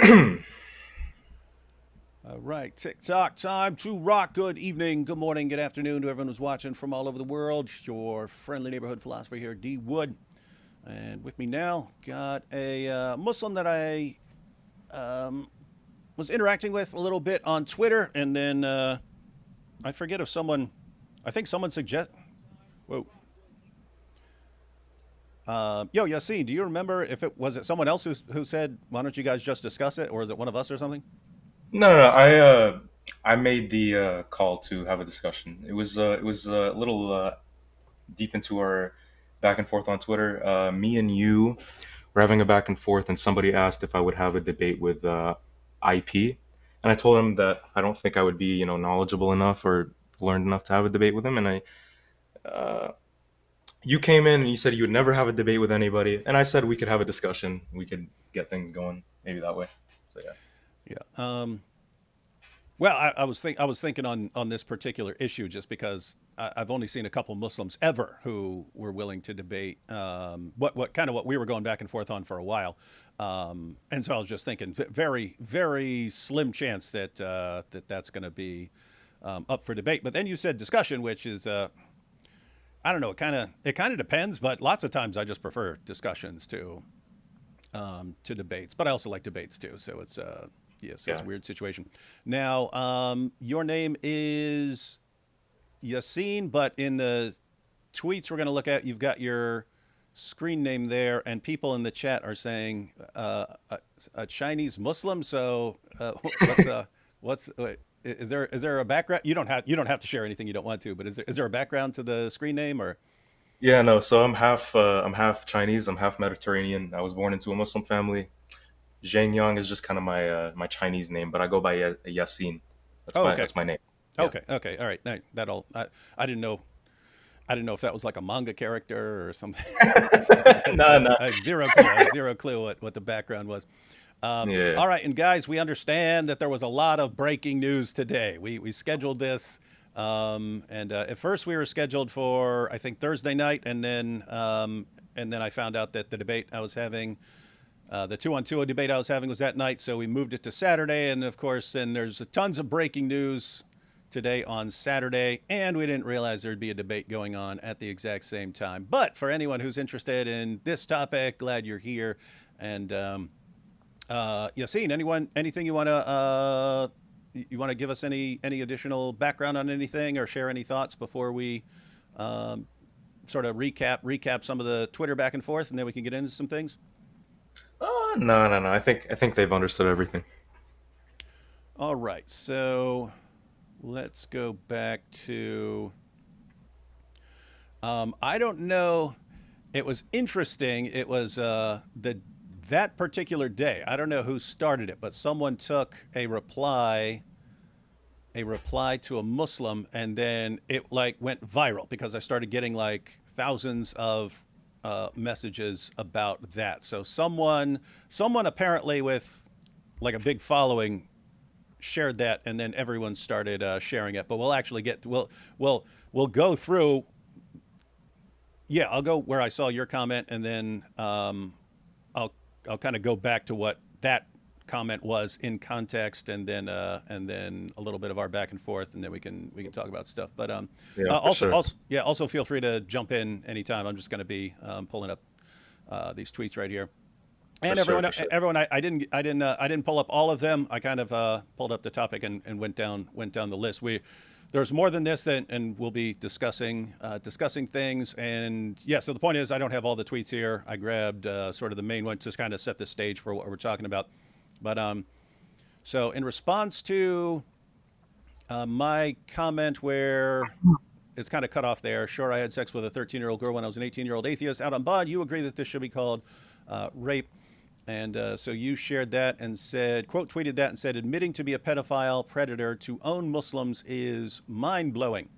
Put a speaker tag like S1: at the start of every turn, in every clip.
S1: All right, TikTok time to rock. Good evening, good morning, good afternoon to everyone who's watching from all over the world. Your friendly neighborhood philosopher here, D Wood. And with me now, got a Muslim that I um, was interacting with a little bit on Twitter. And then I forget if someone, I think someone suggest. Whoa. Yo, Yasin, do you remember if it was it someone else who said, why don't you guys just discuss it? Or is it one of us or something?
S2: No. I made the call to have a discussion. It was a little deep into our back and forth on Twitter. Me and you were having a back and forth, and somebody asked if I would have a debate with IP, and I told him that I don't think I would be knowledgeable enough or learned enough to have a debate with him. And I you came in and you said you would never have a debate with anybody, and I said we could have a discussion. We could get things going maybe that way. So yeah.
S1: Yeah. Well, I was thinking on this particular issue just because I've only seen a couple Muslims ever who were willing to debate what kind of what we were going back and forth on for a while, and so I was just thinking very slim chance that that's going to be up for debate. But then you said discussion, which is I don't know, it kind of depends, but lots of times I just prefer discussions to debates, but I also like debates too. So it's yeah, so it's
S2: Yeah.
S1: a weird situation. Now, your name is Yasin, but in the tweets we're going to look at, you've got your screen name there, and people in the chat are saying a Chinese Muslim. So what's wait, is there a background? You don't have to share anything you don't want to, but is there a background to the screen name or?
S2: Yeah, no. So I'm half Chinese. I'm half Mediterranean. I was born into a Muslim family. Zhang Yang is just kind of my Chinese name, but I go by Yasin. That's
S1: Oh,
S2: my
S1: okay,
S2: that's my name. Yeah.
S1: okay, all right. No, that'll. I didn't know. I didn't know if that was like a manga character or something. Or something.
S2: No, no.
S1: I had zero clue. I had zero clue what the background was.
S2: Yeah.
S1: All right, and guys, we understand that there was a lot of breaking news today. We scheduled this, and at first we were scheduled for I think Thursday night, and then I found out that the debate I was having, the two-on-two debate I was having was that night, so we moved it to Saturday, and of course, then there's tons of breaking news today on Saturday, and we didn't realize there'd be a debate going on at the exact same time. But for anyone who's interested in this topic, glad you're here. And Yassine, anything you want to give us any additional background on anything or share any thoughts before we um, sort of recap some of the Twitter back and forth, and then we can get into some things.
S2: No. I think they've understood everything.
S1: All right, so let's go back to. I don't know. It was interesting. It was the that particular day. I don't know who started it, but someone took a reply to a Muslim, and then it like went viral because I started getting like thousands of messages about that. So someone apparently with like a big following shared that, and then everyone started sharing it. But we'll go through. Yeah, I'll go where I saw your comment, and then I'll I'll kind of go back to what that comment was in context, and then a little bit of our back and forth, and then we can talk about stuff. But
S2: Yeah, for
S1: also
S2: sure.
S1: also yeah, also feel free to jump in anytime. I'm just going to be pulling up these tweets right here.
S2: For
S1: And
S2: sure.
S1: everyone,
S2: For sure.
S1: everyone, I didn't pull up all of them. I kind of pulled up the topic and went down the list. There's more than this, and we'll be discussing things. And yeah, so the point is, I don't have all the tweets here. I grabbed sort of the main ones to kind of set the stage for what we're talking about. But so in response to my comment where it's kind of cut off there. Sure, I had sex with a 13-year-old girl when I was an 18-year-old atheist out on bond. You agree that this should be called rape. And so you shared that and said, quote, tweeted that and said, admitting to be a pedophile predator to own Muslims is mind blowing.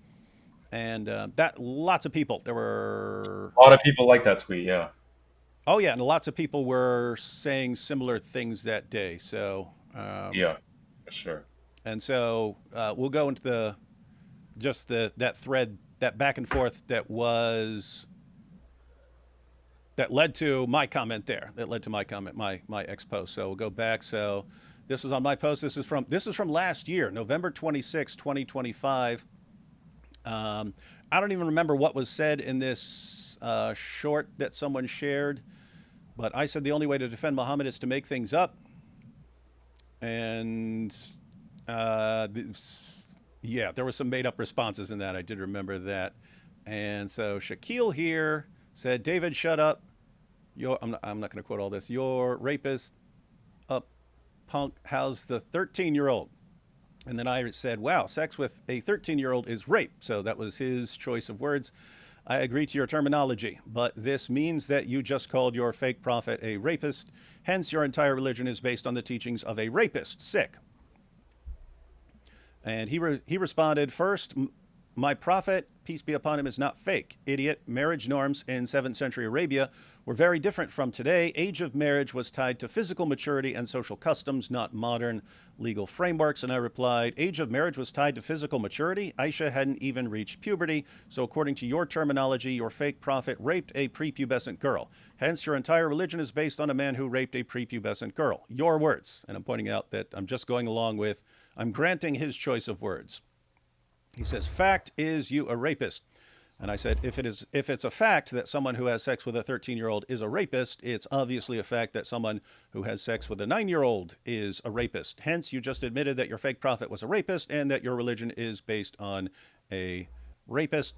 S1: And that lots of people, there were,
S2: A lot of people like that tweet. Yeah.
S1: oh yeah, and lots of people were saying similar things that day. So,
S2: Yeah. For sure.
S1: and so we'll go into that thread, that back and forth that led to my comment there. That led to my comment, my ex post. So we'll go back. So this is on my post. This is from last year, November 26, 2025. I don't even remember what was said in this short that someone shared, but I said the only way to defend Muhammad is to make things up. And yeah, there were some made up responses in that. I did remember that. And so Shaquille here said, David, shut up. I'm not going to quote all this. You're rapist, up, punk. How's the 13-year-old? And then I said, wow, sex with a 13-year-old is rape. So that was his choice of words. I agree to your terminology, but this means that you just called your fake prophet a rapist. Hence, your entire religion is based on the teachings of a rapist. Sick. And he responded, first, my prophet, peace be upon him, is not fake. Idiot. Marriage norms in 7th century Arabia were very different from today. Age of marriage was tied to physical maturity and social customs, not modern legal frameworks. And I replied, age of marriage was tied to physical maturity. Aisha hadn't even reached puberty. So according to your terminology, your fake prophet raped a prepubescent girl. Hence, your entire religion is based on a man who raped a prepubescent girl. Your words. And I'm pointing out that I'm just going along with, I'm granting his choice of words. He says, fact is you a rapist. And I said, if it's a fact that someone who has sex with a 13-year-old is a rapist, it's obviously a fact that someone who has sex with a 9-year-old is a rapist. Hence, you just admitted that your fake prophet was a rapist and that your religion is based on a rapist.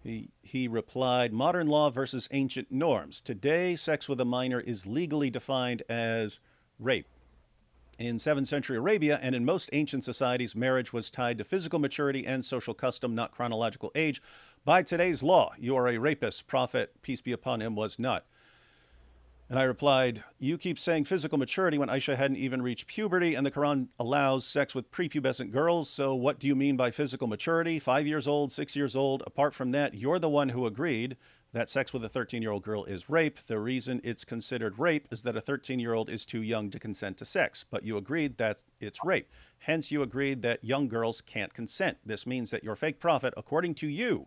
S1: He replied, modern law versus ancient norms. Today, sex with a minor is legally defined as rape. In 7th century Arabia and in most ancient societies, marriage was tied to physical maturity and social custom, not chronological age. By today's law, you are a rapist. Prophet, peace be upon him, was not. And I replied, you keep saying physical maturity when Aisha hadn't even reached puberty, and the Quran allows sex with prepubescent girls. So what do you mean by physical maturity? 5 years old, 6 years old? Apart from that, you're the one who agreed that sex with a 13-year-old girl is rape. The reason it's considered rape is that a 13-year-old is too young to consent to sex. But you agreed that it's rape. Hence, you agreed that young girls can't consent. This means that your fake prophet, according to you,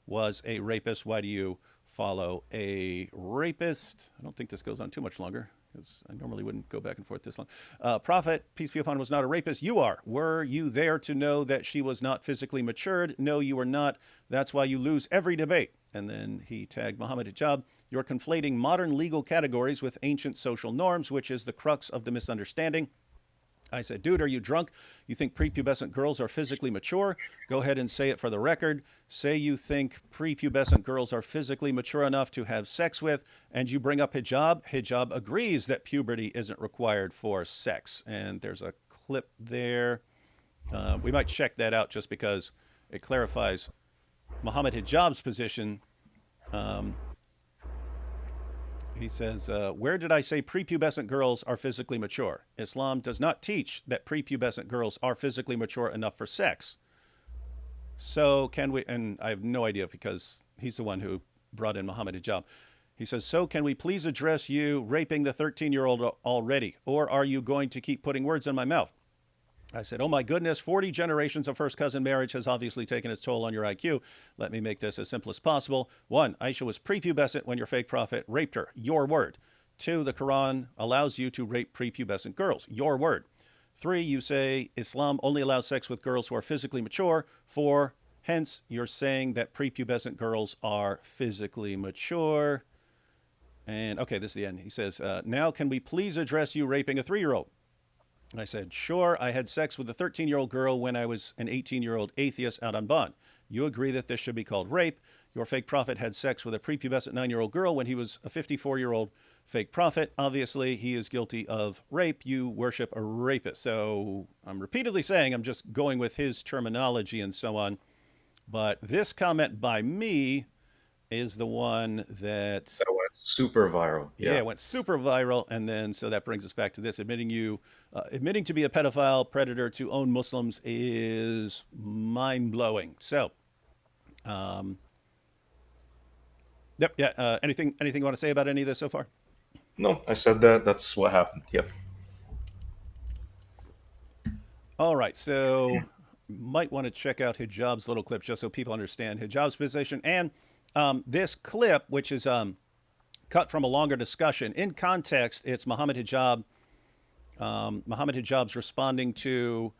S1: was a rapist. Why do you follow a rapist? I don't think this goes on too much longer, because I normally wouldn't go back and forth this long. Prophet, peace be upon him, was not a rapist. You are. Were you there to know that she was not physically matured? No, you were not. That's why you lose every debate. And then he tagged Muhammad Hijab. You're conflating modern legal categories with ancient social norms, which is the crux of the misunderstanding. I said, dude, are you drunk? You think prepubescent girls are physically mature? Go ahead and say it for the record. Say you think prepubescent girls are physically mature enough to have sex with, and you bring up hijab. Hijab agrees that puberty isn't required for sex. And there's a clip there. We might check that out just because it clarifies Muhammad Hijab's position. He says, where did I say prepubescent girls are physically mature? Islam does not teach that prepubescent girls are physically mature enough for sex. So can we, and I have no idea because he's the one who brought in Muhammad Hijab. He says, so can we please address you raping the 13-year-old already? Or are you going to keep putting words in my mouth? I said, oh my goodness, 40 generations of first cousin marriage has obviously taken its toll on your IQ. Let me make this as simple as possible. 1, Aisha was prepubescent when your fake prophet raped her. Your word. 2, the Quran allows you to rape prepubescent girls. Your word. 3, you say Islam only allows sex with girls who are physically mature. 4, hence you're saying that prepubescent girls are physically mature. And okay, this is the end. He says, now can we please address you raping a 3-year-old? I said, sure, I had sex with a 13-year-old girl when I was an 18-year-old atheist out on bond. You agree that this should be called rape. Your fake prophet had sex with a prepubescent 9-year-old girl when he was a 54-year-old fake prophet. Obviously, he is guilty of rape. You worship a rapist. So I'm repeatedly saying I'm just going with his terminology and so on. But this comment by me is the one that
S2: went super viral.
S1: Yeah, it went super viral. And then, so that brings us back to this. Admitting to be a pedophile predator to own Muslims is mind-blowing. So, yep, yeah. Anything you want to say about any of this so far?
S2: No, I said that. That's what happened. Yep.
S1: All right, so might want to check out Hijab's little clip just so people understand Hijab's position. And this clip, which is cut from a longer discussion. In context, it's Muhammad Hijab. Muhammad Hijab's responding to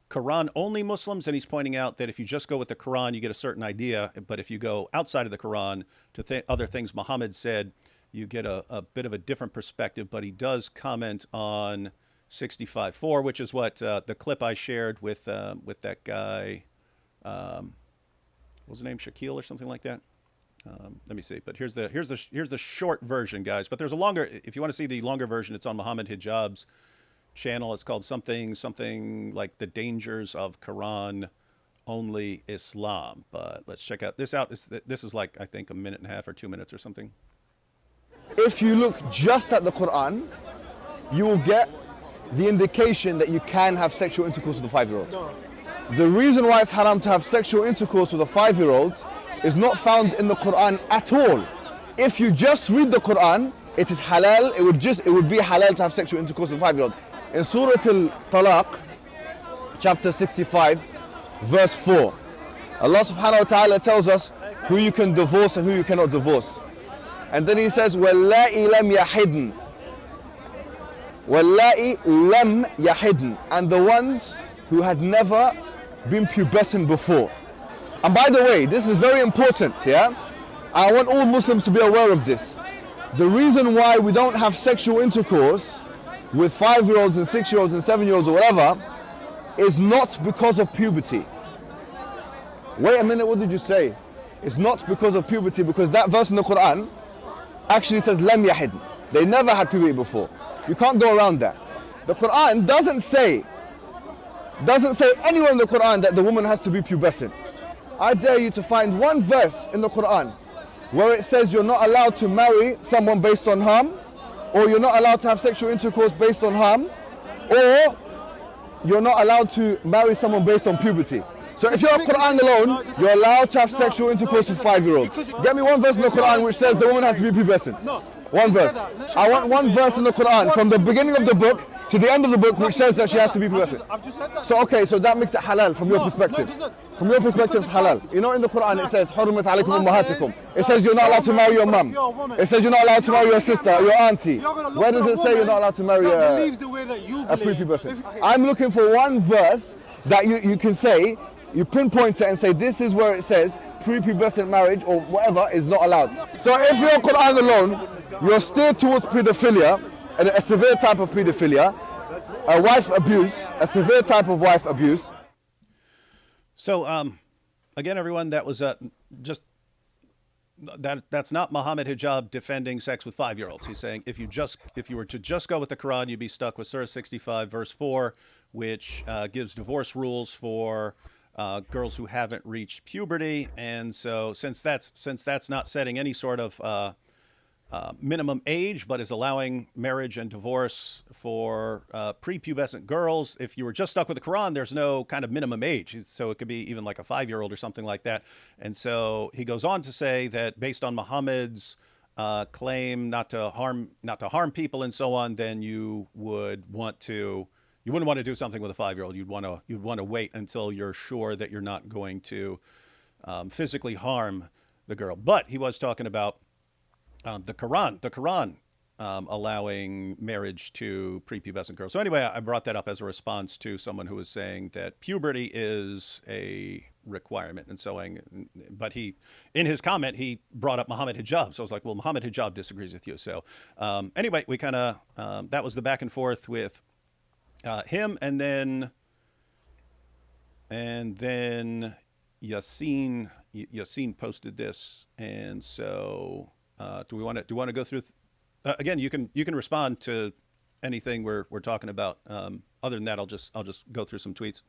S1: Quran-only Muslims, and he's pointing out that if you just go with the Quran, you get a certain idea, but if you go outside of the Quran to other things Muhammad said, you get a bit of a different perspective. But he does comment on 65:4, which is what the clip I shared with that guy, what was his name, Shaquille or something like that. Let me see. But here's the short version, guys. But there's a longer. If you want to see the longer version, it's on Muhammad Hijab's channel. It's called something like the dangers of Quran only Islam. But let's check out this out. This is like, I think, a minute and a half or 2 minutes or something.
S3: If you look just at the Quran, you will get the indication that you can have sexual intercourse with a 5-year-old. The reason why it's haram to have sexual intercourse with a 5-year-old is not found in the Quran at all. If you just read the Quran, it is halal. It would be halal to have sexual intercourse with a 5-year-old. In Surah Al-Talaq, chapter 65, verse 4, Allah subhanahu wa ta'ala tells us who you can divorce and who you cannot divorce. And then he says, وَاللَّائِ لَمْ يَحِدْنَ وَاللَّائِ لَمْ يَحِدْنَ, and the ones who had never been pubescent before. And by the way, this is very important, yeah? I want all Muslims to be aware of this. The reason why we don't have sexual intercourse with 5-year-olds and 6-year-olds and 7-year-olds or whatever is not because of puberty. Wait a minute, what did you say? It's not because of puberty, because that verse in the Quran actually says lam yahid. They never had puberty before. You can't go around that. The Quran doesn't say anywhere in the Quran that the woman has to be pubescent. I dare you to find one verse in the Quran where it says you're not allowed to marry someone based on harm, or you're not allowed to have sexual intercourse based on harm, or you're not allowed to marry someone based on puberty. So if you're a Quran alone, you're allowed to have sexual intercourse with 5-year-olds. Get me one verse in the Quran which says the woman has to be pubescent. One verse. I want one verse in the Quran from the beginning of the book to the end of the book which says that she has to be pubescent. So okay, so that makes it halal from your perspective. From your perspective, it's halal. You know, in the Quran it says حُرِّمَتْ عَلَيْكُمْ أُمَّهَاتِكُمْ. It says you're not allowed to marry your mum. It says you're not allowed to marry your sister, your auntie. Where does it say you're not allowed to marry a prepubescent? I'm looking for one verse that you can say, you pinpoint it and say this is where it says prepubescent marriage or whatever is not allowed. So if you're Quran alone, you're steered towards pedophilia, and a severe type of pedophilia, a wife abuse, a severe type of wife abuse.
S1: So again, everyone, that was just that's not Muhammad Hijab defending sex with 5-year-olds. He's saying if you were to just go with the Quran, you'd be stuck with Surah 65, verse 4, which gives divorce rules for girls who haven't reached puberty. And so since that's not setting any sort of minimum age, but is allowing marriage and divorce for prepubescent girls, if you were just stuck with the Quran, there's no kind of minimum age. So it could be even like a 5-year-old or something like that. And so he goes on to say that based on Muhammad's claim not to harm people and so on, then you wouldn't want to do something with a 5-year-old. You'd want to wait until you're sure that you're not going to physically harm the girl. But he was talking about the Quran allowing marriage to prepubescent girls. So anyway, I brought that up as a response to someone who was saying that puberty is a requirement. And so, but in his comment, he brought up Muhammad Hijab. So I was like, well, Muhammad Hijab disagrees with you. So anyway, we kind of, that was the back and forth with him. And then Yasin posted this. And so, do we want to go through? Again, you can respond to anything we're talking about. Other than that, I'll just go through some tweets.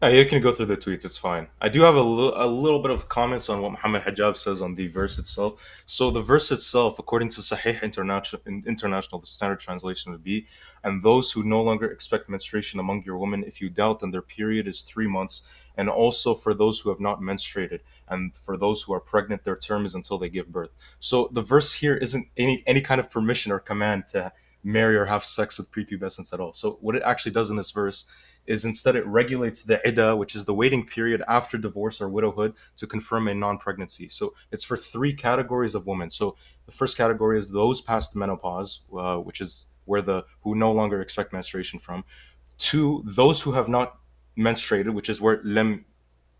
S2: No, you can go through the tweets. It's fine. I do have a little bit of comments on what Muhammad Hijab says on the verse itself. So the verse itself, according to Sahih International, the standard translation would be, and those who no longer expect menstruation among your women, if you doubt, then their period is 3 months. And also for those who have not menstruated, and for those who are pregnant, their term is until they give birth. So the verse here isn't any kind of permission or command to marry or have sex with prepubescents at all. So what it actually does in this verse is instead it regulates the iddah, which is the waiting period after divorce or widowhood, to confirm a non-pregnancy. So it's for three categories of women. So the first category is those past menopause, which is where the who no longer expect menstruation from. Two, those who have not menstruated, which is where lem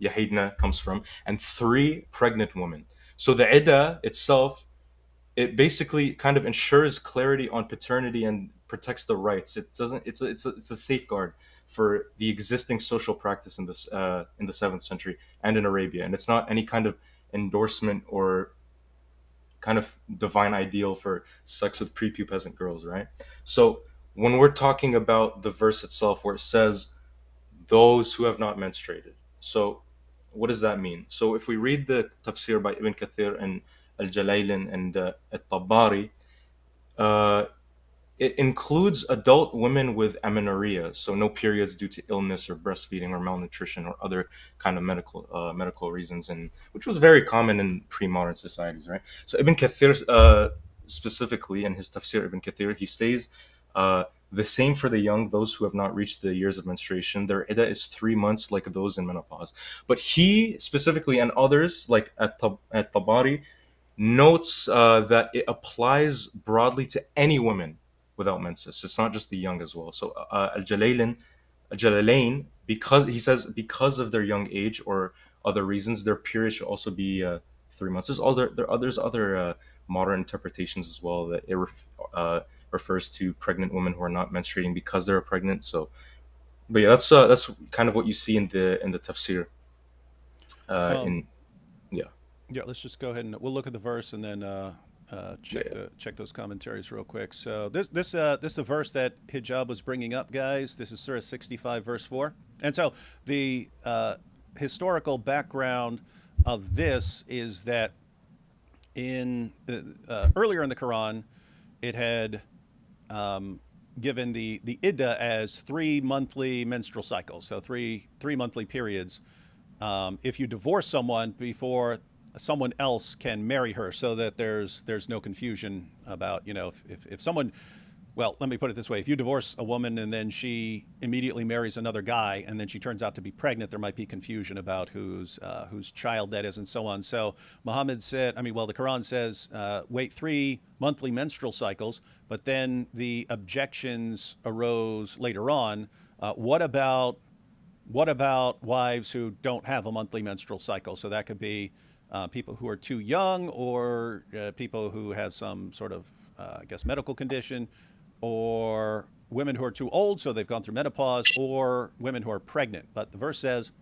S2: yahidna comes from. And three, pregnant women. So the iddah itself, it basically kind of ensures clarity on paternity and protects the rights. It doesn't. It's a safeguard for the existing social practice in the 7th century and in Arabia, and it's not any kind of endorsement or kind of divine ideal for sex with prepubescent girls, right? So when we're talking about the verse itself, where it says those who have not menstruated, so what does that mean? So if we read the tafsir by Ibn Kathir and Al-Jalailin and At-Tabari, uh, it includes adult women with amenorrhea, so no periods due to illness or breastfeeding or malnutrition or other kind of medical reasons, and which was very common in pre-modern societies, right? So Ibn Kathir, specifically in his tafsir, Ibn Kathir, he says the same for the young, those who have not reached the years of menstruation. Their iddah is 3 months, like those in menopause. But he specifically and others like at Tabari notes that it applies broadly to any woman without menses. It's not just the young as well. So Jalalain, because he says because of their young age or other reasons, their period should also be 3 months. There's other modern interpretations as well that it refers to pregnant women who are not menstruating because they're pregnant. So, but yeah, that's kind of what you see in the tafsir. In yeah.
S1: Yeah, let's just go ahead and we'll look at the verse and then check
S2: Yeah.
S1: check those commentaries real quick. So this is a verse that Hijab was bringing up, guys. This is Surah 65, verse 4. And so the historical background of this is that in earlier in the Quran, it had given the iddah as 3 monthly menstrual cycles, so three monthly periods. If you divorce someone before someone else can marry her, so that there's no confusion about, if someone, well, let me put it this way: if you divorce a woman and then she immediately marries another guy and then she turns out to be pregnant, there might be confusion about whose child that is and so on. So Muhammad said, the Quran says wait 3 monthly menstrual cycles, but then the objections arose later on. What about wives who don't have a monthly menstrual cycle? So that could be people who are too young, or people who have some sort of, medical condition, or women who are too old, so they've gone through menopause, or women who are pregnant. But the verse says,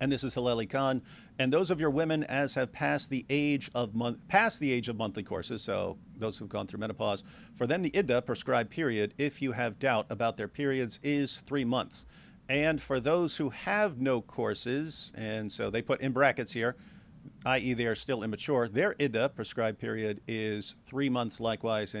S1: and this is Halali Khan, and those of your women as have passed the age of monthly courses, so those who've gone through menopause, for them the iddah, prescribed period, if you have doubt about their periods, is 3 months. And for those who have no courses, and so they put in brackets here, i.e. they are still immature, their iddah, prescribed period, is 3 months likewise,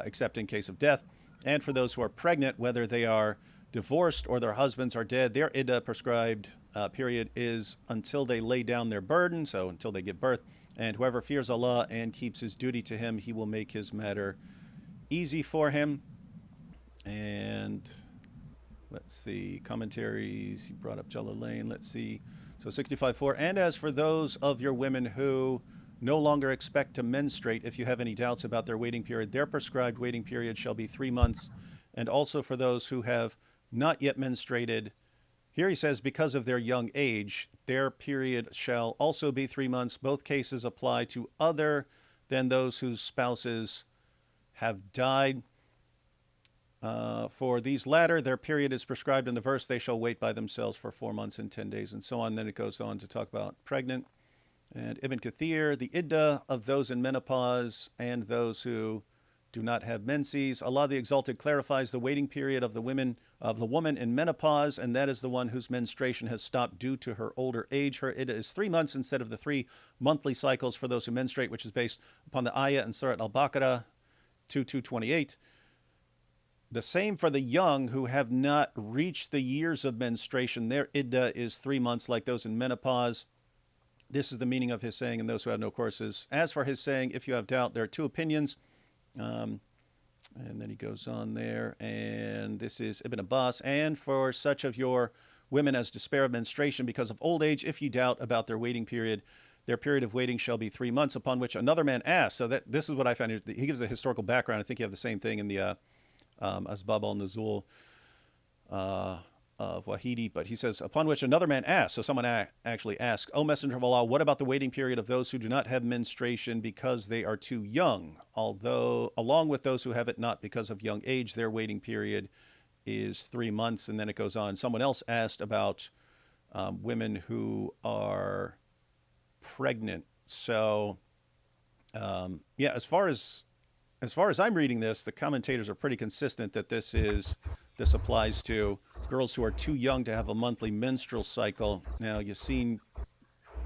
S1: except in case of death. And for those who are pregnant, whether they are divorced or their husbands are dead, their iddah, prescribed period, is until they lay down their burden, so until they give birth. And whoever fears Allah and keeps his duty to him, he will make his matter easy for him. And let's see, commentaries, you brought up Jalalain, let's see. So 65:4, and as for those of your women who no longer expect to menstruate, if you have any doubts about their waiting period, their prescribed waiting period shall be 3 months. And also for those who have not yet menstruated, here he says, because of their young age, their period shall also be 3 months. Both cases apply to other than those whose spouses have died. For these latter, their period is prescribed in the verse, they shall wait by themselves for 4 months and 10 days, and so on. Then it goes on to talk about pregnant. And Ibn Kathir, the iddah of those in menopause and those who do not have menses. Allah the Exalted clarifies the waiting period of the woman in menopause, and that is the one whose menstruation has stopped due to her older age. Her iddah is 3 months instead of the 3 monthly cycles for those who menstruate, which is based upon the ayah in Surah Al-Baqarah 2:28. The same for the young who have not reached the years of menstruation. Their iddah is 3 months like those in menopause. This is the meaning of his saying, and those who have no courses. As for his saying, if you have doubt, there are 2 opinions. And then he goes on there. And and this is Ibn Abbas, and for such of your women as despair of menstruation because of old age, if you doubt about their waiting period, their period of waiting shall be 3 months, upon which another man asks. So that this is what I found. He gives the historical background. I think you have the same thing in the Asbab al-Nuzul of Wahidi, but he says, upon which another man asks, so someone actually asks, O Messenger of Allah, what about the waiting period of those who do not have menstruation because they are too young? Although, along with those who have it not because of young age, their waiting period is 3 months. And then it goes on. Someone else asked about women who are pregnant. So, yeah, as far as I'm reading this, the commentators are pretty consistent that this applies to girls who are too young to have a monthly menstrual cycle. Now, Yasin,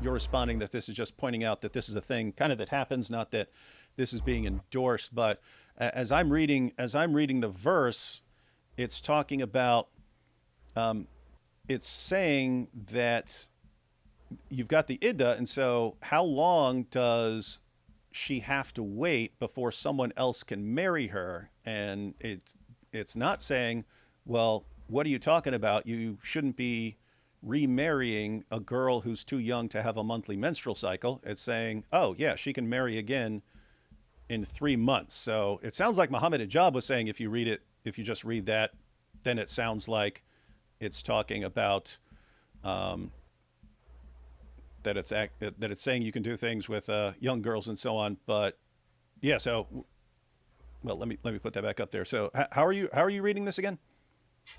S1: you're responding that this is just pointing out that this is a thing kind of that happens, not that this is being endorsed. But as I'm reading the verse, it's talking about, it's saying that you've got the iddah, and so how long does she have to wait before someone else can marry her? And it's not saying, well, what are you talking about? You shouldn't be remarrying a girl who's too young to have a monthly menstrual cycle. It's saying, oh yeah, she can marry again in 3 months. So it sounds like Muhammad Hijab was saying, if you just read that, then it sounds like it's talking about that it's saying you can do things with young girls and so on. But yeah, so well, let me put that back up there. So how are you reading this again?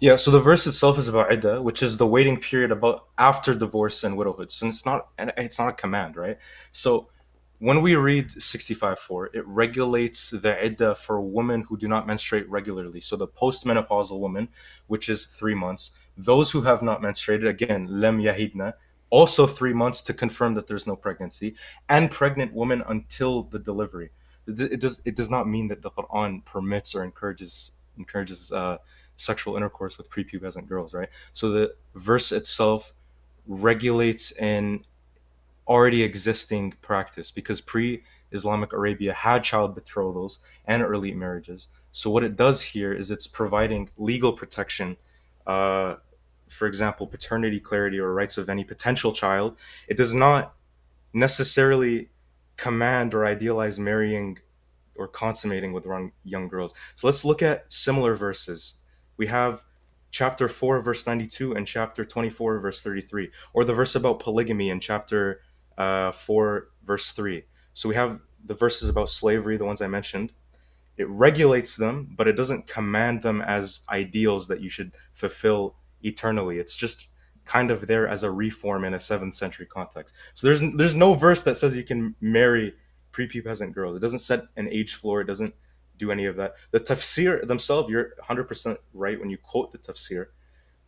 S2: Yeah, so the verse itself is about iddah, which is the waiting period about after divorce and widowhood. So it's not a command, right? So when we read 65:4, it regulates the iddah for women who do not menstruate regularly. So the postmenopausal woman, which is 3 months. Those who have not menstruated, again, lem yahidna, also 3 months to confirm that there's no pregnancy, and pregnant women until the delivery. It does not mean that the Quran permits or encourages sexual intercourse with prepubescent girls, right? So the verse itself regulates an already existing practice because pre-Islamic Arabia had child betrothals and early marriages. So what it does here is it's providing legal protection, for example, paternity clarity or rights of any potential child. It does not necessarily command or idealize marrying or consummating with young girls. So let's look at similar verses. We have chapter 4, verse 92 and chapter 24, verse 33, or the verse about polygamy in chapter 4, verse 3. So we have the verses about slavery, the ones I mentioned. It regulates them, but it doesn't command them as ideals that you should fulfill eternally. It's just kind of there as a reform in a 7th century context. So there's no verse that says you can marry prepubescent girls. It doesn't set an age floor. It doesn't do any of that. The tafsir themselves, you're 100% right when you quote the tafsir,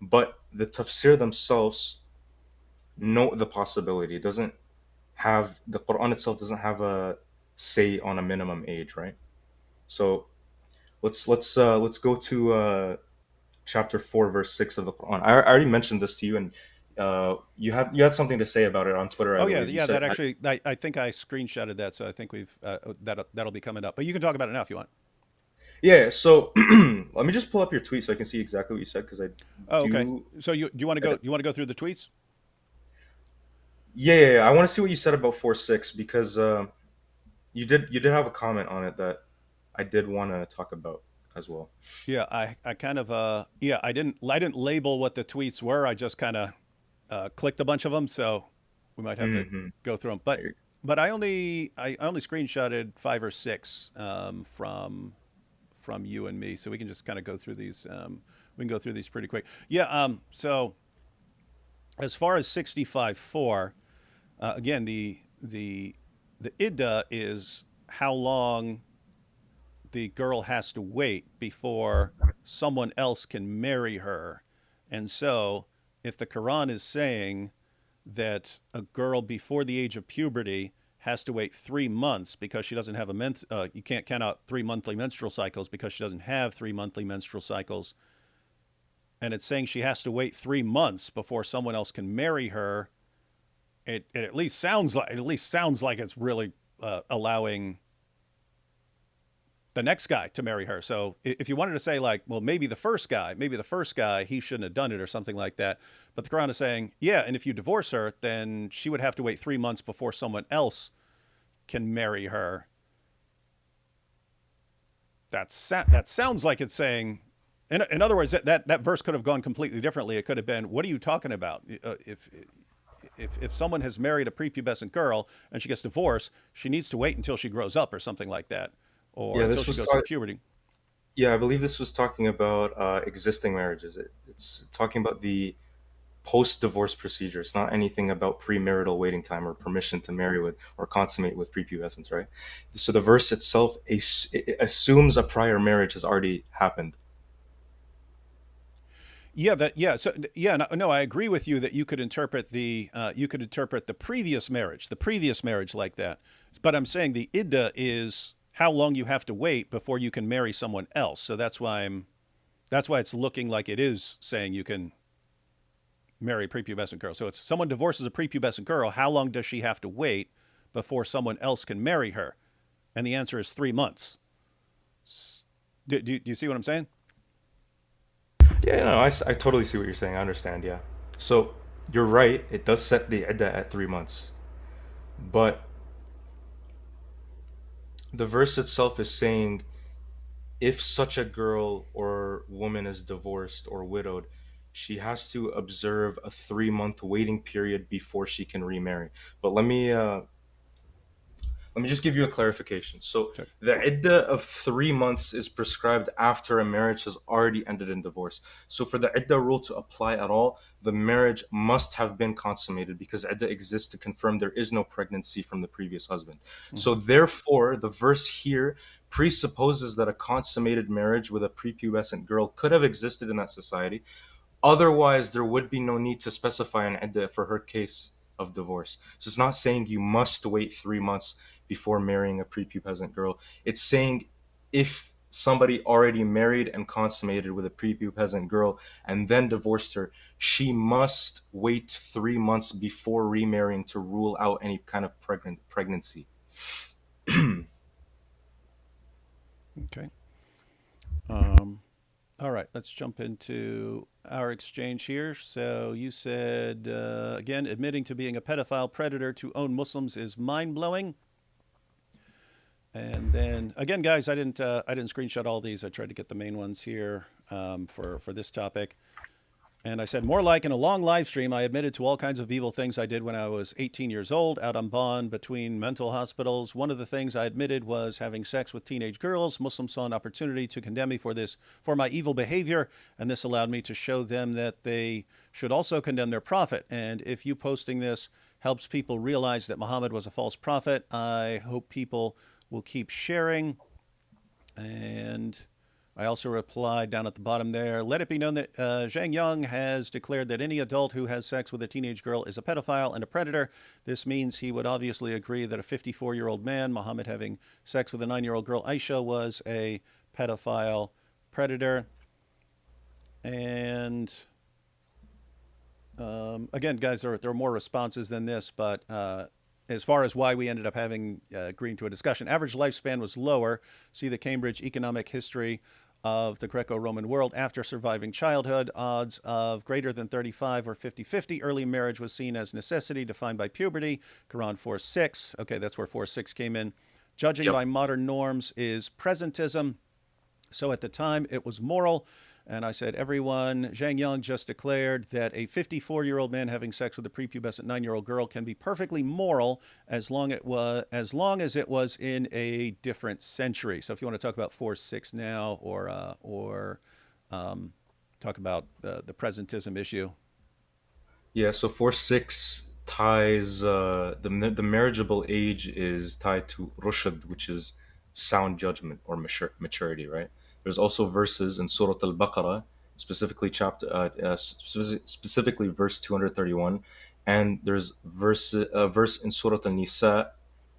S2: but the tafsir themselves note the possibility. It doesn't have, the Quran itself doesn't have a say on a minimum age, right? So let's go to chapter 4, verse 6 of the Quran. I already mentioned this to you, and you had something to say about it on Twitter. I
S1: Oh yeah,
S2: believe. You
S1: yeah.
S2: said,
S1: That actually, I think I screenshotted that, so I think we've that'll be coming up. But you can talk about it now if you want.
S2: yeah. So let me just pull up your tweet so I can see exactly what you said because I
S1: Oh,
S2: do.
S1: okay. So do you want to go? You want to go through the tweets?
S2: Yeah. I want to see what you said about 4:6 because you did have a comment on it that I did want to talk about as well.
S1: Yeah, I kind of yeah, I didn't label what the tweets were. I just kind of clicked a bunch of them, so we might have to go through them. But I only screenshotted 5 or 6 from you and me, so we can just kind of go through these. We can go through these pretty quick. Yeah. So as far as 65:4, again, the iddah is how long the girl has to wait before someone else can marry her. And so if the Quran is saying that a girl before the age of puberty has to wait 3 months because she doesn't have you can't count out 3 monthly menstrual cycles because she doesn't have 3 monthly menstrual cycles, and it's saying she has to wait 3 months before someone else can marry her, it at least sounds like it's really allowing the next guy to marry her. So if you wanted to say like, well, maybe the first guy, he shouldn't have done it or something like that. But the Quran is saying, yeah, and if you divorce her, then she would have to wait 3 months before someone else can marry her. That sounds like it's saying, in other words, that verse could have gone completely differently. It could have been, what are you talking about? If someone has married a prepubescent girl and she gets divorced, she needs to wait until she grows up or something like that, or
S2: Yeah,
S1: until
S2: this
S1: she
S2: was
S1: goes through puberty.
S2: yeah, I believe this was talking about existing marriages. It's talking about the post-divorce procedure. It's not anything about premarital waiting time or permission to marry with or consummate with prepubescence, right? So the verse itself it assumes a prior marriage has already happened.
S1: No, I agree with you that you could interpret the previous marriage like that. But I'm saying the idda is how long you have to wait before you can marry someone else. So that's why it's looking like it is saying you can marry a prepubescent girl. So it's someone divorces a prepubescent girl, how long does she have to wait before someone else can marry her? And the answer is 3 months. Do you see what I'm saying?
S2: Yeah, no, I totally see what you're saying. I understand, yeah. So you're right, it does set the iddah at 3 months. But the verse itself is saying if such a girl or woman is divorced or widowed, she has to observe a 3 month waiting period before she can remarry. But let me just give you a clarification. So
S1: Sure.
S2: the iddah of 3 months is prescribed after a marriage has already ended in divorce. So for the iddah rule to apply at all, the marriage must have been consummated because iddah exists to confirm there is no pregnancy from the previous husband. So
S1: Mm-hmm.
S2: therefore, the verse here presupposes that a consummated marriage with a prepubescent girl could have existed in that society. Otherwise, there would be no need to specify an iddah for her case of divorce. So it's not saying you must wait 3 months before marrying a prepubescent girl. It's saying if somebody already married and consummated with a prepubescent girl and then divorced her, she must wait 3 months before remarrying to rule out any kind of pregnancy.
S1: Okay. All right, let's jump into our exchange here. So you said, again, admitting to being a pedophile predator to own Muslims is mind-blowing. And then again, guys, I didn't screenshot all these. I tried to get the main ones here for this topic. And I said, more like in a long live stream, I admitted to all kinds of evil things I did when I was 18 years old, out on bond between mental hospitals. One of the things I admitted was having sex with teenage girls. Muslims saw an opportunity to condemn me for my evil behavior, and this allowed me to show them that they should also condemn their prophet. And if you posting this helps people realize that Muhammad was a false prophet, I hope people will keep sharing. And I also replied down at the bottom there, let it be known that Zhang Yang has declared that any adult who has sex with a teenage girl is a pedophile and a predator. This means he would obviously agree that a 54-year-old man, Muhammad, having sex with a 9-year-old girl, Aisha, was a pedophile predator. And again, guys, there are more responses than this, but as far as why we ended up having agreeing to a discussion, average lifespan was lower. See the Cambridge Economic History of the Greco-Roman world. After surviving childhood, odds of greater than 35 or 50-50. Early marriage was seen as necessity, defined by puberty. Quran 4:6. Okay, that's where 4:6 came in. Judging
S2: Yep.
S1: by modern norms is presentism. So at the time, it was moral. And I said, everyone, Zhang Yang just declared that a 54-year-old man having sex with a prepubescent 9-year-old girl can be perfectly moral as long as it was in a different century. So if you want to talk about 4:6 now, or talk about the presentism issue.
S2: Yeah, so 4:6 ties the marriageable age is tied to rushd, which is sound judgment or maturity, right? There's also verses in Surah Al-Baqarah, specifically specifically verse 231, and there's a verse in Surah Al-Nisa,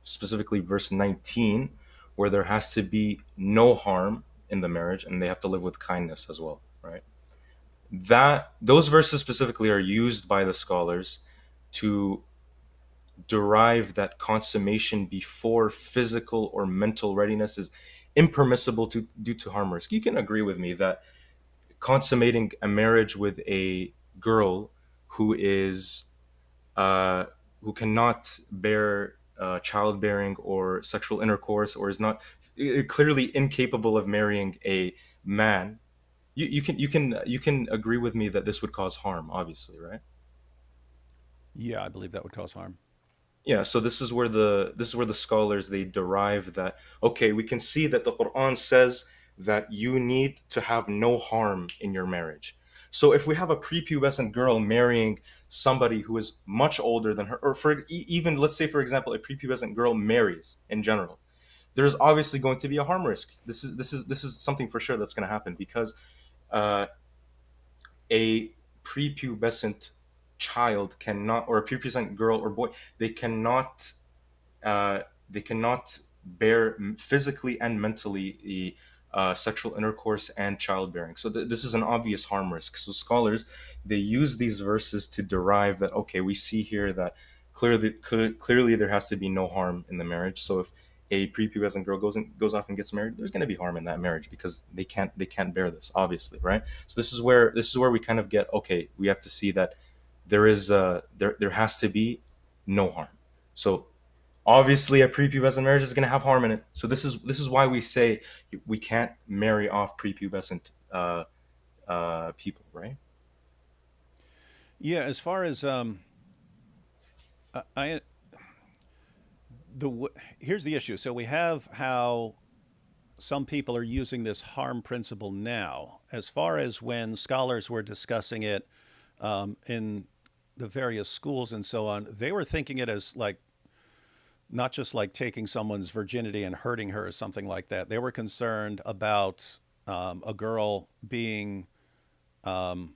S2: specifically verse 19, where there has to be no harm in the marriage and they have to live with kindness as well, right? That those verses specifically are used by the scholars to derive that consummation before physical or mental readiness is impermissible due to harm risk. You can agree with me that consummating a marriage with a girl who is uh, who cannot bear childbearing or sexual intercourse, or is not clearly incapable of marrying a man, you can agree with me that this would cause harm, obviously, right?
S1: Yeah, I believe that would cause harm.
S2: Yeah, so this is where the scholars, they derive that, okay, we can see that the Quran says that you need to have no harm in your marriage. So if we have a prepubescent girl marrying somebody who is much older than her, or even, let's say, for example, a prepubescent girl marries in general, there's obviously going to be a harm risk. This is something for sure that's going to happen, because uh, a prepubescent child cannot, or a prepubescent girl or boy, they cannot uh, they cannot bear physically and mentally the sexual intercourse and childbearing. So this is an obvious harm risk. So scholars, they use these verses to derive that, okay, we see here that clearly there has to be no harm in the marriage. So if a prepubescent girl goes off and gets married, there's going to be harm in that marriage, because they can't bear this, obviously, right? So this is where we kind of get, okay, we have to see that there has to be no harm. So obviously a prepubescent marriage is going to have harm in it. So this is why we say we can't marry off prepubescent people, right?
S1: Yeah, as far as I here's the issue. So we have how some people are using this harm principle now. As far as when scholars were discussing it in the various schools and so on, they were thinking it as like not just like taking someone's virginity and hurting her or something like that. They were concerned about a girl being, um,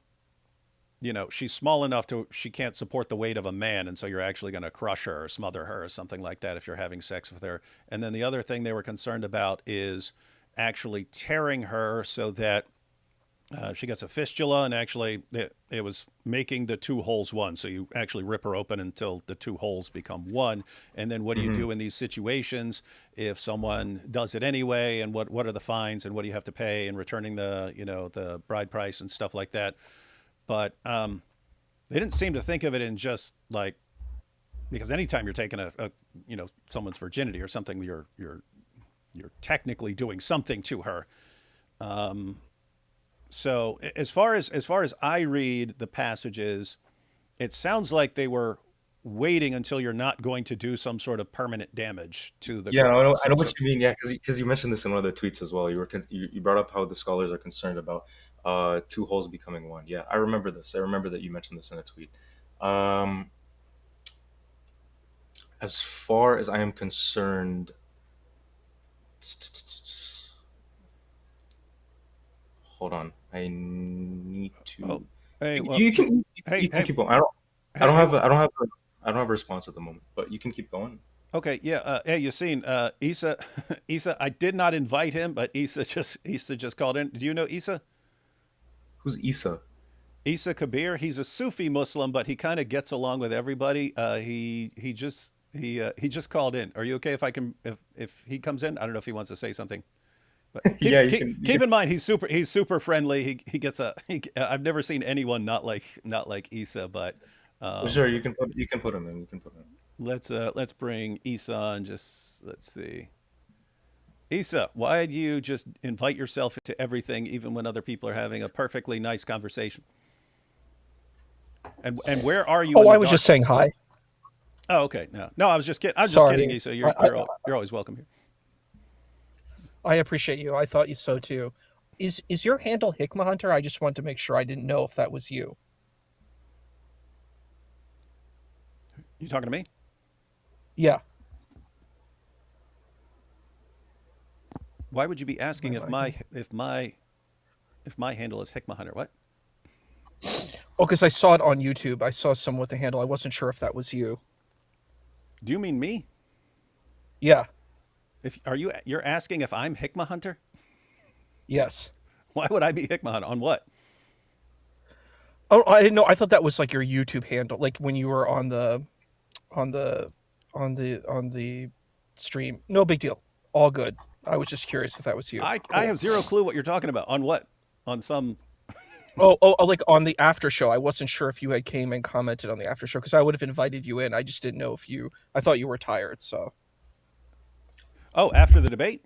S1: she's small enough to, she can't support the weight of a man. And so you're actually going to crush her or smother her or something like that if you're having sex with her. And then the other thing they were concerned about is actually tearing her so that she gets a fistula, and actually it was making the two holes one. So you actually rip her open until the two holes become one. And then what do you
S2: Mm-hmm.
S1: do in these situations if someone does it anyway? And what are the fines, and what do you have to pay, and returning the bride price and stuff like that? But they didn't seem to think of it in just like, because anytime you're taking someone's virginity or something, you're technically doing something to her. So as far as I read the passages, it sounds like they were waiting until you're not going to do some sort of permanent damage to the
S2: Yeah, I
S1: girl.
S2: know, I
S1: So,
S2: know
S1: so
S2: what you mean. Yeah, because you mentioned this in one of the tweets as well. You brought up how the scholars are concerned about two holes becoming one. Yeah, I remember this. I remember that you mentioned this in a tweet. Um, as far as I am concerned, hold on. I need
S1: oh,
S2: to.
S1: hey, well,
S2: You can
S1: hey,
S2: keep going. I
S1: hey,
S2: don't
S1: hey,
S2: have a, I don't have a, I don't have a response at the moment, but you can keep going.
S1: okay, yeah, hey, Yasin, Isa, Isa, I did not invite him, but Isa just called in. Do you know Isa?
S2: Who's Isa?
S1: Isa Kabir. He's a Sufi Muslim, but he kind of gets along with everybody. He just called in. Are you okay if he comes in? I don't know if he wants to say something. But
S2: Yeah,
S1: keep
S2: you
S1: keep
S2: can.
S1: keep in mind he's super friendly. He gets I've never seen anyone not like Isa, but
S2: Sure, you can put him in. You can put him in.
S1: let's bring Isa on. Just let's see. Isa, why do you just invite yourself into everything, even when other people are having a perfectly nice conversation? And where are you
S4: Oh,
S1: in
S4: I
S1: the
S4: was just
S1: document?
S4: saying hi.
S1: Oh, okay. No, I was just kidding. I was just kidding,
S4: Sorry.
S1: Isa.
S4: I,
S1: You're always welcome here.
S4: I appreciate you. I thought you so too. Is your handle Hikmah Hunter? I just wanted to make sure. I didn't know if that was you.
S1: You talking to me?
S4: Yeah.
S1: Why would you be asking
S4: My
S1: if
S4: mic.
S1: my handle is Hikmah Hunter? What?
S4: Oh, because I saw it on YouTube. I saw someone with the handle. I wasn't sure if that was you.
S1: Do you mean me?
S4: Yeah.
S1: If you're asking if I'm Hikmah Hunter?
S4: Yes.
S1: Why would I be Hikmah Hunter? On what?
S4: Oh, I didn't know. I thought that was like your YouTube handle, like when you were on the stream. No big deal. All good. I was just curious if that was you.
S1: I
S4: Cool.
S1: have zero clue what you're talking about. On what? On some.
S4: Oh, like on the after show. I wasn't sure if you had came and commented on the after show because I would have invited you in. I just didn't know if you. I thought you were tired. So
S1: Oh, after the debate?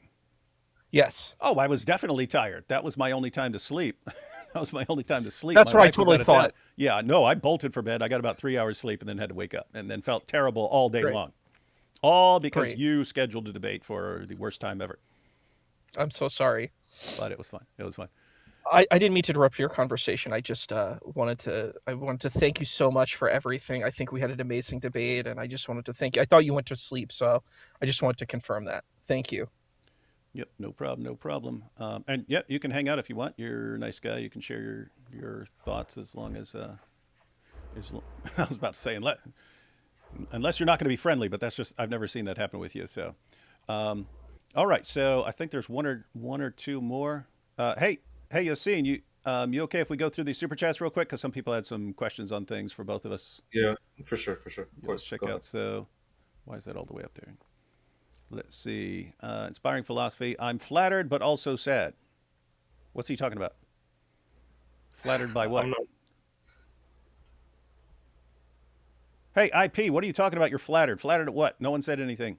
S4: yes,
S1: Oh, I was definitely tired. That was my only time to sleep. That was my only time to sleep.
S4: that's
S1: My
S4: what I
S1: wife was
S4: totally
S1: out of town.
S4: thought.
S1: Yeah, no, I bolted for bed. I got about 3 hours sleep and then had to wake up and then felt terrible all day
S4: Great.
S1: long. All because
S4: Great.
S1: you scheduled a debate for the worst time ever.
S4: I'm so sorry.
S1: But it was fun. It was fun.
S4: I didn't mean to interrupt your conversation. I just wanted to thank you so much for everything. I think we had an amazing debate, and I just wanted to thank you. I thought you went to sleep, so I just wanted to confirm that. Thank you.
S1: Yep, no problem, no problem. And yeah, you can hang out if you want. You're a nice guy. You can share your thoughts as long as I was about to say unless you're not going to be friendly, but that's just I've never seen that happen with you. So, all right. So I think there's one or two more. Hey, Yasin, you okay if we go through these super chats real quick? Because some people had some questions on things for both of us.
S2: Yeah, for sure, for sure. Of
S1: Let's
S2: course.
S1: check
S2: Go
S1: out.
S2: ahead.
S1: So, why is that all the way up there? Let's see. Inspiring philosophy. I'm flattered, but also sad. What's he talking about? Flattered by what?
S2: I'm not.
S1: Hey, IP, what are you talking about? You're flattered. Flattered at what? No one said anything.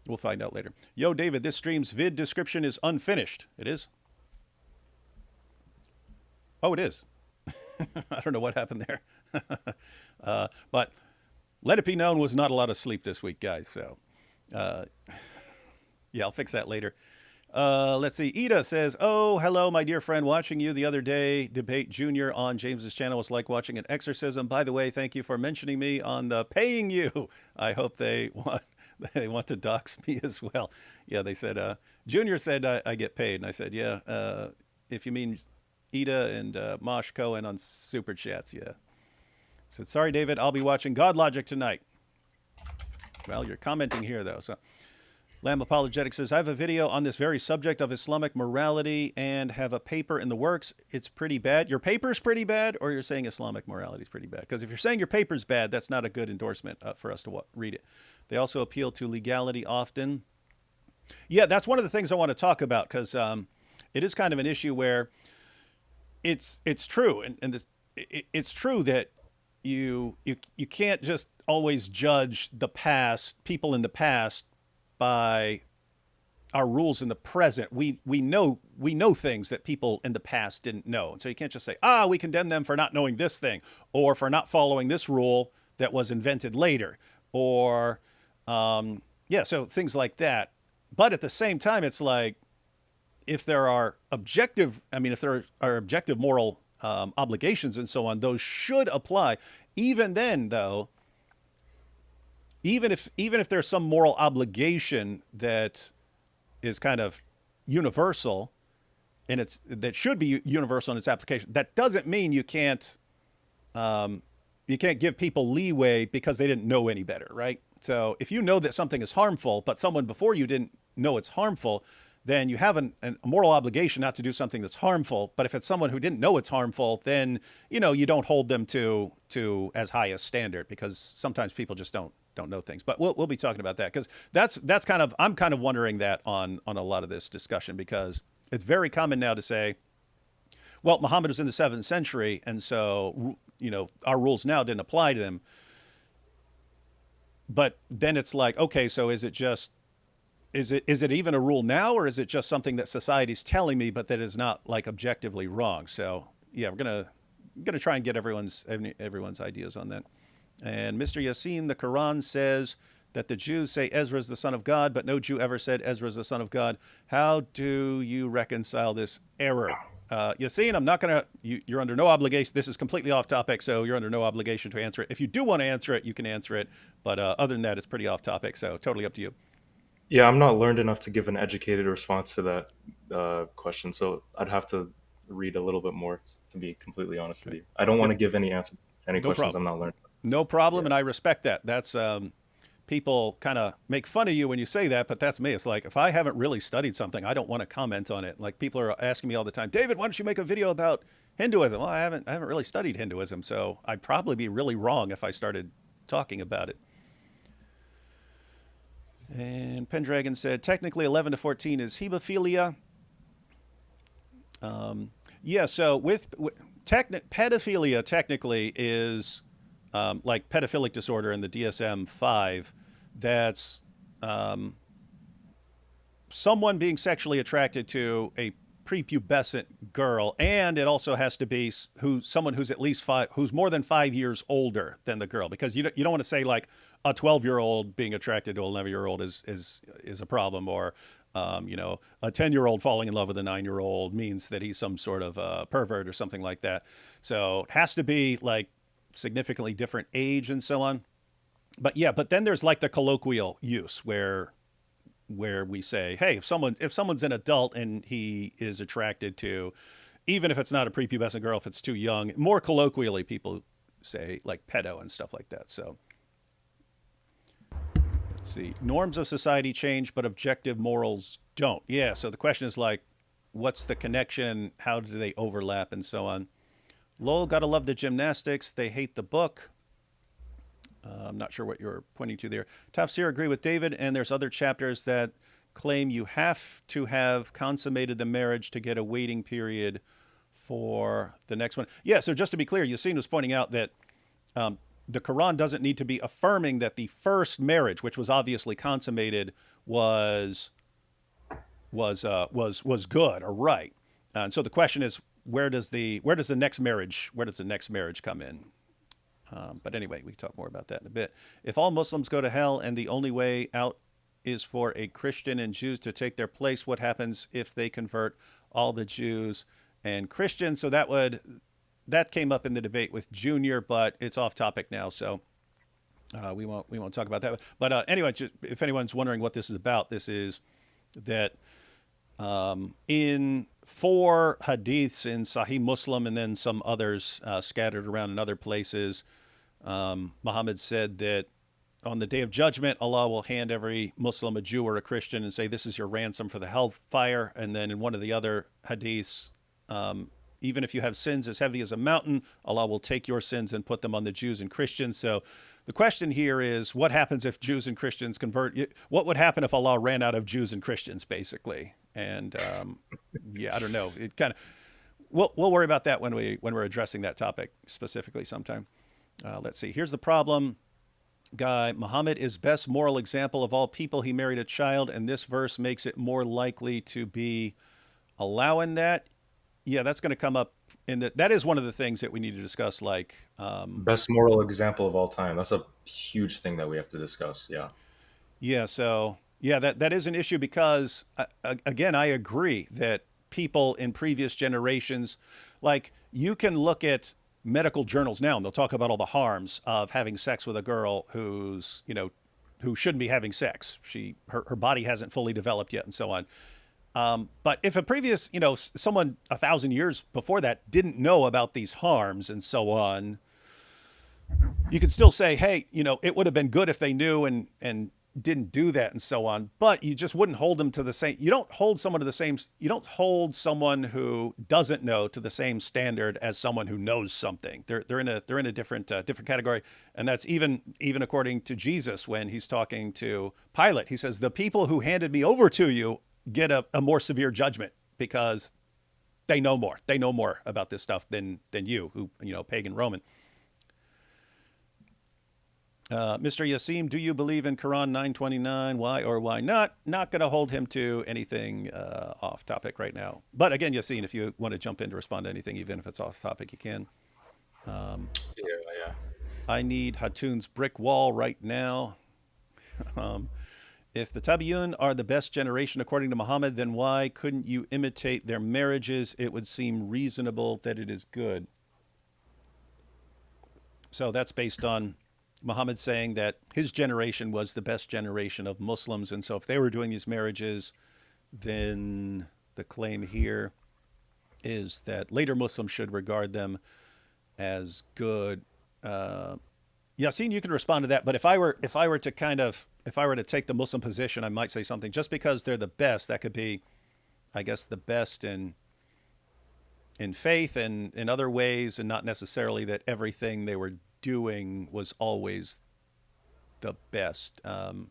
S1: We'll find out later. Yo, David, this stream's vid description is unfinished. It is? Oh, it is. I don't know what happened there. But let it be known was not a lot of sleep this week, guys. So, yeah, I'll fix that later. Let's see. Ida says, oh, hello, my dear friend. Watching you the other day debate Junior on James's channel was like watching an exorcism. By the way, thank you for mentioning me on the paying you. I hope they want to dox me as well. Yeah, they said, Junior said I get paid. And I said, yeah, if you mean Ida and Mosh Cohen on Super Chats, yeah. Said, sorry, David, I'll be watching God Logic tonight. Well, you're commenting here, though. So, Lamb Apologetic says, I have a video on this very subject of Islamic morality and have a paper in the works. It's pretty bad. Your paper's pretty bad, or you're saying Islamic morality is pretty bad? Because if you're saying your paper's bad, that's not a good endorsement for us to read it. They also appeal to legality often. Yeah, that's one of the things I want to talk about, because it is kind of an issue where it's true, and it's true that you can't just always judge the past, people in the past, by our rules in the present. We know things that people in the past didn't know. And so you can't just say, we condemn them for not knowing this thing, or for not following this rule that was invented later, or so things like that. But at the same time, it's like, if there are objective moral obligations and so on, those should apply. Even then, though, even if there's some moral obligation that is kind of universal, and that should be universal in its application, that doesn't mean you can't give people leeway because they didn't know any better, right? So if you know that something is harmful, but someone before you didn't know it's harmful, then you have a moral obligation not to do something that's harmful. But if it's someone who didn't know it's harmful, then you don't hold them to as high a standard, because sometimes people just don't know things. But we'll be talking about that, because that's kind of, I'm kind of wondering that on a lot of this discussion, because it's very common now to say, well, Muhammad was in the 7th century, and so our rules now didn't apply to them. But then it's like, okay, so is it even a rule now, or is it just something that society's telling me, but that is not like objectively wrong? So yeah, we're gonna try and get everyone's ideas on that. And Mr. Yasin, the Quran says that the Jews say Ezra is the son of God, but no Jew ever said Ezra is the son of God. How do you reconcile this error? Yasin, I'm not gonna. You're under no obligation. This is completely off topic, so you're under no obligation to answer it. If you do want to answer it, you can answer it. But other than that, it's pretty off topic, so totally up to you.
S2: Yeah, I'm not learned enough to give an educated response to that question, so I'd have to read a little bit more, to be completely honest with you. I don't want to give any answers to any questions
S1: problem.
S2: I'm not learned.
S1: No problem, and I respect that. That's people kind of make fun of you when you say that, but that's me. It's like, if I haven't really studied something, I don't want to comment on it. Like, people are asking me all the time, David, why don't you make a video about Hinduism? Well, I haven't really studied Hinduism, so I'd probably be really wrong if I started talking about it. And Pendragon said, technically 11 to 14 is hebephilia. Yeah, so pedophilia technically is like pedophilic disorder in the DSM-5. That's someone being sexually attracted to a prepubescent girl, and it also has to be someone who's at least who's more than 5 years older than the girl, because you don't want to say like a 12-year-old being attracted to an 11-year-old is a problem, or you know, a 10-year-old falling in love with a 9-year-old means that he's some sort of pervert or something like that. So it has to be like significantly different age and so on. But yeah, but then there's like the colloquial use where we say, hey, if someone's an adult and he is attracted to, even if it's not a prepubescent girl, if it's too young, more colloquially people say like pedo and stuff like that. So let's see, norms of society change, but objective morals don't. Yeah. So the question is like, what's the connection? How do they overlap and so on? Lol, gotta love the gymnastics. They hate the book. I'm not sure what you're pointing to there. Tafsir, agree with David, and there's other chapters that claim you have to have consummated the marriage to get a waiting period for the next one. Yeah, so just to be clear, Yasin was pointing out that the Quran doesn't need to be affirming that the first marriage, which was obviously consummated, was good or right. And so the question is, where does the next marriage come in? But anyway, we can talk more about that in a bit. If all Muslims go to hell and the only way out is for a Christian and Jews to take their place, what happens if they convert all the Jews and Christians? So that came up in the debate with Junior, but it's off topic now, so we won't talk about that. But anyway, if anyone's wondering what this is about, this is that in 4 hadiths in Sahih Muslim and then some others scattered around in other places, Muhammad said that on the day of judgment, Allah will hand every Muslim a Jew or a Christian and say, this is your ransom for the hellfire. And then in one of the other hadiths, even if you have sins as heavy as a mountain, Allah will take your sins and put them on the Jews and Christians. So the question here is, what happens if Jews and Christians convert? What would happen if Allah ran out of Jews and Christians, basically? And yeah, I don't know. It kind of we'll worry about that when we're addressing that topic specifically sometime. Let's see. Here's the problem, guy. Muhammad is best moral example of all people. He married a child, and this verse makes it more likely to be allowing that. Yeah, that's going to come up that is one of the things that we need to discuss. Like
S2: best moral example of all time. That's a huge thing that we have to discuss. Yeah.
S1: Yeah. So yeah, that is an issue because again, I agree that people in previous generations, like you can look at medical journals now and they'll talk about all the harms of having sex with a girl who shouldn't be having sex. Her body hasn't fully developed yet and so on. But if a previous, someone 1,000 years before that didn't know about these harms and so on, you could still say, hey, it would have been good if they knew and didn't do that and so on. But you just wouldn't hold them to the same. You don't hold someone who doesn't know to the same standard as someone who knows something. They're in a different category. And that's even according to Jesus when he's talking to Pilate. He says, the people who handed me over to you get a more severe judgment because they know more. They know more about this stuff than you, who, pagan Roman. Mr. Yasin, do you believe in Quran 929? Why or why not? Not going to hold him to anything off topic right now. But again, Yasin, if you want to jump in to respond to anything, even if it's off topic, you can.
S2: Yeah.
S1: I need Hatun's brick wall right now. If the Tabi'un are the best generation according to Muhammad, then why couldn't you imitate their marriages? It would seem reasonable that it is good. So that's based on Muhammad saying that his generation was the best generation of Muslims. And so if they were doing these marriages, then the claim here is that later Muslims should regard them as good. Yasin, you can respond to that. But if I were to take the Muslim position, I might say something. Just because they're the best, that could be, I guess, the best in faith and in other ways, and not necessarily that everything they were doing was always the best. Do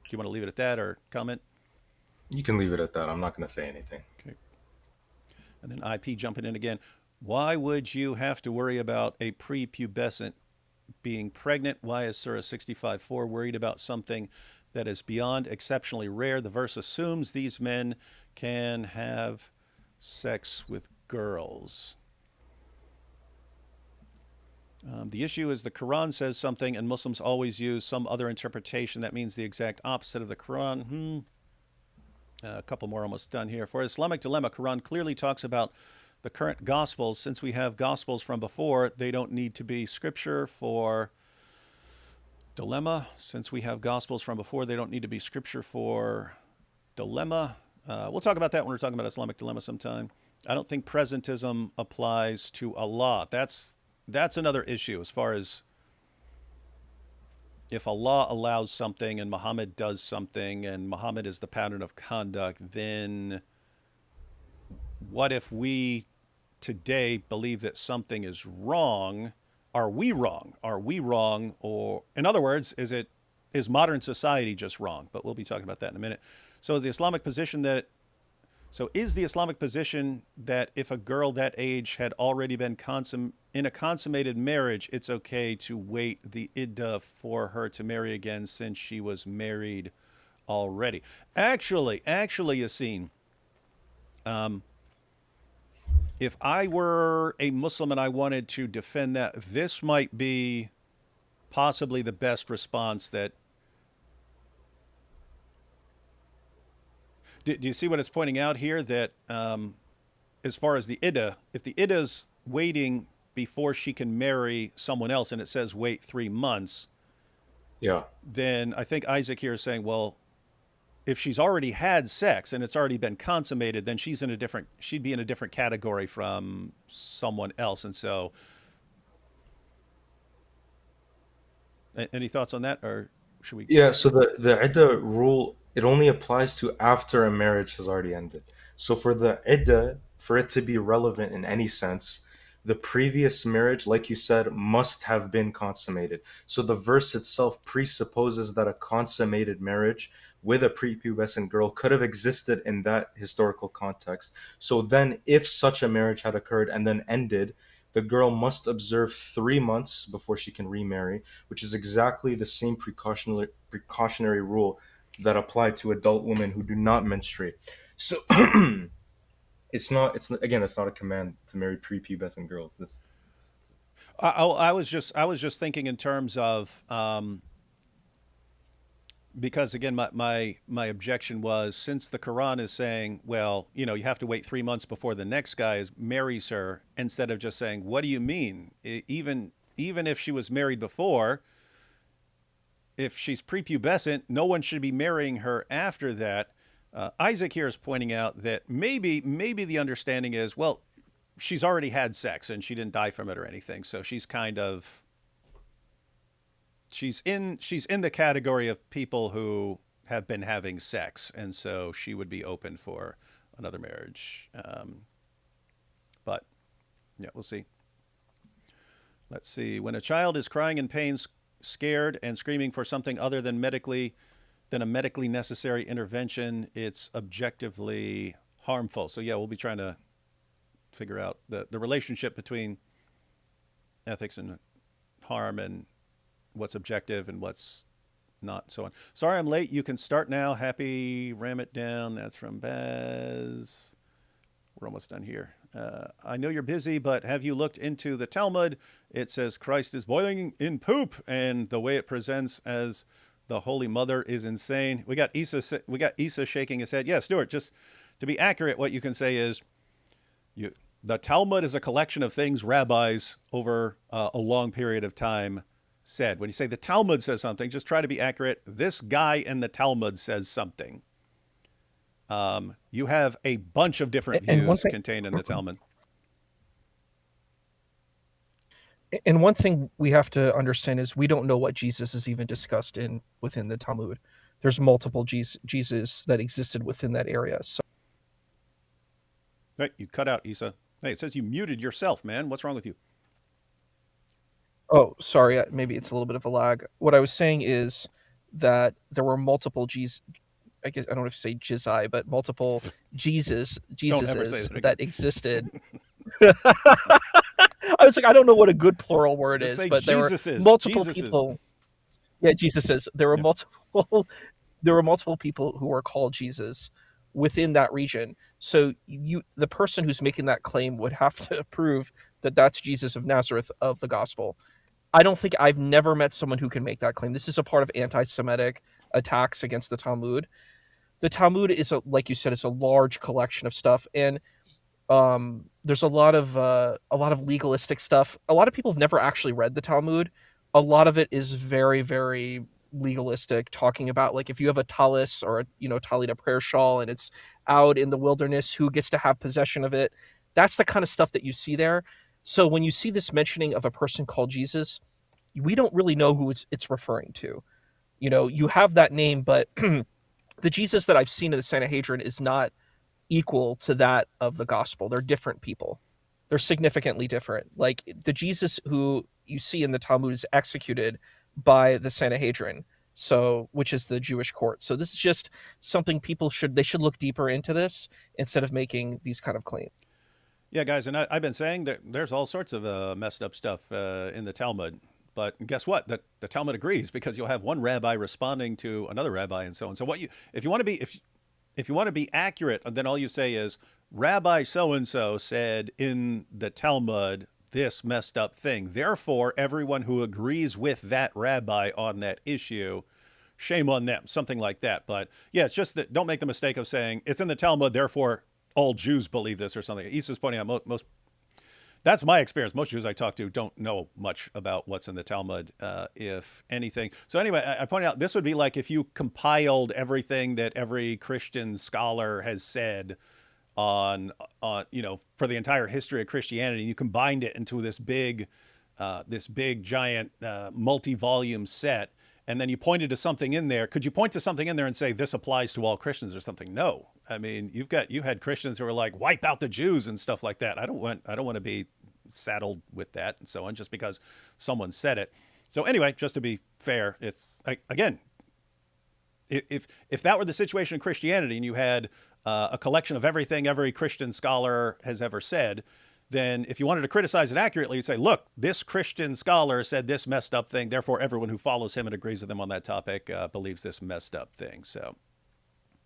S1: you want to leave it at that or comment?
S2: You can leave it at that. I'm not going to say anything.
S1: Okay. And then IP jumping in again. Why would you have to worry about a prepubescent being pregnant? Why is Surah 65:4 worried about something that is beyond exceptionally rare? The verse assumes these men can have sex with girls. The issue is the Quran says something and Muslims always use some other interpretation that means the exact opposite of the Quran. A couple more almost done here. For Islamic dilemma, Quran clearly talks about the current Gospels. Since we have Gospels from before, they don't need to be scripture for dilemma. Since we have Gospels from before, they don't need to be scripture for dilemma. We'll talk about that when we're talking about Islamic dilemma sometime. I don't think presentism applies to Allah. That's another issue as far as if Allah allows something and Muhammad does something and Muhammad is the pattern of conduct, then what if we today believe that something is wrong? Are we wrong? Are we wrong? Or in other words, is modern society just wrong? But we'll be talking about that in a minute. So is the Islamic position that if a girl that age had already been in a consummated marriage, it's okay to wait the iddah for her to marry again since she was married already? Actually, Yasin, if I were a Muslim and I wanted to defend that, this might be possibly the best response that. Do you see what it's pointing out here? That as far as the iddah, if the iddah's waiting before she can marry someone else and it says wait 3 months,
S2: Yeah.
S1: then I think Isaac here is saying, well, if she's already had sex and it's already been consummated, then she'd be in a different category from someone else. And so, any thoughts on that, or should we?
S2: Yeah, so the iddah rule, it only applies to after a marriage has already ended. So for the iddah, for it to be relevant in any sense, the previous marriage, like you said, must have been consummated. So the verse itself presupposes that a consummated marriage with a prepubescent girl could have existed in that historical context. So then, if such a marriage had occurred and then ended, the girl must observe 3 months before she can remarry, which is exactly the same precautionary rule that applied to adult women who do not menstruate. So it's not a command to marry prepubescent girls.
S1: I was just thinking in terms of because again, my objection was, since the Quran is saying, well, you have to wait 3 months before the next guy marries her, instead of just saying, what do you mean? Even if she was married before, if she's prepubescent, no one should be marrying her after that. Isaac here is pointing out that maybe the understanding is, well, she's already had sex and she didn't die from it or anything, so she's in the category of people who have been having sex, and so she would be open for another marriage. But yeah, we'll see. Let's see. When a child is crying in pain, scared, and screaming for something other than a medically necessary intervention, it's objectively harmful. So yeah, we'll be trying to figure out the relationship between ethics and harm and what's objective and what's not, and so on. Sorry I'm late. You can start now. Happy Ram It Down. That's from Baz. We're almost done here. I know you're busy, but have you looked into the Talmud? It says Christ is boiling in poop, and the way it presents as the Holy Mother is insane. We got Isa shaking his head. Yeah, Stuart, just to be accurate, what you can say is the Talmud is a collection of things rabbis over a long period of time said. When you say the Talmud says something, just try to be accurate. This guy in the Talmud says something. You have a bunch of different views contained in the Talmud.
S4: And one thing we have to understand is we don't know what Jesus is even discussed within the Talmud. There's multiple Jesus that existed within that area. So,
S1: right, you cut out, Isa. Hey, it says you muted yourself, man. What's wrong with you?
S4: oh, sorry, maybe it's a little bit of a lag. What I was saying is that there were multiple I guess I don't know if you say Jizai, but multiple
S1: Don't ever say
S4: Jesuses
S1: that again.
S4: that existed. I was like, I don't know what a good plural word
S1: Just
S4: is,
S1: say
S4: but there were
S1: Jesuses.
S4: multiple
S1: Jesuses.
S4: people. Yeah, Jesuses. There were
S1: Yep.
S4: multiple. There were multiple people who were called Jesus within that region. So the person who's making that claim, would have to prove that that's Jesus of Nazareth of the gospel. I've never met someone who can make that claim. This is a part of anti-Semitic attacks against the Talmud. The Talmud is, like you said, it's a large collection of stuff, and there's a lot of legalistic stuff. A lot of people have never actually read the Talmud. A lot of it is very, very legalistic, talking about, like, if you have a talis or talit, a prayer shawl, and it's out in the wilderness, who gets to have possession of it. That's the kind of stuff that you see there. So when you see this mentioning of a person called Jesus, we don't really know who it's referring to. You have that name, but the Jesus that I've seen in the Sanhedrin is not equal to that of the gospel. They're different people. They're significantly different. Like, the Jesus who you see in the Talmud is executed by the Sanhedrin, which is the Jewish court. So this is just something people should look deeper into this instead of making these kind of claims.
S1: Yeah, guys, and I've been saying that there's all sorts of messed up stuff in the Talmud. But guess what? The Talmud agrees, because you'll have one rabbi responding to another rabbi and so on. So if you want to be accurate, then all you say is, Rabbi so-and-so said in the Talmud this messed up thing. Therefore, everyone who agrees with that rabbi on that issue, shame on them, something like that. But yeah, it's just that don't make the mistake of saying it's in the Talmud, therefore all Jews believe this or something. Issa's pointing out most that's my experience. Most Jews I talk to don't know much about what's in the Talmud, if anything. So anyway, I pointed out this would be like if you compiled everything that every Christian scholar has said on for the entire history of Christianity. You combined it into this big giant multi-volume set, and then you pointed to something in there. Could you point to something in there and say this applies to all Christians or something? No. I mean, you had Christians who were like, wipe out the Jews and stuff like that. I don't want to be saddled with that and so on just because someone said it. So anyway, just to be fair, if that were the situation in Christianity and you had a collection of everything every Christian scholar has ever said, then if you wanted to criticize it accurately, you'd say, look, this Christian scholar said this messed up thing. Therefore, everyone who follows him and agrees with him on that topic believes this messed up thing. So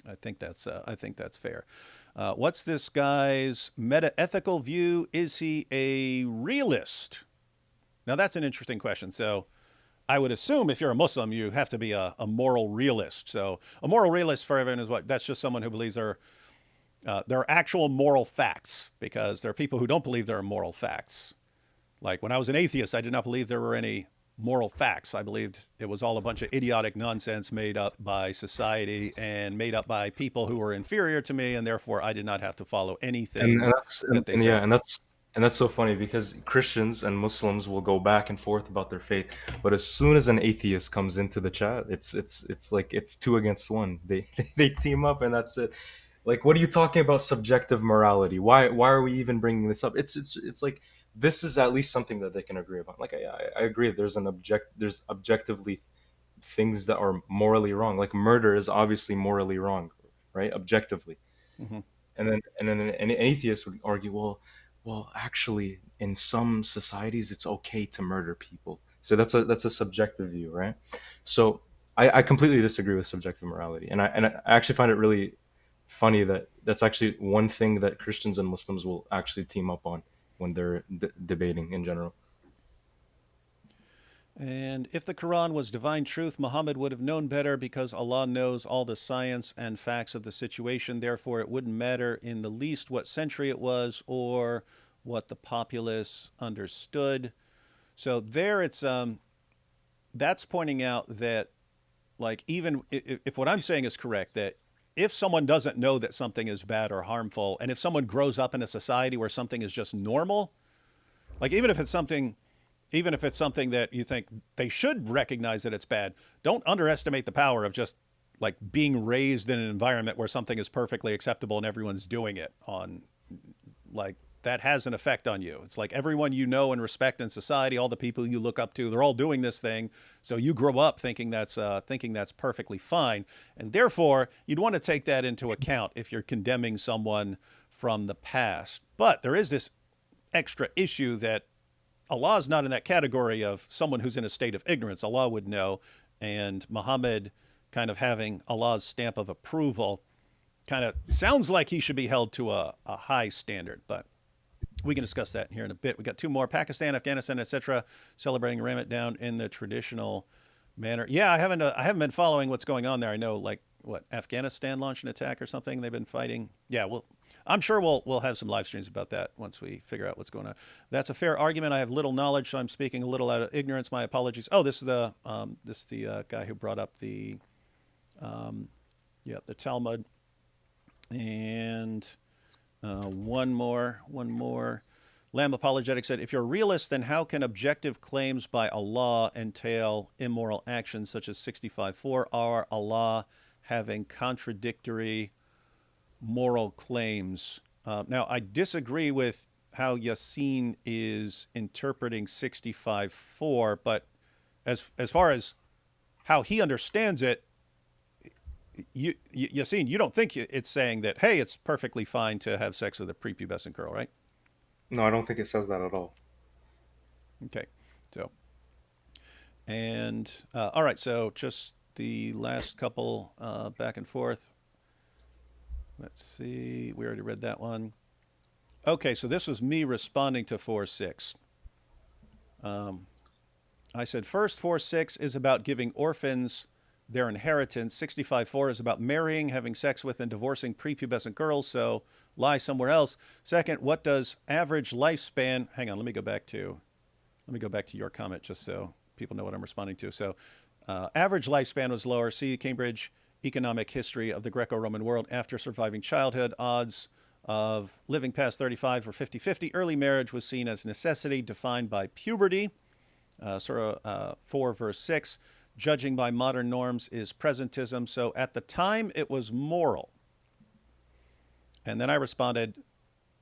S1: I think that's fair. What's this guy's metaethical view? Is he a realist? Now, that's an interesting question. So I would assume if you're a Muslim, you have to be a moral realist. So a moral realist for everyone is what? That's just someone who believes there are actual moral facts, because there are people who don't believe there are moral facts. Like when I was an atheist, I did not believe there were any moral facts. I believed it was all a bunch of idiotic nonsense made up by society and made up by people who were inferior to me, and therefore I did not have to follow anything that they said.
S2: Yeah, and that's so funny, because Christians and Muslims will go back and forth about their faith, but as soon as an atheist comes into the chat, it's like it's 2 against 1. They team up, and that's it. Like, what are you talking about subjective morality? Why are we even bringing this up? It's like, this is at least something that they can agree about. Like, I agree. There's objectively things that are morally wrong. Like murder is obviously morally wrong, right? Objectively.
S1: Mm-hmm.
S2: And then an atheist would argue, well, actually, in some societies, it's okay to murder people. So that's a subjective view, right? So I completely disagree with subjective morality, and I actually find it really funny that that's actually one thing that Christians and Muslims will actually team up on when they're debating in general.
S1: And if the Quran was divine truth, Muhammad would have known better, because Allah knows all the science and facts of the situation. Therefore, it wouldn't matter in the least what century it was or what the populace understood. So there that's pointing out that, like, even if what I'm saying is correct, that if someone doesn't know that something is bad or harmful, and if someone grows up in a society where something is just normal, like even if it's something that you think they should recognize that it's bad, don't underestimate the power of just like being raised in an environment where something is perfectly acceptable and everyone's doing it on, like, that has an effect on you. It's like everyone you know and respect in society, all the people you look up to, they're all doing this thing. So you grow up thinking that's perfectly fine, and therefore you'd want to take that into account if you're condemning someone from the past. But there is this extra issue that Allah is not in that category of someone who's in a state of ignorance. Allah would know, and Muhammad kind of having Allah's stamp of approval kind of sounds like he should be held to a high standard, but we can discuss that here in a bit. We got two more: Pakistan, Afghanistan, etc., celebrating Ramadan in the traditional manner. Yeah, I haven't been following what's going on there. I know, like, what, Afghanistan launched an attack or something. They've been fighting. Yeah, well, I'm sure we'll have some live streams about that once we figure out what's going on. That's a fair argument. I have little knowledge, so I'm speaking a little out of ignorance. My apologies. Oh, this is the guy who brought up the Talmud. And one more. Lamb Apologetic said, if you're a realist, then how can objective claims by Allah entail immoral actions such as 65.4? Are Allah having contradictory moral claims? Now, I disagree with how Yasin is interpreting 65.4, but as far as how he understands it, Yasin, you don't think it's saying that, hey, it's perfectly fine to have sex with a prepubescent girl, right?
S2: No, I don't think it says that at all.
S1: Okay. So, and all right. So just the last couple back and forth. Let's see. We already read that one. Okay. So this was me responding to 4.6. I said, first, 4.6 is about giving orphans their inheritance. 65.4 is about marrying, having sex with, and divorcing prepubescent girls, so lie somewhere else. Second, what does average lifespan... Hang on, let me go back to your comment just so people know what I'm responding to. So average lifespan was lower. See Cambridge Economic History of the Greco-Roman World. After surviving childhood, odds of living past 35 were 50-50. Early marriage was seen as necessity, defined by puberty. Surah 4, verse 6. Judging by modern norms is presentism. So at the time, it was moral. And then I responded,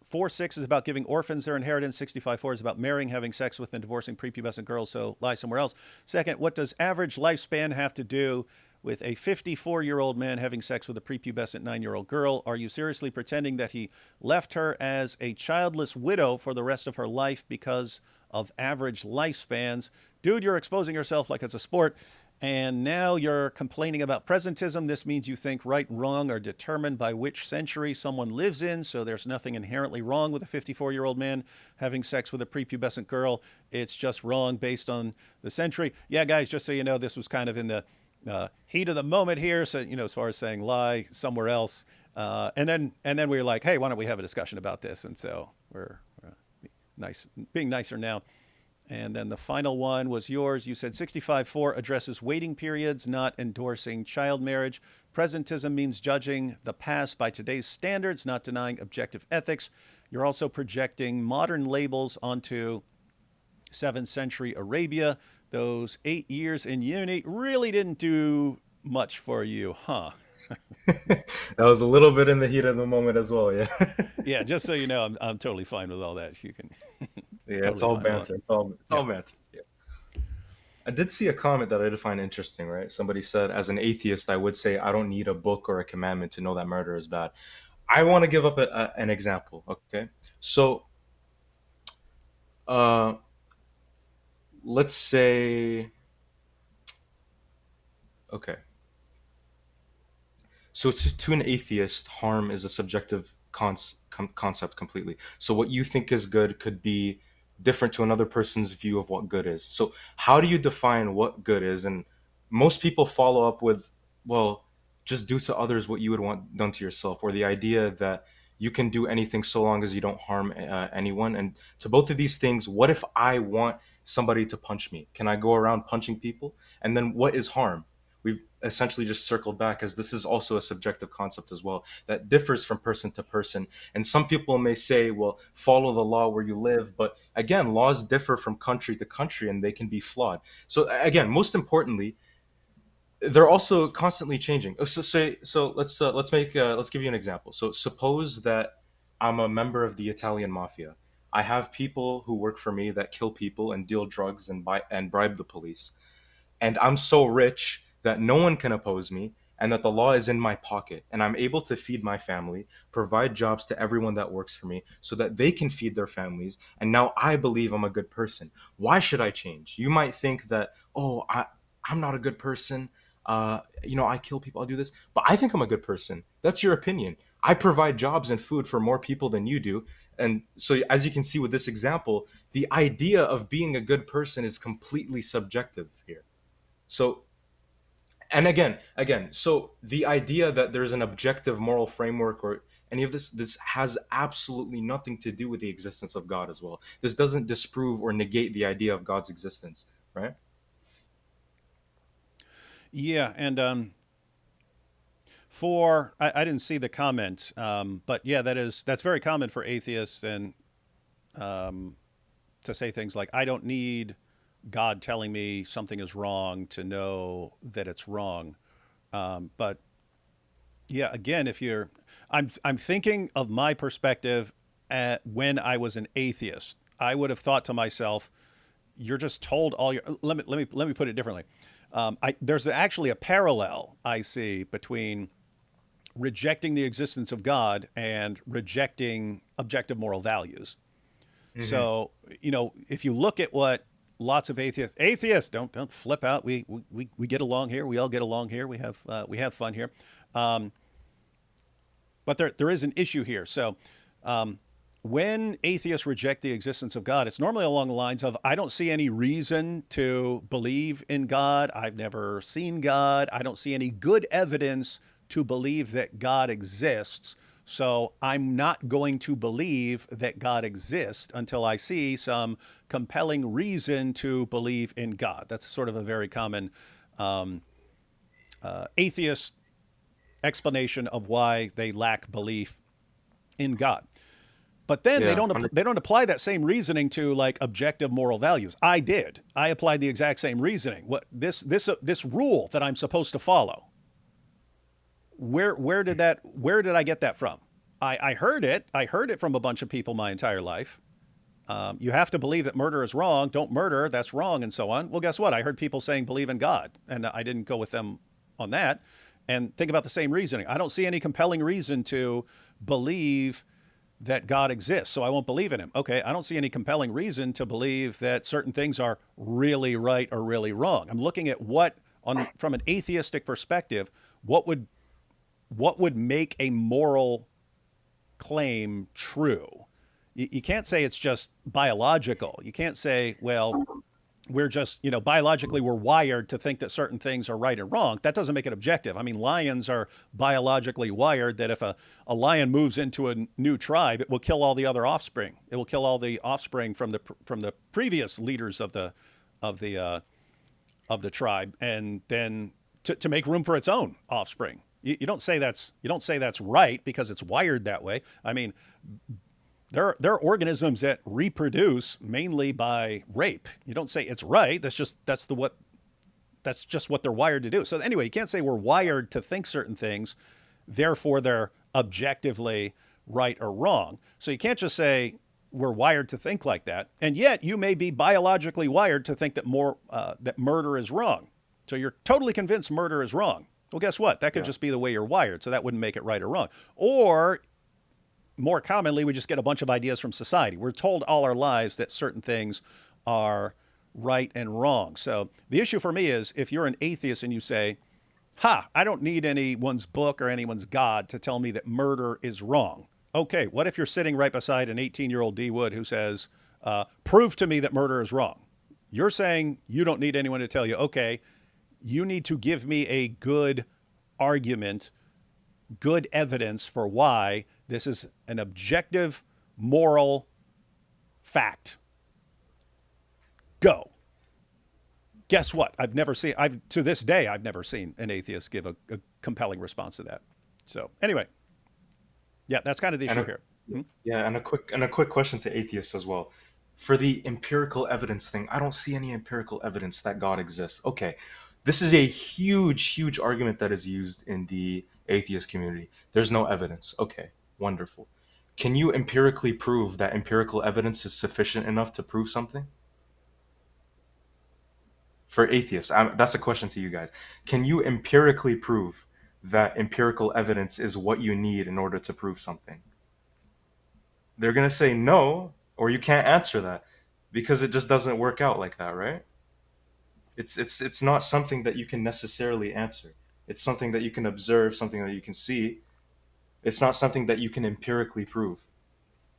S1: 4.6 is about giving orphans their inheritance. 65.4 is about marrying, having sex with, and divorcing prepubescent girls, so lie somewhere else. Second, what does average lifespan have to do with a 54-year-old man having sex with a prepubescent 9-year-old girl? Are you seriously pretending that he left her as a childless widow for the rest of her life because of average lifespans? Dude, you're exposing yourself like it's a sport. And now you're complaining about presentism. This means you think right and wrong are determined by which century someone lives in. So there's nothing inherently wrong with a 54-year-old man having sex with a prepubescent girl. It's just wrong based on the century. Yeah, guys, just so you know, this was kind of in the heat of the moment here. So, as far as saying lie somewhere else. And then we were like, hey, why don't we have a discussion about this? And so we're being nicer now. And then the final one was yours. You said 65.4 addresses waiting periods, not endorsing child marriage. Presentism means judging the past by today's standards, not denying objective ethics. You're also projecting modern labels onto 7th century Arabia. Those 8 years in uni really didn't do much for you, huh?
S2: That was a little bit in the heat of the moment as well, yeah.
S1: Yeah, just so you know, I'm totally fine with all that. You can.
S2: Yeah,
S1: totally
S2: it's all
S1: fine
S2: banter. It's all banter. Yeah. I did see a comment that I did find interesting, right? Somebody said, as an atheist, I would say I don't need a book or a commandment to know that murder is bad. I want to give up an example, okay? So, let's say, okay. So to an atheist, harm is a subjective concept completely. So what you think is good could be different to another person's view of what good is. So how do you define what good is? And most people follow up with, well, just do to others what you would want done to yourself, or the idea that you can do anything so long as you don't harm anyone. And to both of these things, what if I want somebody to punch me? Can I go around punching people? And then what is harm? We've essentially just circled back, as this is also a subjective concept as well that differs from person to person. And some people may say, well, follow the law where you live. But again, laws differ from country to country and they can be flawed. So again, most importantly, they're also constantly changing. So let's give you an example. So suppose that I'm a member of the Italian mafia. I have people who work for me that kill people and deal drugs and buy and bribe the police. And I'm so rich that no one can oppose me and that the law is in my pocket and I'm able to feed my family, provide jobs to everyone that works for me so that they can feed their families, and now I believe I'm a good person. Why should I change? You might think that, oh, I'm not a good person. I kill people, I'll do this, but I think I'm a good person. That's your opinion. I provide jobs and food for more people than you do. And so, as you can see with this example, the idea of being a good person is completely subjective here. So, and so the idea that there's an objective moral framework or any of this has absolutely nothing to do with the existence of God as well. This doesn't disprove or negate the idea of God's existence, right?
S1: Yeah, and for I didn't see the comment, but yeah, that's very common for atheists and to say things like, "I don't need God telling me something is wrong to know that it's wrong." But yeah, again, I'm thinking of my perspective at when I was an atheist. I would have thought to myself, "You're just told all your." Let me put it differently. There's actually a parallel I see between rejecting the existence of God and rejecting objective moral values.
S2: Mm-hmm.
S1: So, if you look at what lots of atheists don't flip out. We get along here. We all get along here. We have fun here. Um, but there is an issue here. So, when atheists reject the existence of God, it's normally along the lines of, I don't see any reason to believe in God. I've never seen God. I don't see any good evidence to believe that God exists. So I'm not going to believe that God exists until I see some compelling reason to believe in God. That's sort of a very common atheist explanation of why they lack belief in God. But then
S2: Yeah.
S1: they don't apply that same reasoning to like objective moral values. I did. I applied the exact same reasoning. What this rule that I'm supposed to follow. Where did I get that from? I heard it. I heard it from a bunch of people my entire life. You have to believe that murder is wrong. Don't murder. That's wrong, and so on. Well, guess what? I heard people saying believe in God, and I didn't go with them on that. And think about the same reasoning. I don't see any compelling reason to believe that God exists, so I won't believe in him. Okay, I don't see any compelling reason to believe that certain things are really right or really wrong. I'm looking at from an atheistic perspective, what would make a moral claim true. You can't say it's just biological. You can't say, well, we're just, biologically we're wired to think that certain things are right and wrong. That doesn't make it objective. I mean, lions are biologically wired that if a lion moves into a new tribe, it will kill all the other offspring. It will kill all the offspring from the previous leaders of the tribe, and then to make room for its own offspring. You don't say that's right because it's wired that way. I mean, there are organisms that reproduce mainly by rape. You don't say it's right. That's just what they're wired to do. So anyway, you can't say we're wired to think certain things, therefore they're objectively right or wrong. So you can't just say we're wired to think like that, and yet you may be biologically wired to think that that murder is wrong. So you're totally convinced murder is wrong. Well, guess what? That could just be the way you're wired, so that wouldn't make it right or wrong. Or more commonly, we just get a bunch of ideas from society. We're told all our lives that certain things are right and wrong. So the issue for me is if you're an atheist and you say, I don't need anyone's book or anyone's God to tell me that murder is wrong. Okay, what if you're sitting right beside an 18-year-old D. Wood who says, prove to me that murder is wrong? You're saying you don't need anyone to tell you, okay, you need to give me a good argument, good evidence for why this is an objective moral fact. Go. Guess what? To this day, I've never seen an atheist give a compelling response to that. So anyway, yeah, that's kind of the issue here.
S2: Yeah, and a quick question to atheists as well. For the empirical evidence thing, I don't see any empirical evidence that God exists. Okay, this is a huge argument that is used in the atheist community. There's no evidence. Okay, wonderful. Can you empirically prove that empirical evidence is sufficient enough to prove something? For atheists, that's a question to you guys. Can you empirically prove that empirical evidence is what you need in order to prove something? They're going to say no, or you can't answer that because it just doesn't work out like that, right? It's not something that you can necessarily answer. It's something that you can observe, something that you can see. It's not something that you can empirically prove.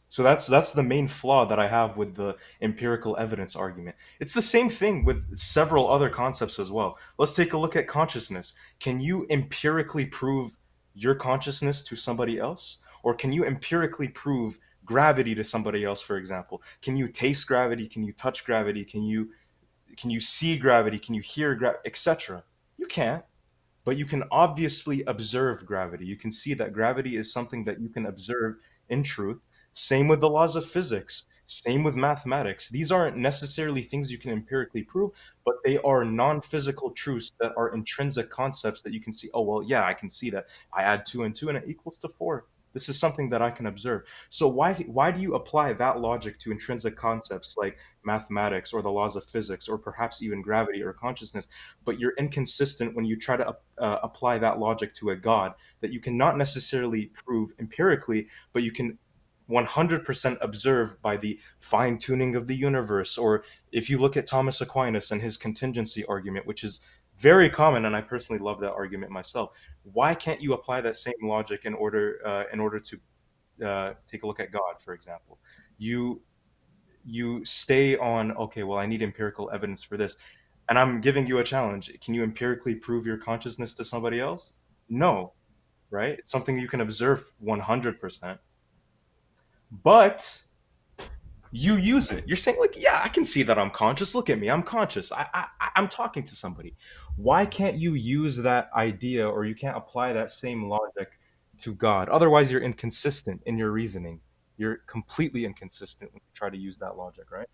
S2: So that's the main flaw that I have with the empirical evidence argument. It's the same thing with several other concepts as well. Let's take a look at consciousness. Can you empirically prove your consciousness to somebody else? Or can you empirically prove gravity to somebody else, for example? Can you taste gravity? Can you touch gravity? Can you see gravity? Can you hear gravity, etc.? You can't. But you can obviously observe gravity. You can see that gravity is something that you can observe in truth. Same with the laws of physics. Same with mathematics. These aren't necessarily things you can empirically prove, but they are non-physical truths that are intrinsic concepts that you can see. Oh, well, yeah, I can see that. I add 2 and 2 and it equals to 4. This is something that I can observe. So why do you apply that logic to intrinsic concepts like mathematics or the laws of physics or perhaps even gravity or consciousness? But you're inconsistent when you try to apply that logic to a God that you cannot necessarily prove empirically, but you can 100% observe by the fine tuning of the universe. Or if you look at Thomas Aquinas and his contingency argument, which is very common, and I personally love that argument myself. Why can't you apply that same logic in order to take a look at God, for example? You stay on, okay, well, I need empirical evidence for this. And I'm giving you a challenge. Can you empirically prove your consciousness to somebody else? No, right? It's something you can observe 100%. But you use it. You're saying, like, yeah, I can see that I'm conscious. Look at me. I'm conscious. I'm talking to somebody. Why can't you use that idea, or you can't apply that same logic to God? Otherwise, you're inconsistent in your reasoning. You're completely inconsistent when you try to use that logic, right?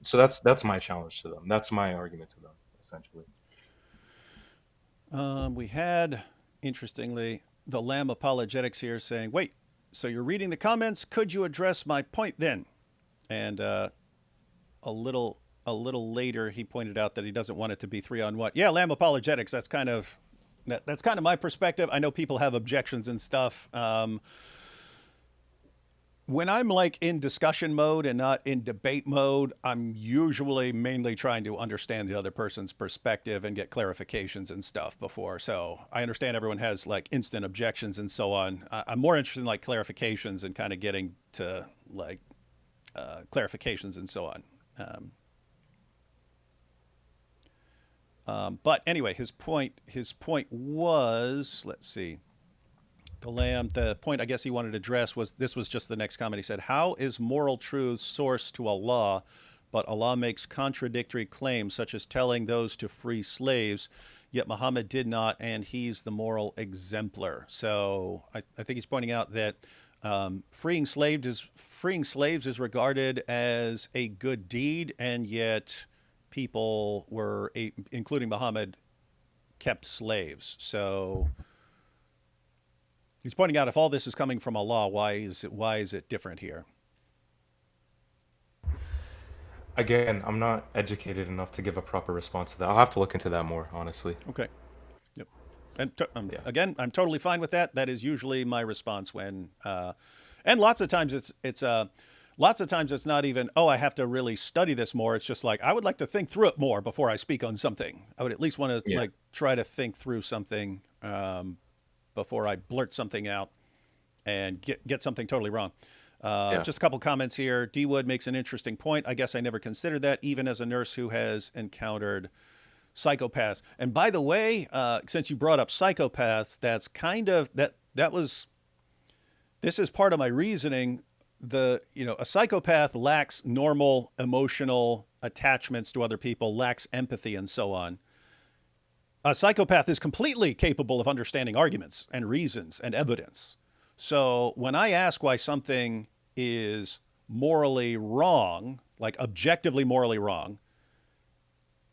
S2: So that's my challenge to them. That's my argument to them, essentially.
S1: We had, interestingly, the Lamb Apologetics here saying, wait, so you're reading the comments. Could you address my point then? And a little later, he pointed out that he doesn't want it to be 3-on-1. Yeah, Lamb Apologetics, that's kind of my perspective. I know people have objections and stuff. When I'm like in discussion mode and not in debate mode, I'm usually mainly trying to understand the other person's perspective and get clarifications and stuff before. So I understand everyone has like instant objections and so on. I'm more interested in like clarifications and kind of getting to like clarifications and so on. But anyway, his point was, let's see. The point I guess he wanted to address was, this was just the next comment. He said, how is moral truth sourced to Allah, but Allah makes contradictory claims, such as telling those to free slaves, yet Muhammad did not, and he's the moral exemplar. So I think he's pointing out that freeing slaves is regarded as a good deed, and yet people were, including Muhammad, kept slaves. So he's pointing out, if all this is coming from Allah, why is it different here?
S2: Again, I'm not educated enough to give a proper response to that. I'll have to look into that more, honestly.
S1: Okay. Yep. And
S2: Yeah.
S1: again, I'm totally fine with that. That is usually my response when, and lots of times it's not even, oh, I have to really study this more. It's just like, I would like to think through it more before I speak on something. I would at least want to like try to think through something before I blurt something out and get something totally wrong. Just a couple comments here. D Wood makes an interesting point. I guess I never considered that, even as a nurse who has encountered psychopaths. And by the way, since you brought up psychopaths, that's kind of this is part of my reasoning. A psychopath lacks normal emotional attachments to other people, lacks empathy, and so on. A psychopath is completely capable of understanding arguments and reasons and evidence. So when I ask why something is morally wrong, like objectively morally wrong,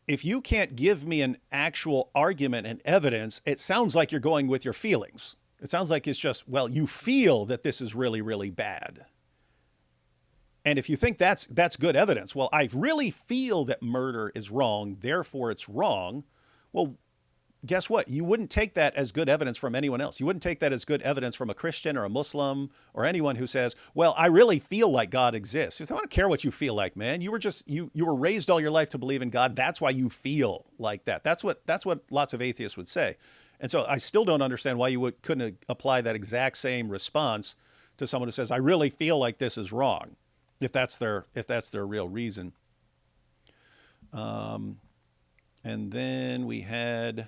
S1: if you can't give me an actual argument and evidence, it sounds like you're going with your feelings. It sounds like it's just, well, you feel that this is really, really bad. And if you think that's good evidence, well, I really feel that murder is wrong, therefore it's wrong. Well, guess what? You wouldn't take that as good evidence from anyone else. You wouldn't take that as good evidence from a Christian or a Muslim or anyone who says, well, I really feel like God exists. You say, I don't care what you feel like, man. You were just, you were raised all your life to believe in God. That's why you feel like that. That's what lots of atheists would say. And so I still don't understand why you couldn't apply that exact same response to someone who says, I really feel like this is wrong, if that's their real reason. And then we had,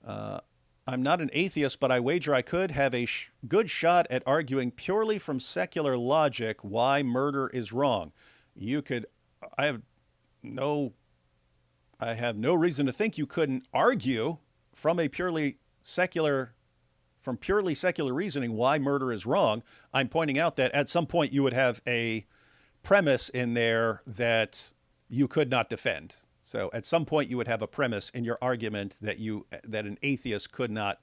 S1: I'm not an atheist, but I wager I could have a good shot at arguing purely from secular logic why murder is wrong. You could, I have no reason to think you couldn't argue from purely secular reasoning why murder is wrong. I'm pointing out that at some point you would have a premise in there that you could not defend. So at some point you would have a premise in your argument that an atheist could not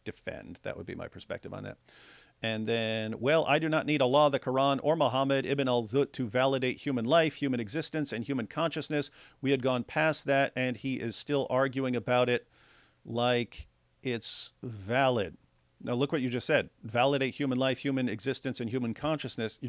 S1: defend. That would be my perspective on that. And then, well, I do not need Allah, the Quran, or Muhammad ibn al-Zut to validate human life, human existence, and human consciousness. We had gone past that, and he is still arguing about it like it's valid. Now look what you just said. Validate human life, human existence, and human consciousness.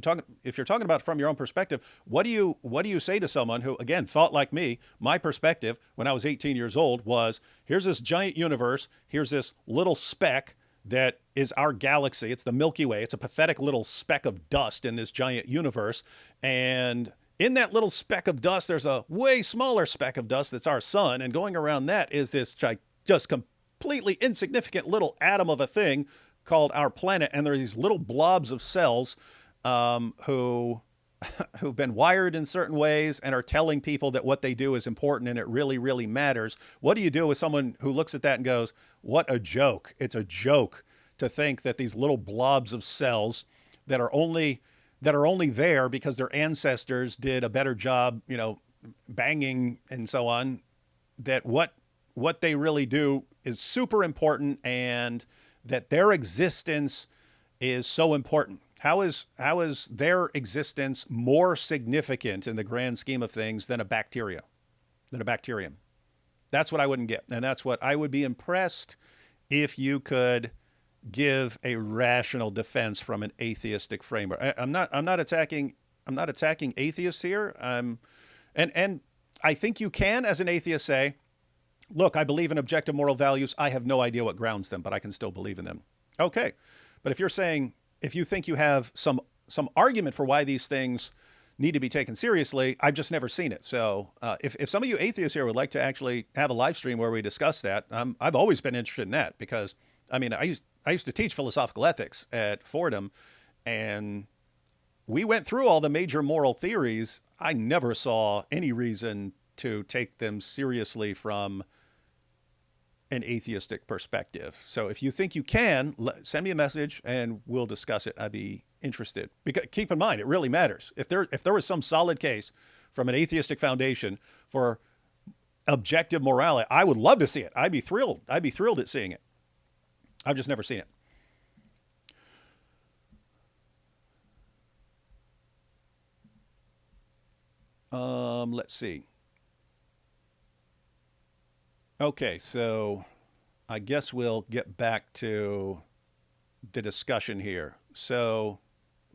S1: If you're talking about it from your own perspective, what do you say to someone who, again, thought like me? My perspective when I was 18 years old was, here's this giant universe, here's this little speck that is our galaxy. It's the Milky Way. It's a pathetic little speck of dust in this giant universe. And in that little speck of dust, there's a way smaller speck of dust that's our sun. And going around that is this just completely insignificant little atom of a thing called our planet. And there are these little blobs of cells who've been wired in certain ways and are telling people that what they do is important and it really, really matters. What do you do with someone who looks at that and goes, what a joke? It's a joke to think that these little blobs of cells that are only there because their ancestors did a better job, banging and so on, that what they really do is super important and that their existence is so important. How is their existence more significant in the grand scheme of things than a bacterium? That's what I wouldn't get. And that's what I would be impressed if you could give a rational defense from an atheistic framework. I'm not attacking atheists here. And I think you can, as an atheist, say, look, I believe in objective moral values. I have no idea what grounds them, but I can still believe in them. Okay. But if you're saying, if you think you have some argument for why these things need to be taken seriously, I've just never seen it. So if some of you atheists here would like to actually have a live stream where we discuss that, I've always been interested in that because, I used to teach philosophical ethics at Fordham, and we went through all the major moral theories. I never saw any reason to take them seriously from an atheistic perspective. So if you think you can, send me a message and we'll discuss it. I'd be interested. Because keep in mind, it really matters. If there was some solid case from an atheistic foundation for objective morality, I would love to see it. I'd be thrilled. I'd be thrilled at seeing it. I've just never seen it. Let's see. Okay, so I guess we'll get back to the discussion here. So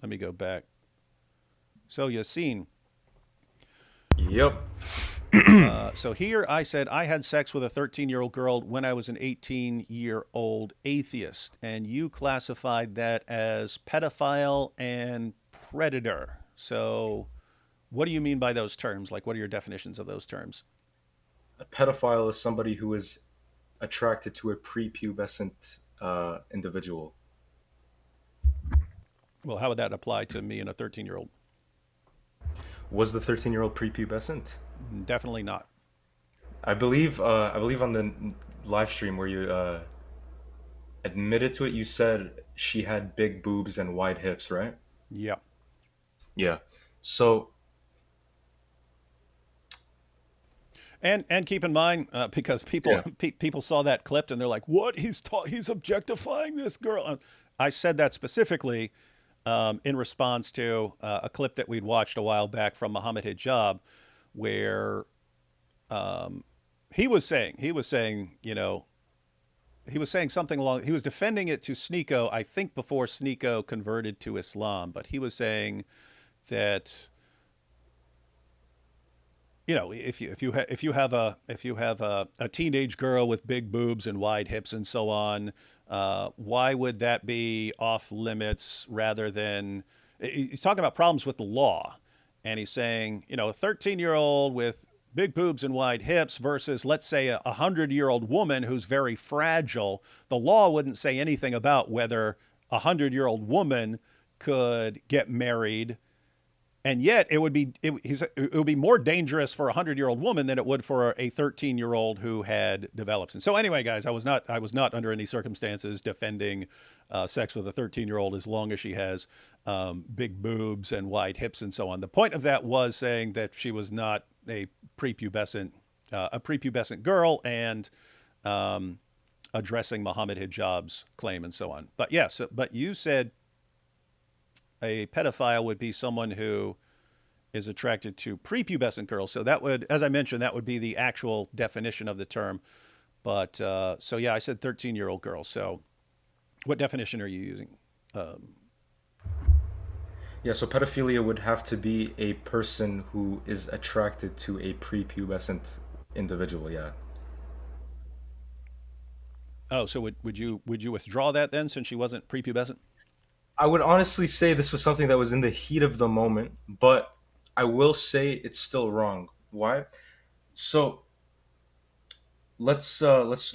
S1: let me go back. So Yasin.
S2: Yep.
S1: So here I said I had sex with a 13-year-old girl when I was an 18-year-old atheist, and you classified that as pedophile and predator. So what do you mean by those terms? Like, what are your definitions of those terms?
S2: A pedophile is somebody who is attracted to a prepubescent individual.
S1: Well, how would that apply to me and a 13-year-old?
S2: Was the 13-year-old prepubescent?
S1: Definitely not.
S2: I believe on the live stream where you admitted to it, you said she had big boobs and wide hips, right?
S1: Yeah.
S2: Yeah. So
S1: And keep in mind, because people
S2: Yeah.
S1: people saw that clip and they're like, "What? He's objectifying this girl." I said that specifically in response to a clip that we'd watched a while back from Muhammad Hijab, where he was saying, he was saying something along. He was defending it to Sneeko, I think, before Sneeko converted to Islam, but he was saying that, if you have a teenage girl with big boobs and wide hips and so on, why would that be off limits rather than? He's talking about problems with the law, and he's saying, a 13-year-old with big boobs and wide hips versus, let's say, a 100-year-old woman who's very fragile. The law wouldn't say anything about whether a 100-year-old woman could get married. And yet, it would be more dangerous for a 100-year-old woman than it would for a 13-year-old who had developed. And so, anyway, guys, I was not under any circumstances defending sex with a 13-year-old as long as she has big boobs and wide hips and so on. The point of that was saying that she was not a prepubescent girl and addressing Muhammad Hijab's claim and so on. But yes, but you said a pedophile would be someone who is attracted to prepubescent girls. So that would, as I mentioned, that would be the actual definition of the term. But so yeah, I said 13-year-old girl. So what definition are you using?
S2: Yeah, so pedophilia would have to be a person who is attracted to a prepubescent individual, yeah.
S1: Oh, so would you withdraw that then, since she wasn't prepubescent?
S2: I would honestly say this was something that was in the heat of the moment, but I will say it's still wrong. Why? So let's just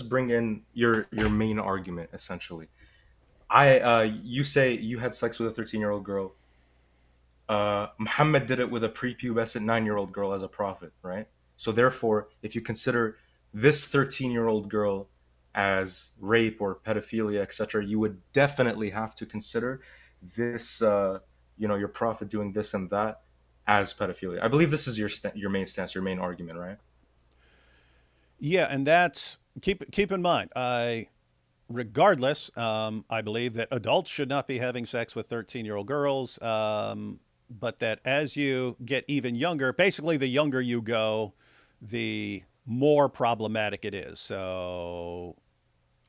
S2: bring in your main argument essentially. You say you had sex with a 13-year-old girl. Muhammad did it with a prepubescent 9-year-old girl as a prophet, right? So therefore, if you consider this 13-year-old girl as rape or pedophilia, etc., you would definitely have to consider this, your prophet doing this and that as pedophilia. I believe this is your main stance, your main argument, right?
S1: Yeah, and that's keep in mind. Regardless, I believe that adults should not be having sex with 13-year-old girls. But that as you get even younger, basically the younger you go, the more problematic it is. So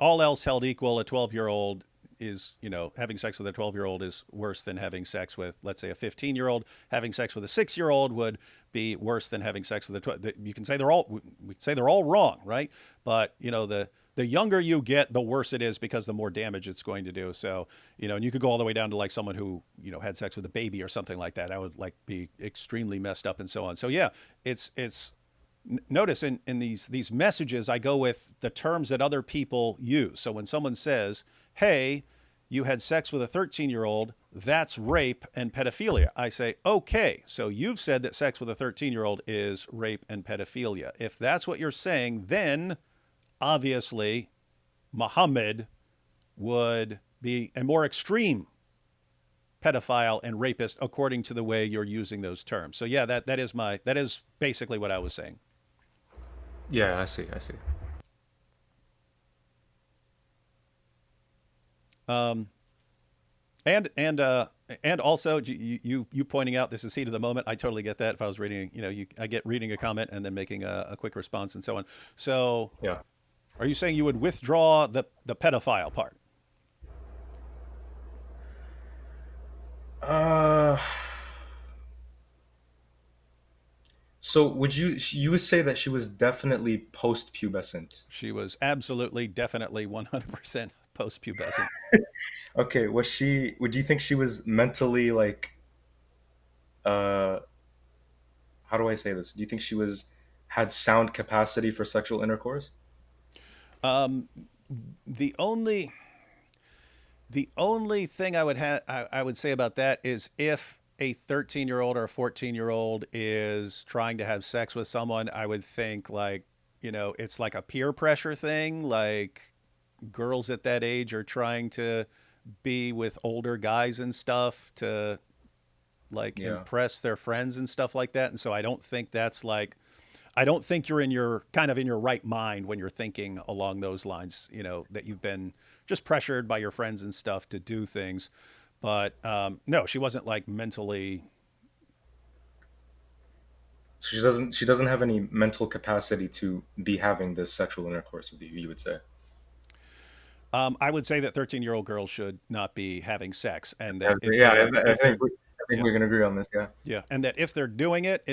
S1: all else held equal, a 12-year-old is, having sex with a 12-year-old is worse than having sex with, let's say, a 15-year-old. Having sex with a 6-year-old would be worse than having sex with a 12. You can say we say they're all wrong, right? But, the younger you get, the worse it is because the more damage it's going to do. So, and you could go all the way down to like someone who, had sex with a baby or something like that. I would be extremely messed up and so on. So yeah, notice in these messages, I go with the terms that other people use. So when someone says, hey, you had sex with a 13-year-old, that's rape and pedophilia. I say, okay, so you've said that sex with a 13-year-old is rape and pedophilia. If that's what you're saying, then obviously Muhammad would be a more extreme pedophile and rapist according to the way you're using those terms. So yeah, that is basically what I was saying.
S2: Yeah, I see.
S1: And also you pointing out this is heat of the moment. I totally get that. If I was reading, I get reading a comment and then making a quick response and so on. So
S2: Yeah.
S1: are you saying you would withdraw the pedophile part?
S2: So you would say that she was definitely post-pubescent?
S1: She was absolutely, definitely, 100% post-pubescent.
S2: Okay, would you think she was mentally like, how do I say this? Do you think she had sound capacity for sexual intercourse?
S1: The only thing I would say about that is if a 13-year-old or a 14-year-old is trying to have sex with someone, I would think like, it's like a peer pressure thing. Like girls at that age are trying to be with older guys and stuff to like
S2: Yeah.
S1: impress their friends and stuff like that. And so I don't think that's like, I don't think you're in your kind of in your right mind when you're thinking along those lines, you know, that you've been just pressured by your friends and stuff to do things. But no, she wasn't like mentally.
S2: So she doesn't have any mental capacity to be having this sexual intercourse with you. You would say.
S1: I would say that 13-year-old girls should not be having sex, and that
S2: Yeah, I think
S1: yeah,
S2: we can agree on this. Yeah.
S1: yeah, and that if they're doing it,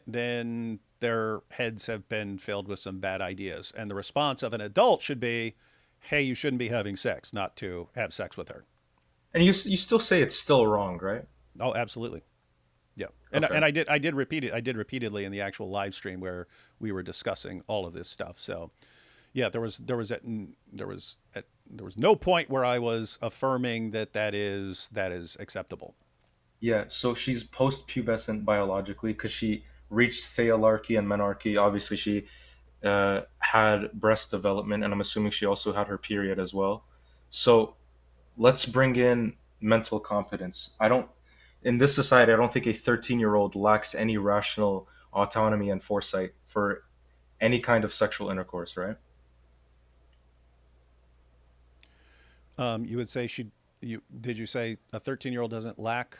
S1: then their heads have been filled with some bad ideas, and the response of an adult should be, "Hey, you shouldn't be having sex, not to have sex with her."
S2: And you still say it's still wrong, right?
S1: Oh, absolutely. Yeah,
S2: Okay.
S1: and I did repeat it. I did repeatedly in the actual live stream where we were discussing all of this stuff. So yeah, there was no point where I was affirming that that is acceptable.
S2: Yeah. So she's post-pubescent biologically because she reached thealarchy and menarche. Obviously, she had breast development, and I'm assuming she also had her period as well. So let's bring in mental competence. I don't, in this society, I don't think a 13-year-old lacks any rational autonomy and foresight for any kind of sexual intercourse, right?
S1: You would say you did you say a 13-year-old doesn't lack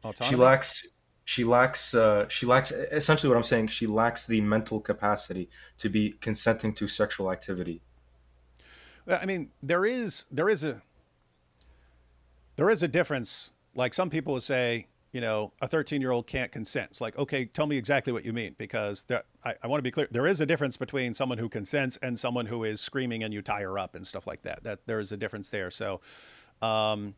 S2: She
S1: autonomy?
S2: lacks, she lacks, essentially what I'm saying, she lacks the mental capacity to be consenting to sexual activity.
S1: Well, I mean, there is a difference. Like some people would say, you know, a 13-year-old can't consent. It's like, okay, tell me exactly what you mean, because I want to be clear. There is a difference between someone who consents and someone who is screaming and you tie her up and stuff like that. That there is a difference there. So, um,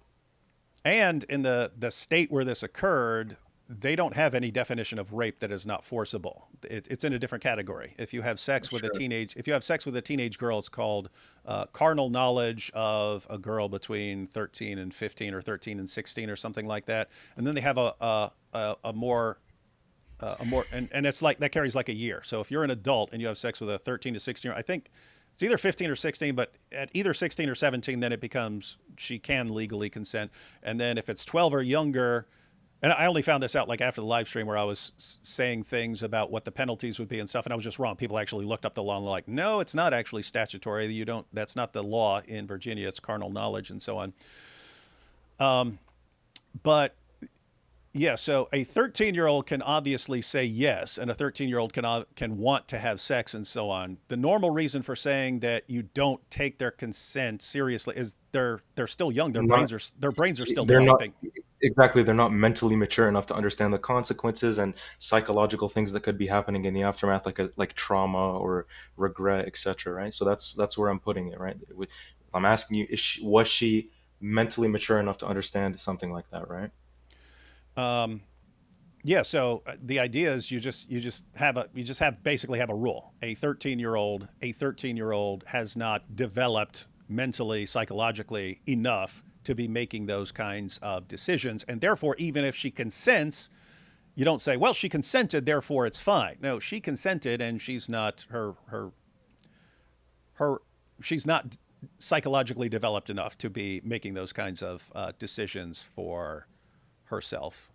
S1: and in the state where this occurred, they don't have any definition of rape that is not forcible. It's in a different category.
S2: Sure.
S1: If you have sex with a teenage girl, it's called carnal knowledge of a girl between 13 and 15 or 13 and 16 or something like that. And then they have a more and it's like that carries like a year. So if you're an adult and you have sex with a 13 to 16, I think it's either 15 or 16, but at either 16 or 17, then it becomes she can legally consent. And then if it's 12 or younger, and I only found this out like after the live stream where I was saying things about what the penalties would be and stuff, and I was just wrong. People actually looked up the law and were like, no, it's not actually statutory. You don't. That's not the law in Virginia. It's carnal knowledge and so on. But yeah, so a 13-year-old can obviously say yes, and a 13-year-old can want to have sex and so on. The normal reason for saying that you don't take their consent seriously is they're still young.
S2: Not,
S1: Their brains are still
S2: they're not,
S1: developing.
S2: exactly, they're not mentally mature enough to understand the consequences and psychological things that could be happening in the aftermath, like trauma or regret, etc. Right. So that's where I'm putting it. Right. I'm asking you, was she mentally mature enough to understand something like that? Right.
S1: Um, Yeah, so the idea is you just have basically have a rule. A 13-year old has not developed mentally, psychologically enough to be making those kinds of decisions, and therefore, even if she consents, you don't say, "Well, she consented, therefore it's fine." No, she consented, and her she's not psychologically developed enough to be making those kinds of decisions for herself.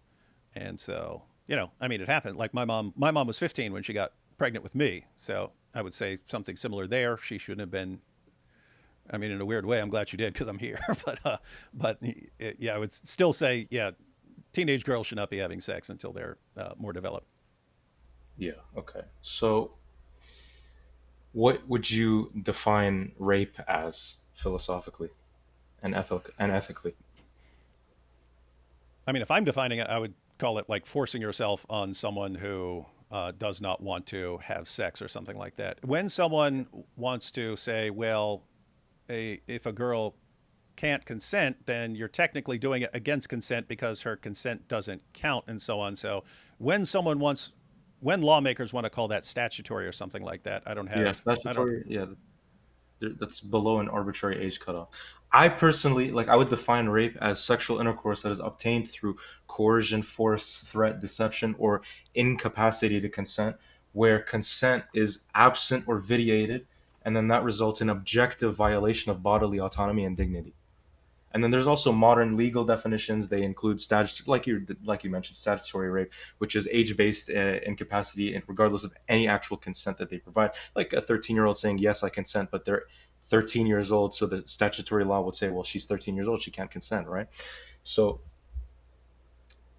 S1: And so, you know, I mean, it happened. Like my mom was 15 when she got pregnant with me. So I would say something similar there. She shouldn't have been. I mean, in a weird way, I'm glad she did because I'm here. But yeah, I would still say, yeah, teenage girls should not be having sex until they're more developed.
S2: Yeah. Okay. So, what would you define rape as philosophically and ethically?
S1: I mean, if I'm defining it, I would call it like forcing yourself on someone who does not want to have sex or something like that. When someone wants to say, well, if a girl can't consent, then you're technically doing it against consent because her consent doesn't count and so on. So when when lawmakers want to call that statutory or something like that,
S2: Yeah,
S1: I don't,
S2: statutory. Yeah, that's below an arbitrary age cutoff. I personally, like, I would define rape as sexual intercourse that is obtained through coercion, force, threat, deception, or incapacity to consent, where consent is absent or vitiated, and then that results in objective violation of bodily autonomy and dignity. And then there's also modern legal definitions. They include like you mentioned, statutory rape, which is age-based incapacity, and regardless of any actual consent that they provide. Like a 13-year-old saying, "Yes, I consent," but they're 13 years old, so the statutory law would say, "Well, she's 13 years old; she can't consent," right? So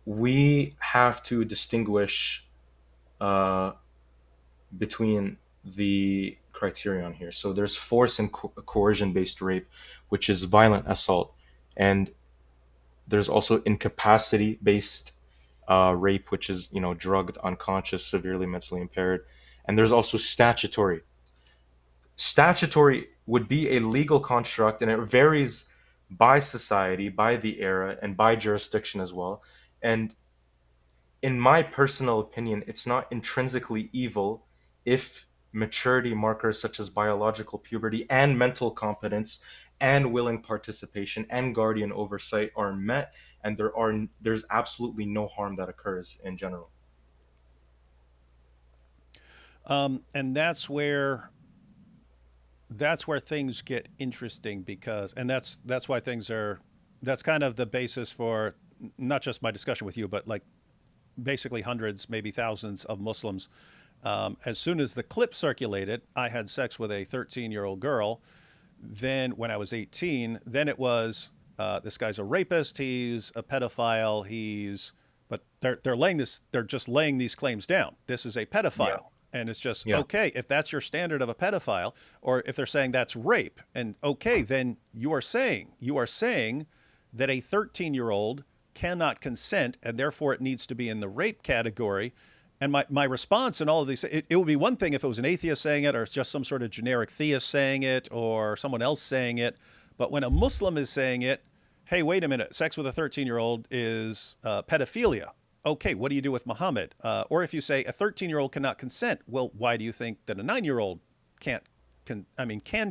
S2: we have to distinguish uh, between the criterion here. So there's force and coercion-based rape, which is violent assault, and there's also incapacity-based rape, which is drugged, unconscious, severely mentally impaired, and there's also statutory. Statutory would be a legal construct, and it varies by society, by the era, and by jurisdiction as well. And in my personal opinion, it's not intrinsically evil if maturity markers such as biological puberty and mental competence and willing participation and guardian oversight are met, and there's absolutely no harm that occurs in general.
S1: And that's where things get interesting, because, and that's why that's kind of the basis for not just my discussion with you, but like basically hundreds, maybe thousands of Muslims. As soon as the clip circulated, I had sex with a 13-year-old girl. Then when I was 18, then it was, this guy's a rapist, he's a pedophile, but they're just laying these claims down. This is a pedophile.
S2: Yeah.
S1: And it's just,
S2: Yeah.
S1: okay, if that's your standard of a pedophile, or if they're saying that's rape, and okay, then you are saying that a 13-year-old cannot consent, and therefore it needs to be in the rape category. And my response in all of these, it would be one thing if it was an atheist saying it, or it's just some sort of generic theist saying it, or someone else saying it. But when a Muslim is saying it, hey, wait a minute, sex with a 13-year-old is pedophilia. Okay, what do you do with Muhammad? Or if you say a 13-year-old cannot consent, well, why do you think that a 9-year-old can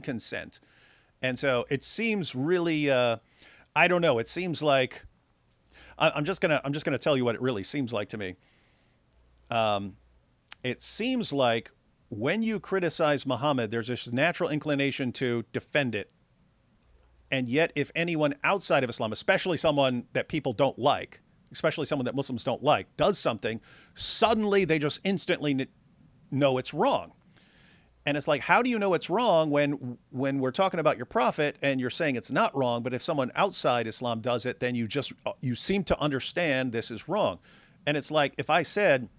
S1: consent? And so it seems really, I don't know. It seems like I'm just gonna tell you what it really seems like to me. It seems like when you criticize Muhammad, there's this natural inclination to defend it. And yet, if anyone outside of Islam, especially someone that people don't like, especially someone that Muslims don't like, does something, suddenly they just instantly know it's wrong. And it's like, how do you know it's wrong when we're talking about your prophet and you're saying it's not wrong, but if someone outside Islam does it, then you seem to understand this is wrong. And it's like if I said,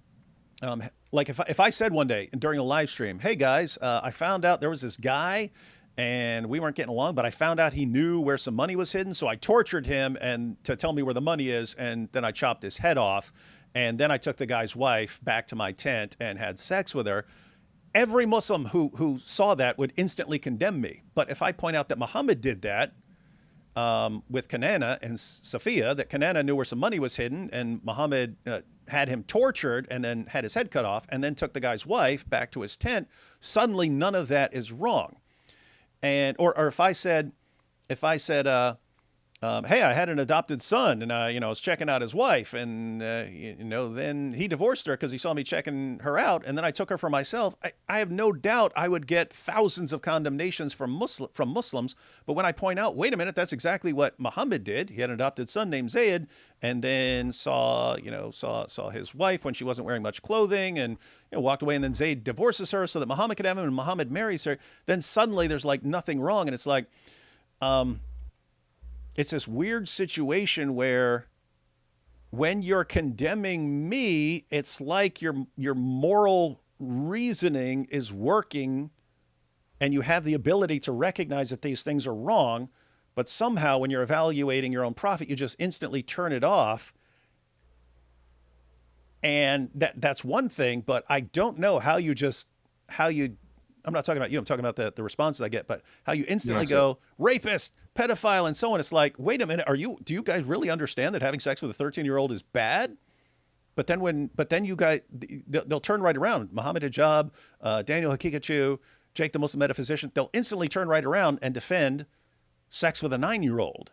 S1: if I said one day during a live stream, hey guys, I found out there was this guy and we weren't getting along, but I found out he knew where some money was hidden. So I tortured him and to tell me where the money is. And then I chopped his head off. And then I took the guy's wife back to my tent and had sex with her. Every Muslim who saw that would instantly condemn me. But if I point out that Muhammad did that with Kanana and Safiya, that Kanana knew where some money was hidden, and Muhammad had him tortured and then had his head cut off and then took the guy's wife back to his tent, suddenly none of that is wrong. And or if I said, hey, I had an adopted son, and I was checking out his wife, and then he divorced her because he saw me checking her out, and then I took her for myself. I have no doubt I would get thousands of condemnations from Muslims. But when I point out, wait a minute, that's exactly what Muhammad did. He had an adopted son named Zayd, and then saw his wife when she wasn't wearing much clothing, and walked away, and then Zayd divorces her so that Muhammad could have him, and Muhammad marries her. Then suddenly there's like nothing wrong, and it's like, it's this weird situation where when you're condemning me, it's like your moral reasoning is working and you have the ability to recognize that these things are wrong, but somehow when you're evaluating your own prophet, you just instantly turn it off. And that's one thing, but I don't know how you I'm not talking about you, I'm talking about the responses I get, but how you instantly go, rapist, pedophile, and so on. It's like, wait a minute, do you guys really understand that having sex with a 13-year-old is bad? But then you guys, they'll turn right around. Muhammad Hijab, Daniel Hakikachu, Jake the Muslim metaphysician, they'll instantly turn right around and defend sex with a 9-year-old.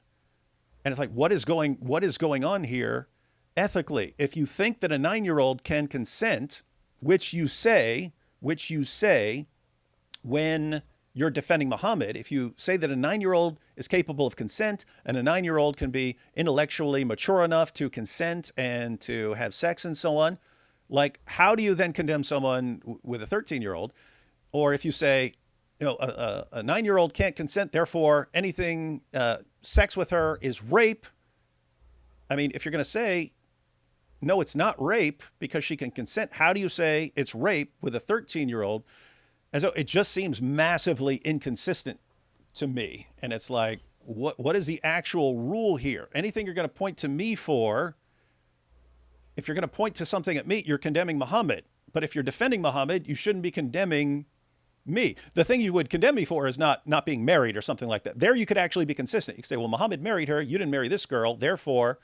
S1: And it's like, what is going on here ethically? If you think that a 9-year-old can consent, which you say when you're defending Muhammad. If you say that a 9-year-old is capable of consent and a 9-year-old can be intellectually mature enough to consent and to have sex and so on, like, how do you then condemn someone with a 13-year-old? Or if you say, a 9-year-old can't consent, therefore anything sex with her is rape. I mean, if you're going to say, no, it's not rape because she can consent, how do you say it's rape with a 13-year-old? And so it just seems massively inconsistent to me. And it's like, what is the actual rule here? Anything you're going to point to me for, if you're going to point to something at me, you're condemning Muhammad. But if you're defending Muhammad, you shouldn't be condemning me. The thing you would condemn me for is not being married or something like that. There you could actually be consistent. You could say, well, Muhammad married her, you didn't marry this girl, therefore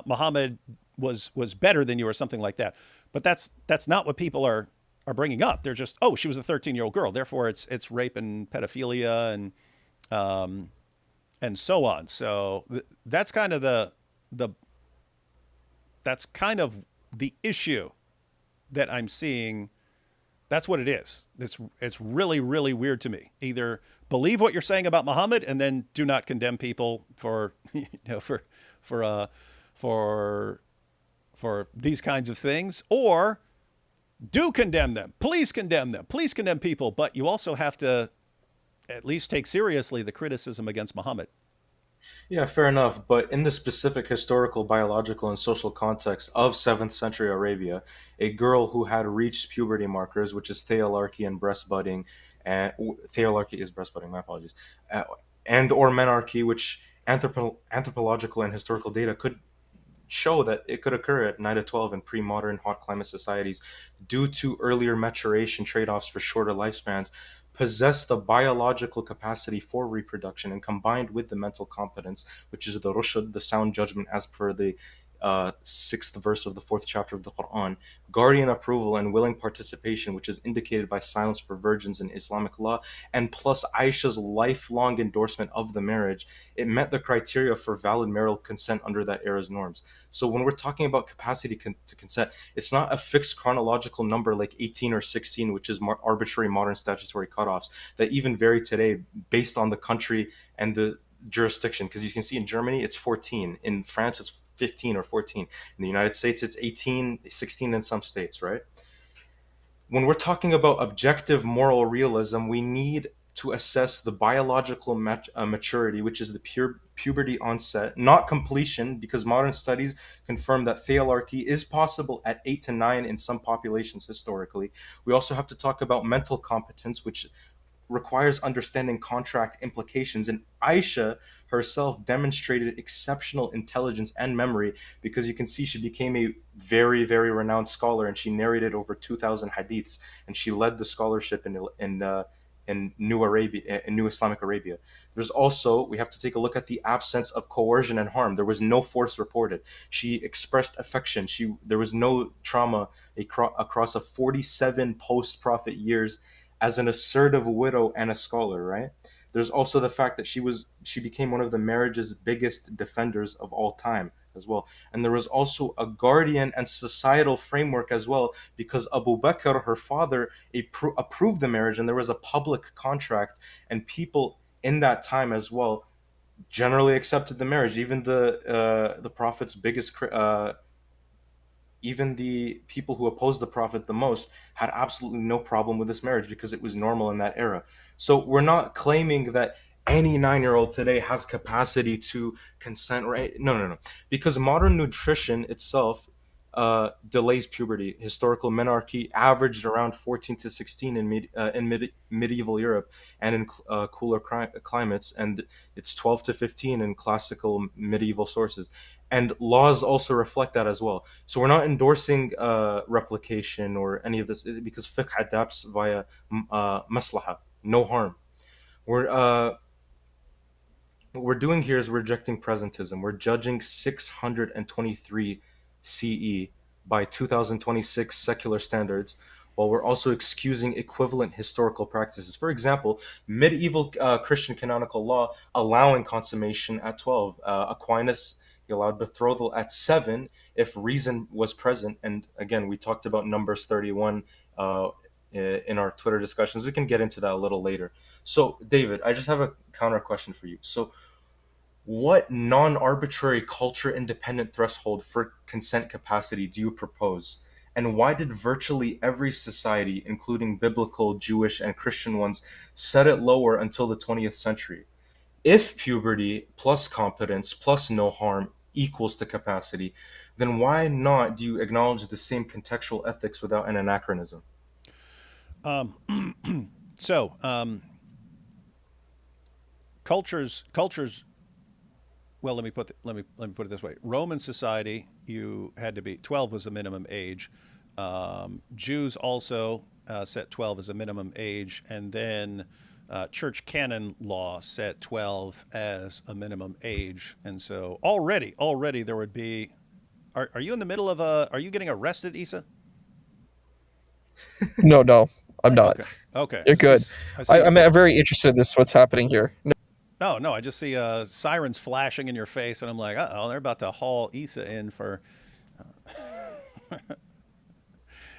S1: Muhammad was better than you or something like that. But that's not what people are bringing up. They're just, oh, she was a 13-year-old girl, therefore it's rape and pedophilia and so on. So that's kind of the issue that I'm seeing. That's what it is. It's really, really weird to me. Either believe what you're saying about Muhammad and then do not condemn people for these kinds of things, or do condemn them. Please condemn them. Please condemn people. But you also have to at least take seriously the criticism against Muhammad.
S2: Yeah, fair enough. But in the specific historical, biological, and social context of 7th century Arabia, a girl who had reached puberty markers, which is theolarchy and breastbudding, and theolarchy is breastbudding, my apologies, and or menarche, which anthropological and historical data could show that it could occur at 9 to 12 in pre-modern hot climate societies due to earlier maturation trade-offs for shorter lifespans, possess the biological capacity for reproduction, and combined with the mental competence, which is the rushd, the sound judgment as per the 6th verse of the 4th chapter of the Quran, guardian approval and willing participation, which is indicated by silence for virgins in Islamic law, and plus Aisha's lifelong endorsement of the marriage, it met the criteria for valid marital consent under that era's norms. So when we're talking about capacity to consent, it's not a fixed chronological number like 18 or 16, which is arbitrary modern statutory cutoffs that even vary today based on the country and the jurisdiction. Because you can see in Germany, it's 14. In France, it's 15 or 14. In the United States, it's 18, 16 in some states, right? When we're talking about objective moral realism, we need to assess the biological maturity, which is the puberty onset, not completion, because modern studies confirm that theolarchy is possible at 8 to 9 in some populations historically. We also have to talk about mental competence, which requires understanding contract implications. And Aisha herself demonstrated exceptional intelligence and memory, because you can see she became a very, very renowned scholar, and she narrated over 2,000 hadiths, and she led the scholarship in New Islamic Arabia. There's also, we have to take a look at the absence of coercion and harm. There was no force reported. She expressed affection. There was no trauma across a 47 post-prophet years as an assertive widow and a scholar, right? There's also the fact that she became one of the marriage's biggest defenders of all time as well. And there was also a guardian and societal framework as well, because Abu Bakr, her father, approved the marriage, and there was a public contract, and people in that time as well generally accepted the marriage. Even the Prophet's biggest even the people who opposed the Prophet the most had absolutely no problem with this marriage, because it was normal in that era. So we're not claiming that any 9-year-old today has capacity to consent, right? No. Because modern nutrition itself delays puberty. Historical menarche averaged around 14 to 16 in medieval Europe and in cooler climates, and it's 12 to 15 in classical medieval sources. And laws also reflect that as well. So we're not endorsing replication or any of this, because fiqh adapts via maslaha, no harm. What we're doing here is rejecting presentism. We're judging 623 CE by 2026 secular standards, while we're also excusing equivalent historical practices. For example, medieval Christian canonical law allowing consummation at 12. Aquinas, he allowed betrothal at 7 if reason was present. And again, we talked about Numbers 31 in our Twitter discussions. We can get into that a little later. So, David, I just have a counter question for you. So, what non-arbitrary culture-independent threshold for consent capacity do you propose? And why did virtually every society, including biblical, Jewish, and Christian ones, set it lower until the 20th century? If puberty plus competence plus no harm equals to capacity, then why not do you acknowledge the same contextual ethics without an anachronism?
S1: So cultures. Well, let me put it this way. Roman society, you had to be 12 was the minimum age. Jews also set 12 as a minimum age, and then church canon law set 12 as a minimum age. And so already there would be. Are you in the middle of a? Are you getting arrested, Issa?
S4: No, I'm not.
S1: Okay.
S4: You're good.
S1: I see.
S4: I'm very interested in this. What's happening here?
S1: No, I just see sirens flashing in your face, and I'm like, oh, they're about to haul Issa in for.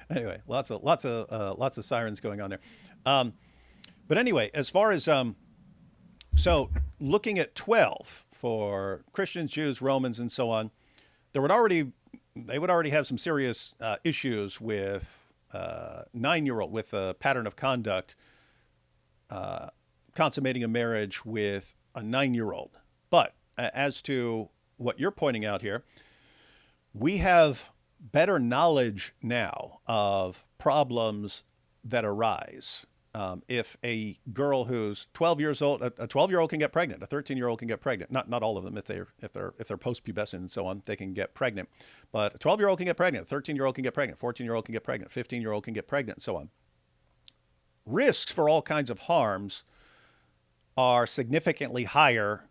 S1: Anyway, lots of sirens going on there. But anyway, as far as so looking at 12 for Christians, Jews, Romans, and so on, they would already have some serious issues with 9-year-old with a pattern of conduct. Consummating a marriage with a 9-year-old. But as to what you're pointing out here, we have better knowledge now of problems that arise. If a girl who's 12 years old, a 12-year-old can get pregnant, a 13-year-old can get pregnant. Not all of them. If they're post-pubescent and so on, they can get pregnant. But a 12-year-old can get pregnant, a 13-year-old can get pregnant, 14-year-old can get pregnant, 15-year-old can get pregnant, and so on. Risks for all kinds of harms are significantly higher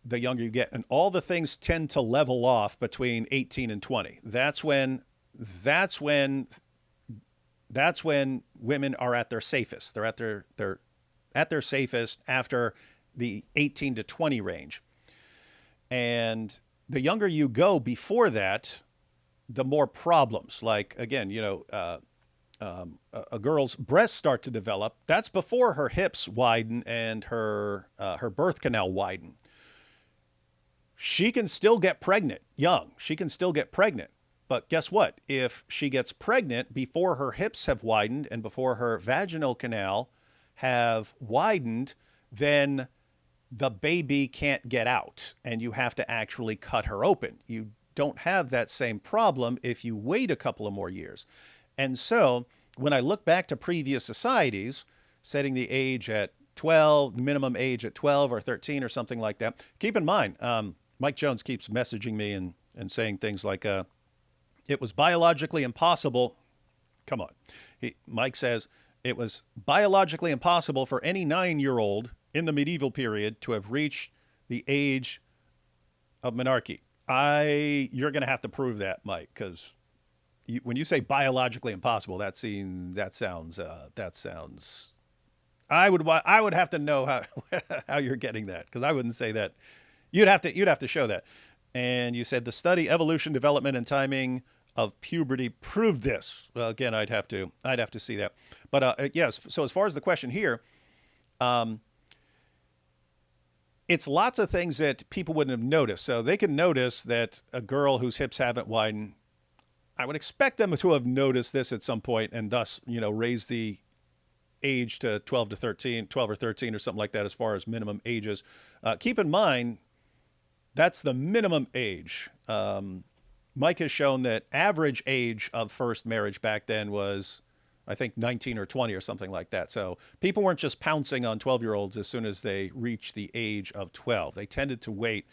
S1: the younger you get, and all the things tend to level off between 18 and 20. That's when women are at their safest. They're at their safest after the 18 to 20 range. And the younger you go before that, the more problems. Like, again, a girl's breasts start to develop. That's before her hips widen and her birth canal widen. She can still get pregnant young. She can still get pregnant. But guess what? If she gets pregnant before her hips have widened and before her vaginal canal have widened, then the baby can't get out and you have to actually cut her open. You don't have that same problem if you wait a couple of more years. And so when I look back to previous societies, setting the age at 12, minimum age at 12 or 13 or something like that, keep in mind, Mike Jones keeps messaging me and saying things like, it was biologically impossible. Come on. Mike says it was biologically impossible for any 9-year-old in the medieval period to have reached the age of menarche. You're going to have to prove that, Mike, because when you say biologically impossible, that sounds. I would have to know how you're getting that, because I wouldn't say that. You'd have to show that. And you said the study, evolution, development, and timing of puberty proved this. Well, again, I'd have to see that. But yes. So as far as the question here, it's lots of things that people wouldn't have noticed. So they can notice that a girl whose hips haven't widened. I would expect them to have noticed this at some point, and thus, raise the age to 12 or 13 or something like that as far as minimum ages. Keep in mind, that's the minimum age. Mike has shown that average age of first marriage back then was, I think, 19 or 20 or something like that. So people weren't just pouncing on 12-year-olds as soon as they reached the age of 12. They tended to wait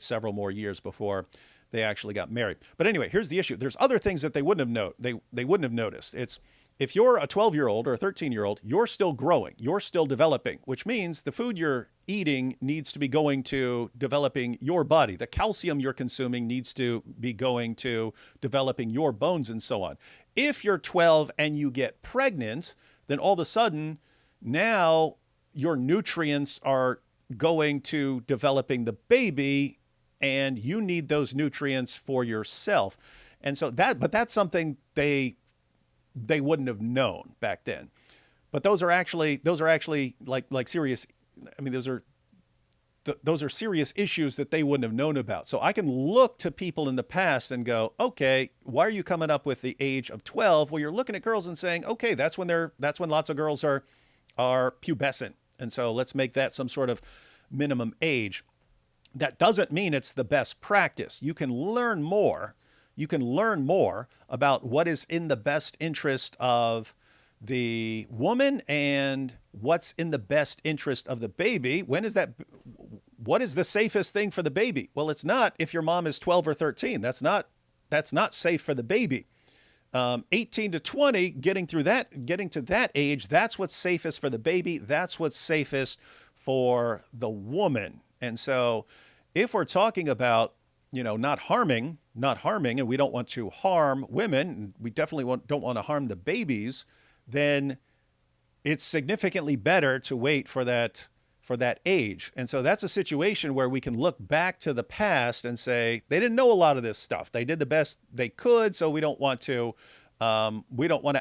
S1: several more years before they actually got married. But anyway, here's the issue. There's other things that they wouldn't have noticed. It's if you're a 12-year-old or a 13-year-old, you're still growing, you're still developing, which means the food you're eating needs to be going to developing your body. The calcium you're consuming needs to be going to developing your bones and so on. If you're 12 and you get pregnant, then all of a sudden now your nutrients are going to developing the baby, and you need those nutrients for yourself. And so that's something they they wouldn't have known back then. But those are actually like serious. I mean, those are serious issues that they wouldn't have known about. So I can look to people in the past and go, okay, why are you coming up with the age of 12? Well, you're looking at girls and saying, okay, that's when lots of girls are pubescent, and so let's make that some sort of minimum age. That doesn't mean it's the best practice. You can learn more. You can learn more about what is in the best interest of the woman and what's in the best interest of the baby. What is the safest thing for the baby? Well, it's not if your mom is 12 or 13. That's not safe for the baby. 18 to 20, getting to that age, that's what's safest for the baby. That's what's safest for the woman. And so if we're talking about, not harming, and we don't want to harm women, and we definitely don't want to harm the babies, then it's significantly better to wait for that age. And so that's a situation where we can look back to the past and say, they didn't know a lot of this stuff. They did the best they could. So we don't want to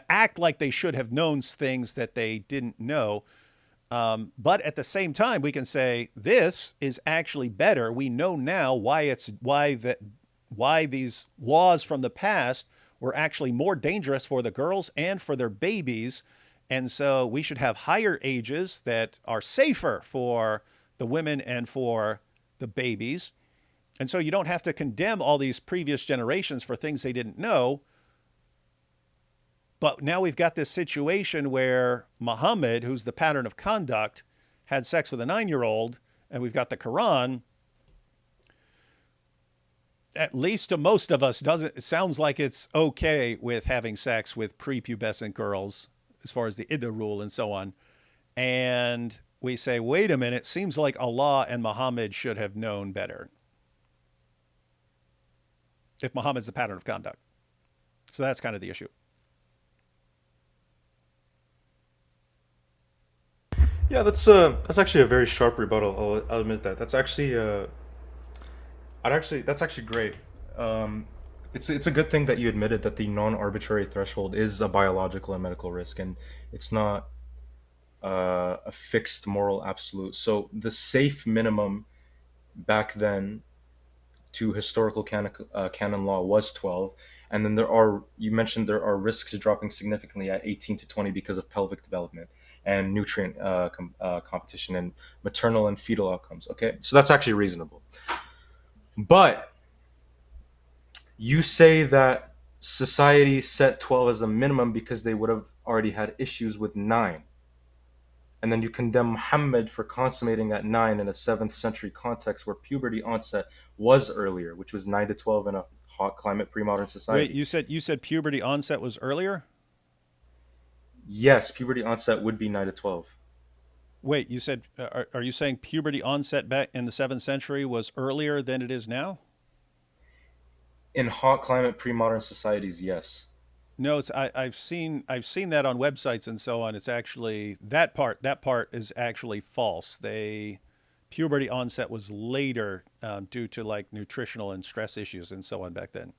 S1: act like they should have known things that they didn't know. But at the same time, we can say this is actually better. We know now why these laws from the past were actually more dangerous for the girls and for their babies. And so we should have higher ages that are safer for the women and for the babies. And so you don't have to condemn all these previous generations for things they didn't know. But now we've got this situation where Muhammad, who's the pattern of conduct, had sex with a 9-year-old, and we've got the Quran. At least to most of us, it sounds like it's okay with having sex with prepubescent girls, as far as the Iddah rule and so on. And we say, wait a minute, seems like Allah and Muhammad should have known better, if Muhammad's the pattern of conduct. So that's kind of the issue.
S2: Yeah, that's actually a very sharp rebuttal. I'll admit that. That's actually that's actually great. It's a good thing that you admitted that the non-arbitrary threshold is a biological and medical risk, and it's not a fixed moral absolute. So the safe minimum back then to historical canon law was 12, and then you mentioned there are risks dropping significantly at 18 to 20 because of pelvic development and nutrient competition and maternal and fetal outcomes. Okay, so that's actually reasonable. But you say that society set 12 as a minimum because they would have already had issues with 9. And then you condemn Muhammad for consummating at 9 in a 7th century context where puberty onset was earlier, which was 9 to 12 in a hot climate pre-modern society.
S1: Wait, you said puberty onset was earlier?
S2: Yes, puberty onset would be 9 to 12.
S1: Wait, you said, are you saying puberty onset back in the 7th century was earlier than it is now?
S2: In hot climate pre-modern societies, yes.
S1: No, I've seen that on websites and so on. It's actually that part is actually false. Puberty onset was later due to like nutritional and stress issues and so on back then.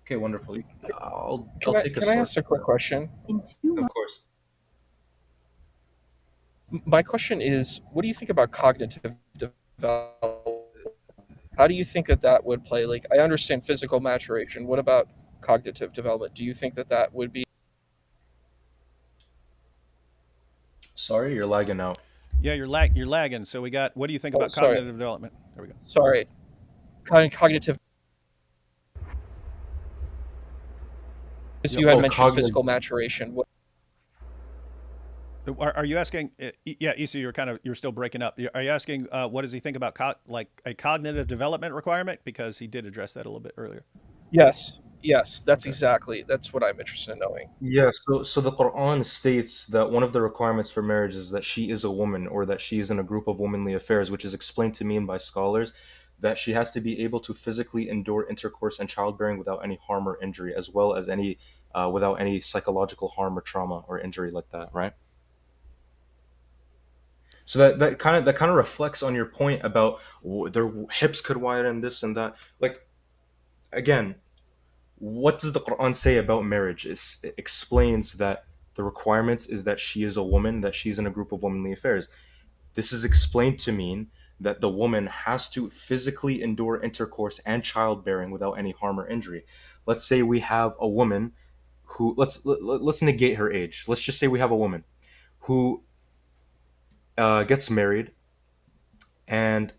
S2: Okay, wonderful. I'll take a
S4: Can I ask a quick question?
S2: Of course.
S4: My question is, what do you think about cognitive development? How do you think that would play? Like, I understand physical maturation. What about cognitive development? Do you think that would be?
S2: Sorry, you're lagging out.
S1: Yeah, you're lagging. So what do you think about cognitive development? There we go.
S4: Sorry. Cognitive. You had mentioned physical maturation.
S1: Are you asking? Yeah, Issa, you're still breaking up. Are you asking what does he think about like a cognitive development requirement? Because he did address that a little bit earlier.
S4: Yes, that's what I'm interested in knowing.
S2: Yeah, so the Quran states that one of the requirements for marriage is that she is a woman, or that she is in a group of womanly affairs, which is explained to mean by scholars that she has to be able to physically endure intercourse and childbearing without any harm or injury, as well as without any psychological harm or trauma or injury like that, right? So that kind of reflects on your point about their hips could widen, this and that. Like, again, What does the Quran say about marriage? It explains that the requirements is that she is a woman, that she's in a group of womanly affairs. This is explained to mean that the woman has to physically endure intercourse and childbearing without any harm or injury. Let's say we have a woman who let's negate her age. Let's just say we have a woman who gets married and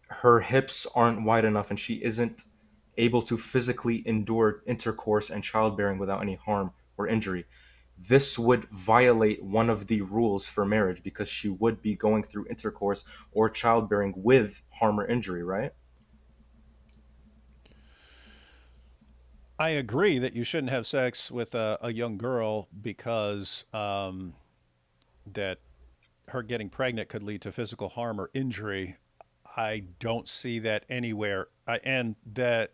S2: her hips aren't wide enough and she isn't able to physically endure intercourse and childbearing without any harm or injury. This would violate one of the rules for marriage because she would be going through intercourse or childbearing with harm or injury, right?
S1: I agree that you shouldn't have sex with a young girl because that her getting pregnant could lead to physical harm or injury. I don't see that anywhere. And that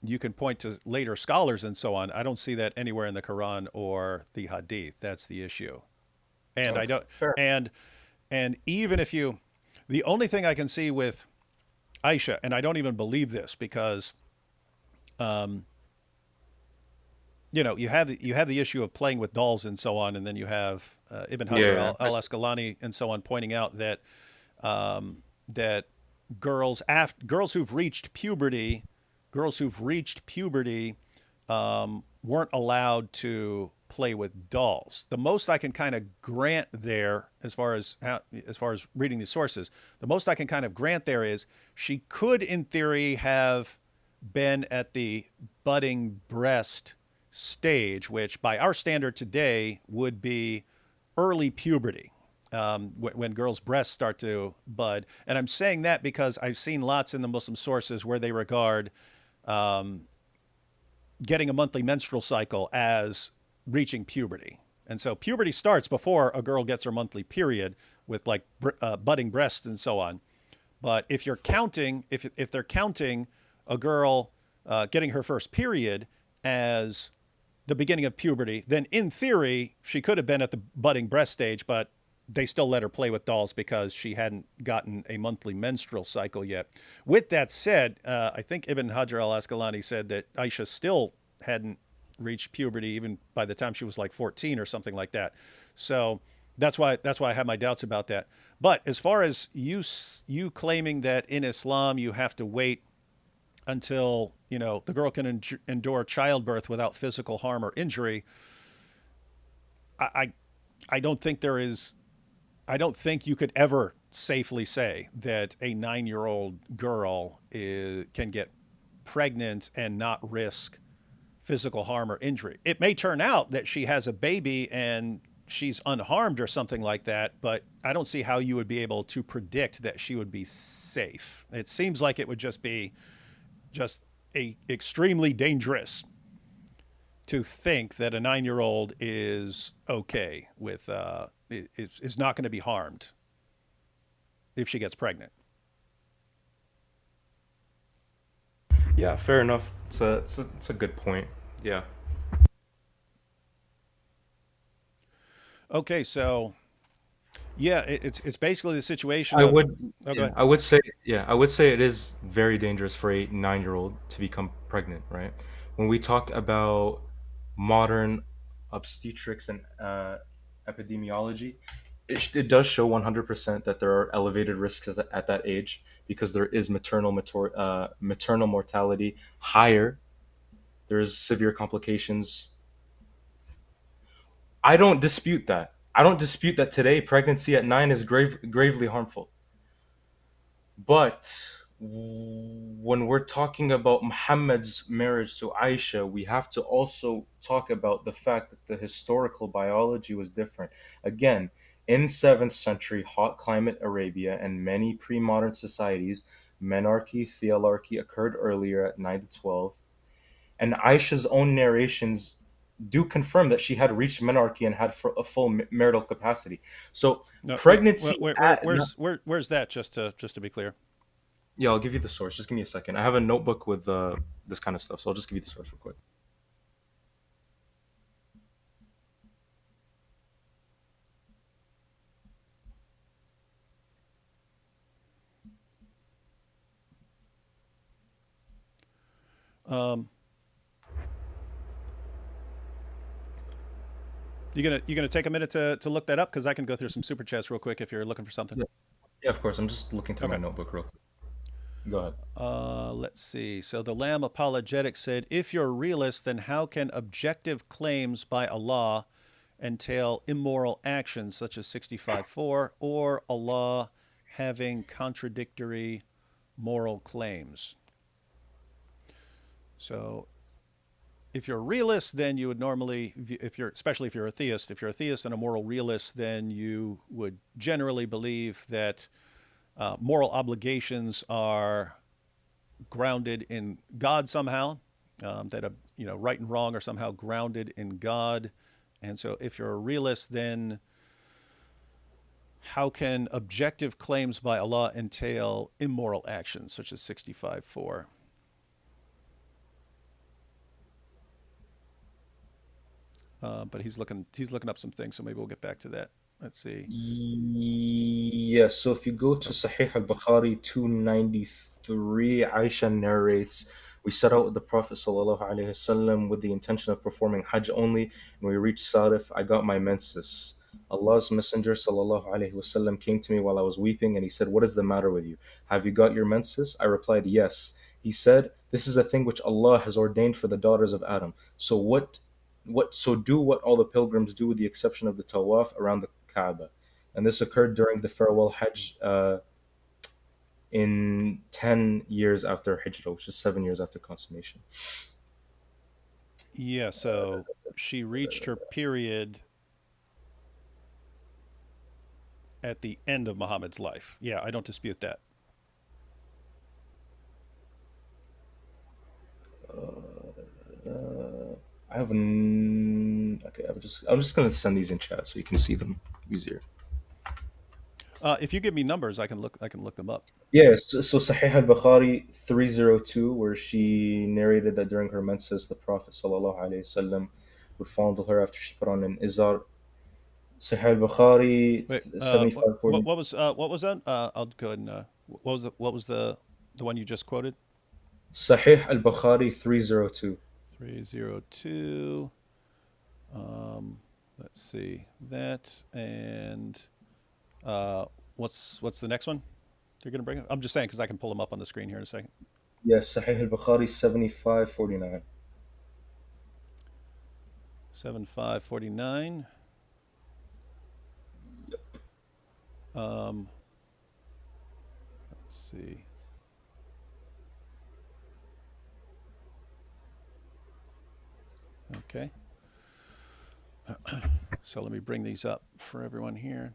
S1: you can point to later scholars and so on. I don't see that anywhere in the Quran or the Hadith. That's the issue. And I
S2: Okay,
S1: don't.
S2: fair.
S1: And and even if you, the only thing I can see with Aisha, and I don't even believe this because, um, you have the issue of playing with dolls and so on, and then you have Ibn Hajar
S2: Yeah,
S1: al Asqalani and so on pointing out that that girls who've reached puberty, weren't allowed to play with dolls. The most I can kind of grant there, as far as reading the sources, the most I can kind of grant there is she could, in theory, have been at the budding breast stage, which by our standard today would be early puberty, when girls' breasts start to bud. And I'm saying that because I've seen lots in the Muslim sources where they regard um, getting a monthly menstrual cycle as reaching puberty. And so puberty starts before a girl gets her monthly period with like budding breasts and so on. But if you're counting, if they're counting a girl getting her first period as the beginning of puberty, then in theory she could have been at the budding breast stage, but they still let her play with dolls because she hadn't gotten a monthly menstrual cycle yet. With that said, I think Ibn Hajar al Asqalani said that Aisha still hadn't reached puberty even by the time she was like 14 or something like that. So that's why I have my doubts about that. But as far as you claiming that in Islam you have to wait until the girl can endure childbirth without physical harm or injury, I, I I don't think there is. I don't think you could ever safely say that a 9-year-old girl can get pregnant and not risk physical harm or injury. It may turn out that she has a baby and she's unharmed or something like that, but I don't see how you would be able to predict that she would be safe. It seems like it would just be just a extremely dangerous to think that a 9-year-old is okay with is not going to be harmed if she gets pregnant.
S2: Yeah, fair enough. It's a good point. Yeah.
S1: Okay, so yeah, it's basically the situation
S2: I
S1: of.
S2: would,
S1: Oh, go
S2: yeah,
S1: ahead.
S2: I would say it is very dangerous for a 9-year-old to become pregnant, right? When we talk about modern obstetrics and epidemiology, it does show 100% that there are elevated risks at that age because there is maternal mortality higher. There's severe complications. I don't dispute that. I don't dispute that today pregnancy at 9 is gravely harmful. But when we're talking about Muhammad's marriage to Aisha, we have to also talk about the fact that the historical biology was different. Again, in 7th century hot climate Arabia and many pre-modern societies, menarche, theolarchy occurred earlier at 9 to 12. And Aisha's own narrations do confirm that she had reached menarche and had a full marital capacity. So
S1: No,
S2: pregnancy at
S1: where's that? Just to be clear.
S2: Yeah, I'll give you the source. Just give me a second. I have a notebook with this kind of stuff, so I'll just give you the source real quick.
S1: Um, You gonna take a minute to look that up, because I can go through some super chats real quick if you're looking for something.
S2: Yeah, yeah, of course. I'm just looking through my
S1: Okay.
S2: notebook real quick. Go ahead.
S1: Let's see. So the Lamb Apologetic said, if you're a realist, then how can objective claims by Allah entail immoral actions such as 65:4, or Allah having contradictory moral claims? So if you're a realist, then you would normally, especially if you're a theist, if you're a theist and a moral realist, then you would generally believe that moral obligations are grounded in God somehow, that right and wrong are somehow grounded in God. And so if you're a realist, then how can objective claims by Allah entail immoral actions such as 65:4? But he's looking up some things, so maybe we'll get back to that. Let's see.
S2: Yes, so if you go to Sahih al-Bukhari 293, Aisha narrates, we set out with the Prophet ﷺ with the intention of performing Hajj only, and we reached Sarif. I got my menses. Allah's Messenger ﷺ came to me while I was weeping, and he said, "What is the matter with you? Have you got your menses?" I replied, "Yes." He said, "This is a thing which Allah has ordained for the daughters of Adam. So so do what all the pilgrims do with the exception of the tawaf around the Kaaba." And this occurred during the farewell Hajj in 10 years after Hijrah, which is 7 years after consummation.
S1: Yeah, so she reached her period at the end of Muhammad's life. Yeah, I don't dispute that.
S2: I have an okay. I'm just gonna send these in chat so you can see them easier.
S1: If you give me numbers, I can look them up.
S2: Yeah, so Sahih al-Bukhari 302, where she narrated that during her menses, the Prophet ﷺ would fondle her after she put on an izar. Sahih al-Bukhari
S1: Wait, what,
S2: 7540.
S1: what was that? I'll go ahead and what was the one you just quoted?
S2: Sahih al-Bukhari 302.
S1: 302. Let's see that, and what's the next one you're gonna bring up? I'm just saying because I can pull them up on the screen here in a second.
S2: Yes, Sahih al-Bukhari 7549.
S1: 7549. Let's see. Okay. So let me bring these up for everyone here.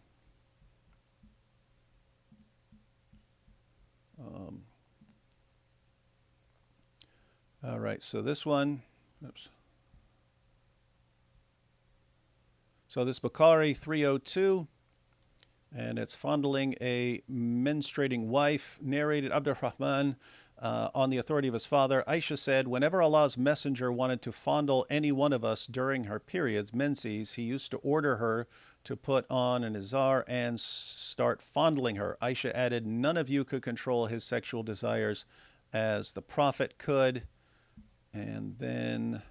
S1: All right, so this one, oops. So this Bukhari 302, and it's fondling a menstruating wife, narrated Abdurrahman on the authority of his father. Aisha said, whenever Allah's messenger wanted to fondle any one of us during her periods, menses, he used to order her to put on an izar and start fondling her. Aisha added, none of you could control his sexual desires as the Prophet could. And then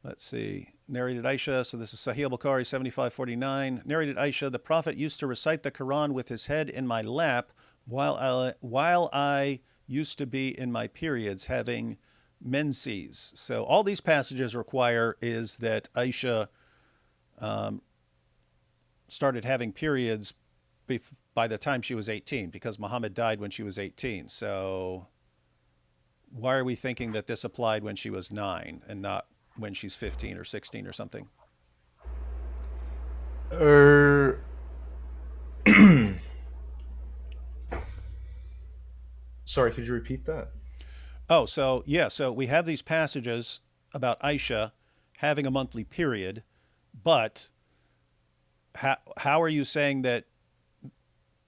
S1: let's see. Narrated Aisha, so this is Sahih al-Bukhari 7549. Narrated Aisha, the Prophet used to recite the Quran with his head in my lap while I used to be in my periods having menses. So all these passages require is that Aisha started having periods by the time she was 18, because Muhammad died when she was 18. So why are we thinking that this applied when she was 9 and not when she's 15 or 16 or something?
S2: Sorry, could you repeat that?
S1: Oh, so yeah, so we have these passages about Aisha having a monthly period, but how are you saying that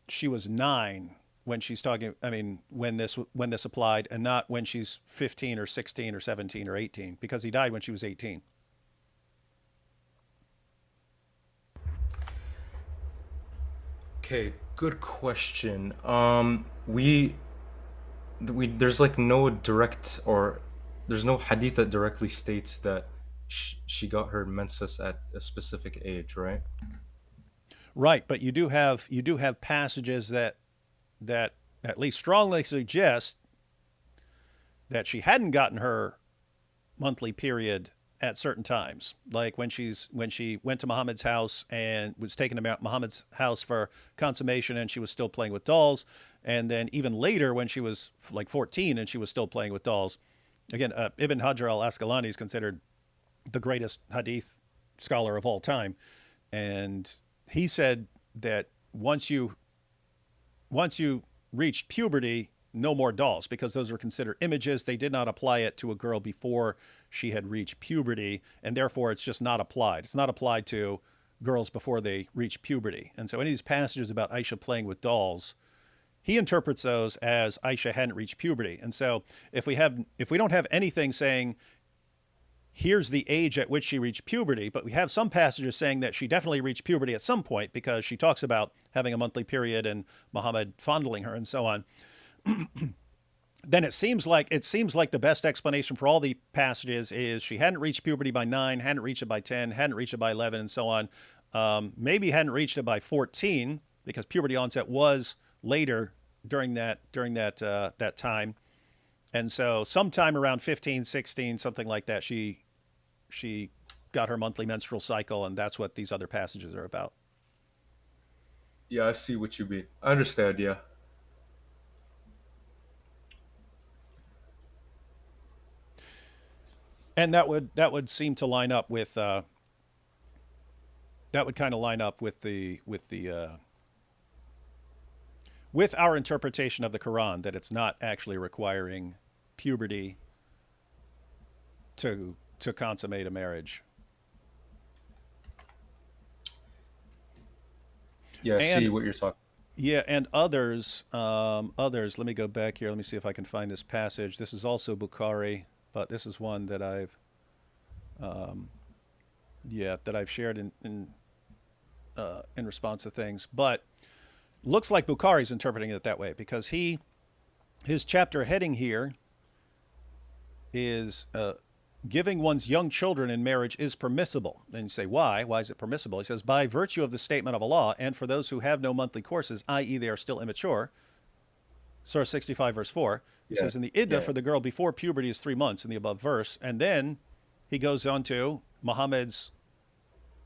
S1: she was 9 when she's talking, I mean, when this applied, and not when she's 15 or 16 or 17 or 18, because he died when she was 18?
S2: Okay, good question. We there's like no direct or there's no hadith that directly states that she got her menses at a specific age, right?
S1: Right, but you do have passages that at least strongly suggest that she hadn't gotten her monthly period at certain times, like when she went to Muhammad's house and was taken to Muhammad's house for consummation, and she was still playing with dolls, and then even later when she was like 14 and she was still playing with dolls. Again, Ibn Hajar al-Asqalani is considered the greatest hadith scholar of all time, and he said that once you reached puberty, no more dolls, because those were considered images. They did not apply it to a girl before she had reached puberty, and therefore it's just not applied. It's not applied to girls before they reach puberty. And so any of these passages about Aisha playing with dolls, he interprets those as Aisha hadn't reached puberty. And so if we don't have anything saying here's the age at which she reached puberty, but we have some passages saying that she definitely reached puberty at some point, because she talks about having a monthly period and Muhammad fondling her and so on, then it seems like the best explanation for all the passages is she hadn't reached puberty by 9, hadn't reached it by 10, hadn't reached it by 11, and so on. Maybe hadn't reached it by 14, because puberty onset was later during that time. And so sometime around 15, 16, something like that, she got her monthly menstrual cycle, and that's what these other passages are about.
S2: Yeah, I see what you mean. I understand. Yeah.
S1: And that would seem to line up with that would kind of line up with with our interpretation of the Quran, that it's not actually requiring puberty to consummate a marriage.
S2: Yeah, I see
S1: And
S2: what you're talking.
S1: yeah, and others. Let me go back here. Let me see if I can find this passage. This is also Bukhari, but this is one that I've shared in response to things. But looks like Bukhari's interpreting it that way, because his chapter heading here is giving one's young children in marriage is permissible. And you say, why? Why is it permissible? He says, by virtue of the statement of Allah, and for those who have no monthly courses, i.e., they are still immature. Surah 65, verse 4. He
S2: Yeah.
S1: says, in the iddah
S2: Yeah.
S1: for the girl before puberty is 3 months in the above verse. And then he goes on to Muhammad's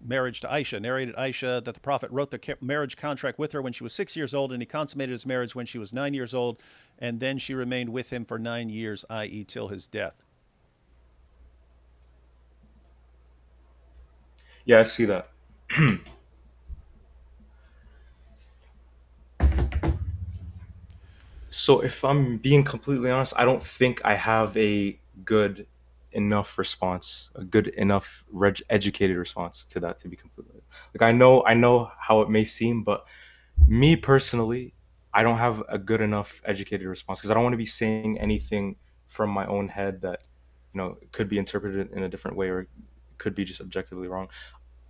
S1: marriage to Aisha, narrated Aisha that the Prophet wrote the marriage contract with her when she was 6 years old, and he consummated his marriage when she was 9 years old, and then she remained with him for 9 years, i.e., till his death.
S2: Yeah, I see that. So if I'm being completely honest, I don't think I have a good enough response, a good enough educated response to that, to be completely like, I know how it may seem, but me personally, I don't have a good enough educated response, because I don't want to be saying anything from my own head that could be interpreted in a different way, or could be just objectively wrong.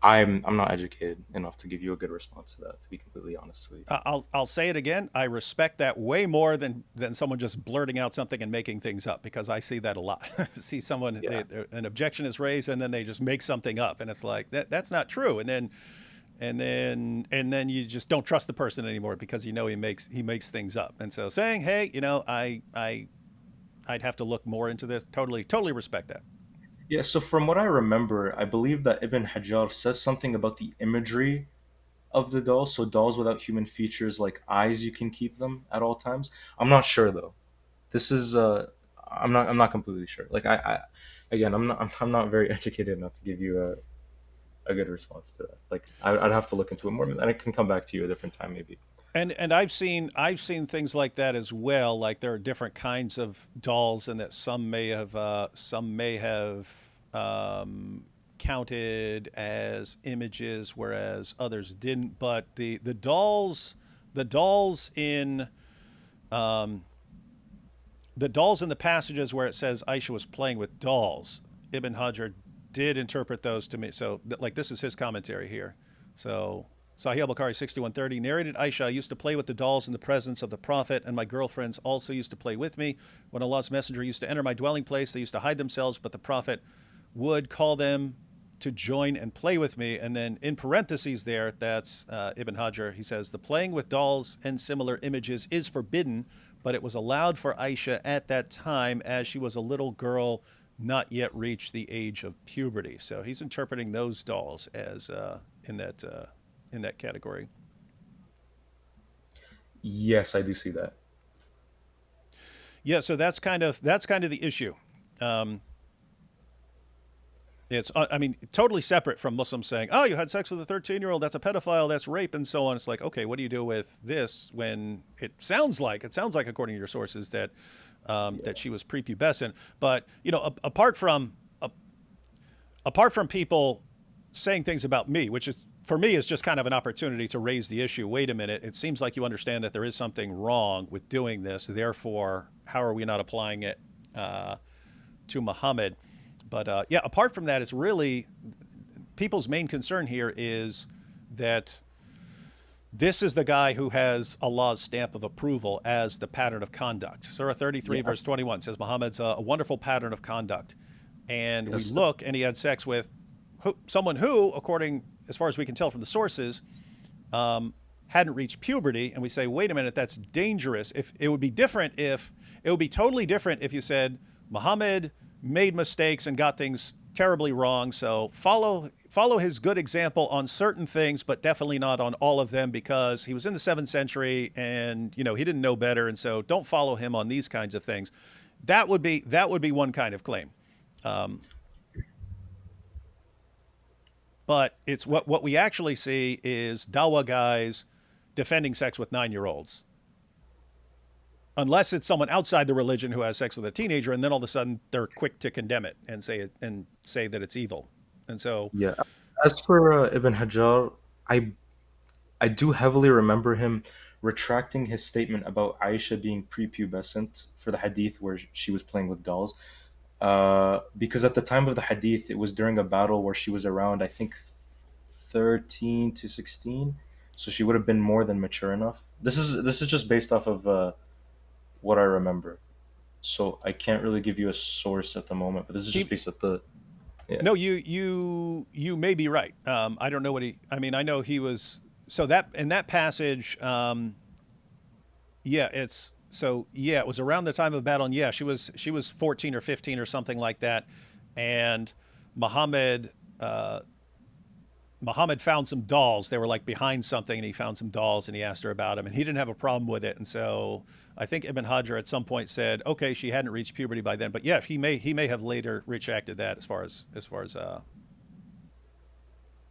S2: I'm not educated enough to give you a good response to that, to be completely honest with you.
S1: I'll say it again. I respect that way more than someone just blurting out something and making things up, because I see that a lot. See someone,
S2: Yeah.
S1: an objection is raised, and then they just make something up, and it's like that's not true. And then you just don't trust the person anymore, because he makes things up. And so saying, hey, I'd have to look more into this. Totally respect that.
S2: Yeah, so from what I remember, I believe that Ibn Hajar says something about the imagery of the dolls. So dolls without human features, like eyes, you can keep them at all times. I'm not sure though. This is I'm not completely sure. Like I again, I'm not very educated enough to give you a good response to that. Like I'd have to look into it more, and I can come back to you a different time maybe.
S1: And I've seen things like that as well. Like there are different kinds of dolls, and that some may have counted as images, whereas others didn't. But the dolls in the passages where it says Aisha was playing with dolls, Ibn Hajar did interpret those to me. So like this is his commentary here. So Sahih al-Bukhari 6130 narrated Aisha, I used to play with the dolls in the presence of the Prophet, and my girlfriends also used to play with me. When Allah's messenger used to enter my dwelling place, they used to hide themselves, but the Prophet would call them to join and play with me. And then in parentheses there, that's Ibn Hajar, he says, the playing with dolls and similar images is forbidden, but it was allowed for Aisha at that time as she was a little girl, not yet reached the age of puberty. So he's interpreting those dolls as in that category.
S2: Yes, I do see that.
S1: Yeah, so that's kind of the issue. It's, I mean, totally separate from Muslims saying, "Oh, you had sex with a 13-year-old. That's a pedophile. That's rape," and so on. It's like, okay, what do you do with this when it sounds like, according to your sources, that that she was prepubescent. But apart from people saying things about me, which is for me is just kind of an opportunity to raise the issue. Wait a minute, it seems like you understand that there is something wrong with doing this. Therefore, how are we not applying it to Muhammad? But yeah, apart from that, it's really people's main concern here is that this is the guy who has Allah's stamp of approval as the pattern of conduct. Surah 33, verse 21 says Muhammad's a wonderful pattern of conduct. And we look, and he had sex with someone who, according, as far as we can tell from the sources, hadn't reached puberty. And we say, wait a minute, that's dangerous. If it would be totally different if you said Muhammad made mistakes and got things terribly wrong. So follow his good example on certain things, but definitely not on all of them, because he was in the 7th century and he didn't know better. And so don't follow him on these kinds of things. That would be one kind of claim. But it's what we actually see is Dawa guys defending sex with 9-year-olds. Unless it's someone outside the religion who has sex with a teenager, and then all of a sudden they're quick to condemn it and say that it's evil. And so,
S2: yeah. As for Ibn Hajar, I do heavily remember him retracting his statement about Aisha being prepubescent for the hadith where she was playing with dolls. Because at the time of the hadith, it was during a battle where she was around, I think, 13 to 16. So she would have been more than mature enough. This is just based off of what I remember. So I can't really give you a source at the moment, but this is just based off the. Yeah.
S1: No, you may be right. I don't know what I know he was. So that in that passage, it was around the time of the battle, and yeah, she was 14 or 15 or something like that, and Muhammad found some dolls. They were like behind something, and he found some dolls, and he asked her about them, and he didn't have a problem with it. And so I think Ibn Hajar at some point said, okay, she hadn't reached puberty by then, but yeah, he may have later retracted that as far as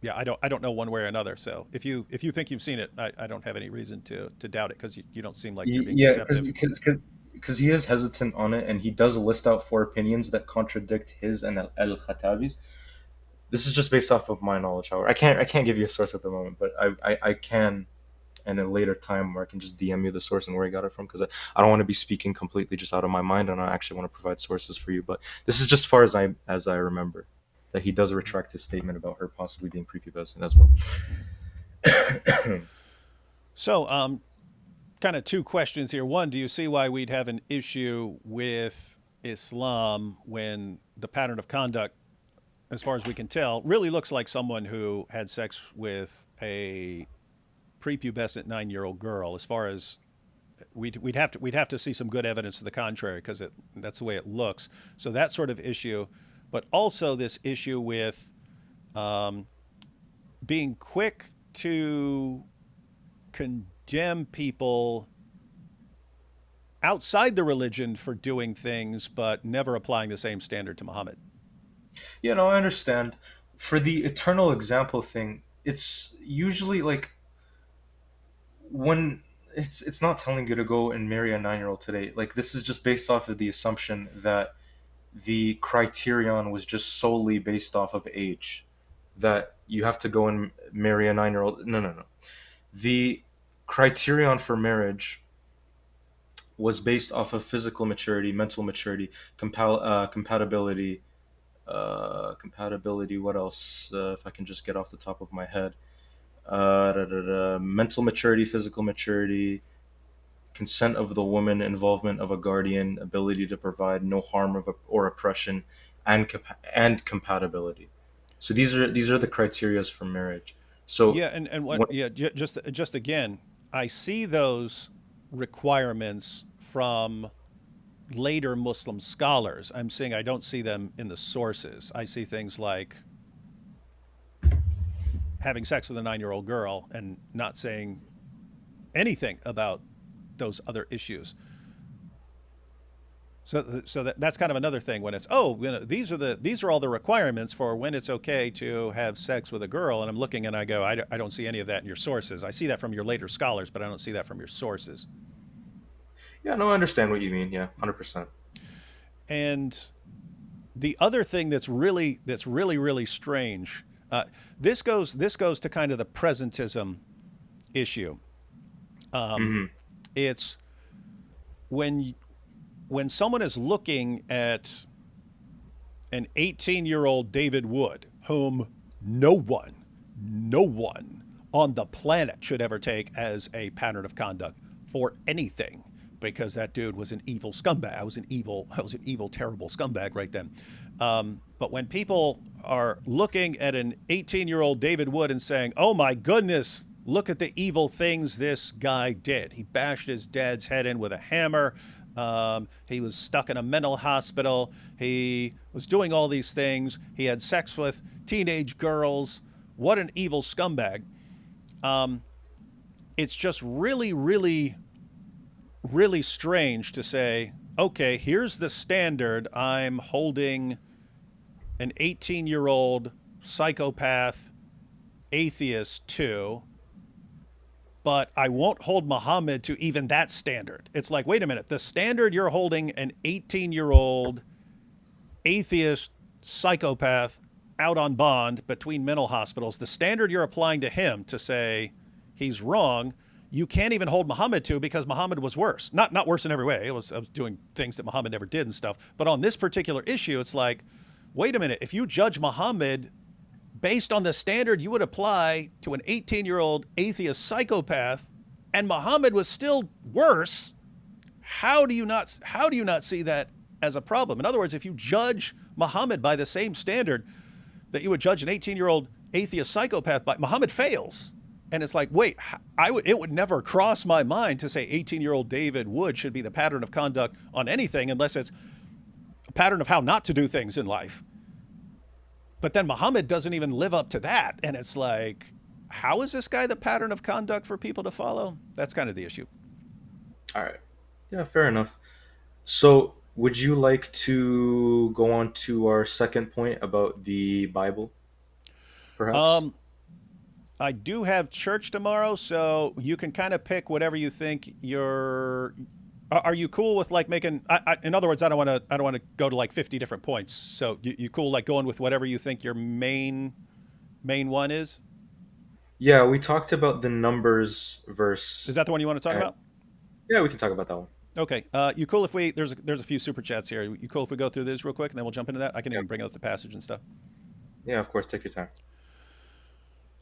S1: yeah, I don't know one way or another. So if you think you've seen it, I don't have any reason to doubt it, because you don't seem like you're being deceptive.
S2: Because he is hesitant on it, and he does list out 4 opinions that contradict his and al-Khattabi's. This is just based off of my knowledge. However, I can't give you a source at the moment, but I can, in a later time, where I can just DM you the source and where I got it from, because I don't want to be speaking completely just out of my mind, and I actually want to provide sources for you. But this is just far as I remember, that he does retract his statement about her possibly being prepubescent as well.
S1: So, kind of 2 questions here. One, do you see why we'd have an issue with Islam when the pattern of conduct, as far as we can tell, really looks like someone who had sex with a prepubescent 9-year-old girl? As far as we'd have to see some good evidence to the contrary, because that's the way it looks. So that sort of issue, but also this issue with being quick to condemn people outside the religion for doing things, but never applying the same standard to Muhammad.
S2: Yeah, no, I understand. For the eternal example thing, it's usually like when it's not telling you to go and marry a 9-year-old today. Like, this is just based off of the assumption that the criterion was just solely based off of age, that you have to go and marry a 9-year-old. No. The criterion for marriage was based off of physical maturity, mental maturity, compatibility. What else? If I can just get off the top of my head. Mental maturity, physical maturity, consent of the woman, involvement of a guardian, ability to provide, no harm or oppression, and compatibility. So these are the criterias for marriage. So
S1: Yeah, and what?
S2: what,
S1: Yeah, just again, I see those requirements from later Muslim scholars. I'm saying I don't see them in the sources. I see things like having sex with a 9-year-old girl and not saying anything about those other issues. So that's kind of another thing when it's these are all the requirements for when it's okay to have sex with a girl, and I'm looking and I go I don't see any of that in your sources. I see that from your later scholars, but I don't see that from your sources.
S2: yeah, no, I understand what you mean. Yeah, 100%.
S1: And the other thing that's really strange. This goes to kind of the presentism issue.
S2: Hmm.
S1: It's when when someone is looking at an 18-year-old David Wood, whom no one on the planet should ever take as a pattern of conduct for anything, because that dude was an evil scumbag. I was an evil, terrible scumbag right then. But when people are looking at an 18-year-old David Wood and saying, "Oh my goodness, look at the evil things this guy did. He bashed his dad's head in with a hammer. He was stuck in a mental hospital. He was doing all these things. He had sex with teenage girls. What an evil scumbag." It's just really, really, really strange to say, okay, here's the standard I'm holding an 18-year-old psychopath atheist to, but I won't hold Muhammad to even that standard. It's like, wait a minute, the standard you're holding an 18-year-old atheist psychopath out on bond between mental hospitals, the standard you're applying to him to say he's wrong, you can't even hold Muhammad to, because Muhammad was worse. Not worse in every way. I was doing things that Muhammad never did and stuff. But on this particular issue, it's like, wait a minute, if you judge Muhammad based on the standard you would apply to an 18-year-old atheist psychopath, and Muhammad was still worse, how do you not see that as a problem? In other words, if you judge Muhammad by the same standard that you would judge an 18-year-old atheist psychopath by, Muhammad fails. And it's like, wait, it would never cross my mind to say 18-year-old David Wood should be the pattern of conduct on anything, unless it's a pattern of how not to do things in life. But then Muhammad doesn't even live up to that. And it's like, how is this guy the pattern of conduct for people to follow? That's kind of the issue.
S2: All right. Yeah, fair enough. So, would you like to go on to our second point about the Bible, perhaps?
S1: Um, I do have church tomorrow, so you can kind of pick whatever you think you're. Are you cool with like making? In other words, I don't want to go to like 50 different points. So you cool like going with whatever you think your main one is?
S2: Yeah, we talked about the Numbers
S1: Is
S2: verse.
S1: that the one you want to talk
S2: And
S1: about?
S2: yeah, we can talk about that one.
S1: Okay. You cool if we there's a few super chats here. You cool if we go through this real quick and then we'll jump into that? I can
S2: Yeah,
S1: even bring up the passage and stuff.
S2: yeah, of course. Take your time.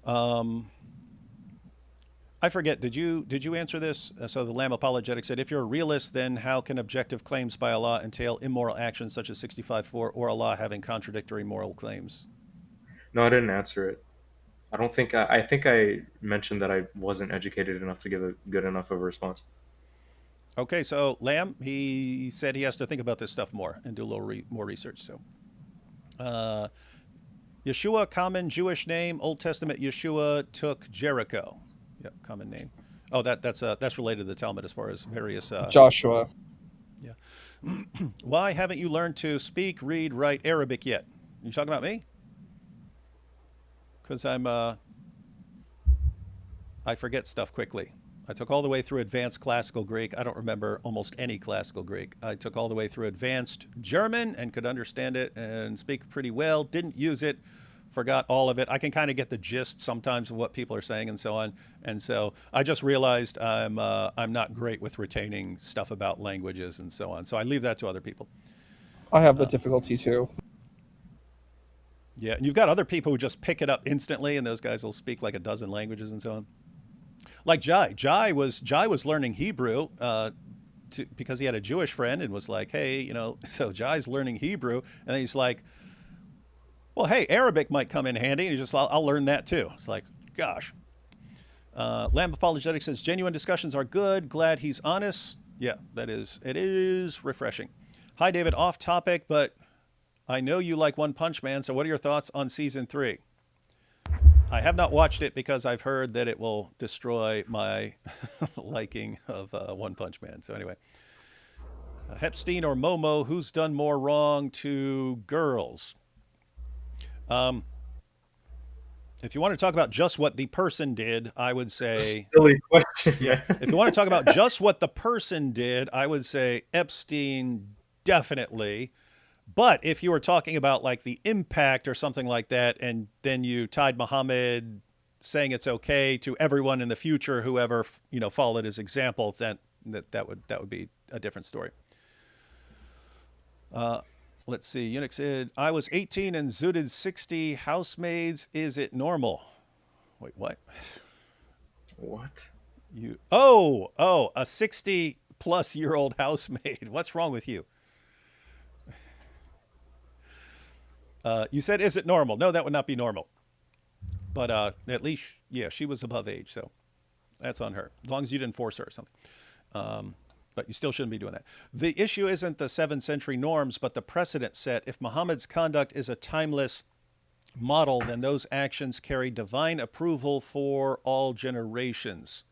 S1: Um, I forget. Did you answer this? So the Lamb Apologetic said, if you're a realist, then how can objective claims by Allah entail immoral actions such as 65:4, or Allah having contradictory moral claims?
S2: No, I didn't answer it. I don't think I think I mentioned that I wasn't educated enough to give a good enough of a response.
S1: Okay, so Lamb, he said he has to think about this stuff more and do a little more research. So, uh, Yeshua, common Jewish name. Old Testament Yeshua took Jericho. Yep, common name. Oh, that's related to the Talmud as far as various.
S4: Joshua.
S1: Yeah. Why haven't you learned to speak, read, write Arabic yet? You talking about me? Because I forget stuff quickly. I took all the way through advanced classical Greek. I don't remember almost any classical Greek. I took all the way through advanced German and could understand it and speak pretty well. Didn't use it, forgot all of it. I can kind of get the gist sometimes of what people are saying and so on. And so I just realized I'm not great with retaining stuff about languages and so on. So I leave that to other people.
S4: I have the difficulty too.
S1: Yeah, and you've got other people who just pick it up instantly, and those guys will speak like a dozen languages and so on. Like Jai. Jai was learning Hebrew because he had a Jewish friend and was like, hey, so Jai's learning Hebrew, and then he's like, well, hey, Arabic might come in handy, and he's just, I'll learn that too. It's like, gosh. Lamb Apologetic says genuine discussions are good. Glad he's honest. Yeah, it is refreshing. Hi, David. Off topic, but I know you like One Punch Man, so what are your thoughts on season 3? I have not watched it because I've heard that it will destroy my liking of One Punch Man. So anyway, Hepstein or Momo, who's done more wrong to girls? If you want to talk about just what the person did, I would say...
S2: Silly question,
S1: yeah.
S2: man.
S1: If you want to talk about just what the person did, I would say Epstein, definitely. But if you were talking about like the impact or something like that, and then you tied Muhammad saying it's okay to everyone in the future, whoever, followed his example, then that would be a different story. Let's see. Eunuch said, I was 18 and zooted 60 housemaids. Is it normal? Wait, what?
S2: What?
S1: A 60-plus-year-old housemaid. What's wrong with you? You said, is it normal? No, that would not be normal. But at least, yeah, she was above age, so that's on her. As long as you didn't force her or something. But you still shouldn't be doing that. The issue isn't the 7th century norms, but the precedent set. If Muhammad's conduct is a timeless model, then those actions carry divine approval for all generations.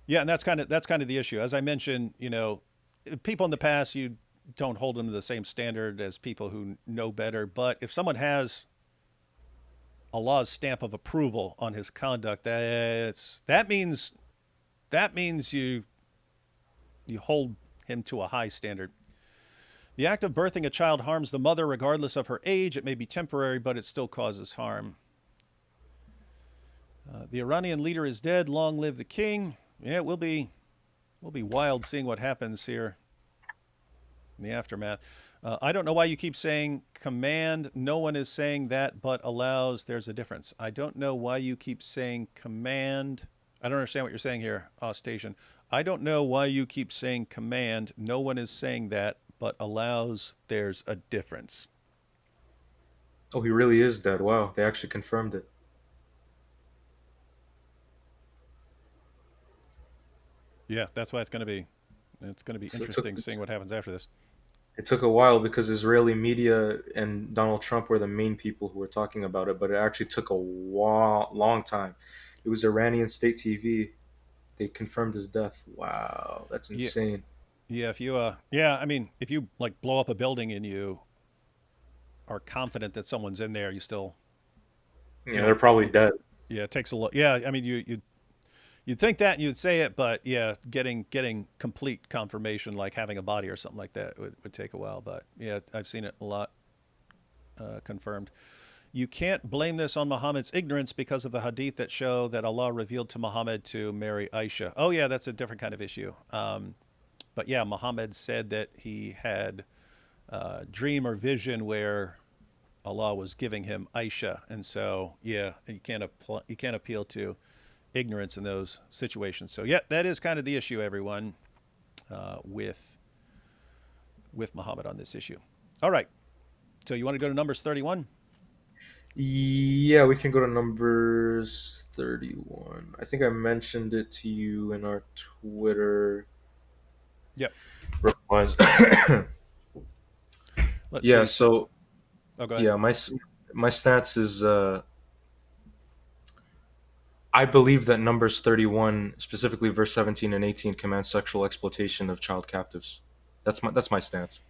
S1: Yeah, and that's kind of the issue. As I mentioned, people in the past, you don't hold them to the same standard as people who know better. But if someone has Allah's stamp of approval on his conduct, that means you hold him to a high standard. The act of birthing a child harms the mother regardless of her age. It may be temporary, but it still causes harm. The Iranian leader is dead. Long live the king. Yeah, it will be wild seeing what happens here in the aftermath. I don't know why you keep saying command. No one is saying that, but allows. There's a difference. I don't know why you keep saying command. I don't understand what you're saying here, Station. I don't know why you keep saying command. No one is saying that, but allows. There's a difference.
S2: Oh, he really is dead. Wow, they actually confirmed it.
S1: Yeah, that's why it's going to be interesting seeing what happens after this.
S2: It took a while because Israeli media and Donald Trump were the main people who were talking about it, but it actually took a long time. It was Iranian state TV. They confirmed his death. Wow, that's insane.
S1: Yeah, if you if you like blow up a building and you are confident that someone's in there, you still
S2: they're probably dead.
S1: Yeah, it takes a lot. Yeah, I mean you'd think that and you'd say it, but yeah, getting complete confirmation, like having a body or something like that, would take a while. But yeah, I've seen it a lot confirmed. You can't blame this on Muhammad's ignorance because of the hadith that show that Allah revealed to Muhammad to marry Aisha. Oh yeah, that's a different kind of issue. But yeah, Muhammad said that he had a dream or vision where Allah was giving him Aisha, and so yeah, you can't appeal to ignorance in those situations. So yeah, that is kind of the issue, everyone, with Muhammad on this issue. All right, so you want to go to Numbers 31?
S2: Yeah, we can go to Numbers 31. I think I mentioned it to you in our Twitter.
S1: Yep.
S2: Replies.
S1: Let's
S2: yeah.
S1: see.
S2: So.
S1: Oh, go ahead.
S2: Yeah, my stance is. I believe that Numbers 31, specifically verse 17 and 18, commands sexual exploitation of child captives. That's my stance.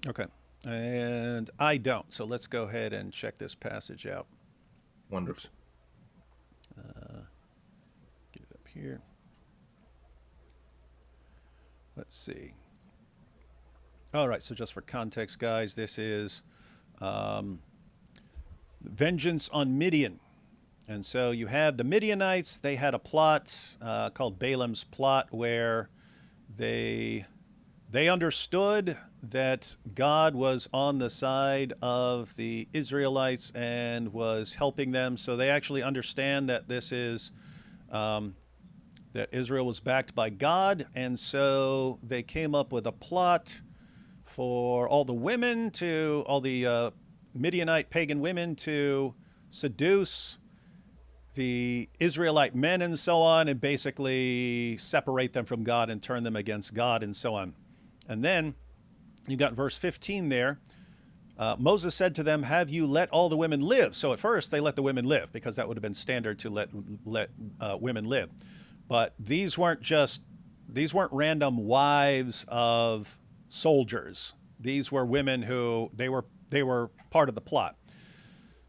S1: Okay. And I don't. So let's go ahead and check this passage out.
S2: Wonderful.
S1: Get it up here. Let's see. All right. So just for context, guys, this is vengeance on Midian. And so you have the Midianites. They had a plot called Balaam's plot, where they they understood that God was on the side of the Israelites and was helping them. So they actually understand that this is that Israel was backed by God, and so they came up with a plot for all the Midianite pagan women to seduce the Israelite men and so on, and basically separate them from God and turn them against God and so on. And then you got verse 15 there. Moses said to them, "Have you let all the women live?" So at first they let the women live because that would have been standard to let women live. But these weren't random wives of soldiers. These were women who they were part of the plot.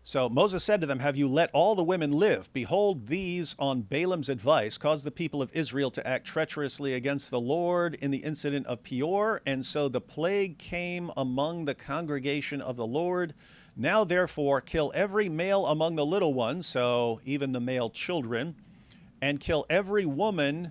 S1: So Moses said to them, "Have you let all the women live? Behold, these, on Balaam's advice, caused the people of Israel to act treacherously against the Lord in the incident of Peor, and so the plague came among the congregation of the Lord. Now, therefore, kill every male among the little ones," so even the male children, "and kill every woman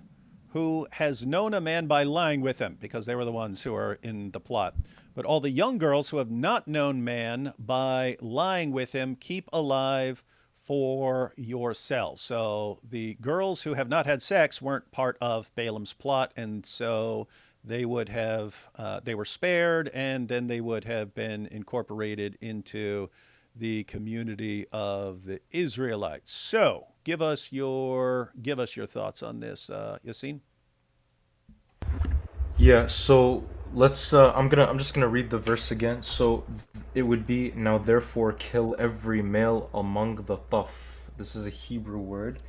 S1: who has known a man by lying with him," because they were the ones who are in the plot. "But all the young girls who have not known man by lying with him, keep alive for yourselves." So the girls who have not had sex weren't part of Balaam's plot, and so they would have they were spared, and then they would have been incorporated into the community of the Israelites. So give us your thoughts on this, Yasin.
S2: Yeah, so let's I'm just gonna read the verse again. So it would be, "Now therefore kill every male among the tough." This is a Hebrew word.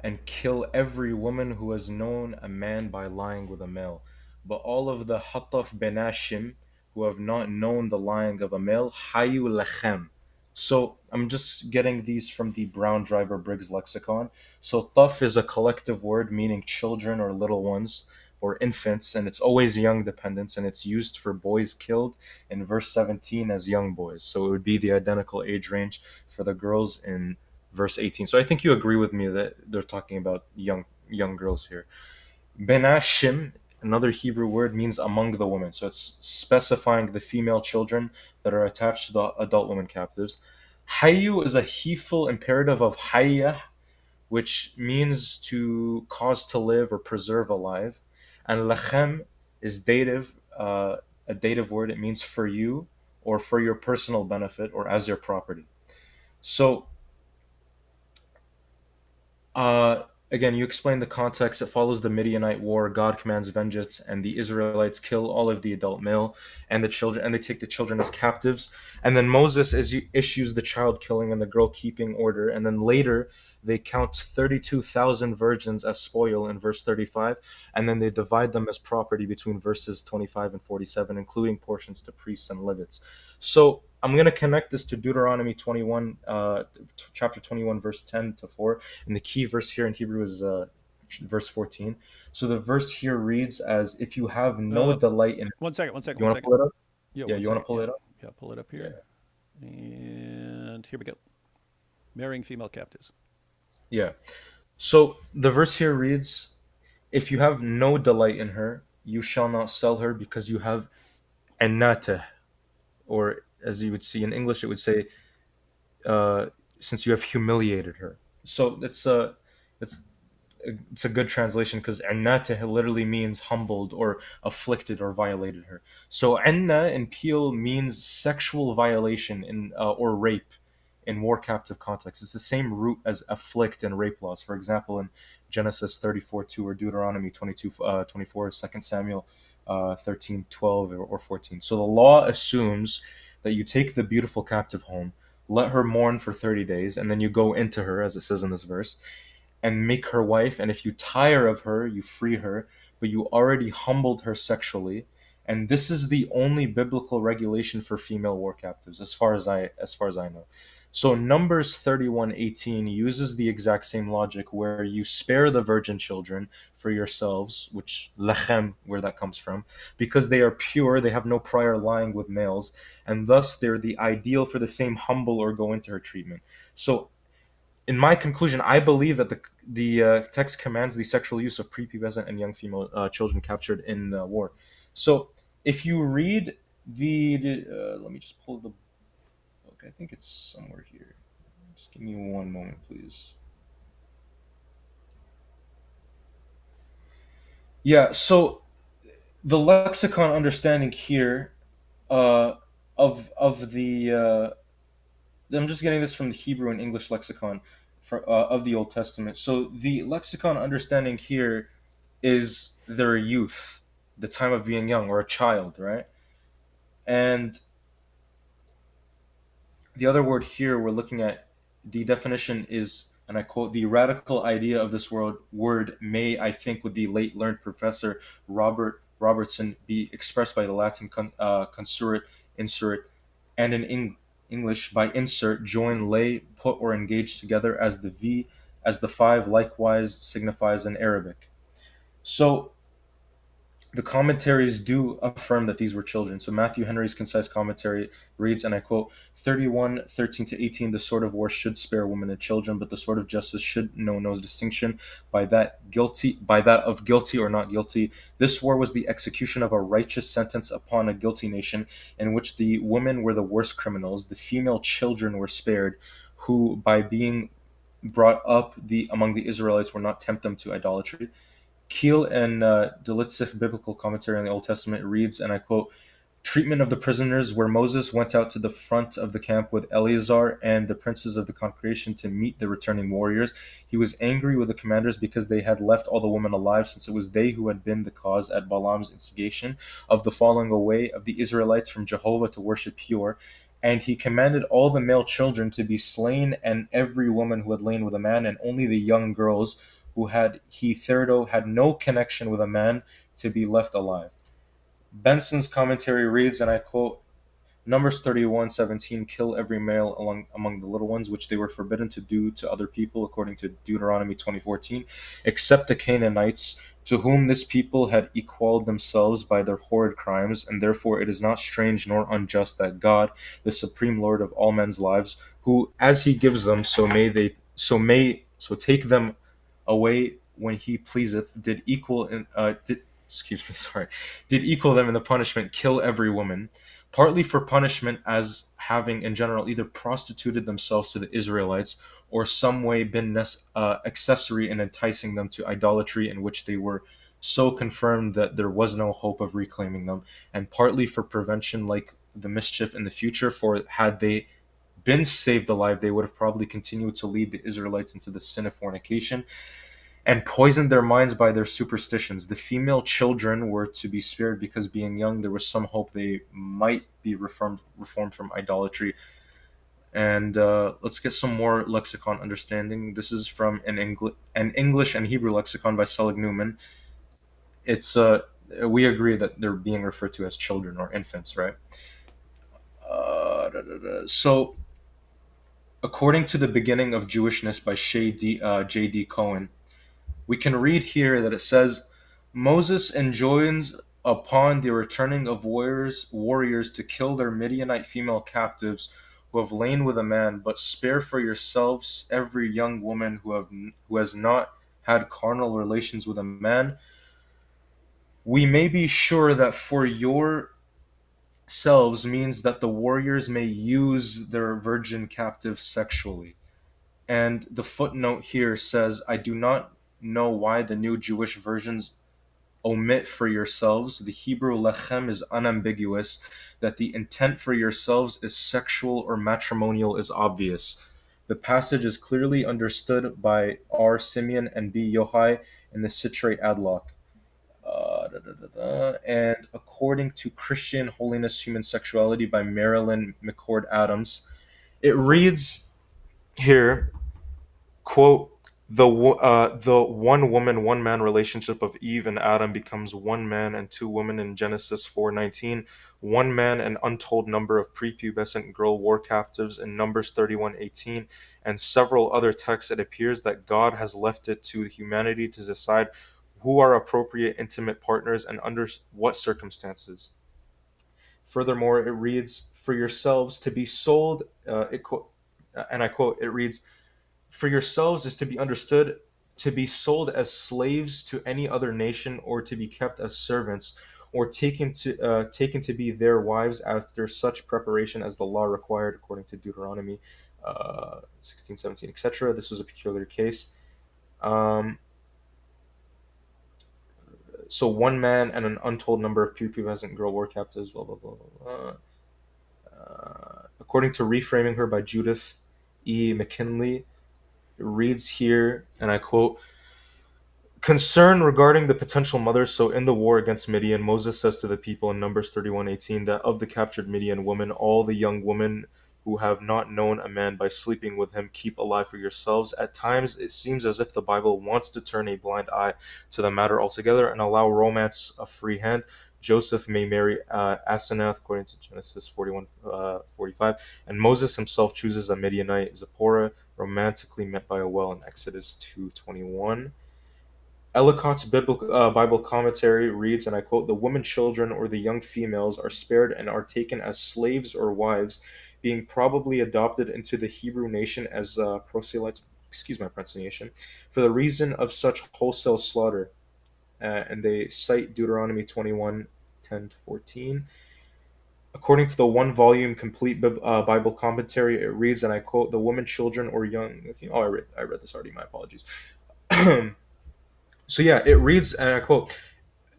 S2: "And kill every woman who has known a man by lying with a male. But all of the hataf benashim who have not known the lying of a male, hayu lechem." So I'm just getting these from the Brown Driver Briggs lexicon. So tough is a collective word meaning children or little ones or infants, and it's always young dependents, and it's used for boys killed in verse 17 as young boys. So it would be the identical age range for the girls in verse 18. So I think you agree with me that they're talking about young girls here. Benashim, another Hebrew word, means among the women. So it's specifying the female children that are attached to the adult women captives. Hayu is a heful imperative of hayya, which means to cause to live or preserve alive. And lachem is a dative word. It means for you or for your personal benefit or as your property. So again, you explain the context. It follows the Midianite war. God commands vengeance, and the Israelites kill all of the adult male and the children, and they take the children as captives. And then Moses issues the child killing and the girl keeping order. And then later, they count 32,000 virgins as spoil in verse 35, and then they divide them as property between verses 25 and 47, including portions to priests and Levites. So I'm going to connect this to Deuteronomy 21, chapter 21, verse 10 to 4. And the key verse here in Hebrew is verse 14. So the verse here reads as, "If you have no delight in..."
S1: One second.
S2: You want to pull it up?
S1: Yeah,
S2: Yeah, you want to pull it up?
S1: Yeah, pull it up here. Yeah. And here we go. Marrying female captives.
S2: Yeah. So the verse here reads, "If you have no delight in her, you shall not sell her because you have anatah," or as you would see in English, it would say, "Since you have humiliated her." So it's it's a good translation because anatah literally means humbled or afflicted or violated her. So anna in Peel means sexual violation in or rape in war captive context. It's the same root as afflict in rape laws. For example, in Genesis 34:2 or Deuteronomy 22:24, 2 Samuel 13:12 or 14. So the law assumes that you take the beautiful captive home, let her mourn for 30 days, and then you go into her, as it says in this verse, and make her wife. And if you tire of her, you free her, but you already humbled her sexually. And this is the only biblical regulation for female war captives, as far as I know. So Numbers 31:18 uses the exact same logic, where you spare the virgin children for yourselves, which lechem, where that comes from, because they are pure, they have no prior lying with males, and thus they're the ideal for the same humble or go into her treatment. So in my conclusion, I believe that the text commands the sexual use of prepubescent and young female children captured in war. So if you read the, let me just pull the book. I think it's somewhere here. Just give me one moment, please. Yeah, so the lexicon understanding here uh, of the I'm just getting this from the Hebrew and English lexicon of the Old Testament. So the lexicon understanding here is their youth, the time of being young or a child, right? And the other word here we're looking at, the definition is, and I quote, the radical idea of this word may, I think, with the late learned professor Robertson, be expressed by the Latin consurit, insert, and in English by insert, join, lay, put, or engage together as the V, as the five likewise signifies in Arabic. So the commentaries do affirm that these were children. So Matthew Henry's concise commentary reads, and I quote, 31:13 to 18, the sword of war should spare women and children, but the sword of justice should know no distinction by that of guilty or not guilty. This war was the execution of a righteous sentence upon a guilty nation, in which the women were the worst criminals, the female children were spared, who by being brought up among the Israelites were not tempt them to idolatry. Keel and Delitzich Biblical Commentary on the Old Testament reads, and I quote, treatment of the prisoners, where Moses went out to the front of the camp with Eleazar and the princes of the congregation to meet the returning warriors. He was angry with the commanders because they had left all the women alive, since it was they who had been the cause, at Balaam's instigation, of the falling away of the Israelites from Jehovah to worship Peor. And he commanded all the male children to be slain, and every woman who had lain with a man, and only the young girls who had hitherto had no connection with a man to be left alive. Benson's commentary reads, and I quote, Numbers 31:17, kill every male among the little ones, which they were forbidden to do to other people, according to Deuteronomy 20:14, except the Canaanites, to whom this people had equaled themselves by their horrid crimes, and therefore it is not strange nor unjust that God, the supreme Lord of all men's lives, who as he gives them, so take them away when he pleaseth, did equal in did equal them in the punishment, kill every woman, partly for punishment, as having in general either prostituted themselves to the Israelites or some way been accessory in enticing them to idolatry, in which they were so confirmed that there was no hope of reclaiming them, and partly for prevention, like the mischief in the future, for had they been saved alive, they would have probably continued to lead the Israelites into the sin of fornication and poisoned their minds by their superstitions. The female children were to be spared because, being young, there was some hope they might be reformed from idolatry. And let's get some more lexicon understanding. This is from an English and Hebrew lexicon by Selig Newman. It's we agree that they're being referred to as children or infants, right? So, according to the Beginning of Jewishness by J.D. Cohen, we can read here that it says, Moses enjoins upon the returning of warriors to kill their Midianite female captives who have lain with a man, but spare for yourselves every young woman who has not had carnal relations with a man. We may be sure that for yourselves means that the warriors may use their virgin captives sexually. And the footnote here says, I do not know why the new Jewish versions omit for yourselves. The Hebrew lechem is unambiguous, that the intent for yourselves is sexual or matrimonial is obvious. The passage is clearly understood by R. Simeon and B. Yohai in the Sitrate Adlock. And according to Christian Holiness, Human Sexuality by Marilyn McCord Adams, it reads here, quote, the one woman, one man relationship of Eve and Adam becomes one man and two women in Genesis 4:19, one man an untold number of prepubescent girl war captives in Numbers 31:18, and several other texts. It appears that God has left it to humanity to decide who are appropriate intimate partners and under what circumstances. Furthermore, it reads, for yourselves to be sold, and I quote, it reads, for yourselves is to be understood to be sold as slaves to any other nation or to be kept as servants, or taken to be their wives after such preparation as the law required, according to Deuteronomy 16, 17, etc. This was a peculiar case. Um, so one man and an untold number of pupubescent girl were captives. Blah blah blah blah. Blah. According to Reframing Her by Judith E. McKinley, it reads here, and I quote, concern regarding the potential mothers. So in the war against Midian, Moses says to the people in Numbers 31:18 that of the captured Midian women, all the young women who have not known a man by sleeping with him keep alive for yourselves. At times, it seems as if the Bible wants to turn a blind eye to the matter altogether and allow romance a free hand. Joseph may marry Asenath, according to Genesis 41:45, and Moses himself chooses a Midianite, Zipporah, romantically met by a well in Exodus 2:21. Ellicott's Bible commentary reads, and I quote, the women, children, or the young females are spared and are taken as slaves or wives, being probably adopted into the Hebrew nation as proselytes, excuse my pronunciation, for the reason of such wholesale slaughter. And they cite Deuteronomy 21:10-14. According to the one volume complete Bible commentary, it reads, and I quote, the women, children, or young. Oh, I read this already. My apologies. So yeah, it reads, and I quote,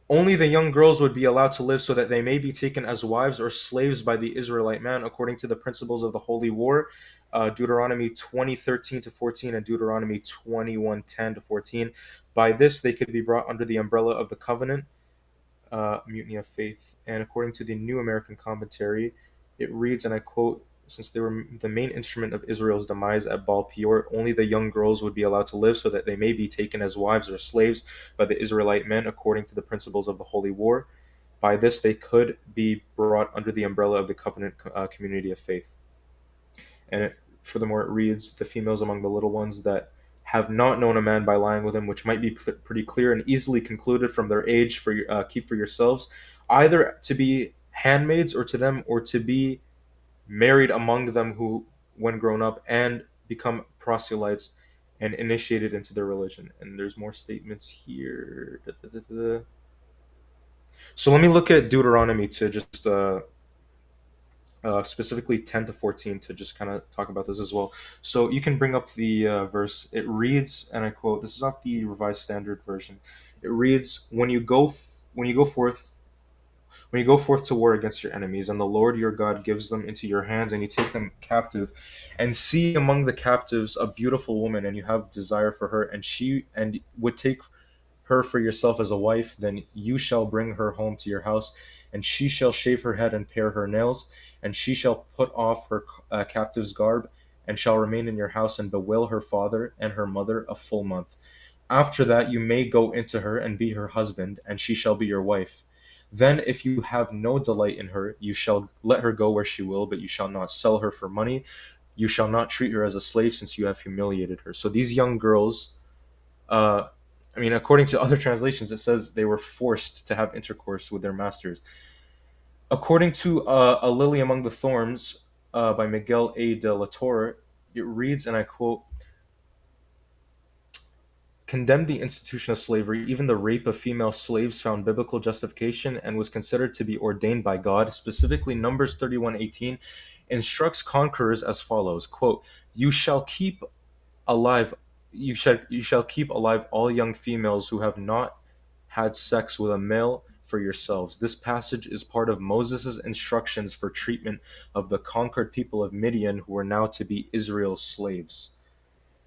S2: only the young girls would be allowed to live so that they may be taken as wives or slaves by the Israelite man according to the principles of the Holy War, Deuteronomy 20:13-14 and Deuteronomy 21:10-14. By this they could be brought under the umbrella of the covenant, mutiny of faith. And according to the New American Commentary, it reads, and I quote, since they were the main instrument of Israel's demise at Baal Peor, only the young girls would be allowed to live so that they may be taken as wives or slaves by the Israelite men according to the principles of the Holy War. By this, they could be brought under the umbrella of the covenant community of faith. And furthermore, it reads, the females among the little ones that have not known a man by lying with him, which might be pretty clear and easily concluded from their age, for keep for yourselves, either to be handmaids or to them, or to be married among them who, when grown up, and become proselytes and initiated into their religion. And there's more statements here. So let me look at Deuteronomy to just specifically 10-14 to just kind of talk about this as well. So you can bring up the verse. It reads, and I quote, this is off the Revised Standard Version. It reads, when you go forth to war against your enemies, and the Lord your God gives them into your hands, and you take them captive, and see among the captives a beautiful woman, and you have desire for her, and would take her for yourself as a wife, then you shall bring her home to your house, and she shall shave her head and pare her nails, and she shall put off her captive's garb, and shall remain in your house and bewail her father and her mother a full month. After that you may go into her and be her husband, and she shall be your wife. Then, if you have no delight in her, you shall let her go where she will, but you shall not sell her for money. You shall not treat her as a slave, since you have humiliated her. So these young girls, according to other translations, it says they were forced to have intercourse with their masters. According to A Lily Among the Thorns by Miguel A. de la Torre, it reads, and I quote, condemned the institution of slavery, even the rape of female slaves found biblical justification and was considered to be ordained by God. Specifically, Numbers 31:18 instructs conquerors as follows, quote, you shall keep alive all young females who have not had sex with a male for yourselves. This passage is part of Moses' instructions for treatment of the conquered people of Midian who were now to be Israel's slaves.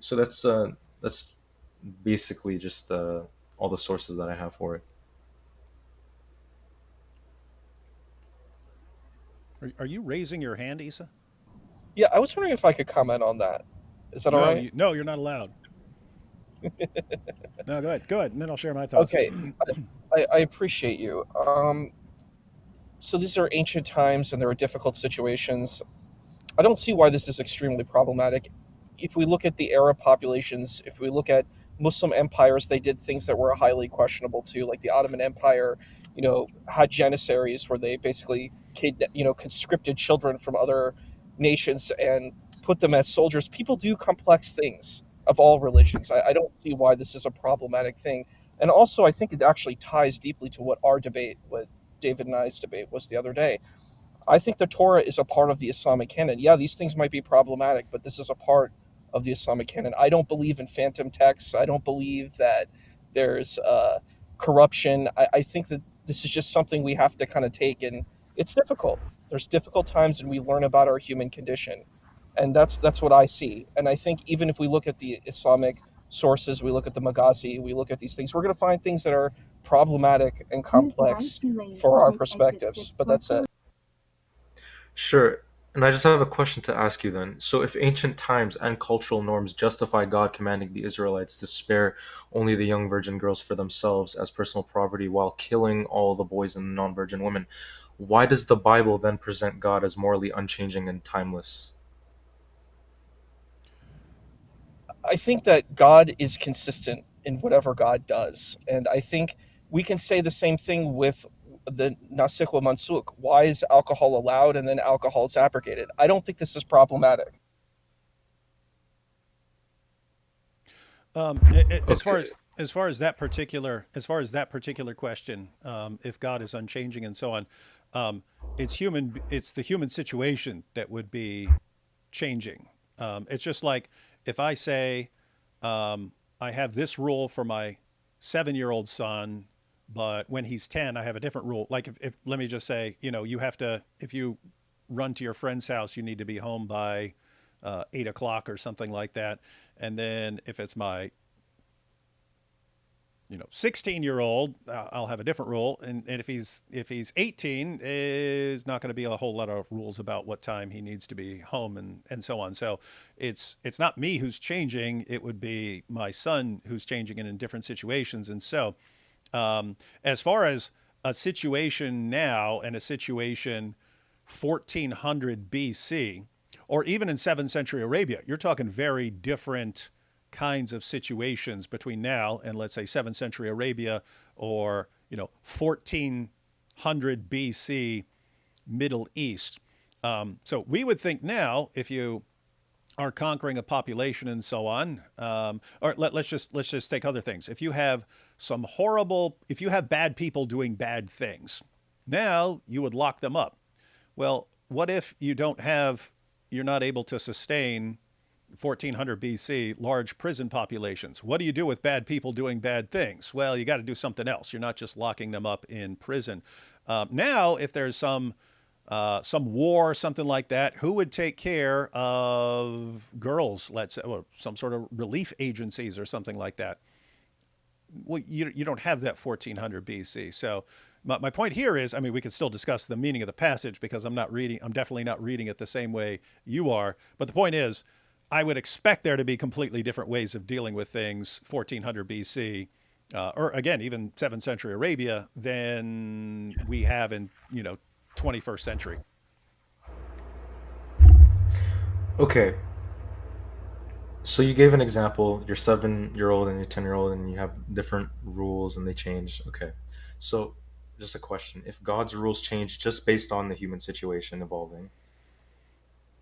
S2: So that's basically just all the sources that I have for it.
S1: Are you raising your hand, Isa?
S4: Yeah, I was wondering if I could comment on that. Is that all right?
S1: No, you're not allowed. No, go ahead, and then I'll share my thoughts.
S4: Okay, I appreciate you. So these are ancient times, and there are difficult situations. I don't see why this is extremely problematic. If we look at the Arab populations, if we look at Muslim empires, they did things that were highly questionable too, like the Ottoman Empire, had janissaries where they basically conscripted children from other nations and put them as soldiers. People do complex things of all religions. I don't see why this is a problematic thing. And also, I think it actually ties deeply to what our debate David and I's debate was the other day. I think the Torah is a part of the Islamic canon. Yeah, these things might be problematic, but this is a part of the Islamic canon. I don't believe in phantom texts. I don't believe that there's corruption. I think that this is just something we have to kind of take, and it's difficult. There's difficult times, and we learn about our human condition, and that's what I see. And I think even if we look at the Islamic sources, we look at the Maghazi, we look at these things, we're going to find things that are problematic and complex for our perspectives. But that's it.
S2: Sure. And I just have a question to ask you then. So, if ancient times and cultural norms justify God commanding the Israelites to spare only the young virgin girls for themselves as personal property while killing all the boys and non virgin women, why does the Bible then present God as morally unchanging and timeless?
S4: I think that God is consistent in whatever God does. And I think we can say the same thing with the Nasikh wa Mansukh. Why is alcohol allowed and then alcohol is abrogated? I don't think this is problematic.
S1: As far
S2: Okay.
S1: as that particular question, if God is unchanging and so on, it's the human situation that would be changing. It's just like if I say, I have this rule for my 7-year-old son, but when he's 10, I have a different rule. Like if let me just say, you have to, if you run to your friend's house, you need to be home by 8 o'clock or something like that. And then if it's my 16-year-old, I'll have a different rule. And if he's 18, is not going to be a whole lot of rules about what time he needs to be home and so on. So it's not me who's changing. It would be my son who's changing in different situations. And so as far as a situation now and a situation 1400 BC, or even in 7th century Arabia, you're talking very different kinds of situations between now and, let's say, 7th century Arabia, or 1400 BC Middle East. So we would think now, if you are conquering a population and so on, or let's just take other things. If you have bad people doing bad things, now you would lock them up. Well, what if you're not able to sustain 1400 BC large prison populations? What do you do with bad people doing bad things? Well, you got to do something else. You're not just locking them up in prison. Now, if there's some war, something like that, who would take care of girls, let's say, or some sort of relief agencies or something like that? Well, you don't have that 1400 BC. So my point here is, I mean, we could still discuss the meaning of the passage, because I'm definitely not reading it the same way you are. But the point is, I would expect there to be completely different ways of dealing with things 1400 BC, or again, even 7th century Arabia, than we have in, 21st century.
S2: Okay. So you gave an example, your 7-year-old and your 10-year-old, and you have different rules and they change. Okay. So just a question. If God's rules change just based on the human situation evolving,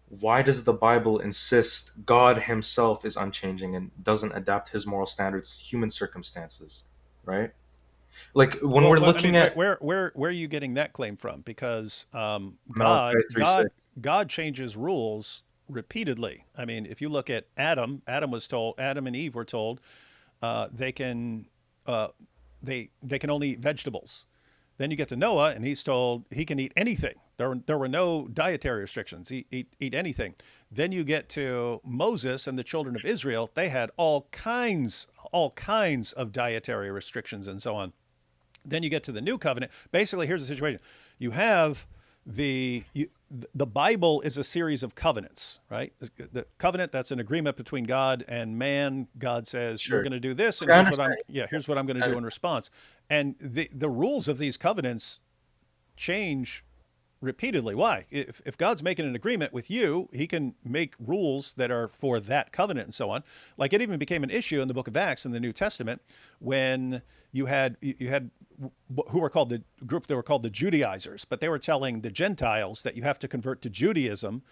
S2: why does the Bible insist God himself is unchanging and doesn't adapt his moral standards to human circumstances? Right? Like when
S1: Well,
S2: we're
S1: but I mean,
S2: looking at
S1: where are you getting that claim from? Because
S2: Malachi 3:6.
S1: God changes rules repeatedly. I mean, if you look at Adam and Eve were told they can uh, they can only eat vegetables. Then you get to Noah, and he's told he can eat anything. There were no dietary restrictions. Eat anything. Then you get to Moses and the children of Israel. They had all kinds of dietary restrictions and so on. Then you get to the new covenant. Basically, here's the situation. You have the Bible is a series of covenants, right? The covenant, that's an agreement between God and man. God says, you're
S2: Sure.
S1: going to do this, and
S2: I
S1: here's what I'm going to do in response. And the rules of these covenants change repeatedly. Why? If God's making an agreement with you, he can make rules that are for that covenant and so on. Like, it even became an issue in the book of Acts in the New Testament when you had who were called the Judaizers, but they were telling the Gentiles that you have to convert to Judaism,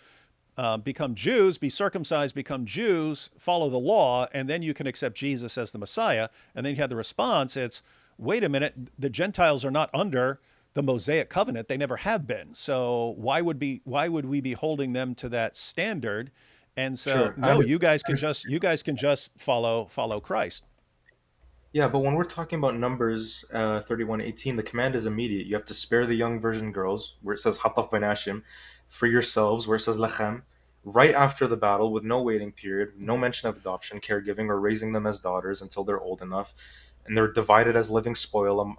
S1: become Jews, be circumcised, become Jews, follow the law, and then you can accept Jesus as the Messiah. And then you had the response, it's, wait a minute, the Gentiles are not under the Mosaic covenant. They never have been. So why would we be holding them to that standard? And so
S2: Sure.
S1: no, you guys can just follow Christ.
S2: Yeah, but when we're talking about Numbers 31:18, the command is immediate. You have to spare the young virgin girls, where it says Hataf ben Hashim, for yourselves, where it says Lachem, right after the battle, with no waiting period, no mention of adoption, caregiving, or raising them as daughters until they're old enough. And they're divided as living spoil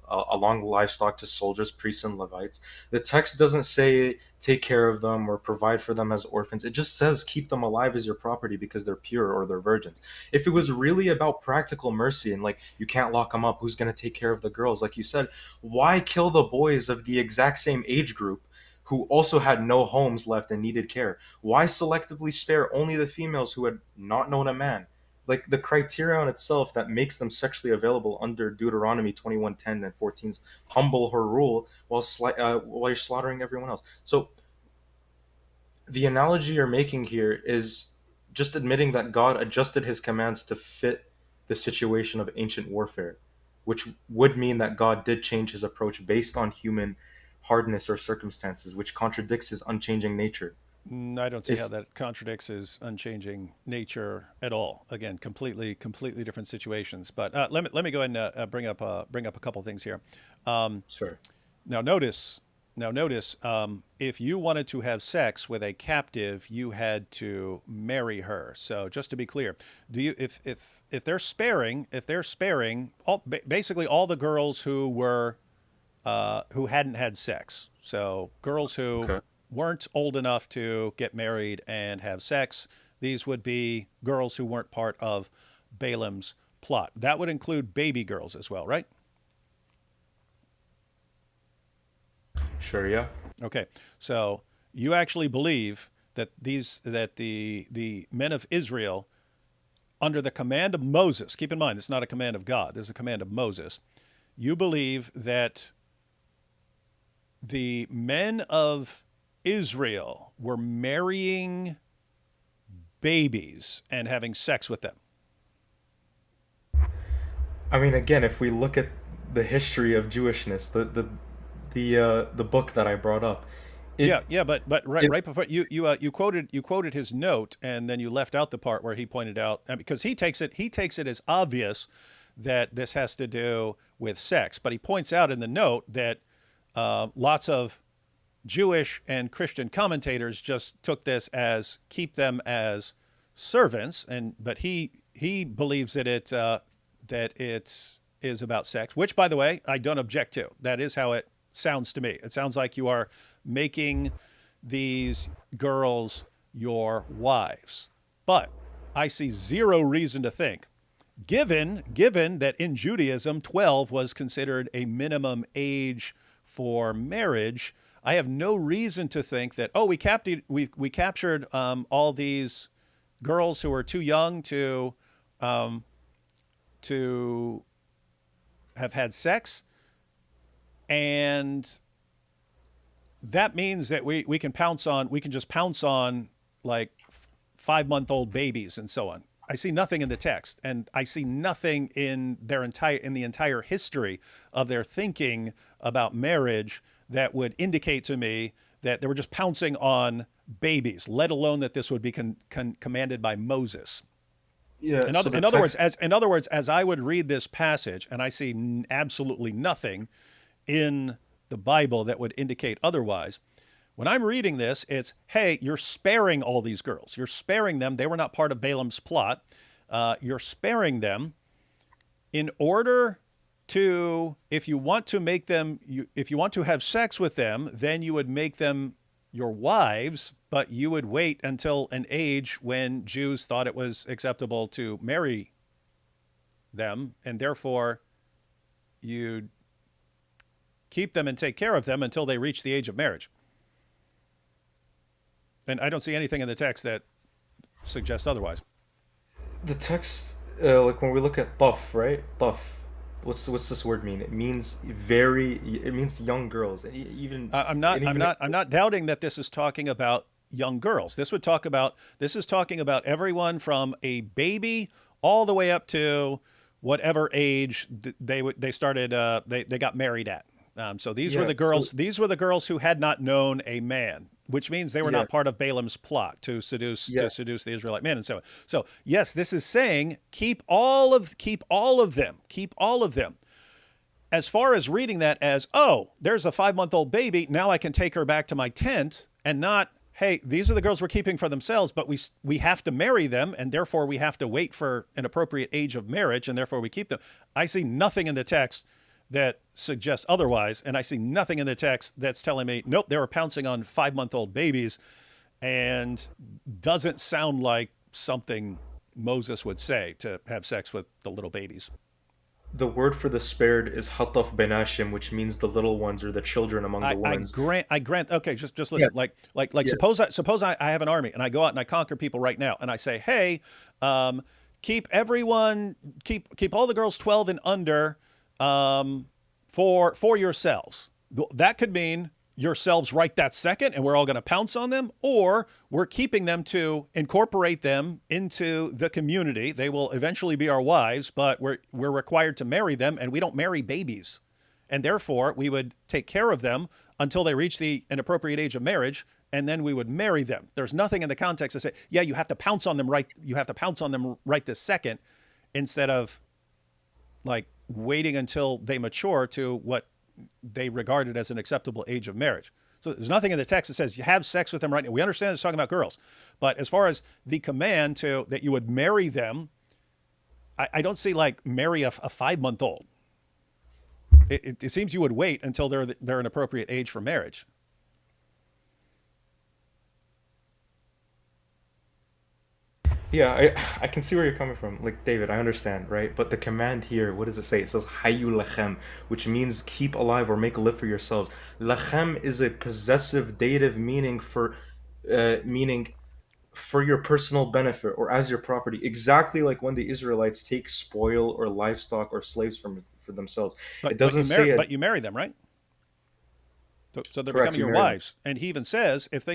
S2: along livestock to soldiers, priests, and Levites. The text doesn't say take care of them or provide for them as orphans. It just says keep them alive as your property because they're pure or they're virgins. If it was really about practical mercy and like you can't lock them up, who's going to take care of the girls? Like you said, why kill the boys of the exact same age group who also had no homes left and needed care? Why selectively spare only the females who had not known a man? Like the criterion itself that makes them sexually available under Deuteronomy 21:10 and 14's humble her rule while you're slaughtering everyone else. So the analogy you're making here is just admitting that God adjusted his commands to fit the situation of ancient warfare, which would mean that God did change his approach based on human hardness or circumstances, which contradicts his unchanging nature.
S1: I don't see
S2: If
S1: how that contradicts his unchanging nature at all. Again, completely different situations. But let me go ahead and bring up a couple things here.
S2: Sure.
S1: Now notice, if you wanted to have sex with a captive, you had to marry her. So just to be clear, do you if they're sparing basically all the girls who hadn't had sex, so girls who
S2: Okay.
S1: weren't old enough to get married and have sex, these would be girls who weren't part of Balaam's plot. That would include baby girls as well, right?
S2: Sure, yeah.
S1: Okay, so you actually believe that the men of Israel, under the command of Moses, keep in mind this is not a command of God, this is a command of Moses. You believe that the men of Israel were marrying babies and having sex with them.
S2: I mean, again, if we look at the history of Jewishness, the book that I brought up, it
S1: But
S2: it
S1: right before you quoted his note, and then you left out the part where he pointed out, because he takes it as obvious that this has to do with sex, but he points out in the note that lots of Jewish and Christian commentators just took this as keep them as servants, but he believes that it is about sex, which, by the way, I don't object to. That is how it sounds to me. It sounds like you are making these girls your wives. But I see zero reason to think, given that in Judaism 12 was considered a minimum age for marriage, I have no reason to think that we captured all these girls who were too young to have had sex, and that means that we can just pounce on like 5-month-old babies and so on. I see nothing in the text, and I see nothing in the entire history of their thinking about marriage that would indicate to me that they were just pouncing on babies, let alone that this would be commanded by Moses.
S2: yeah.
S1: In
S2: So the
S1: other words,
S2: text,
S1: as I would read this passage, and I see absolutely nothing in the Bible that would indicate otherwise. When I'm reading this, it's, hey, you're sparing all these girls. You're sparing them. They were not part of Balaam's plot. You're sparing them in order to, if you want to have sex with them, then you would make them your wives, but you would wait until an age when Jews thought it was acceptable to marry them, and therefore you'd keep them and take care of them until they reach the age of marriage. And I don't see anything in the text that suggests otherwise.
S2: the text, like when we look at taf, right? Taf. What's this word mean? It means It means young girls. Even
S1: I'm not doubting that this is talking about young girls. This is talking about everyone from a baby all the way up to whatever age they got married at. So these were
S2: Yeah.
S1: the
S2: So
S1: girls. These were the girls who had not known a man, which means they were
S2: yeah.
S1: not part of Balaam's plot to
S2: Yeah.
S1: seduce the Israelite men, and so on. So yes, this is saying keep all of them, keep all of them. As far as reading that as, oh, there's a 5-month-old baby, now I can take her back to my tent, and not, hey, these are the girls we're keeping for themselves, but we have to marry them, and therefore we have to wait for an appropriate age of marriage, and therefore we keep them. I see nothing in the text that suggests otherwise, and I see nothing in the text that's telling me, nope, they were pouncing on 5-month-old babies, and doesn't sound like something Moses would say to have sex with the little babies.
S2: The word for the spared is hataf benashim, which means the little ones or the children among the
S1: I
S2: women's.
S1: grant. I grant. Okay, just listen.
S2: Yes.
S1: Like.
S2: Yes.
S1: Suppose I have an army and I go out and I conquer people right now, and I say, hey, keep everyone, keep all the girls 12 and under, for yourselves. That could mean yourselves right that second, and we're all going to pounce on them, or we're keeping them to incorporate them into the community. They will eventually be our wives, but we're required to marry them, and we don't marry babies. And therefore, we would take care of them until they reach an appropriate age of marriage, and then we would marry them. There's nothing in the context to say, yeah, you have to pounce on them right. You have to pounce on them right this second, instead of like waiting until they mature to what they regarded as an acceptable age of marriage. So there's nothing in the text that says you have sex with them right now. We understand it's talking about girls, but as far as the command to that you would marry them, I don't see like marry a 5-month-old. It seems you would wait until they're an appropriate age for marriage.
S2: Yeah, I can see where you're coming from. Like, David, I understand, right? But the command here, what does it say? It says hayu lachem, which means keep alive or make a live for yourselves. Lachem is a possessive dative meaning for your personal benefit or as your property. Exactly like when the Israelites take spoil or livestock or slaves for themselves. It doesn't say it.
S1: But you marry them, right? So they're
S2: Correct,
S1: becoming
S2: you
S1: your
S2: marry them.
S1: wives. And he even says if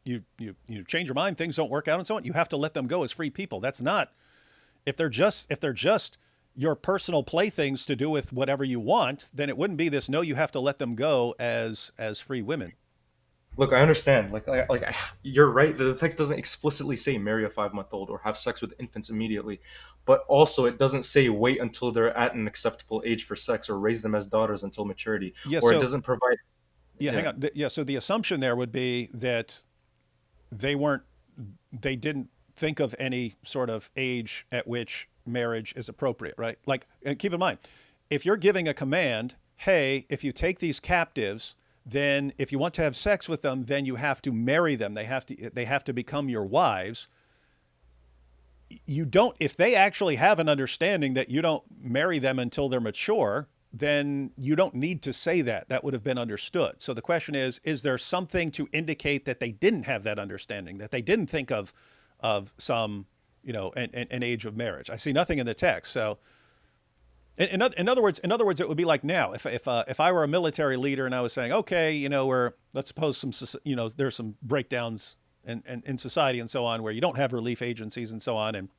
S1: you change your mind, things don't work out and so on, you have to let them go as free people. That's not if they're just your personal playthings to do with whatever you want, then it wouldn't be this, no, you have to let them go as free women.
S2: Look, I understand. You're right. The text doesn't explicitly say marry a 5-month-old or have sex with infants immediately, but also it doesn't say wait until they're at an acceptable age for sex or raise them as daughters until maturity.
S1: Yeah,
S2: Or it
S1: so
S2: doesn't provide.
S1: yeah, hang
S2: Yeah.
S1: on. Yeah, so the assumption there would be that they didn't think of any sort of age at which marriage is appropriate, right? Like, and keep in mind, if you're giving a command, hey, if you take these captives, then if you want to have sex with them, then you have to marry them. They have to become your wives. You don't, if they actually have an understanding that you don't marry them until they're mature, then you don't need to say that. That would have been understood. So the question is there something to indicate that they didn't have that understanding, that they didn't think of some, an age of marriage? I see nothing in the text. So in other words, it would be like now, if I were a military leader and I was saying, okay, let's suppose there's some breakdowns in society and so on, where you don't have relief agencies and so on, and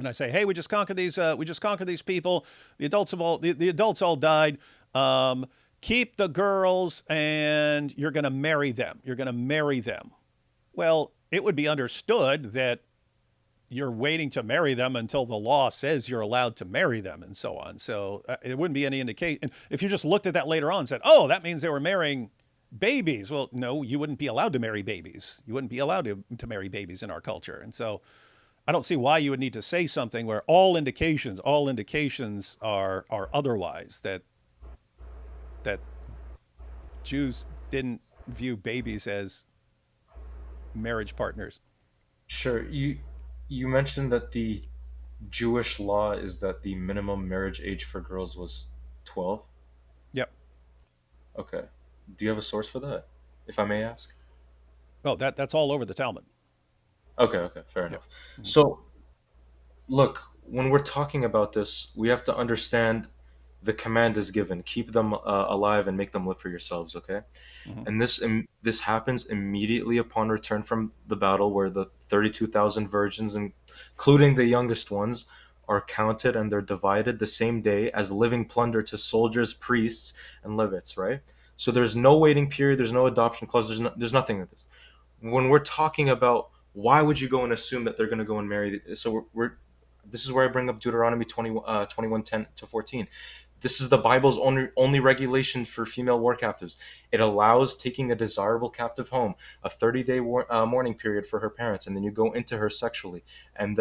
S1: I say, hey, we just conquered these people. The adults all died. Keep the girls, and you're going to marry them. Well, it would be understood that you're waiting to marry them until the law says you're allowed to marry them and so on. So it wouldn't be any indication. If you just looked at that later on and said, oh, that means they were marrying babies. Well, no, you wouldn't be allowed to marry babies. You wouldn't be allowed to marry babies in our culture. And so I don't see why you would need to say something where all indications are otherwise, that Jews didn't view babies as marriage partners.
S2: Sure. You mentioned that the Jewish law is that the minimum marriage age for girls was 12.
S1: Yep.
S2: Okay. Do you have a source for that, if I may ask?
S1: Oh, that's all over the Talmud.
S2: Okay, fair
S1: Yep.
S2: enough. So, look, when we're talking about this, we have to understand the command is given: keep them alive and make them live for yourselves. Okay,
S1: Mhm.
S2: and this happens immediately upon return from the battle, where the 32,000 virgins, including the youngest ones, are counted and they're divided the same day as living plunder to soldiers, priests, and Levites, right? So there's no waiting period, there's no adoption clause, there's nothing like this. When we're talking about why would you go and assume that they're going to go and marry, so we're this is where I bring up Deuteronomy 21:10 to 14. This is the Bible's only regulation for female war captives. It allows taking a desirable captive home, a 30-day mourning period for her parents, and then you go into her sexually, and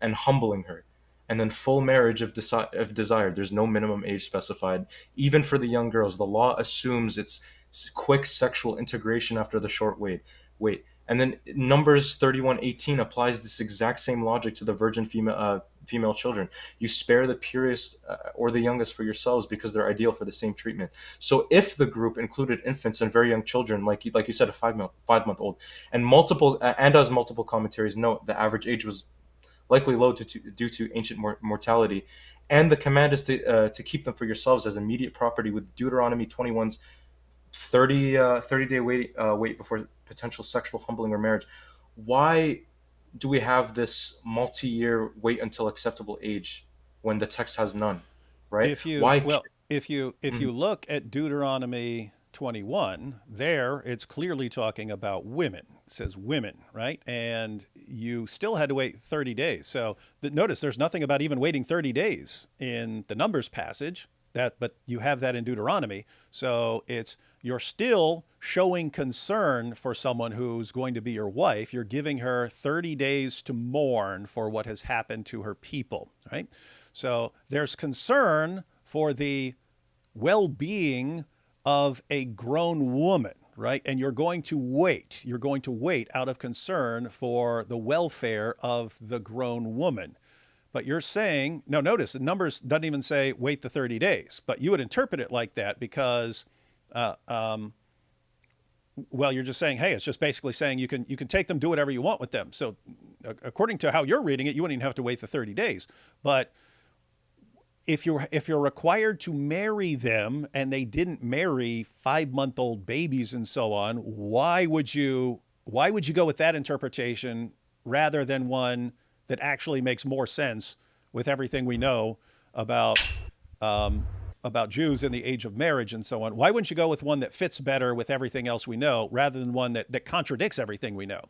S2: humbling her, and then full marriage if desired. There's no minimum age specified. Even for the young girls, the law assumes it's quick sexual integration after the short wait. And then Numbers 31:18 applies this exact same logic to the virgin female children. You spare the purest or the youngest for yourselves because they're ideal for the same treatment. So if the group included infants and very young children, like you said, a 5-month old, and as multiple commentaries note, the average age was likely low due to ancient mortality, and the command is to keep them for yourselves as immediate property, with Deuteronomy 21's 30-day wait before potential sexual humbling or marriage. Why do we have this multi-year wait until acceptable age when the text has none, right?
S1: If you
S2: Why?
S1: well, if you look at Deuteronomy 21, there it's clearly talking about women. It says women, right? And you still had to wait 30 days. So notice there's nothing about even waiting 30 days in the Numbers passage, but you have that in Deuteronomy. So you're still showing concern for someone who's going to be your wife. You're giving her 30 days to mourn for what has happened to her people, right? So there's concern for the well-being of a grown woman, right? And you're going to wait. You're going to wait out of concern for the welfare of the grown woman. But you're saying, no, notice the Numbers doesn't even say wait the 30 days, but you would interpret it like that because, you're just saying, hey, it's just basically saying you can take them, do whatever you want with them. So according to how you're reading it, you wouldn't even have to wait the 30 days. But if you're required to marry them and they didn't marry 5-month-old babies and so on, why would you go with that interpretation rather than one that actually makes more sense with everything we know about Jews in the age of marriage and so on? Why wouldn't you go with one that fits better with everything else we know rather than one that contradicts everything we know?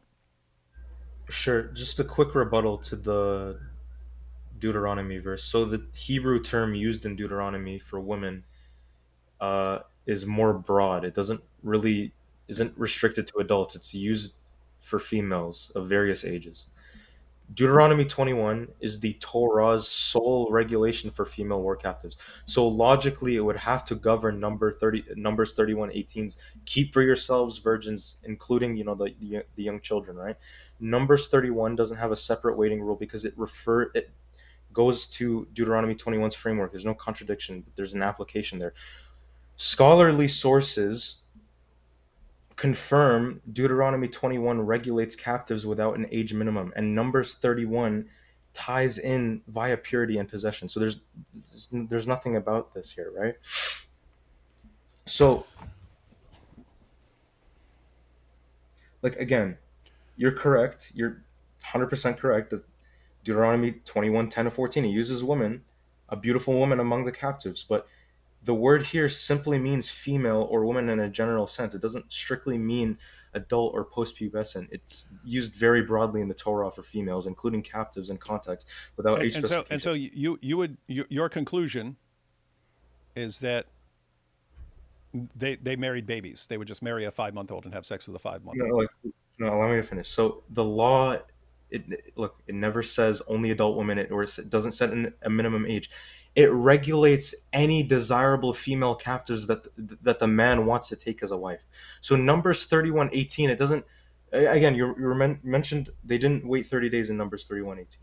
S2: Sure. Just a quick rebuttal to the Deuteronomy verse. So the Hebrew term used in Deuteronomy for women is more broad. It isn't restricted to adults. It's used for females of various ages. Deuteronomy 21 is the Torah's sole regulation for female war captives. So logically, it would have to govern Numbers 31:18's keep for yourselves virgins, including the young children, right? Numbers 31 doesn't have a separate waiting rule because it goes to Deuteronomy 21's framework. There's no contradiction, but there's an application there. Scholarly sources confirm Deuteronomy 21 regulates captives without an age minimum, and Numbers 31 ties in via purity and possession. So there's nothing about this here, right? So, like, again, you're correct. You're 100% correct that Deuteronomy 21:10 to 14, it uses woman, a beautiful woman among the captives, but the word here simply means female or woman in a general sense. It doesn't strictly mean adult or post-pubescent. It's used very broadly in the Torah for females, including captives in context, without age specification.
S1: And so your conclusion is that they married babies. They would just marry a 5-month-old and have sex with a 5-month-old.
S2: No, allow me to finish. So the law, it never says only adult women, or it doesn't set a minimum age. It regulates any desirable female captives that the man wants to take as a wife. So Numbers 31:18, it doesn't. Again, you mentioned they didn't wait 30 days in Numbers 31:18.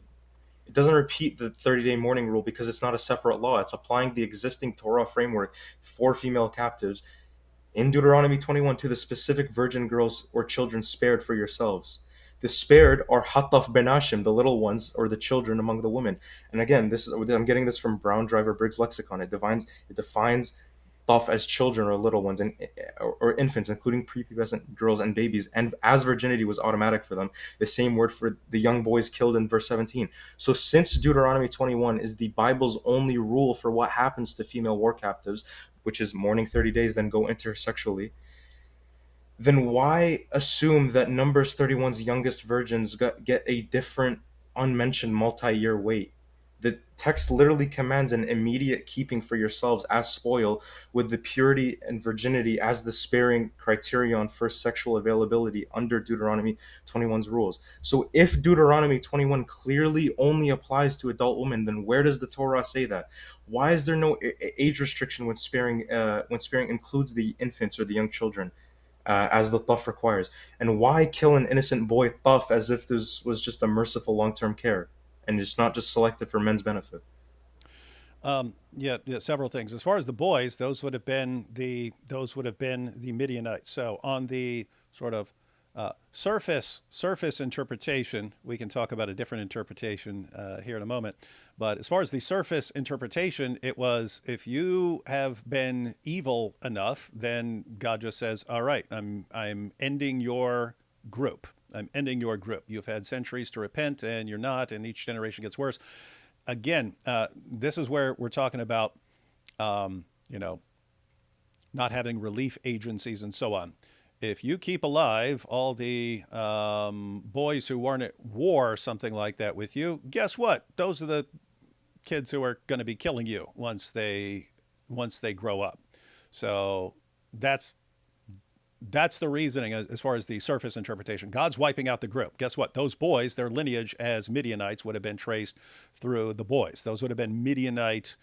S2: It doesn't repeat the 30-day mourning rule because it's not a separate law. It's applying the existing Torah framework for female captives in Deuteronomy 21 to the specific virgin girls or children spared for yourselves. The spared are Hataf Benashim, the little ones, or the children among the women. And again, I'm getting this from Brown Driver Briggs lexicon. It defines thought as children or little ones, and or infants, including prepubescent girls and babies, and as virginity was automatic for them, the same word for the young boys killed in verse 17. So since Deuteronomy 21 is the Bible's only rule for what happens to female war captives, which is mourning 30 days, then go intersexually, then why assume that Numbers 31's youngest virgins get a different unmentioned multi-year wait? The text literally commands an immediate keeping for yourselves as spoil, with the purity and virginity as the sparing criterion for sexual availability under Deuteronomy 21's rules. So if Deuteronomy 21 clearly only applies to adult women, then where does the Torah say that? Why is there no age restriction when sparing includes the infants or the young children? As the thuf requires. And why kill an innocent boy thuf as if this was just a merciful long-term care and it's not just selected for men's benefit?
S1: Yeah, several things. As far as the boys, those would have been the Midianites. So on the sort of surface interpretation, we can talk about a different interpretation here in a moment. But as far as the surface interpretation, it was, if you have been evil enough, then God just says, all right, I'm ending your group. I'm ending your group. You've had centuries to repent, and you're not, and each generation gets worse. Again, this is where we're talking about, not having relief agencies and so on. If you keep alive all the boys who weren't at war or something like that with you, guess what? Those are the kids who are going to be killing you once they grow up. So that's the reasoning as far as the surface interpretation. God's wiping out the group. Guess what? Those boys, their lineage as Midianites would have been traced through the boys. Those would have been Midianite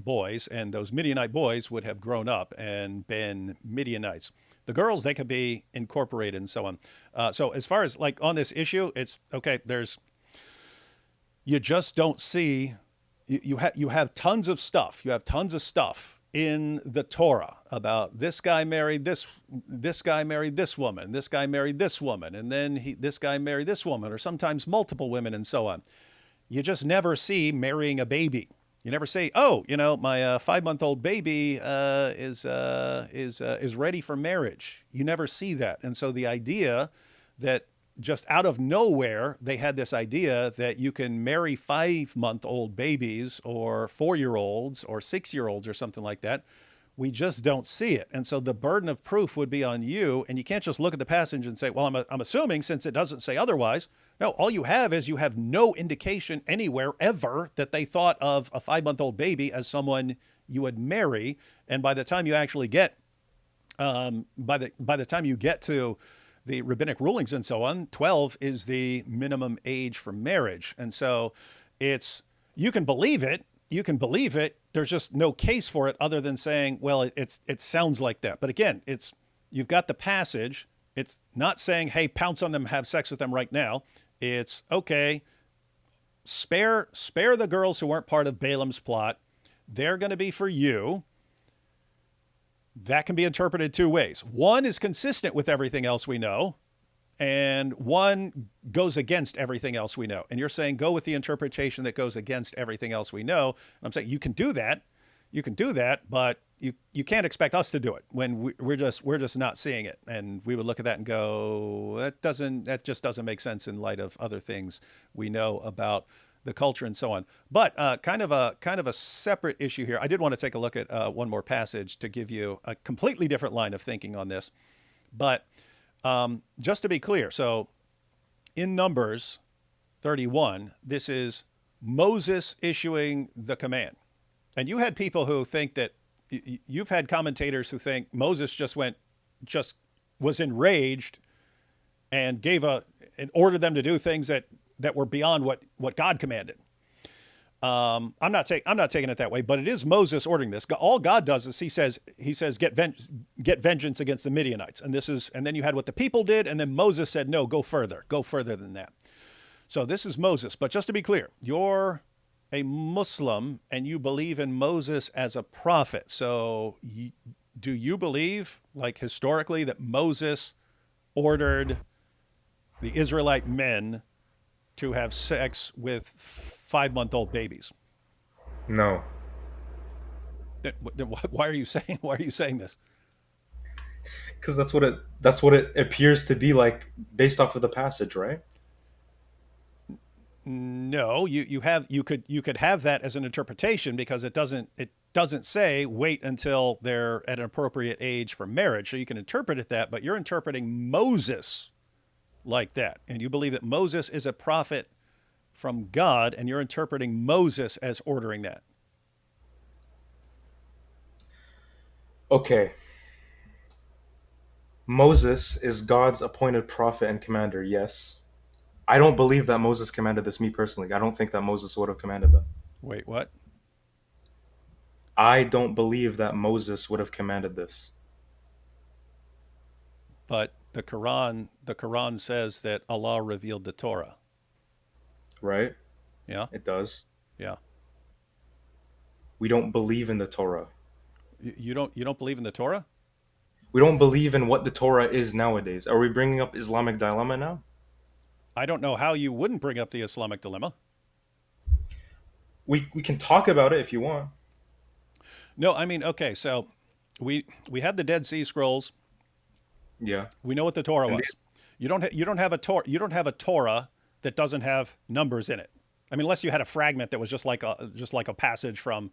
S1: boys, and those Midianite boys would have grown up and been Midianites. The girls, they could be incorporated and so on. So as far as like on this issue, it's okay. You just don't see, you have tons of stuff. You have tons of stuff in the Torah about this guy married this guy married this woman, this guy married this woman, and then this guy married this woman, or sometimes multiple women and so on. You just never see marrying a baby. You never say, oh, my 5-month-old baby is ready for marriage. You never see that. And so the idea that just out of nowhere, they had this idea that you can marry 5-month-old babies or 4-year-olds or 6-year-olds or something like that. We just don't see it. And so the burden of proof would be on you. And you can't just look at the passage and say, well, I'm assuming since it doesn't say otherwise. No, all you have is you have no indication anywhere ever that they thought of a 5-month-old baby as someone you would marry. And by the time you actually get, by the time you get to the rabbinic rulings and so on, 12 is the minimum age for marriage. And so you can believe it. There's just no case for it other than saying, well, it sounds like that. But again, you've got the passage. It's not saying, hey, pounce on them, have sex with them right now. It's okay. Spare the girls who weren't part of Balaam's plot. They're going to be for you. That can be interpreted two ways. One is consistent with everything else we know, and one goes against everything else we know. And you're saying go with the interpretation that goes against everything else we know. I'm saying you can do that. But you can't expect us to do it when we're just not seeing it. And we would look at that and go, that just doesn't make sense in light of other things we know about the culture and so on. But kind of a separate issue here. I did want to take a look at one more passage to give you a completely different line of thinking on this. But just to be clear, so in Numbers 31, this is Moses issuing the command. And you had people who think that, you've had commentators who think Moses just was enraged and and ordered them to do things that were beyond what God commanded. I'm not taking it that way, but it is Moses ordering this. All God does is he says get vengeance against the Midianites, and then you had what the people did, and then Moses said no, go further than that. So this is Moses. But just to be clear, you're a Muslim and you believe in Moses as a prophet. So do you believe, like historically, that Moses ordered the Israelite men to have sex with 5-month-old babies?
S2: No.
S1: Then why are you saying this?
S2: Because that's what it appears to be like based off of the passage, right?
S1: No, you could have that as an interpretation because it doesn't say wait until they're at an appropriate age for marriage. So you can interpret it that, but you're interpreting Moses like that, and you believe that Moses is a prophet from God, and you're interpreting Moses as ordering that.
S2: Okay. Moses is God's appointed prophet and commander, yes. I don't believe that Moses commanded this, me personally. I don't think that Moses would have commanded that.
S1: Wait, what?
S2: I don't believe that Moses would have commanded this,
S1: But the Quran says that Allah revealed the Torah.
S2: right?
S1: Yeah,
S2: It does.
S1: yeah.
S2: We don't believe in the Torah.
S1: You don't believe in the Torah?
S2: We don't believe in what the Torah is nowadays. Are we bringing up Islamic dilemma now?
S1: I don't know how you wouldn't bring up the Islamic dilemma.
S2: We can talk about it if you want.
S1: No, I mean, okay, so we have the Dead Sea Scrolls.
S2: Yeah.
S1: We know what the Torah
S2: And
S1: was. You don't have a Torah that doesn't have numbers in it. I mean, unless you had a fragment that was just like a passage from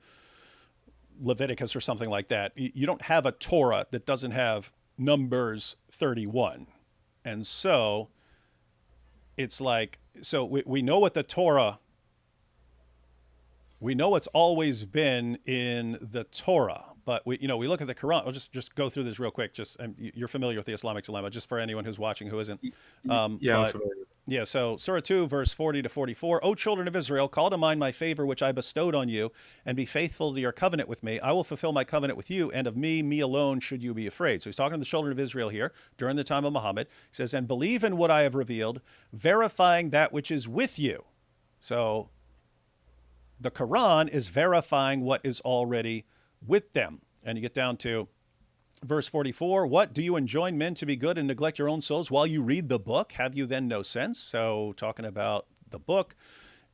S1: Leviticus or something like that. You don't have a Torah that doesn't have Numbers 31. And so it's like, so we know what the Torah, we know it's always been in the Torah, but we look at the Quran. I'll just go through this real quick. You're familiar with the Islamic dilemma, just for anyone who's watching who isn't.
S2: Yeah, I'm
S1: But
S2: familiar.
S1: yeah, so Surah 2, verse 40 to 44. O children of Israel, call to mind my favor which I bestowed on you, and be faithful to your covenant with me. I will fulfill my covenant with you, and of me alone should you be afraid. So he's talking to the children of Israel here during the time of Muhammad. He says, and believe in what I have revealed, verifying that which is with you. So the Quran is verifying what is already with them. And you get down to verse 44, what? Do you enjoin men to be good and neglect your own souls while you read the book? Have you then no sense? So talking about the book.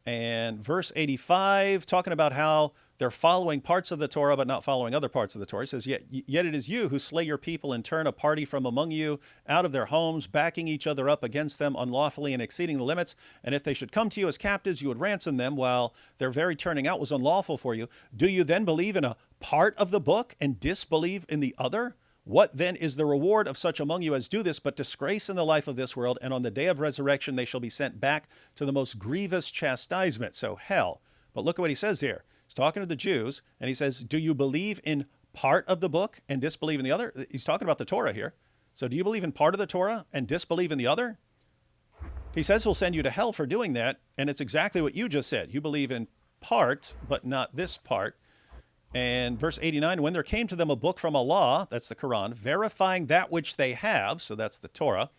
S1: And verse 85, talking about how they're following parts of the Torah but not following other parts of the Torah. He says, yet it is you who slay your people and turn a party from among you out of their homes, backing each other up against them unlawfully and exceeding the limits. And if they should come to you as captives, you would ransom them while their very turning out was unlawful for you. Do you then believe in a part of the book and disbelieve in the other? What then is the reward of such among you as do this, but disgrace in the life of this world, and on the day of resurrection they shall be sent back to the most grievous chastisement, so hell. But look at what he says here. He's talking to the Jews, and he says, do you believe in part of the book and disbelieve in the other? He's talking about the Torah here. So do you believe in part of the Torah and disbelieve in the other? He says he'll send you to hell for doing that, and it's exactly what you just said. You believe in part, but not this part. And verse 89, when there came to them a book from Allah, that's the Quran, verifying that which they have, so that's the Torah.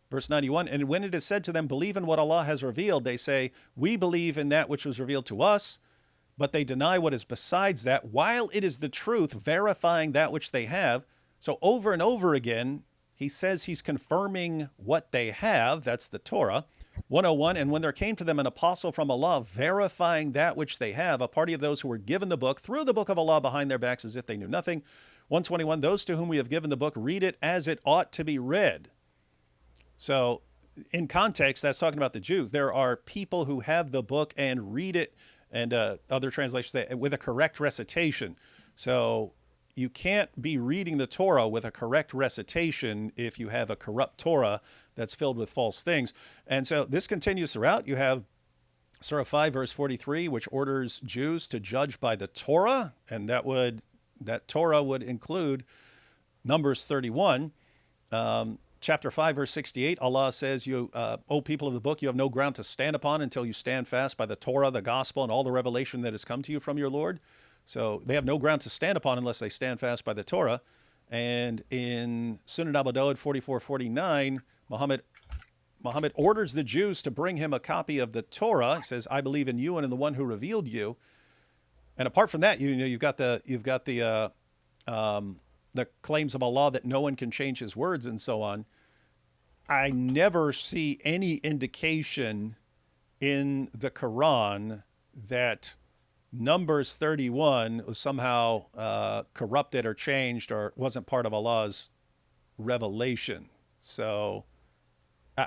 S1: Verse 91, and when it is said to them, believe in what Allah has revealed, they say, we believe in that which was revealed to us, but they deny what is besides that, while it is the truth, verifying that which they have. So over and over again, he says he's confirming what they have, that's the Torah. 101, and when there came to them an apostle from Allah, verifying that which they have, a party of those who were given the book, threw the book of Allah behind their backs as if they knew nothing. 121, those to whom we have given the book, read it as it ought to be read. So in context, that's talking about the Jews. There are people who have the book and read it, and other translations say with a correct recitation. So you can't be reading the Torah with a correct recitation if you have a corrupt Torah that's filled with false things. And so this continues throughout. You have Surah 5, verse 43, which orders Jews to judge by the Torah, and that Torah would include Numbers 31. Chapter 5, verse 68, Allah says, you, O people of the book, you have no ground to stand upon until you stand fast by the Torah, the gospel, and all the revelation that has come to you from your Lord. So they have no ground to stand upon unless they stand fast by the Torah. And in Sunan Abu Dawud 44:49, Muhammad orders the Jews to bring him a copy of the Torah. He says, I believe in you and in the one who revealed you. And apart from that, you've got the claims of Allah that no one can change his words and so on. I never see any indication in the Quran that Numbers 31 was somehow corrupted or changed or wasn't part of Allah's revelation. So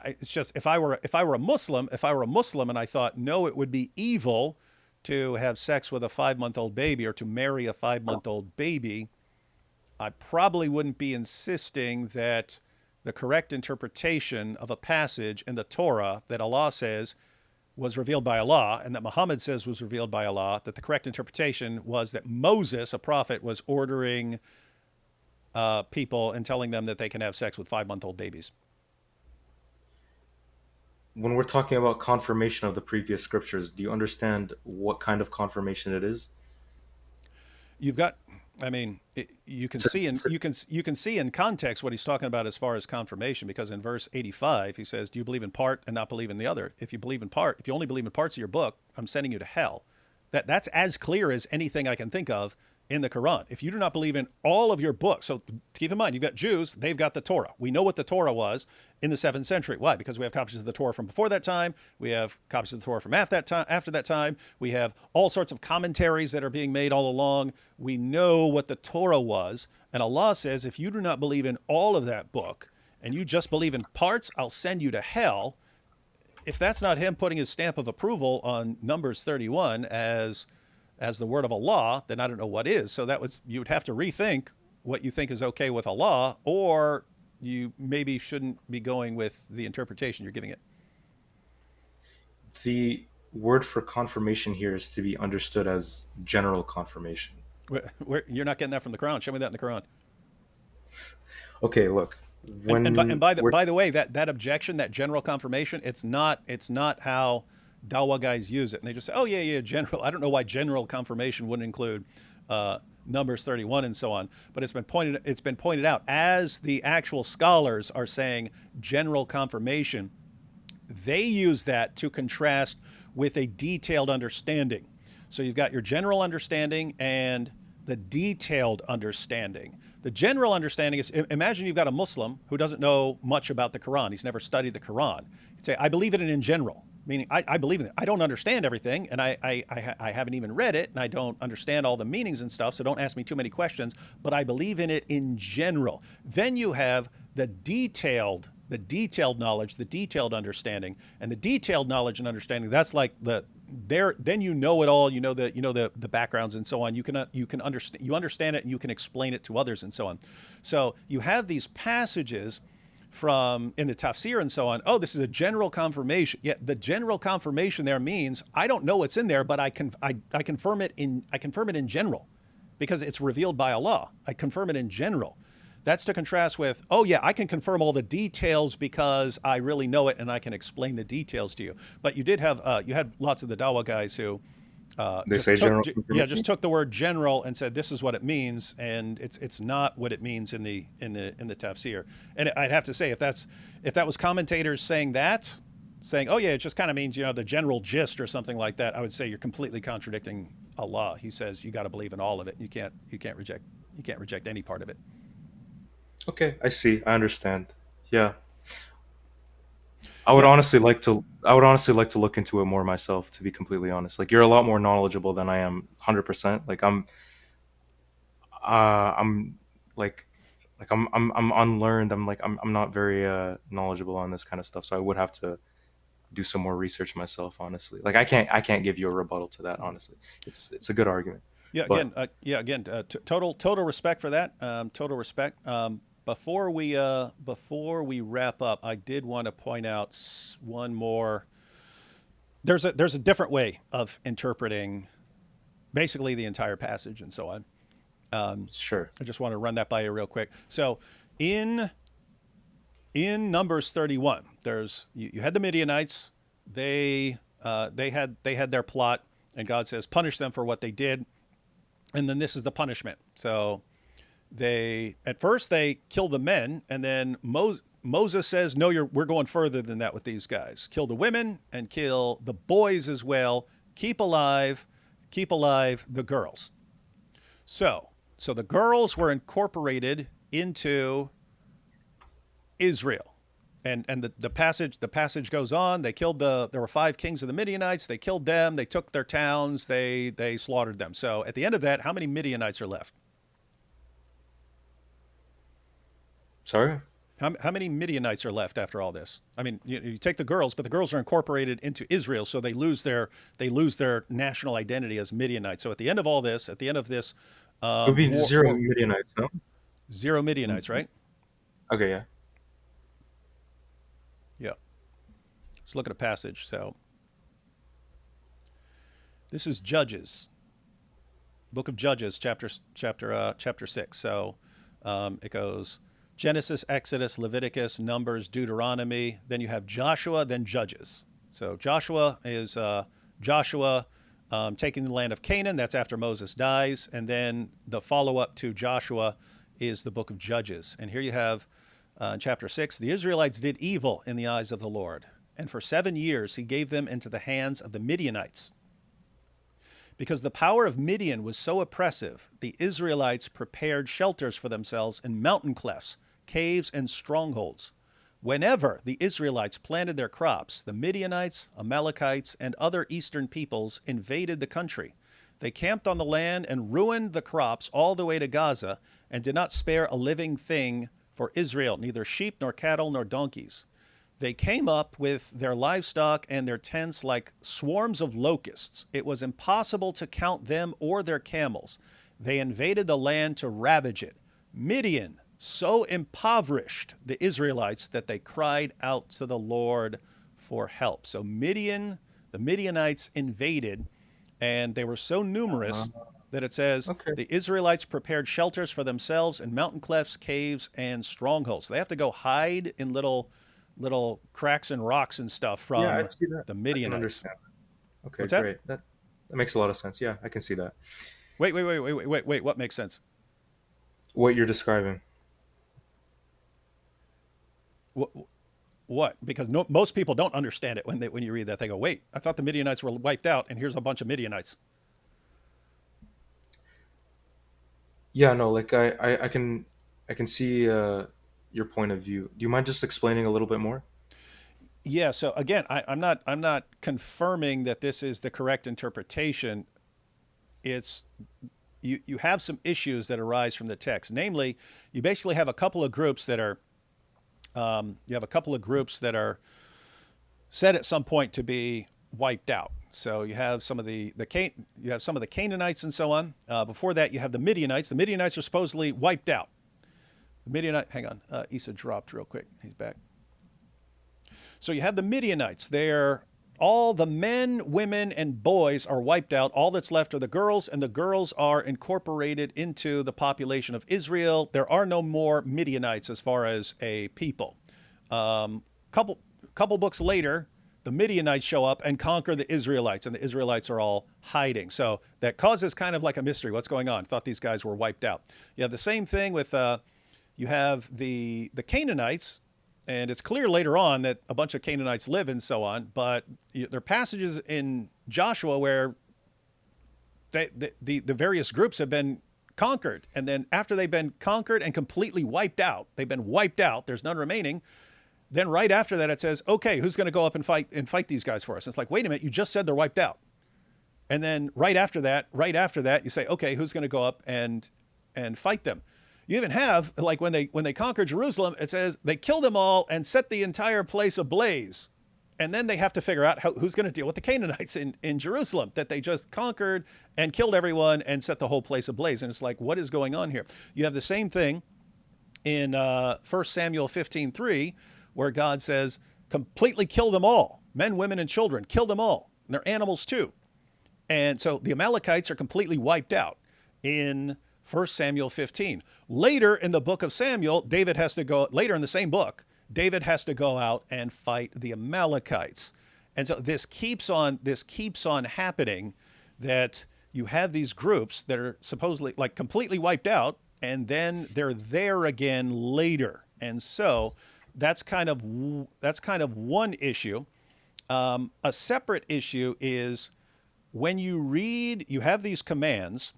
S1: it's just if I were a Muslim and I thought no, it would be evil to have sex with a 5-month-old baby or to marry a 5-month-old baby, I probably wouldn't be insisting that the correct interpretation of a passage in the Torah that Allah says was revealed by Allah and that Muhammad says was revealed by Allah, that the correct interpretation was that Moses, a prophet, was ordering people and telling them that they can have sex with 5-month-old babies.
S2: When we're talking about confirmation of the previous scriptures, do you understand what kind of confirmation it is?
S1: You've got, I mean, you can see in context what he's talking about as far as confirmation, because in verse 85 he says, "Do you believe in part and not believe in the other? If you believe in part, if you only believe in parts of your book, I'm sending you to hell." That's as clear as anything I can think of in the Quran. If you do not believe in all of your books, so keep in mind, you've got Jews, they've got the Torah. We know what the Torah was in the 7th century. Why? Because we have copies of the Torah from before that time. We have copies of the Torah from after that time. We have all sorts of commentaries that are being made all along. We know what the Torah was. And Allah says, if you do not believe in all of that book and you just believe in parts, I'll send you to hell. If that's not him putting his stamp of approval on Numbers 31 as the word of Allah, then I don't know what is. So you would have to rethink what you think is okay with Allah, or you maybe shouldn't be going with the interpretation you're giving it.
S2: The word for confirmation here is to be understood as general confirmation.
S1: You're not getting that from the Quran. Show me that in the Quran.
S2: Okay, look.
S1: By the way, that objection, that general confirmation, it's not how Dawa guys use it, and they just say, "Oh yeah, general." I don't know why general confirmation wouldn't include Numbers 31 and so on, but it's been pointed out as the actual scholars are saying general confirmation. They use that to contrast with a detailed understanding. So you've got your general understanding and the detailed understanding. The general understanding is, imagine you've got a Muslim who doesn't know much about the Quran. He's never studied the Quran. He'd say, "I believe in it in general." Meaning, I believe in it. I don't understand everything, and I haven't even read it, and I don't understand all the meanings and stuff, so don't ask me too many questions, but I believe in it in general. Then you have the detailed knowledge, the detailed understanding, and the detailed knowledge and understanding, that's like then you know it all, you know the backgrounds and so on. You understand it, and you can explain it to others and so on. So you have these passages from in the tafsir and so on. Oh, this is a general confirmation. Yeah, the general confirmation there means I don't know what's in there, but I confirm it in general, because it's revealed by Allah. I confirm it in general. That's to contrast with, oh yeah, I can confirm all the details because I really know it and I can explain the details to you. But you had lots of the Dawa guys who just took the word general and said this is what it means, and it's not what it means in the tafsir. And I'd have to say, if that was commentators saying oh yeah, it just kind of means the general gist or something like that, I would say you're completely contradicting Allah. He says you got to believe in all of it. You can't reject any part of it.
S2: Okay, I see. I understand. Yeah. I would honestly like to look into it more myself, to be completely honest. Like, you're a lot more knowledgeable than I am, 100%. Like, I'm unlearned. I'm not very knowledgeable on this kind of stuff, so I would have to do some more research myself, honestly. Like, I can't give you a rebuttal to that, honestly. It's a good argument.
S1: Yeah, again, total respect for that. Total respect. Before we wrap up, I did want to point out one more. There's a different way of interpreting basically the entire passage and so on.
S2: Sure.
S1: I just want to run that by you real quick. So in Numbers 31, you had the Midianites. They had their plot, and God says, punish them for what they did. And then this is the punishment. So at first they kill the men, and then Moses says, no, we're going further than that with these guys. Kill the women and kill the boys as well. Keep alive the girls. So the girls were incorporated into Israel. And the passage goes on. They killed there were 5 kings of the Midianites. They killed them. They took their towns. They slaughtered them. So at the end of that, how many Midianites are left?
S2: Sorry.
S1: How many Midianites are left after all this? I mean, you take the girls, but the girls are incorporated into Israel, so they lose their national identity as Midianites. So at the end of all this, at the end of this,
S2: It would be zero Midianites, no?
S1: 0 Midianites, right?
S2: Okay, yeah.
S1: Yeah. Let's look at a passage. So this is Judges, Book of Judges, chapter 6. So it goes Genesis, Exodus, Leviticus, Numbers, Deuteronomy. Then you have Joshua, then Judges. So Joshua is taking the land of Canaan. That's after Moses dies. And then the follow-up to Joshua is the book of Judges. And here you have in chapter 6, the Israelites did evil in the eyes of the Lord. And for 7 years he gave them into the hands of the Midianites. Because the power of Midian was so oppressive, the Israelites prepared shelters for themselves in mountain clefts, caves, and strongholds. Whenever the Israelites planted their crops, the Midianites, Amalekites, and other eastern peoples invaded the country. They camped on the land and ruined the crops all the way to Gaza and did not spare a living thing for Israel, neither sheep nor cattle nor donkeys. They came up with their livestock and their tents like swarms of locusts. It was impossible to count them or their camels. They invaded the land to ravage it. Midian so impoverished the Israelites that they cried out to the Lord for help. So the Midianites invaded, and they were so numerous that it says the Israelites prepared shelters for themselves in mountain clefts, caves, and strongholds. They have to go hide in little cracks and rocks and stuff from
S2: I see that.
S1: the Midianites.
S2: I can understand. Okay,
S1: What's that?
S2: great. That makes a lot of sense. Yeah, I can see that.
S1: Wait. What makes sense?
S2: What you're describing.
S1: What? Because most people don't understand it when you read that. They go, wait, I thought the Midianites were wiped out, and here's a bunch of Midianites.
S2: Yeah, no, like I can see your point of view. Do you mind just explaining a little bit more?
S1: Yeah. So again, I'm not confirming that this is the correct interpretation. It's you have some issues that arise from the text. Namely, you basically have a couple of groups that are said at some point to be wiped out. So you have some of the Canaanites and so on. Before that, you have the Midianites. The Midianites are supposedly wiped out. Hang on, Issa dropped real quick. He's back. So you have the Midianites. All the men, women, and boys are wiped out. All that's left are the girls, and the girls are incorporated into the population of Israel. There are no more Midianites as far as a people. Couple books later, the Midianites show up and conquer the Israelites, and the Israelites are all hiding. So that causes kind of like a mystery. What's going on? Thought these guys were wiped out. You have the same thing with you have the Canaanites. And it's clear later on that a bunch of Canaanites live and so on, but there are passages in Joshua where the various groups have been conquered. And then after they've been conquered and completely wiped out, there's none remaining. Then right after that, it says, okay, who's going to go up and fight these guys for us? And it's like, wait a minute, you just said they're wiped out. And then right after that, you say, okay, who's going to go up and fight them? You even have, like when they conquered Jerusalem, it says they killed them all and set the entire place ablaze. And then they have to figure out who's going to deal with the Canaanites in Jerusalem that they just conquered and killed everyone and set the whole place ablaze. And it's like, what is going on here? You have the same thing in 1 Samuel 15:3, where God says, completely kill them all. Men, women, and children, kill them all. And their animals too. And so the Amalekites are completely wiped out in 1 Samuel 15. Later in the book of Samuel, later in the same book, David has to go out and fight the Amalekites. And so this keeps on happening, that you have these groups that are supposedly like completely wiped out, and then they're there again later. And so that's kind of one issue. A separate issue is when you read, you have these commands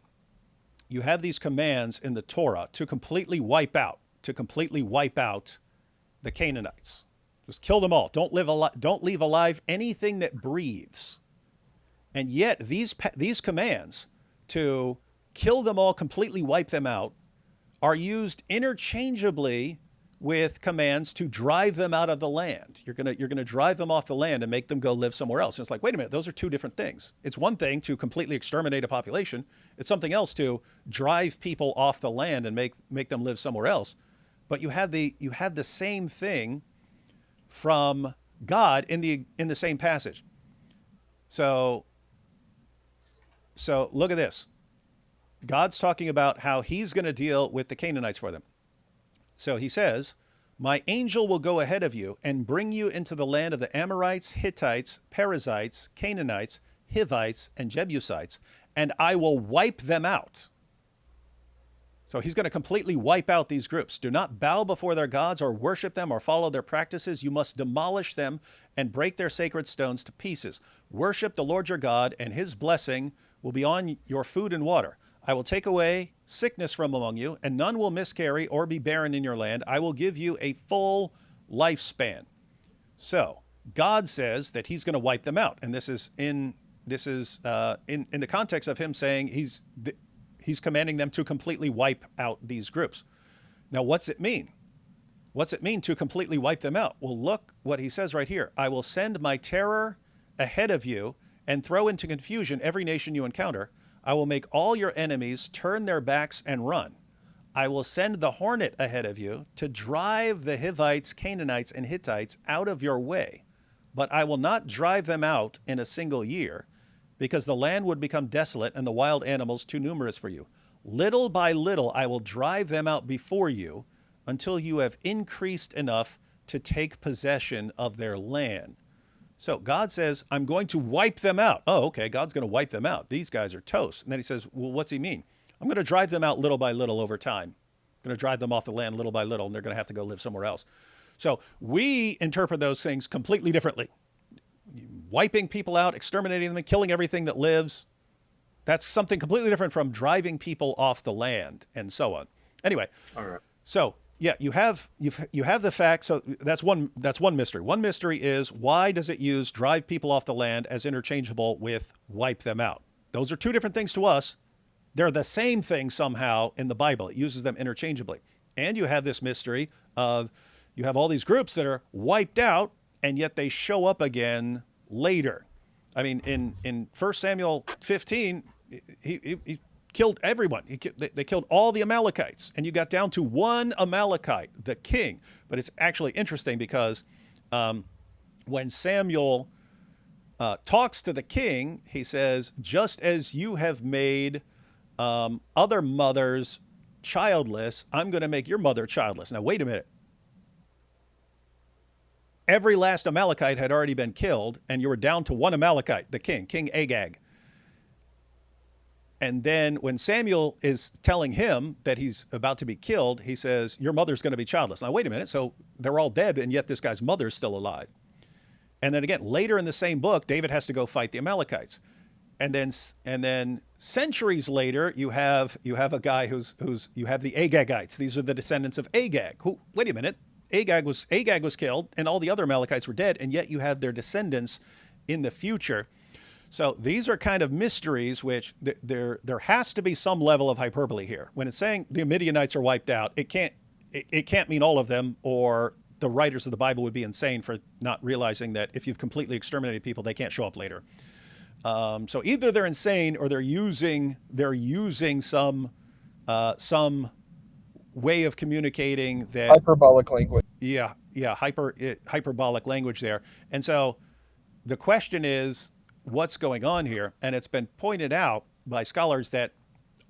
S1: in the Torah to completely wipe out the Canaanites. Just kill them all. Don't leave alive anything that breathes. And yet these commands to kill them all, completely wipe them out, are used interchangeably with commands to drive them out of the land. You're gonna drive them off the land and make them go live somewhere else. And it's like, wait a minute, those are two different things. It's one thing to completely exterminate a population. It's something else to drive people off the land and make them live somewhere else. But you had the same thing from God in the same passage. So look at this. God's talking about how he's going to deal with the Canaanites for them. So he says, my angel will go ahead of you and bring you into the land of the Amorites, Hittites, Perizzites, Canaanites, Hivites, and Jebusites, and I will wipe them out. So he's going to completely wipe out these groups. Do not bow before their gods or worship them or follow their practices. You must demolish them and break their sacred stones to pieces. Worship the Lord your God, and his blessing will be on your food and water. I will take away sickness from among you, and none will miscarry or be barren in your land. I will give you a full lifespan. So God says that he's going to wipe them out. And this is in the context of him saying he's commanding them to completely wipe out these groups. Now, what's it mean? What's it mean to completely wipe them out? Well, look what he says right here. I will send my terror ahead of you and throw into confusion every nation you encounter. I will make all your enemies turn their backs and run. I will send the hornet ahead of you to drive the Hivites, Canaanites, and Hittites out of your way. But I will not drive them out in a single year, because the land would become desolate and the wild animals too numerous for you. Little by little, I will drive them out before you until you have increased enough to take possession of their land. So God says, I'm going to wipe them out. Oh, okay, God's going to wipe them out. These guys are toast. And then he says, well, what's he mean? I'm going to drive them out little by little over time. I'm going to drive them off the land little by little, and they're going to have to go live somewhere else. So we interpret those things completely differently. Wiping people out, exterminating them, and killing everything that lives. That's something completely different from driving people off the land and so on. Anyway,
S2: All right.
S1: so yeah, you have the fact. So that's one mystery. One mystery is, why does it use drive people off the land as interchangeable with wipe them out? Those are two different things to us. They're the same thing somehow in the Bible. It uses them interchangeably. And you have this mystery of, you have all these groups that are wiped out, and yet they show up again later. I mean, in 1 Samuel 15, he killed everyone. They killed all the Amalekites, and you got down to one Amalekite, the king. But it's actually interesting because when Samuel talks to the king, he says, just as you have made other mothers childless, I'm going to make your mother childless. Now, wait a minute. Every last Amalekite had already been killed, and you were down to one Amalekite, the king, King Agag. And then when Samuel is telling him that he's about to be killed, he says, your mother's going to be childless. Now, wait a minute. So they're all dead, and yet this guy's mother's still alive. And then again, later in the same book, David has to go fight the Amalekites. And then centuries later, you have a guy you have the Agagites. These are the descendants of Agag. Who, wait a minute. Agag was killed, and all the other Amalekites were dead, and yet you have their descendants in the future. So these are kind of mysteries, which there has to be some level of hyperbole here. When it's saying the Midianites are wiped out, it can't mean all of them, or the writers of the Bible would be insane for not realizing that if you've completely exterminated people, they can't show up later. So either they're insane, or they're using some way of communicating that
S4: Hyperbolic language.
S1: Yeah, hyperbolic language there. And so the question is, what's going on here? And it's been pointed out by scholars that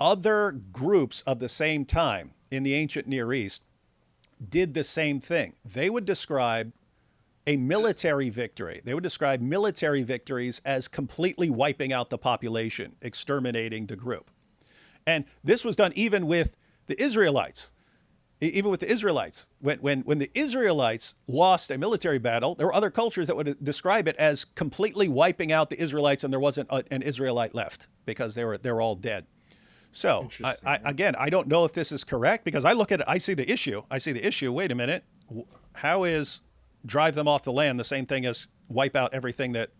S1: other groups of the same time in the ancient Near East did the same thing. They would describe a military victory. They would describe military victories as completely wiping out the population, exterminating the group. And this was done even with the Israelites. Even with the Israelites, when the Israelites lost a military battle, there were other cultures that would describe it as completely wiping out the Israelites, and there wasn't an Israelite left because they were all dead. So I don't know if this is correct, because I look at it, I see the issue. Wait a minute, how is drive them off the land, the same thing as wipe out everything that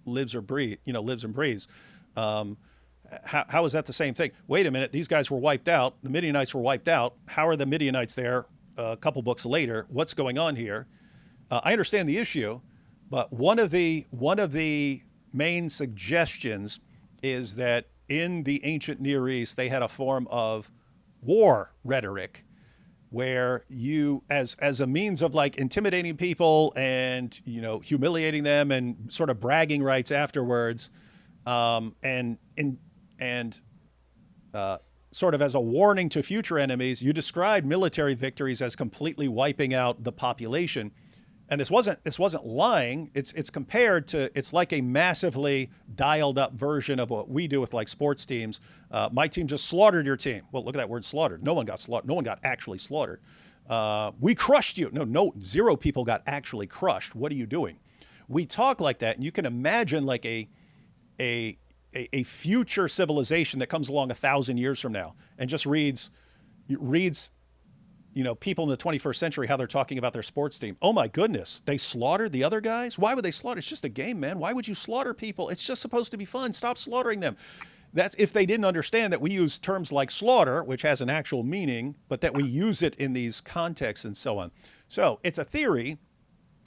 S1: lives or breathe, lives and breathes. How is that the same thing? Wait a minute, these guys were wiped out. The Midianites were wiped out. How are the Midianites there a couple books later? What's going on here? I understand the issue, but one of the main suggestions is that in the ancient Near East, they had a form of war rhetoric where you, as a means of like intimidating people and, humiliating them and sort of bragging rights afterwards, and sort of as a warning to future enemies, you described military victories as completely wiping out the population. And this wasn't lying. It's compared to, it's like a massively dialed up version of what we do with like sports teams. My team just slaughtered your team. Well, look at that word slaughtered. No one got slaughtered. No one got actually slaughtered. We crushed you. No, zero people got actually crushed. What are you doing? We talk like that, and you can imagine like a future civilization that comes along 1,000 years from now and just reads people in the 21st century, how they're talking about their sports team. Oh my goodness, they slaughtered the other guys? Why would they slaughter? It's just a game, man. Why would you slaughter people? It's just supposed to be fun. Stop slaughtering them. That's if they didn't understand that we use terms like slaughter, which has an actual meaning, but that we use it in these contexts and so on. So it's a theory.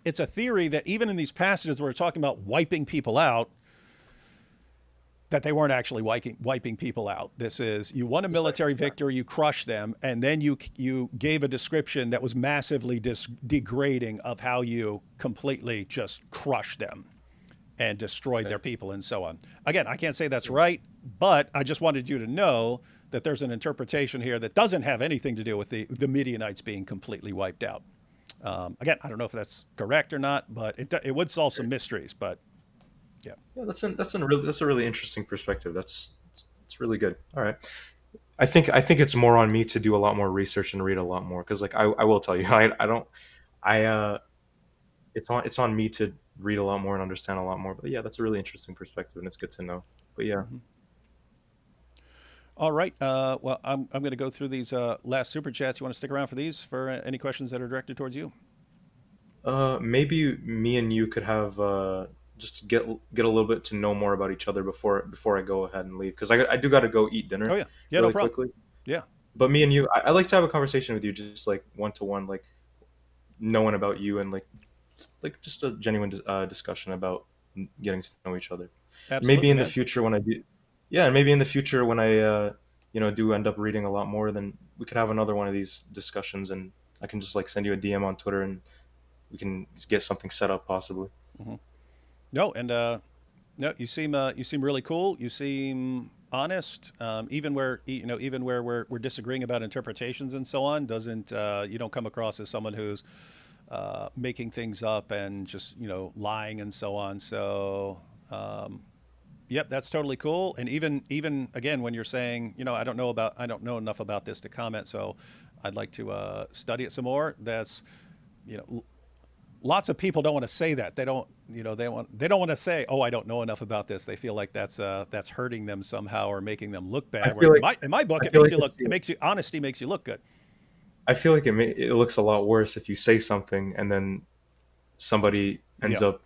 S1: It's a theory that even in these passages where we're talking about wiping people out, that they weren't actually wiping people out. This is, you won a military victory, you crushed them, and then you gave a description that was massively degrading of how you completely just crushed them and destroyed their people and so on. Again, I can't say that's right, but I just wanted you to know that there's an interpretation here that doesn't have anything to do with the Midianites being completely wiped out. Again, I don't know if that's correct or not, but it would solve some mysteries, but yeah,
S2: that's a really interesting perspective. It's really good. All right, I think it's more on me to do a lot more research and read a lot more, because like I will tell you, it's on me to read a lot more and understand a lot more. But yeah, that's a really interesting perspective, and it's good to know. But yeah.
S1: Mm-hmm. All right. Well, I'm going to go through these last super chats. You want to stick around for these, for any questions that are directed towards you?
S2: Maybe me and you could have just get a little bit to know more about each other before I go ahead and leave, because I do got to go eat dinner.
S1: Oh yeah,
S2: really
S1: no problem.
S2: Quickly.
S1: Yeah.
S2: But me and you, I like to have a conversation with you, just like one-to-one, like knowing about you, and like just a genuine discussion about getting to know each other.
S1: Absolutely,
S2: maybe in
S1: man.
S2: the future when I do, yeah, maybe in the future when I do end up reading a lot more, then we could have another one of these discussions, and I can just like send you a DM on Twitter, and we can just get something set up possibly.
S1: Mm-hmm. No, and no, you seem really cool. You seem honest, even where we're disagreeing about interpretations and so on. You don't come across as someone who's making things up and just lying and so on. So yep, that's totally cool. And even again, when you're saying I don't know enough about this to comment, so I'd like to study it some more. That's lots of people don't want to say that. They don't want to say, "Oh, I don't know enough about this." They feel like that's hurting them somehow or making them look bad. In my book, honesty makes you look good.
S2: I feel like it looks a lot worse if you say something and then somebody ends up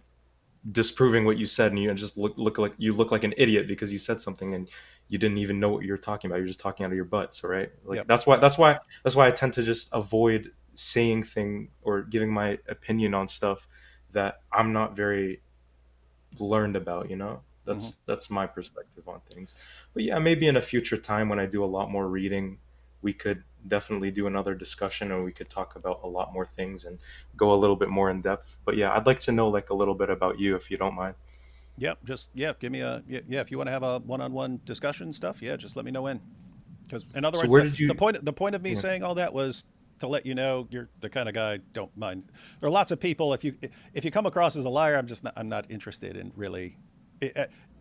S2: disproving what you said, and you just look like an idiot because you said something and you didn't even know what you're talking about. You're just talking out of your butts, right? Like that's why I tend to just avoid saying thing or giving my opinion on stuff that I'm not very learned about. That's my perspective on things. But yeah, maybe in a future time when I do a lot more reading, we could definitely do another discussion, and we could talk about a lot more things and go a little bit more in depth. But yeah, I'd like to know like a little bit about you, if you don't mind.
S1: Give me if you want to have a one-on-one discussion stuff, just let me know when. Because in other words, the point of me saying all that was to let you know you're the kind of guy I don't mind. There are lots of people, if you come across as a liar, I'm not interested in really.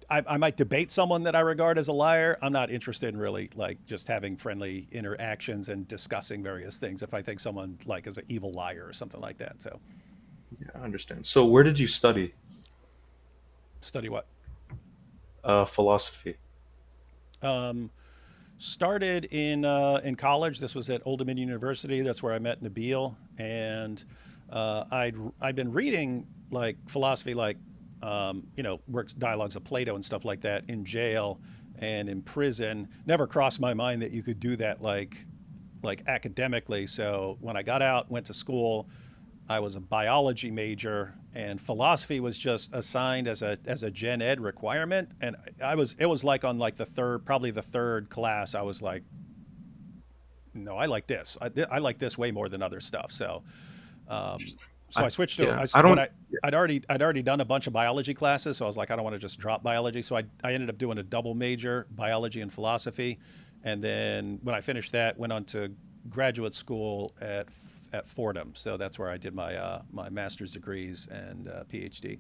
S1: I might debate someone that I regard as a liar. I'm not interested in really like just having friendly interactions and discussing various things if I think someone like is an evil liar or something like that. So
S2: yeah, I understand. So where did you study?
S1: Study what?
S2: Philosophy.
S1: Started in college. This was at Old Dominion University. That's where I met Nabil, and I'd been reading like philosophy, like works, dialogues of Plato and stuff like that in jail and in prison. Never crossed my mind that you could do that like academically. So when I got out, went to school, I was a biology major, and philosophy was just assigned as a gen ed requirement. And it was like on like probably the third class, I was like, no, I like this. I like this way more than other stuff. Um, so I switched to
S2: Yeah, I don't.
S1: I'd already done a bunch of biology classes, so I was like, I don't want to just drop biology. So I ended up doing a double major, biology and philosophy, and then when I finished that, went on to graduate school at Fordham. So that's where I did my master's degrees and PhD.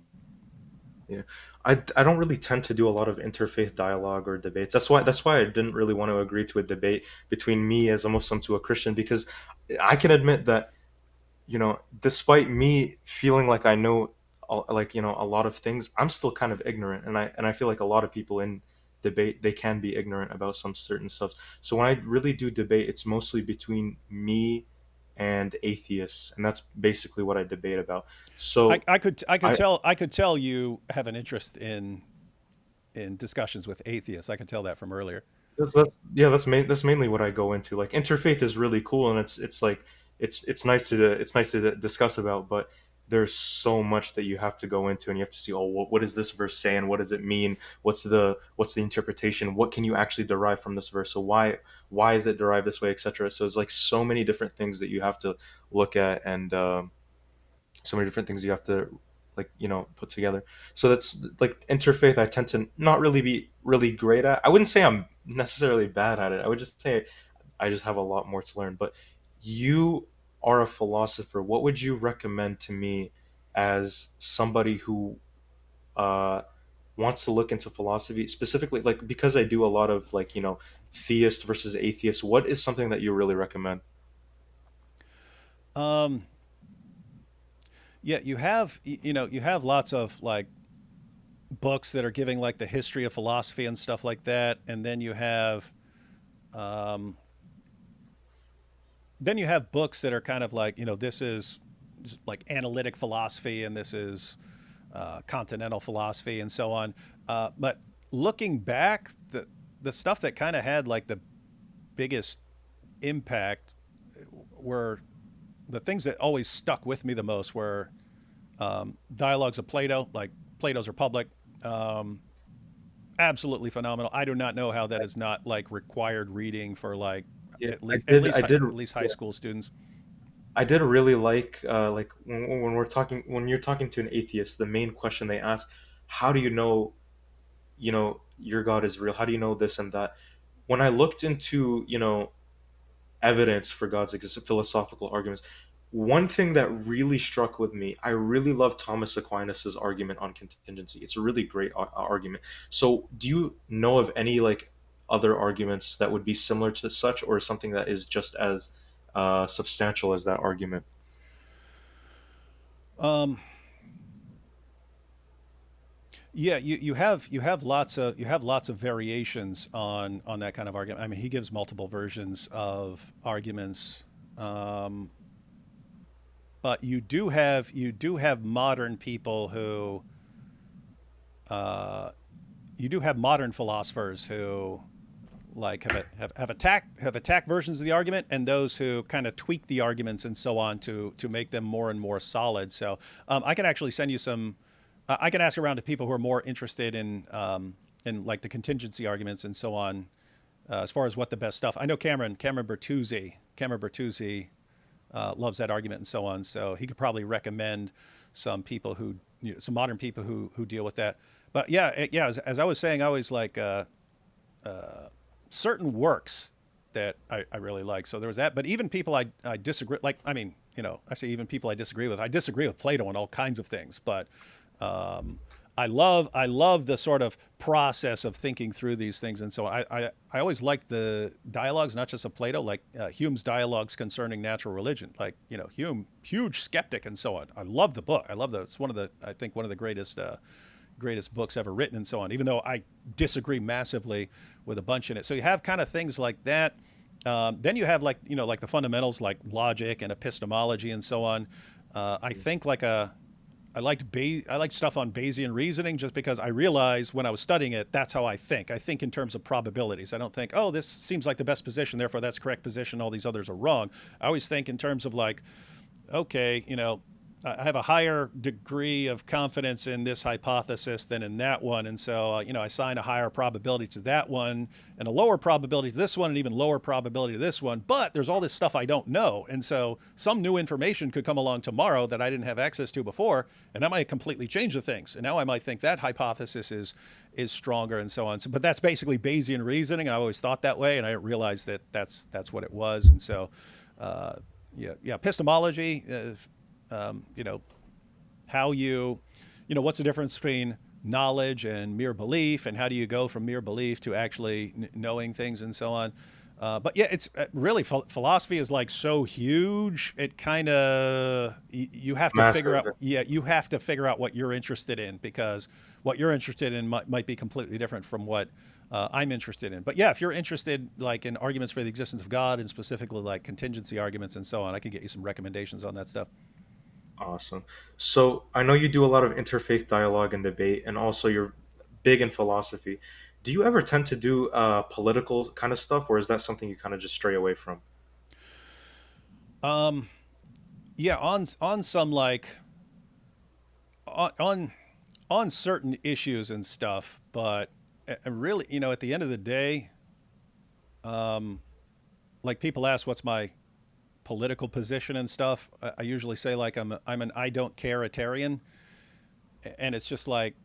S2: Yeah, I don't really tend to do a lot of interfaith dialogue or debates. That's why I didn't really want to agree to a debate between me as a Muslim to a Christian, because I can admit that, despite me feeling like I know, a lot of things, I'm still kind of ignorant, and I feel like a lot of people in debate, they can be ignorant about some certain stuff. So when I really do debate, it's mostly between me and atheists, and that's basically what I debate about. So I
S1: I could tell you have an interest in discussions with atheists. I could tell that from earlier.
S2: that's yeah, that's mainly what I go into. Like, interfaith is really cool, and it's like it's nice to discuss about, but there's so much that you have to go into, and you have to see, oh, what is this verse saying? What does it mean? What's the interpretation? What can you actually derive from this verse? So why is it derived this way, etc. So it's like so many different things that you have to look at, and so many different things you have to, like, put together. So that's like interfaith, I tend to not really be really great at. I wouldn't say I'm necessarily bad at it. I would just say I just have a lot more to learn. But you are a philosopher. What would you recommend to me as somebody who uh wants to look into philosophy specifically, like, because I do a lot of, like, theist versus atheist? What is something that you really recommend?
S1: Um, yeah, you have lots of like books that are giving like the history of philosophy and stuff like that, and um, then you have books that are kind of like, this is like analytic philosophy, and this is continental philosophy, and so on. But looking back, the stuff that kind of had like the biggest impact were the things that always stuck with me the most were dialogues of Plato, like Plato's Republic. Um, Absolutely phenomenal. I do not know how that is not like required reading for like
S2: Yeah,
S1: at least high school students.
S2: I did really like when when you're talking to an atheist, the main question they ask, how do you know, your God is real? How do you know this and that? When I looked into, evidence for God's existence, philosophical arguments, one thing that really struck with me, I really love Thomas Aquinas's argument on contingency. It's a really great argument. So do you know of any, like, other arguments that would be similar to such, or something that is just as substantial as that argument?
S1: Um, yeah, you have lots of variations on that kind of argument. I mean, he gives multiple versions of arguments, um, but you do have modern people who uh, you do have modern philosophers who like have attacked versions of the argument, and those who kind of tweak the arguments and so on to make them more and more solid. So I can actually send you some. I can ask around to people who are more interested in like the contingency arguments and so on, as far as what the best stuff. I know Cameron Bertuzzi loves that argument and so on. So he could probably recommend some people some modern people who deal with that. But yeah, as I was saying, I always like certain works that I really like. So there was that. But even people I disagree, like, I mean, I say even people I disagree with. I disagree with Plato on all kinds of things, but um, I love the sort of process of thinking through these things, and so I always liked the dialogues, not just of Plato, like Hume's dialogues concerning natural religion. Like, Hume, huge skeptic, and so on. I love the book. It's one of the, I think, one of the greatest books ever written, and so on. Even though I disagree massively with a bunch in it, so you have kind of things like that. Then you have like like the fundamentals, like logic and epistemology and so on. I think like I liked stuff on Bayesian reasoning just because I realized when I was studying it, that's how I think. I think in terms of probabilities. I don't think, oh, this seems like the best position, therefore that's correct position, all these others are wrong. I always think in terms of like, okay, I have a higher degree of confidence in this hypothesis than in that one. And so, I assign a higher probability to that one and a lower probability to this one and even lower probability to this one. But there's all this stuff I don't know. And so some new information could come along tomorrow that I didn't have access to before, and that might completely change the things. And now I might think that hypothesis is stronger and so on. So, but that's basically Bayesian reasoning. I always thought that way, and I didn't realize that that's what it was. And so, epistemology, how what's the difference between knowledge and mere belief, and how do you go from mere belief to actually knowing things and so on. But yeah, it's really philosophy is like so huge. It kind of you have to
S2: Massive.
S1: figure out. Yeah, you have to figure out what you're interested in, because what you're interested in might be completely different from what I'm interested in. But yeah, if you're interested like in arguments for the existence of God and specifically like contingency arguments and so on, I can get you some recommendations on that stuff.
S2: Awesome. So I know you do a lot of interfaith dialogue and debate, and also you're big in philosophy. Do you ever tend to do political kind of stuff, or is that something you kind of just stray away from?
S1: Yeah, on some like on certain issues and stuff, but really, at the end of the day, like people ask what's my political position and stuff. I usually say like I'm an I don't care-itarian, and it's just like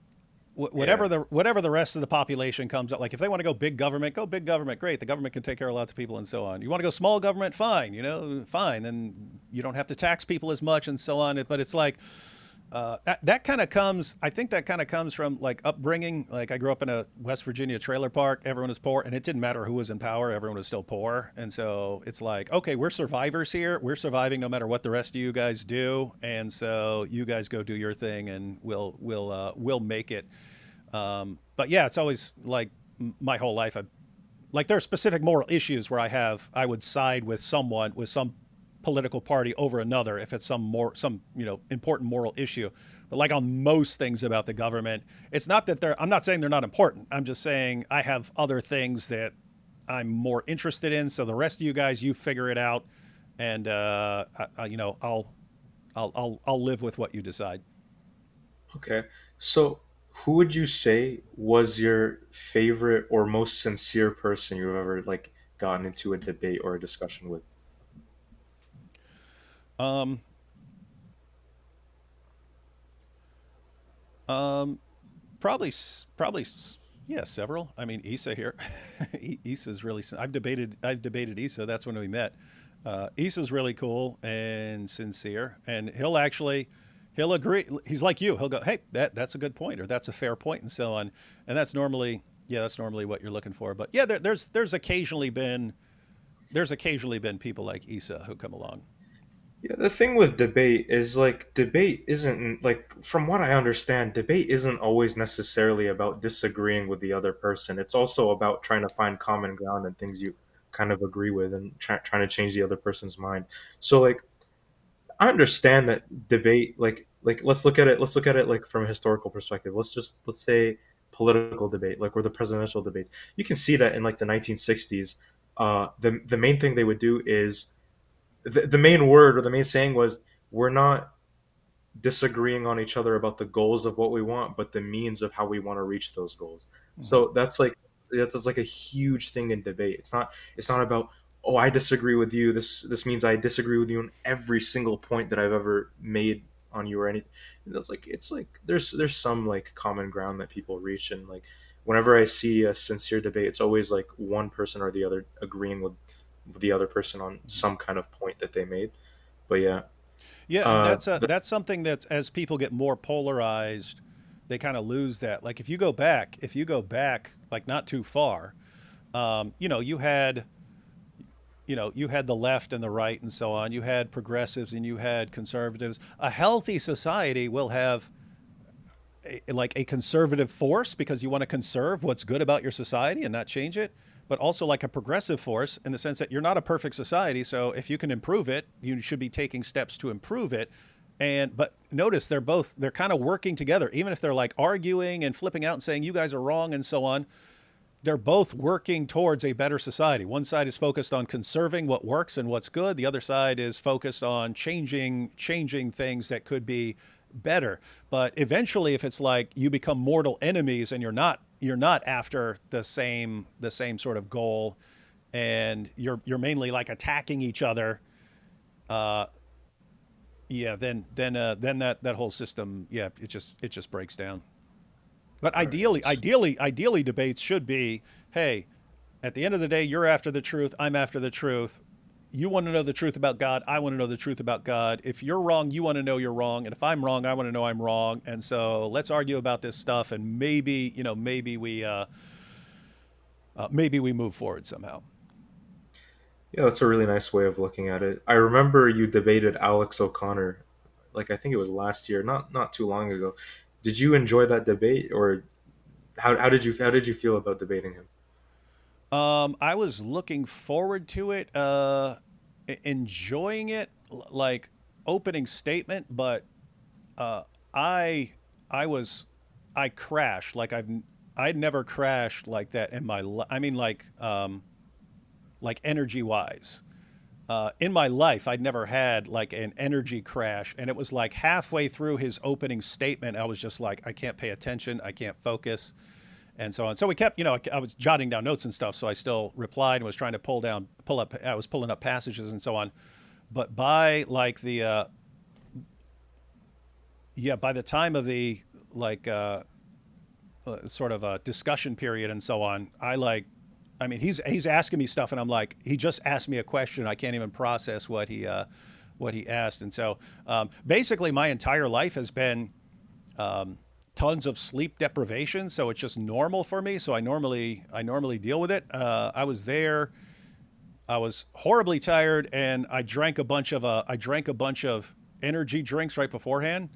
S1: whatever the rest of the population comes up. Like if they want to go big government, great. The government can take care of lots of people and so on. You want to go small government, fine. Fine. Then you don't have to tax people as much and so on. But it's like that kind of comes. I think that kind of comes from like upbringing. Like I grew up in a West Virginia trailer park. Everyone was poor, and it didn't matter who was in power. Everyone was still poor, and so it's like, okay, we're survivors here. We're surviving no matter what the rest of you guys do, and so you guys go do your thing, and we'll make it. But yeah, it's always like my whole life. Like there are specific moral issues where I would side with some political party over another if it's some important moral issue. But like on most things about the government, it's not that I'm not saying they're not important. I'm just saying I have other things that I'm more interested in. So the rest of you guys, you figure it out, and I'll live with what you decide.
S2: Okay. So who would you say was your favorite or most sincere person you've ever like gotten into a debate or a discussion with?
S1: Um, probably, yeah, several. I mean, Issa here. Issa's really. I've debated Issa. That's when we met. Issa's really cool and sincere, and he'll agree. He's like you. He'll go, hey, that's a good point, or that's a fair point, and so on. And that's normally what you're looking for. But yeah, there's occasionally been people like Issa who come along.
S2: Yeah, the thing with debate is like debate isn't like from what I understand, debate isn't always necessarily about disagreeing with the other person. It's also about trying to find common ground and things you kind of agree with and trying to change the other person's mind. So like I understand that debate like let's look at it like from a historical perspective. Let's say political debate like or the presidential debates. You can see that in like the 1960s the main thing they would do is the main word or the main saying was we're not disagreeing on each other about the goals of what we want, but the means of how we want to reach those goals.
S1: Mm-hmm.
S2: So that's like a huge thing in debate. It's not about, oh, I disagree with you. This means I disagree with you on every single point that I've ever made on you or anything. It's like there's some like common ground that people reach, and like whenever I see a sincere debate, it's always like one person or the other agreeing with the other person on some kind of point that they made. But yeah.
S1: Yeah, and that's something that as people get more polarized, they kind of lose that. Like if you go back like not too far, you had the left and the right and so on. You had progressives and you had conservatives. A healthy society will have a conservative force because you want to conserve what's good about your society and not change it, but also like a progressive force in the sense that you're not a perfect society. So if you can improve it, you should be taking steps to improve it. And but notice they're kind of working together, even if they're like arguing and flipping out and saying you guys are wrong and so on. They're both working towards a better society. One side is focused on conserving what works and what's good. The other side is focused on changing things that could be better. But eventually, if it's like you become mortal enemies and you're not after the same sort of goal, and you're mainly like attacking each other, uh, yeah, then that whole system, yeah, it just breaks down. But
S2: All right.
S1: ideally, debates should be, hey, at the end of the day, you're after the truth, I'm after the truth. You want to know the truth about God, I want to know the truth about God. If you're wrong, you want to know you're wrong, and if I'm wrong, I want to know I'm wrong. And so let's argue about this stuff, and maybe we move forward somehow.
S2: Yeah, that's a really nice way of looking at it. I remember you debated Alex O'Connor, like I think it was last year, not too long ago. Did you enjoy that debate, or how did you feel about debating him?
S1: I was looking forward to it, enjoying it, like opening statement, but uh, I I was I crashed like I'd never crashed like that in my life. I mean, like energy wise. In my life, I'd never had like an energy crash, and it was like halfway through his opening statement, I was just like, I can't pay attention, I can't focus, and so on. So we kept, I was jotting down notes and stuff, so I still replied and was trying to pull up. I was pulling up passages and so on. But by like by the time of the like sort of a discussion period and so on, I mean, he's asking me stuff, and I'm like, he just asked me a question. I can't even process what he asked, and so basically, my entire life has been tons of sleep deprivation, so it's just normal for me. So I normally deal with it. I was there. I was horribly tired, and I drank a bunch of energy drinks right beforehand,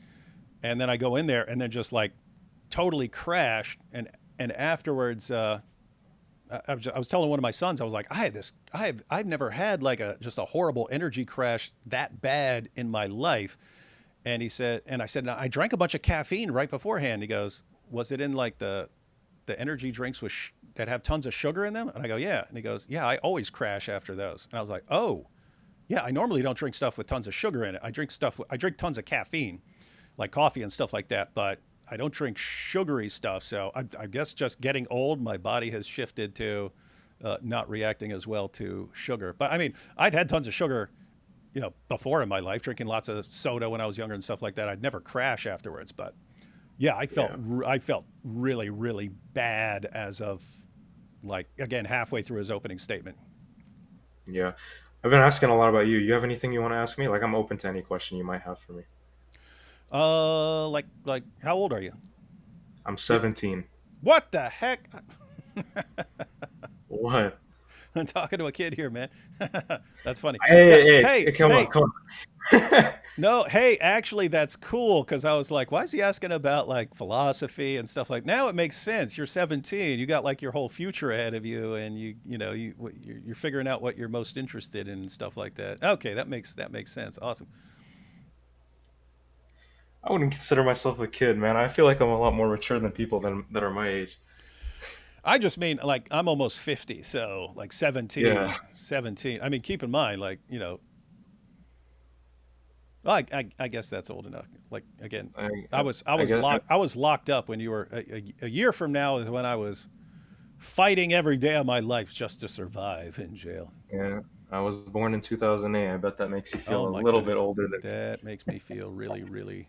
S1: and then I go in there and then just like totally crashed, and afterwards. I was telling one of my sons, I was like, I've never had like just a horrible energy crash that bad in my life. And he said, and I said, "No, I drank a bunch of caffeine right beforehand." He goes, was it in like the energy drinks that have tons of sugar in them? And I go, yeah. And he goes, yeah, I always crash after those. And I was like, oh, yeah, I normally don't drink stuff with tons of sugar in it. I drink tons of caffeine, like coffee and stuff like that, but I don't drink sugary stuff. So I guess just getting old, my body has shifted to not reacting as well to sugar. But I mean, I'd had tons of sugar, before in my life, drinking lots of soda when I was younger and stuff like that. I'd never crash afterwards. But yeah,
S2: Yeah.
S1: I felt really, really bad as of like, again, halfway through his opening statement.
S2: Yeah. I've been asking a lot about you. You have anything you want to ask me? Like I'm open to any question you might have for me.
S1: Like, how old are you?
S2: I'm
S1: You're,
S2: 17.
S1: what the heck?
S2: What?
S1: I'm talking to a kid here, man. That's funny.
S2: Hey, hey,
S1: Hey,
S2: hey, come on,
S1: hey,
S2: come on.
S1: no, hey, actually, that's cool because I was like, why is he asking about like philosophy and stuff like? Now it makes sense. You're 17. You got like your whole future ahead of you, and you're figuring out what you're most interested in and stuff like that. Okay, that makes sense. Awesome.
S2: I wouldn't consider myself a kid, man. I feel like I'm a lot more mature than people that are my age.
S1: I just mean like I'm almost 50, so like
S2: Yeah.
S1: 17. I mean, keep in mind, like well, I guess that's old enough. Like again,
S2: I
S1: I was I
S2: I
S1: was
S2: guess
S1: locked I was locked up when you were a year from now is when I was fighting every day of my life just to survive in jail.
S2: yeah. I was born in 2008. I bet that makes you
S1: Oh
S2: feel a
S1: my
S2: little bit
S1: goodness,
S2: older than me.
S1: that makes me feel really, really,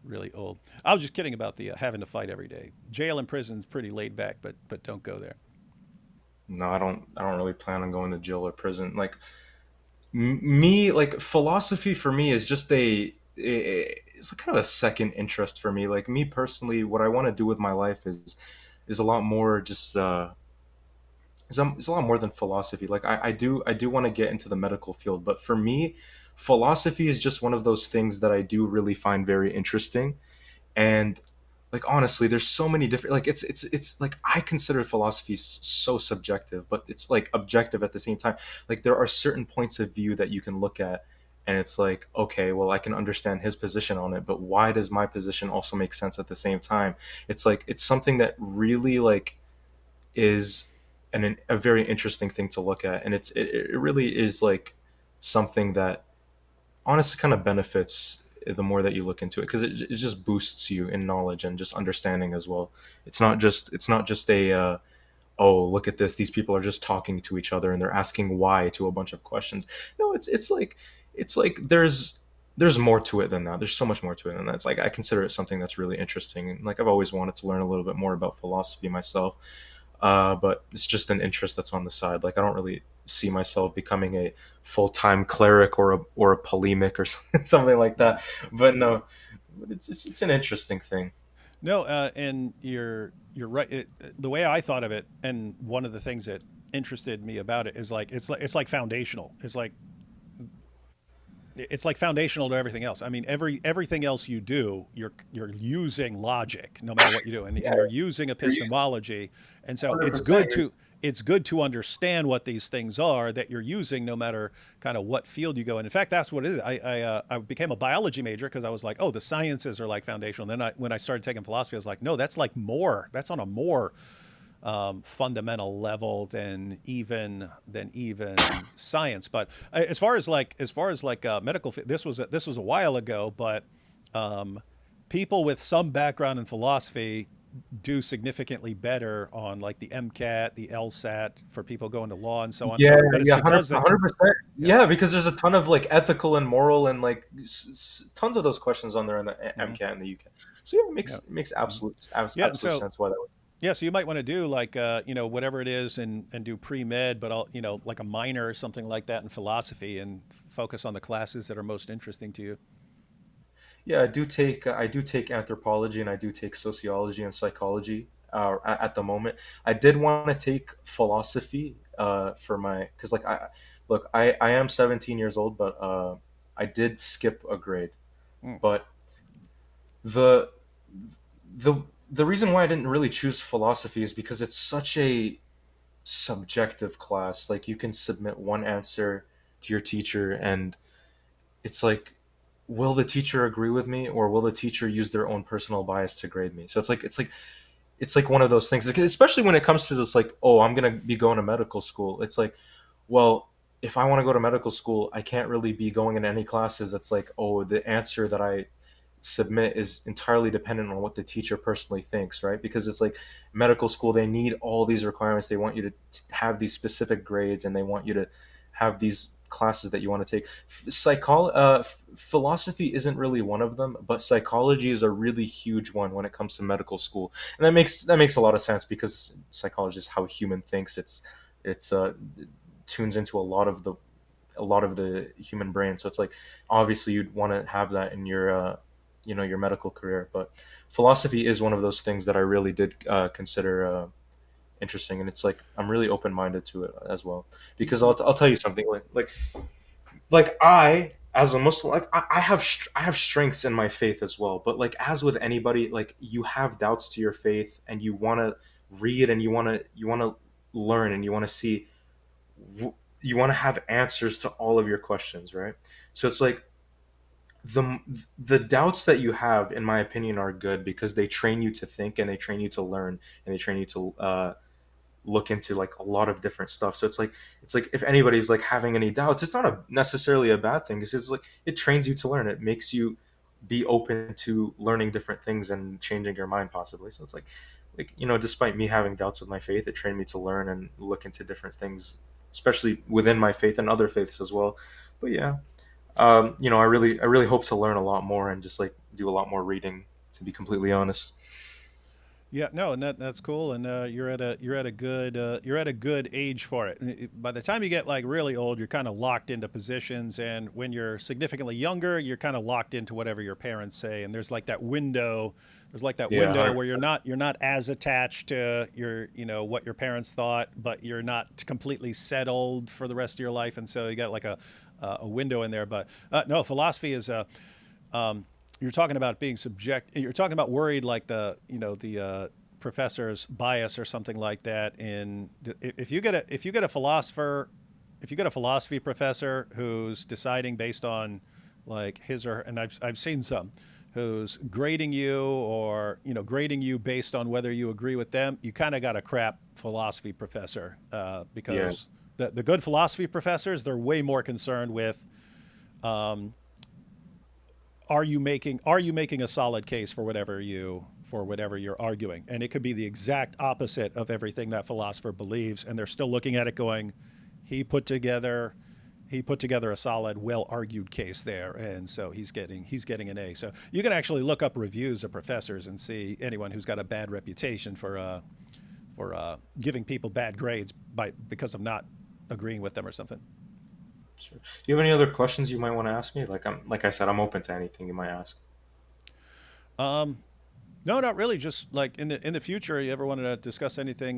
S1: really old. I was just kidding about the having to fight every day. Jail and prison's pretty laid back, but don't go there.
S2: No, I don't really plan on going to jail or prison. Like me, like philosophy for me is just it's kind of a second interest for me. Like me personally, what I want to do with my life is a lot more just is a lot more than philosophy. Like I do want to get into the medical field, but for me, philosophy is just one of those things that I do really find very interesting. And like honestly, there's so many different, like it's like I consider philosophy so subjective, but it's like objective at the same time. Like there are certain points of view that you can look at and it's like, okay, well, I can understand his position on it, but why does my position also make sense at the same time? It's like it's something that really like is a very interesting thing to look at, and it really is like something that honestly kind of benefits the more that you look into it, because it just boosts you in knowledge and just understanding as well. It's not just a oh, look at this, these people are just talking to each other and they're asking why to a bunch of questions. No, it's like there's more to it than that. There's so much more to it than that. It's like I consider it something that's really interesting, and like I've always wanted to learn a little bit more about philosophy myself. But it's just an interest that's on the side. Like I don't really see myself becoming a full-time cleric or a polemic or something like that. But no, it's an interesting thing.
S1: No, and you're right. The way I thought of it, and one of the things that interested me about it is like it's like foundational. It's like foundational to everything else. I mean, everything else you do, you're using logic, no matter what you do, and
S2: Yeah,
S1: you're using
S2: you're used
S1: epistemology, and so it's
S2: 100%.
S1: good to understand what these things are that you're using, no matter kind of what field you go in. In fact, that's what it is. I became a biology major because I was like, oh, the sciences are like foundational. And then when I started taking philosophy, I was like, no, that's like more. That's on a more fundamental level than even science. But as far as medical, this was a while ago, but people with some background in philosophy do significantly better on like the MCAT, the LSAT for people going to law and so on.
S2: Yeah,
S1: But it's
S2: yeah, 100,
S1: because they,
S2: 100%.
S1: yeah,
S2: Yeah, because there's a ton of like ethical and moral and like tons of those questions on there in the
S1: mhm,
S2: MCAT and the UK. So yeah, it
S1: yeah,
S2: makes
S1: mhm. Yeah. And
S2: absolute
S1: so
S2: sense why that would.
S1: yeah, so you might want to do like whatever it is and do pre-med, but like a minor or something like that in philosophy and focus on the classes that are most interesting to you.
S2: Yeah, I do take anthropology and I do take sociology and psychology at the moment. I did want to take philosophy for my because like I look I am 17 years old, but I did skip a grade.
S1: Mm,
S2: But the the the reason why I didn't really choose philosophy is because it's such a subjective class. Like you can submit one answer to your teacher, and it's like, will the teacher agree with me, or will the teacher use their own personal bias to grade me? So it's like one of those things, especially when it comes to this, like, oh, I'm gonna be going to medical school. It's like, well, if I want to go to medical school, I can't really be going in any classes. It's like, oh, the answer that I submit is entirely dependent on what the teacher personally thinks, right? Because it's like medical school, they need all these requirements. They want you to have these specific grades, and they want you to have these classes that you want to take. Philosophy isn't really one of them, but psychology is a really huge one when it comes to medical school, and that makes a lot of sense because psychology is how human thinks. It's tunes into a lot of the human brain. So it's like obviously you'd want to have that in your medical career. But philosophy is one of those things that I really did consider interesting, and it's like I'm really open minded to it as well. Because
S1: y-
S2: I'll tell you something like I as a Muslim, like I have strengths in my faith as well. But like as with anybody, like you have doubts to your faith, and you want to read, and you want to learn, and you want to see, you want to have answers to all of your questions, right? So it's like the the doubts that you have, in my opinion, are good because they train you to think, and they train you to learn, and they train you to look into like a lot of different stuff. So it's like if anybody's like having any doubts, it's not necessarily a bad thing. It's just like it trains you to learn. It makes you be open to learning different things and changing your mind possibly. So it's like despite me having doubts with my faith, it trained me to learn and look into different things, especially within my faith and other faiths as well. But yeah, I really hope to learn a lot more and just like do a lot more reading, to be completely honest.
S1: Yeah, no, and that's cool, and you're at a good age for it. By the time you get like really old, you're kind of locked into positions, and when you're significantly younger, you're kind of locked into whatever your parents say. And there's like that
S2: Yeah,
S1: window where
S2: 100%.
S1: you're not as attached to what your parents thought, but you're not completely settled for the rest of your life, and so you got like a window in there. But no, philosophy is um, you're talking about being subject. You're talking about worried like the professor's bias or something like that. And if you get a philosopher, a philosophy professor who's deciding based on like his or, and I've seen some, who's grading you or grading you based on whether you agree with them, you kind of got a crap philosophy professor,
S2: Yeah.
S1: because the good philosophy professors, they're way more concerned with, are you making a solid case for whatever you're arguing, and it could be the exact opposite of everything that philosopher believes, and they're still looking at it going, he put together a solid, well argued case there, and so he's getting an A. So you can actually look up reviews of professors and see anyone who's got a bad reputation for giving people bad grades because of not agreeing with them or something.
S2: Sure. Do you have any other questions you might want to ask me? Like I said, I'm open to anything you might ask.
S1: No, not really. Just like in the future, you ever wanted to discuss anything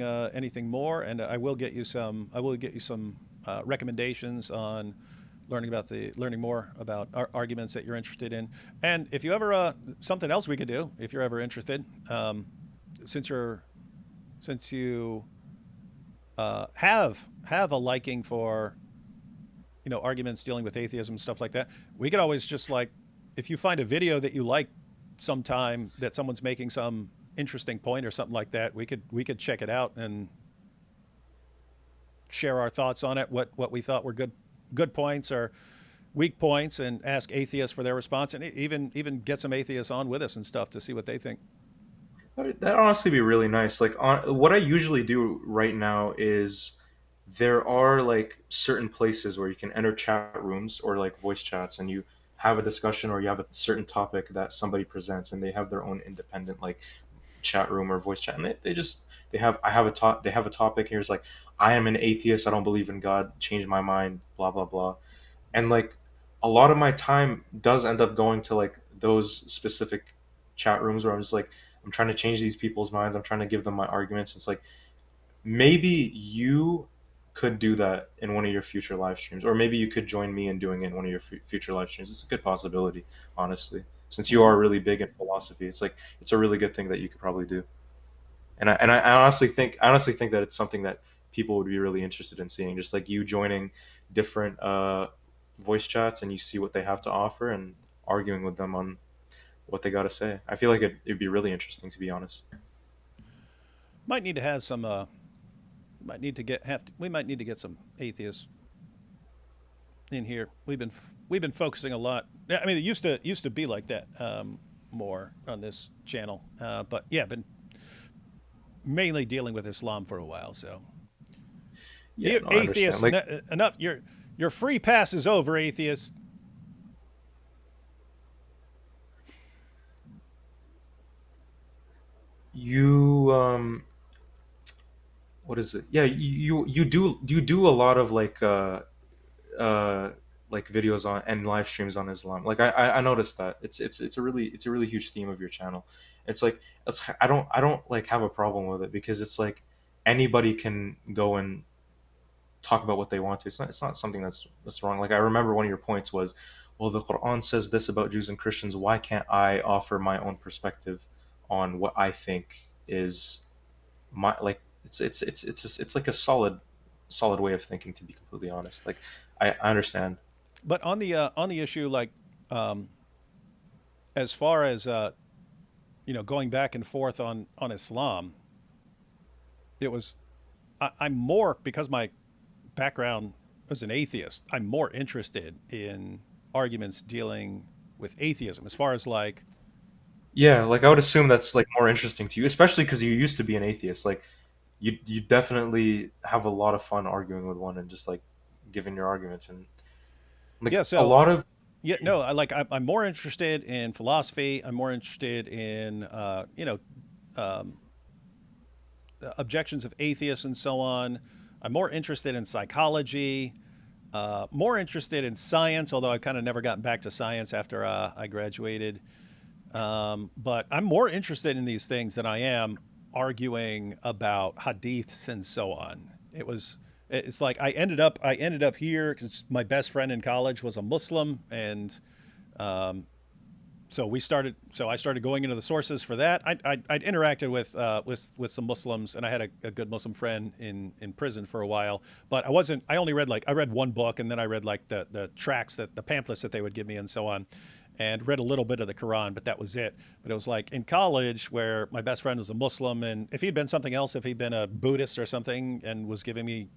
S1: more, and I will get you some recommendations on learning more about arguments that you're interested in. And if you ever something else we could do, if you're ever interested, since you have a liking for arguments dealing with atheism and stuff like that, we could always just, like, if you find a video that you like sometime that someone's making some interesting point or something like that, we could check it out and share our thoughts on it, what we thought were good points or weak points, and ask atheists for their response, and even get some atheists on with us and stuff to see what they think.
S2: That'd honestly be really nice. Like, what I usually do right now is there are like certain places where you can enter chat rooms or like voice chats, and you have a discussion or you have a certain topic that somebody presents, and they have their own independent like chat room or voice chat, and they have they have a topic. Here's like, I am an atheist, I don't believe in God, changed my mind, blah blah blah. And like a lot of my time does end up going to like those specific chat rooms where I'm just like, I'm trying to change these people's minds, I'm trying to give them my arguments. It's like, maybe you could do that in one of your future live streams, or maybe you could join me in doing it in one of your future live streams. It's a good possibility, honestly, since you are really big in philosophy. It's like, it's a really good thing that you could probably do. And I honestly think that it's something that people would be really interested in seeing, just like you joining different voice chats, and you see what they have to offer and arguing with them on what they got to say. I feel like it'd be really interesting, to be honest.
S1: Might need to have some. We might need to get some atheists in here. We've been focusing a lot. I mean, it used to be like that, more on this channel, but yeah, been mainly dealing with Islam for a while. So,
S2: Yeah, no, I
S1: atheists,
S2: understand. Like,
S1: enough. Your free pass is over, atheists.
S2: you what is it? Yeah, you do a lot of uh like videos on and live streams on Islam. Like, I noticed that it's a really huge theme of your channel. It's like, I don't like have a problem with it, because it's like anybody can go and talk about what they want to. It's not something that's wrong. Like, I remember one of your points was, well, the Quran says this about Jews and Christians. Why can't I offer my own perspective on what I think is my, like, it's like a solid way of thinking, to be completely honest. Like, I understand.
S1: But on the issue, like, as far as going back and forth on Islam, it was I'm more, because my background as an atheist, I'm more interested in arguments dealing with atheism, as far as like,
S2: Yeah, like I would assume that's like more interesting to you, especially because you used to be an atheist. Like, you definitely have a lot of fun arguing with one and just like giving your arguments, and like
S1: yeah.
S2: a
S1: So
S2: lot of.
S1: yeah, no, I'm more interested in philosophy. I'm more interested in objections of atheists and so on. I'm more interested in psychology. More interested in science, although I've kind of never gotten back to science after I graduated. But I'm more interested in these things than I am arguing about hadiths and so on. It's like I ended up here because my best friend in college was a Muslim, and I started going into the sources for that. I'd interacted with some Muslims, and I had a good Muslim friend in prison for a while. But I only read I read one book, and then I read like the tracts, the pamphlets that they would give me, and so on, and read a little bit of the Quran, but that was it. But it was like in college where my best friend was a Muslim, and if he'd been something else, if he'd been a Buddhist or something, and was giving me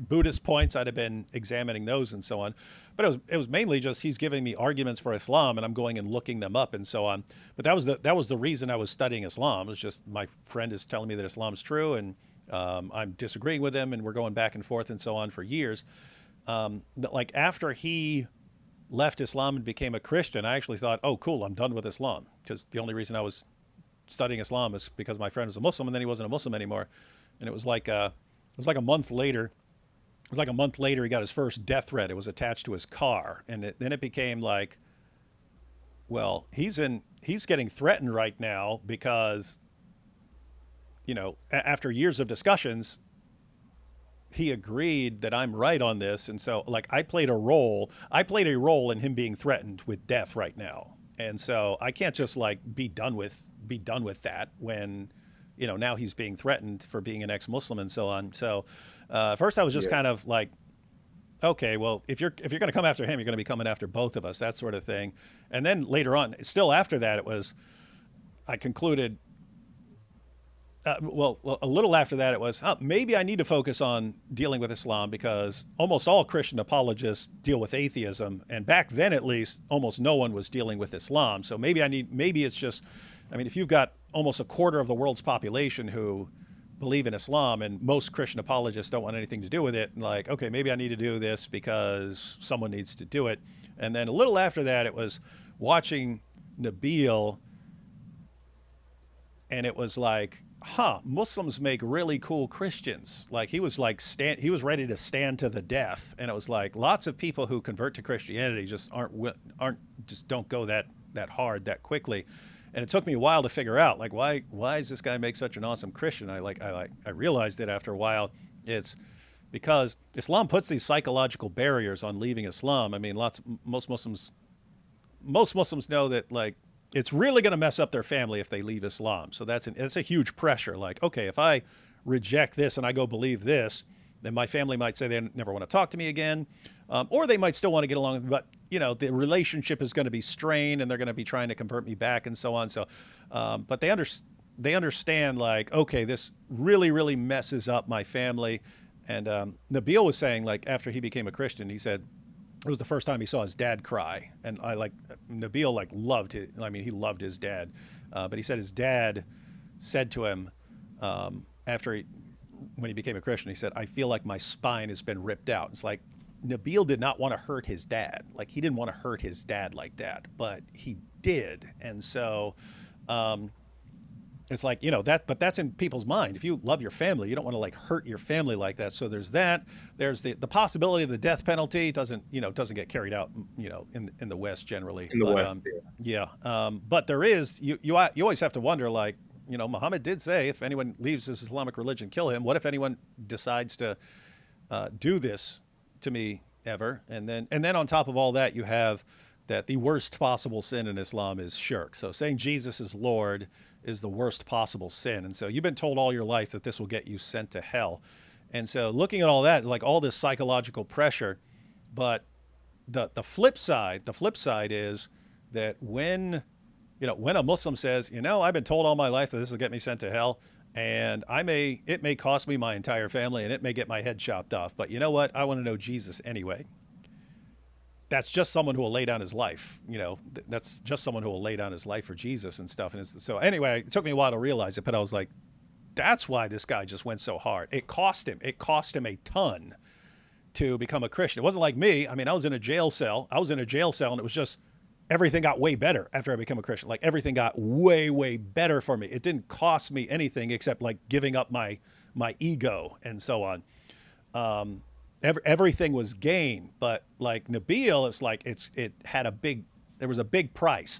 S1: Buddhist points, I'd have been examining those and so on. But it was mainly just he's giving me arguments for Islam, and I'm going and looking them up and so on. But that was the reason I was studying Islam. It was just my friend is telling me that Islam's true, and I'm disagreeing with him, and we're going back and forth and so on for years. Like after he left Islam and became a Christian, I actually thought, oh, cool, I'm done with Islam, because the only reason I was studying Islam is because my friend was a Muslim, and then he wasn't a Muslim anymore. And it was like a month later. It was like a month later he got his first death threat. It was attached to his car, and then it became like, well, he's getting threatened right now because, after years of discussions, he agreed that I'm right on this, and so like I played a role in him being threatened with death right now, and so I can't just like be done with that when. Now he's being threatened for being an ex-Muslim and so on. So first I was just kind of like, okay, well, if you're going to come after him, you're going to be coming after both of us, that sort of thing. And then later on, still after that, I concluded, a little after that, it was, maybe I need to focus on dealing with Islam, because almost all Christian apologists deal with atheism. And back then, at least, almost no one was dealing with Islam. So maybe it's just, if you've got almost a quarter of the world's population who believe in Islam, and most Christian apologists don't want anything to do with it, like, okay, maybe I need to do this because someone needs to do it. And then a little after that, it was watching Nabil, and it was like, Muslims make really cool Christians. Like he was ready to stand to the death. And it was like lots of people who convert to Christianity just don't go that hard that quickly. And it took me a while to figure out, like, why does this guy make such an awesome Christian? I realized it after a while. It's because Islam puts these psychological barriers on leaving Islam. Most Muslims know that, like, it's really going to mess up their family if they leave Islam. So that's a huge pressure. Like, okay, if I reject this and I go believe this, then my family might say they never want to talk to me again, or they might still want to get along, but the relationship is going to be strained, and they're going to be trying to convert me back and so on. So, but they understand, like, okay, this really, really messes up my family. And Nabil was saying, like, after he became a Christian, he said it was the first time he saw his dad cry, and Nabil loved it. He loved his dad, but he said his dad said to him when he became a Christian, he said, I feel like my spine has been ripped out. It's like Nabil did not want to hurt his dad. Like, he didn't want to hurt his dad like that, but he did. And so it's like, but that's in people's mind. If you love your family, you don't want to like hurt your family like that. So there's that. There's the possibility of the death penalty doesn't get carried out, in the West generally.
S2: In the West,
S1: yeah. But there is, you always have to wonder, like, Muhammad did say, if anyone leaves his Islamic religion, kill him. What if anyone decides to do this to me ever? And then on top of all that, you have that the worst possible sin in Islam is shirk. So saying Jesus is Lord is the worst possible sin. And so you've been told all your life that this will get you sent to hell. And so looking at all that, like all this psychological pressure, but the flip side is that when a Muslim says, I've been told all my life that this will get me sent to hell, and it may cost me my entire family, and it may get my head chopped off, but you know what? I want to know Jesus anyway. That's just someone who will lay down his life. That's just someone who will lay down his life for Jesus and stuff. And so anyway, it took me a while to realize it, but I was like, that's why this guy just went so hard. It cost him a ton to become a Christian. It wasn't like me. I was in a jail cell. And it was just, everything got way better after I became a Christian. Like, everything got way, way better for me. It didn't cost me anything except like giving up my ego and so on. Everything was gain, but like Nabil, it's like there was a big price.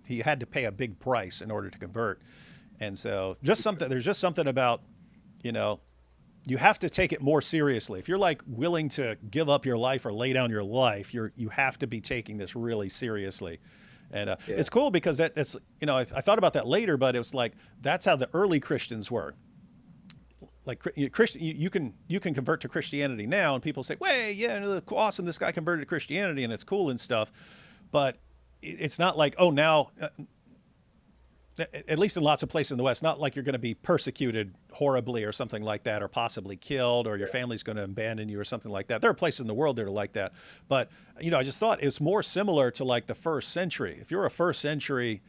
S1: He had to pay a big price in order to convert. And so there's just something about, you have to take it more seriously. If you're like willing to give up your life or lay down your life, you have to be taking this really seriously. And
S2: Yeah.
S1: it's cool because that's, I thought about that later, but it was like, that's how the early Christians were. Like Christian, you can convert to Christianity now, and people say, "Way, yeah, awesome, this guy converted to Christianity, and it's cool and stuff." But it's not like, oh, now, at least in lots of places in the West, not like you're going to be persecuted horribly or something like that, or possibly killed, or your family's going to abandon you or something like that. There are places in the world that are like that, but I just thought it's more similar to like the first century. If you're a first century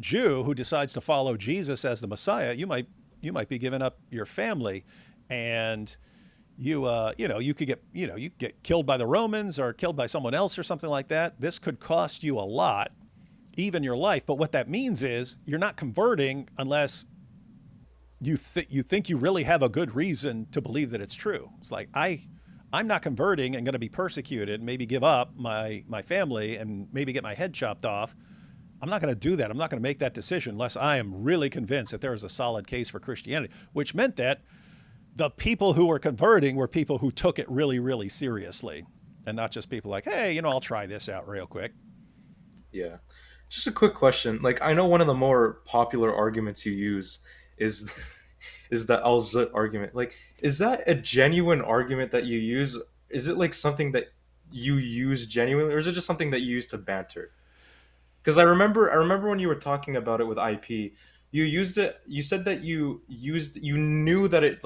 S1: Jew who decides to follow Jesus as the Messiah, you might be giving up your family, and you could get killed by the Romans or killed by someone else or something like that. This could cost you a lot, even your life. But what that means is you're not converting unless you think you really have a good reason to believe that it's true. It's like, I'm not converting and going to be persecuted, maybe give up my family and maybe get my head chopped off. I'm not going to do that. I'm not going to make that decision unless I am really convinced that there is a solid case for Christianity, which meant that the people who were converting were people who took it really, really seriously, and not just people like, hey, I'll try this out real quick.
S2: Yeah. Just a quick question. Like, I know one of the more popular arguments you use is is the al-zut argument. Like, is that a genuine argument that you use? Is it like something that you use genuinely, or is it just something that you use to banter? Because I remember when you were talking about it with IP, you used it. You said that you knew that it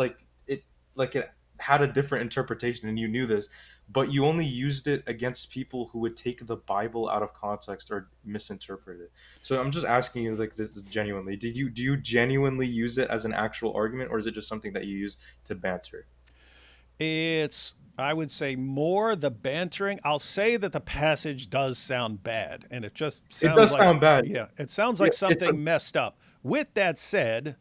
S2: had a different interpretation, and you knew this, but you only used it against people who would take the Bible out of context or misinterpret it. So I'm just asking you, like, this genuinely, do you genuinely use it as an actual argument, or is it just something that you use to banter?
S1: It's, I would say, more the bantering. I'll say that the passage does sound bad, and it just
S2: It
S1: sounds
S2: does
S1: like,
S2: sound bad.
S1: yeah, it sounds
S2: Yeah,
S1: like
S2: it's a
S1: something messed up. With that said,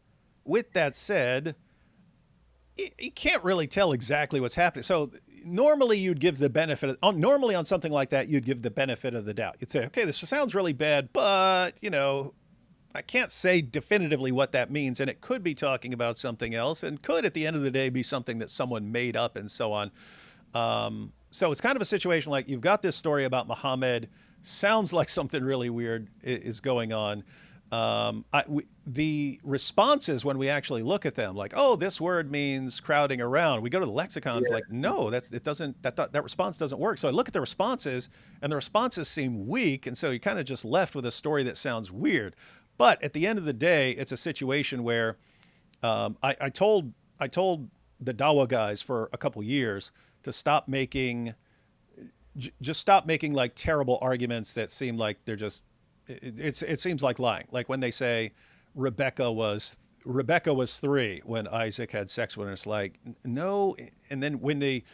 S1: you can't really tell exactly what's happening. So normally you'd give the benefit normally on something like that, you'd give the benefit of the doubt. You'd say, okay, this sounds really bad, but I can't say definitively what that means, and it could be talking about something else, and could at the end of the day be something that someone made up, and so on. So it's kind of a situation like, you've got this story about Muhammad, sounds like something really weird is going on. The responses, when we actually look at them, like, oh, this word means crowding around. We go to the lexicons,
S2: Yeah.
S1: like, no, that response doesn't work. So I look at the responses, and the responses seem weak, and so you're kind of just left with a story that sounds weird. But at the end of the day, it's a situation where I told the Dawa guys for a couple years to just stop making like terrible arguments that seem like they're just, it seems like lying. Like when they say Rebecca was 3 when Isaac had sex with her, it's like, no. And then when they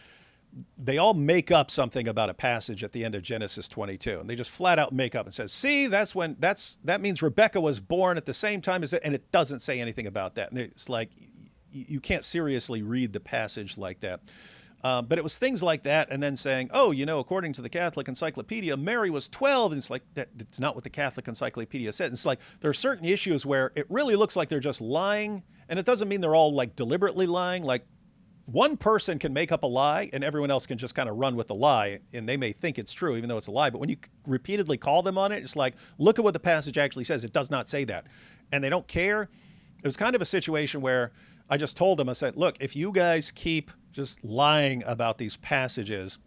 S1: all make up something about a passage at the end of Genesis 22, and they just flat out make up and says, see, that means Rebecca was born at the same time as it, and it doesn't say anything about that. And it's like, you can't seriously read the passage like that. But it was things like that, and then saying, oh, according to the Catholic Encyclopedia, Mary was 12, and it's like, that's not what the Catholic Encyclopedia said. And it's like, there are certain issues where it really looks like they're just lying, and it doesn't mean they're all like deliberately lying. Like, one person can make up a lie, and everyone else can just kind of run with the lie, and they may think it's true, even though it's a lie. But when you repeatedly call them on it, it's like, look at what the passage actually says. It does not say that. And they don't care. It was kind of a situation where I just told them, I said, look, if you guys keep just lying about these passages,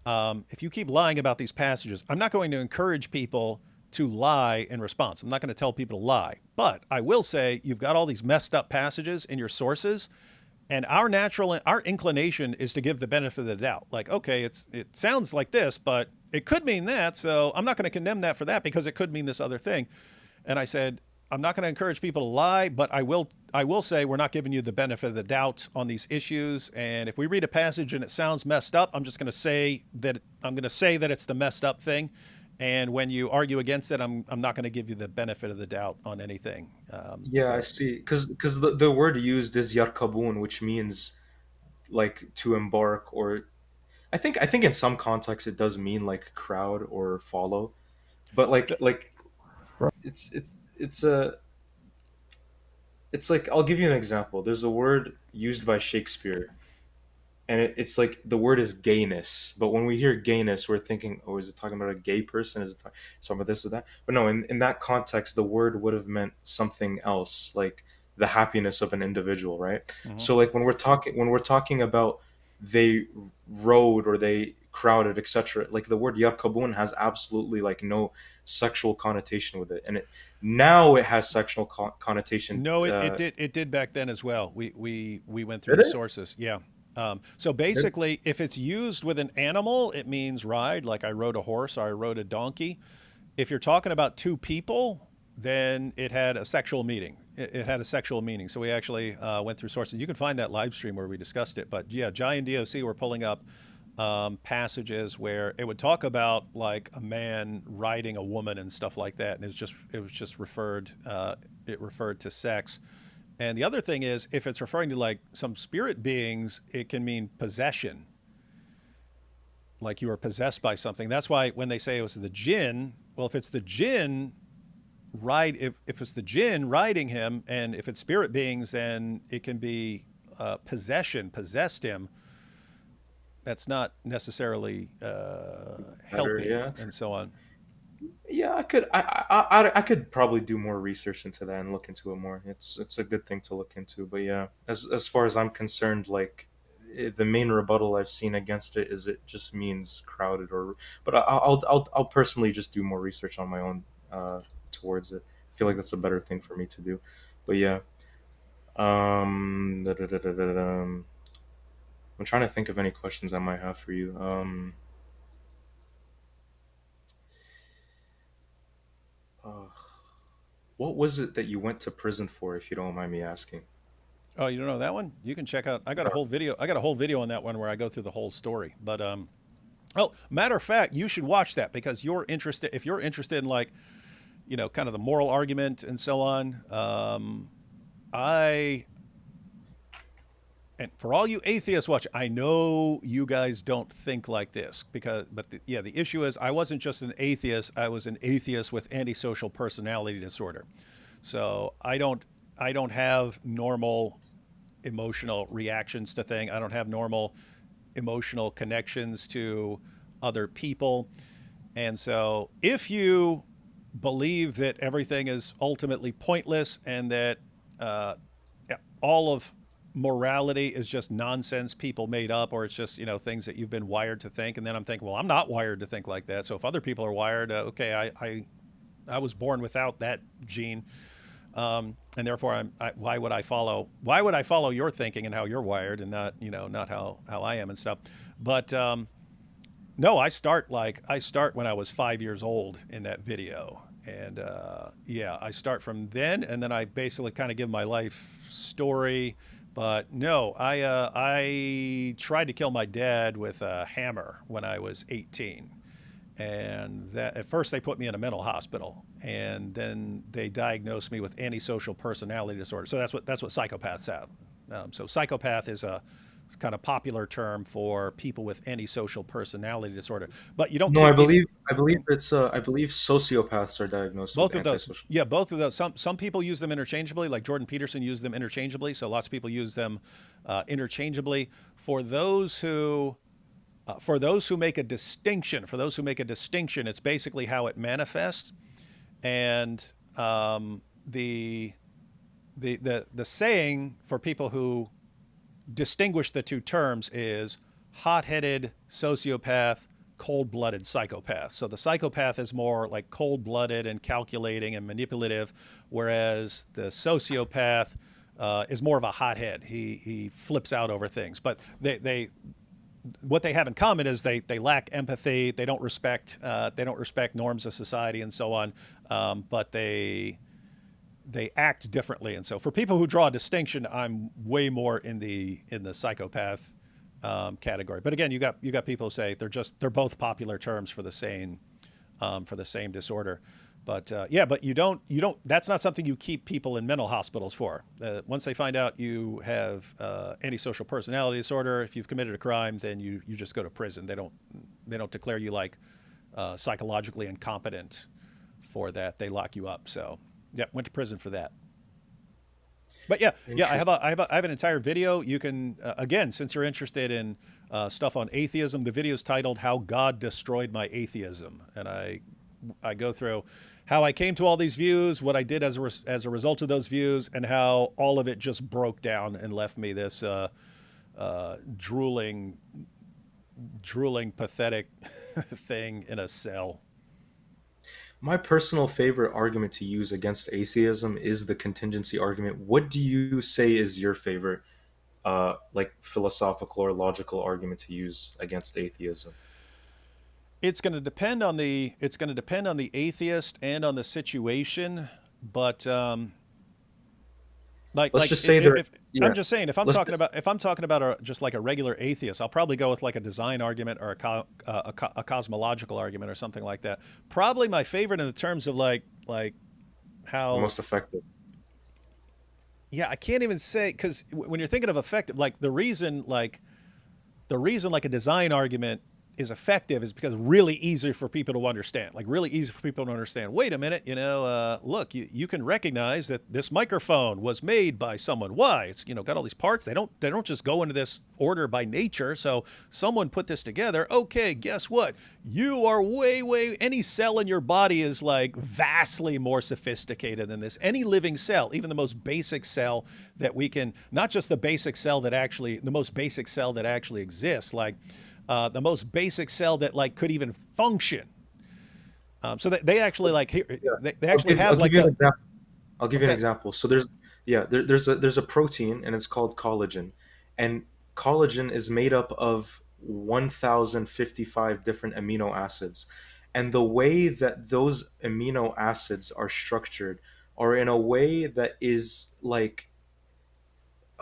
S1: I'm not going to encourage people to lie in response. I'm not going to tell people to lie. But I will say, you've got all these messed up passages in your sources, and our inclination is to give the benefit of the doubt. Like, okay, it sounds like this, but it could mean that, so I'm not going to condemn that for that because it could mean this other thing. And I said, I'm not going to encourage people to lie, but I will say we're not giving you the benefit of the doubt on these issues. And if we read a passage and it sounds messed up, I'm going to say that it's the messed up thing. And when you argue against it, I'm not going to give you the benefit of the doubt on anything.
S2: Yeah, I see. Because the word used is yarkabun, which means like to embark, or I think in some contexts it does mean like crowd or follow, but like it's a it's like, I'll give you an example. There's a word used by Shakespeare, and it's like the word is gayness, but when we hear gayness, we're thinking, oh, is it talking about a gay person? Is it talking about this or that? But no, in that context, the word would have meant something else, like the happiness of an individual, right?
S1: Mm-hmm.
S2: So like when we're talking about they rode or they crowded, etc., like the word yarkabun has absolutely like no sexual connotation with it, and now it has sexual connotation.
S1: No, it did back then as well. We went through
S2: Did
S1: the
S2: it?
S1: sources. Yeah. So basically, if it's used with an animal, it means ride, like I rode a horse or I rode a donkey. If you're talking about two people, then it had a sexual meaning. It had a sexual meaning. So we actually went through sources. You can find that live stream where we discussed it. But yeah, Jai and DOC were pulling up passages where it would talk about like a man riding a woman and stuff like that, and it was just referred to sex. And the other thing is, if it's referring to like some spirit beings, it can mean possession, like you are possessed by something. That's why when they say it was the jinn, well, if it's the jinn if it's the jinn riding him, and if it's spirit beings, then it can be possessed him. That's not necessarily
S2: Better,
S1: helping,
S2: yeah.
S1: and so on.
S2: Yeah, I could probably do more research into that and look into it more. It's a good thing to look into. But yeah, as far as I'm concerned, like the main rebuttal I've seen against it is it just means crowded or. But I'll personally just do more research on my own towards it. I feel like that's a better thing for me to do. But yeah, da-da-da-da-da-dum. I'm trying to think of any questions I might have for you. Uh, what was it that you went to prison for, if you don't mind me asking?
S1: Oh, you don't know that one? You can check out. I got a whole video. I got a whole video on that one where I go through the whole story. But oh, matter of fact, you should watch that because you're interested. If you're interested in like, kind of the moral argument and so on. I and for all you atheists watch, I know you guys don't think like this the issue is I wasn't just an atheist. I was an atheist with antisocial personality disorder. So I don't have normal emotional reactions to things. I don't have normal emotional connections to other people. And so if you believe that everything is ultimately pointless and that all of morality is just nonsense people made up, or it's just things that you've been wired to think, and then I'm thinking, well, I'm not wired to think like that. So if other people are wired, okay, I was born without that gene, and therefore why would I follow your thinking and how you're wired, and not how I am and stuff. But no, I start when I was 5 years old in that video. And yeah, I start from then, and then I basically kind of give my life story. But no, I tried to kill my dad with a hammer when I was 18. And that at first they put me in a mental hospital, and then they diagnosed me with antisocial personality disorder. So that's what psychopaths have. So psychopath is a kind of popular term for people with antisocial personality disorder. But you don't
S2: No,
S1: keep people.
S2: I believe sociopaths are diagnosed with
S1: Both of those,
S2: antisocial.
S1: yeah, both of those. Some people use them interchangeably, like Jordan Peterson used them interchangeably. So lots of people use them interchangeably. For those who make a distinction, it's basically how it manifests. And the saying for people who distinguish the two terms is hot-headed sociopath, cold-blooded psychopath. So the psychopath is more like cold-blooded and calculating and manipulative, whereas the sociopath is more of a hothead. He flips out over things. But what they have in common is they lack empathy. They don't respect norms of society and so on. But they act differently. And so for people who draw a distinction, I'm way more in the psychopath category. But again, you got people who say they're both popular terms for the same disorder. But but you don't. That's not something you keep people in mental hospitals for. Once they find out you have antisocial personality disorder, if you've committed a crime, then you just go to prison. They don't declare you like psychologically incompetent for that. They lock you up. So yeah, went to prison for that. But yeah, I have
S2: Interesting.
S1: I have an entire video. You can again, since you're interested in stuff on atheism, the video is titled "How God Destroyed My Atheism," and I go through how I came to all these views, what I did as a result of those views, and how all of it just broke down and left me this drooling, pathetic thing in a cell.
S2: My personal favorite argument to use against atheism is the contingency argument. What do you say is your favorite, like philosophical or logical argument to use against atheism?
S1: It's going to depend on the atheist and on the situation, but
S2: Let's just say there.
S1: if
S2: Yeah.
S1: I'm just saying,
S2: Let's.
S1: if I'm talking about just like a regular atheist, I'll probably go with like a design argument or a cosmological argument or something like that. Probably my favorite in the terms of like
S2: The
S1: how,
S2: most effective.
S1: yeah, I can't even say, because when you're thinking of effective, like the reason like a design argument is effective is because it's really easy for people to understand. Like really easy for people to understand. Wait a minute, look, you can recognize that this microphone was made by someone. Why? It's got all these parts. They don't just go into this order by nature. So someone put this together. Okay, guess what? You are way any cell in your body is like vastly more sophisticated than this. Any living cell, even the most basic cell that we can, not just the most basic cell that actually exists, like the most basic cell that like could even function. So that they actually like
S2: Yeah.
S1: they actually
S2: I'll
S1: have like
S2: give you an
S1: the
S2: example. I'll give you
S1: what's
S2: an
S1: that?
S2: example. So there's a protein and it's called collagen, and collagen is made up of 1,055 different amino acids, and the way that those amino acids are structured are in a way that is like,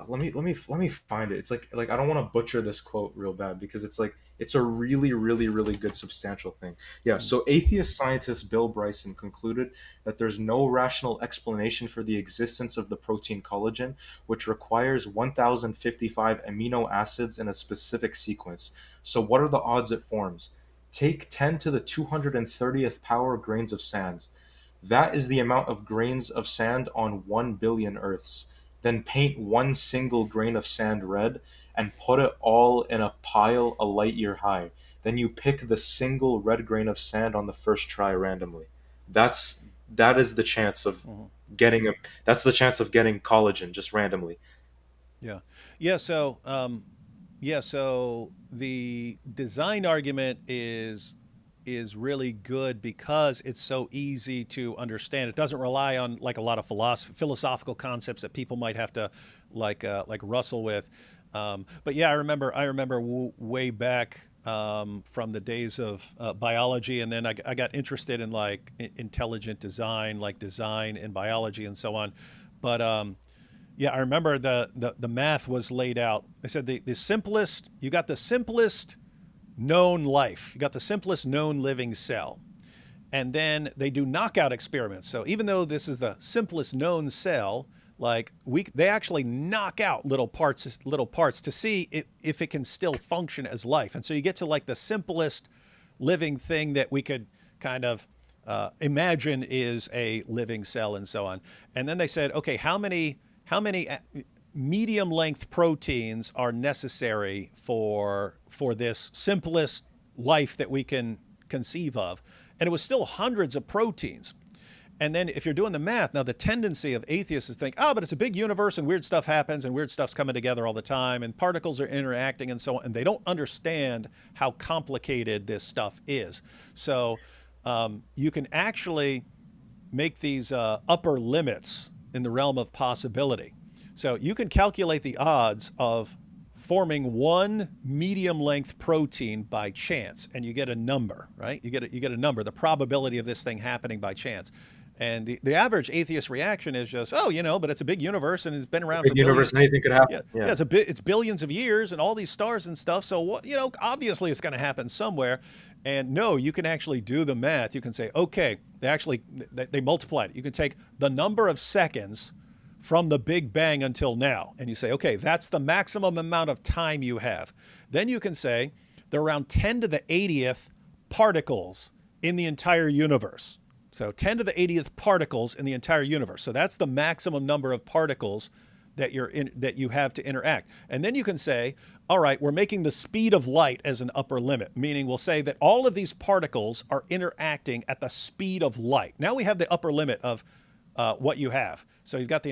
S2: let me find it. It's like I don't want to butcher this quote real bad because it's like it's a really good substantial thing. Yeah, so atheist scientist Bill Bryson concluded that there's no rational explanation for the existence of the protein collagen, which requires 1055 amino acids in a specific sequence. So what are the odds it forms? Take 10 to the 230th power grains of sand. That is the amount of grains of sand on 1 billion Earths. Then paint one single grain of sand red and put it all in a pile a light year high. Then you pick the single red grain of sand on the first try randomly. That's that is the chance of
S1: Mhm.
S2: getting a that's the chance of getting collagen just randomly.
S1: Yeah, yeah. So the design argument is really good because it's so easy to understand. It doesn't rely on like a lot of philosophical concepts that people might have to like wrestle with. But yeah, I remember way back from the days of biology, and then I got interested in like intelligent design, like design and biology and so on. But yeah, I remember the math was laid out. I said the simplest, you got the simplest known life. You got the simplest known living cell. And then they do knockout experiments. So even though this is the simplest known cell, like they actually knock out little parts to see if it can still function as life. And so you get to like the simplest living thing that we could kind of imagine is a living cell and so on. And then they said, okay, how many medium length proteins are necessary for this simplest life that we can conceive of? And it was still hundreds of proteins. And then if you're doing the math, now the tendency of atheists is to think, oh, but it's a big universe and weird stuff happens and weird stuff's coming together all the time and particles are interacting and so on. And they don't understand how complicated this stuff is. So you can actually make these upper limits in the realm of possibility. So you can calculate the odds of forming one medium length protein by chance, and you get a number, right? You get a number, the probability of this thing happening by chance. And the average atheist reaction is just, oh, but it's a big universe and it's been around
S2: Big
S1: for
S2: universe,
S1: billions.
S2: anything could
S1: Yeah,
S2: happen.
S1: yeah,
S2: Yeah.
S1: it's billions of years and all these stars and stuff. So what, obviously it's going to happen somewhere. And no, you can actually do the math. You can say, okay, they multiply it. You can take the number of seconds from the Big Bang until now, and you say, okay, that's the maximum amount of time you have. Then you can say there are around 10 to the 80th particles in the entire universe. So 10 to the 80th particles in the entire universe. So that's the maximum number of particles that that you have to interact. And then you can say, all right, we're making the speed of light as an upper limit, meaning we'll say that all of these particles are interacting at the speed of light. Now we have the upper limit of what you have. So you've got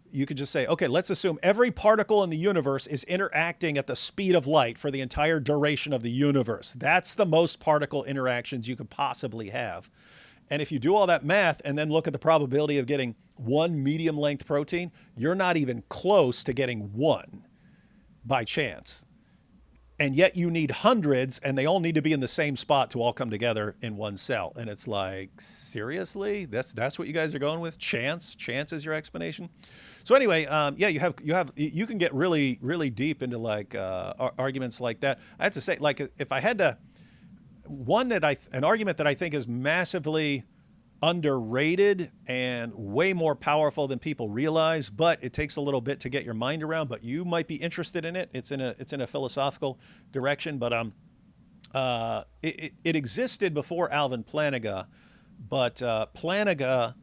S1: you could just say, okay, let's assume every particle in the universe is interacting at the speed of light for the entire duration of the universe. That's the most particle interactions you could possibly have. And if you do all that math and then look at the probability of getting one medium length protein, you're not even close to getting one by chance. And yet you need hundreds, and they all need to be in the same spot to all come together in one cell. And it's like, seriously? That's what you guys are going with? Chance? Chance is your explanation? So anyway, yeah, you can get really, really deep into like arguments like that. I have to say, like, if I had to, an argument that I think is massively underrated and way more powerful than people realize, but it takes a little bit to get your mind around, but you might be interested in it. It's in a philosophical direction, but it existed before Alvin Plantinga, but Plantinga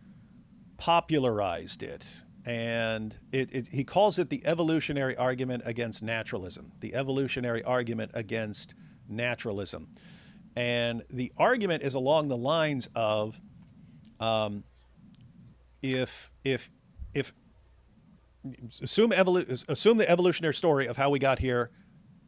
S1: popularized it, and he calls it the evolutionary argument against naturalism. The evolutionary argument against naturalism. And the argument is along the lines of if assume the evolutionary story of how we got here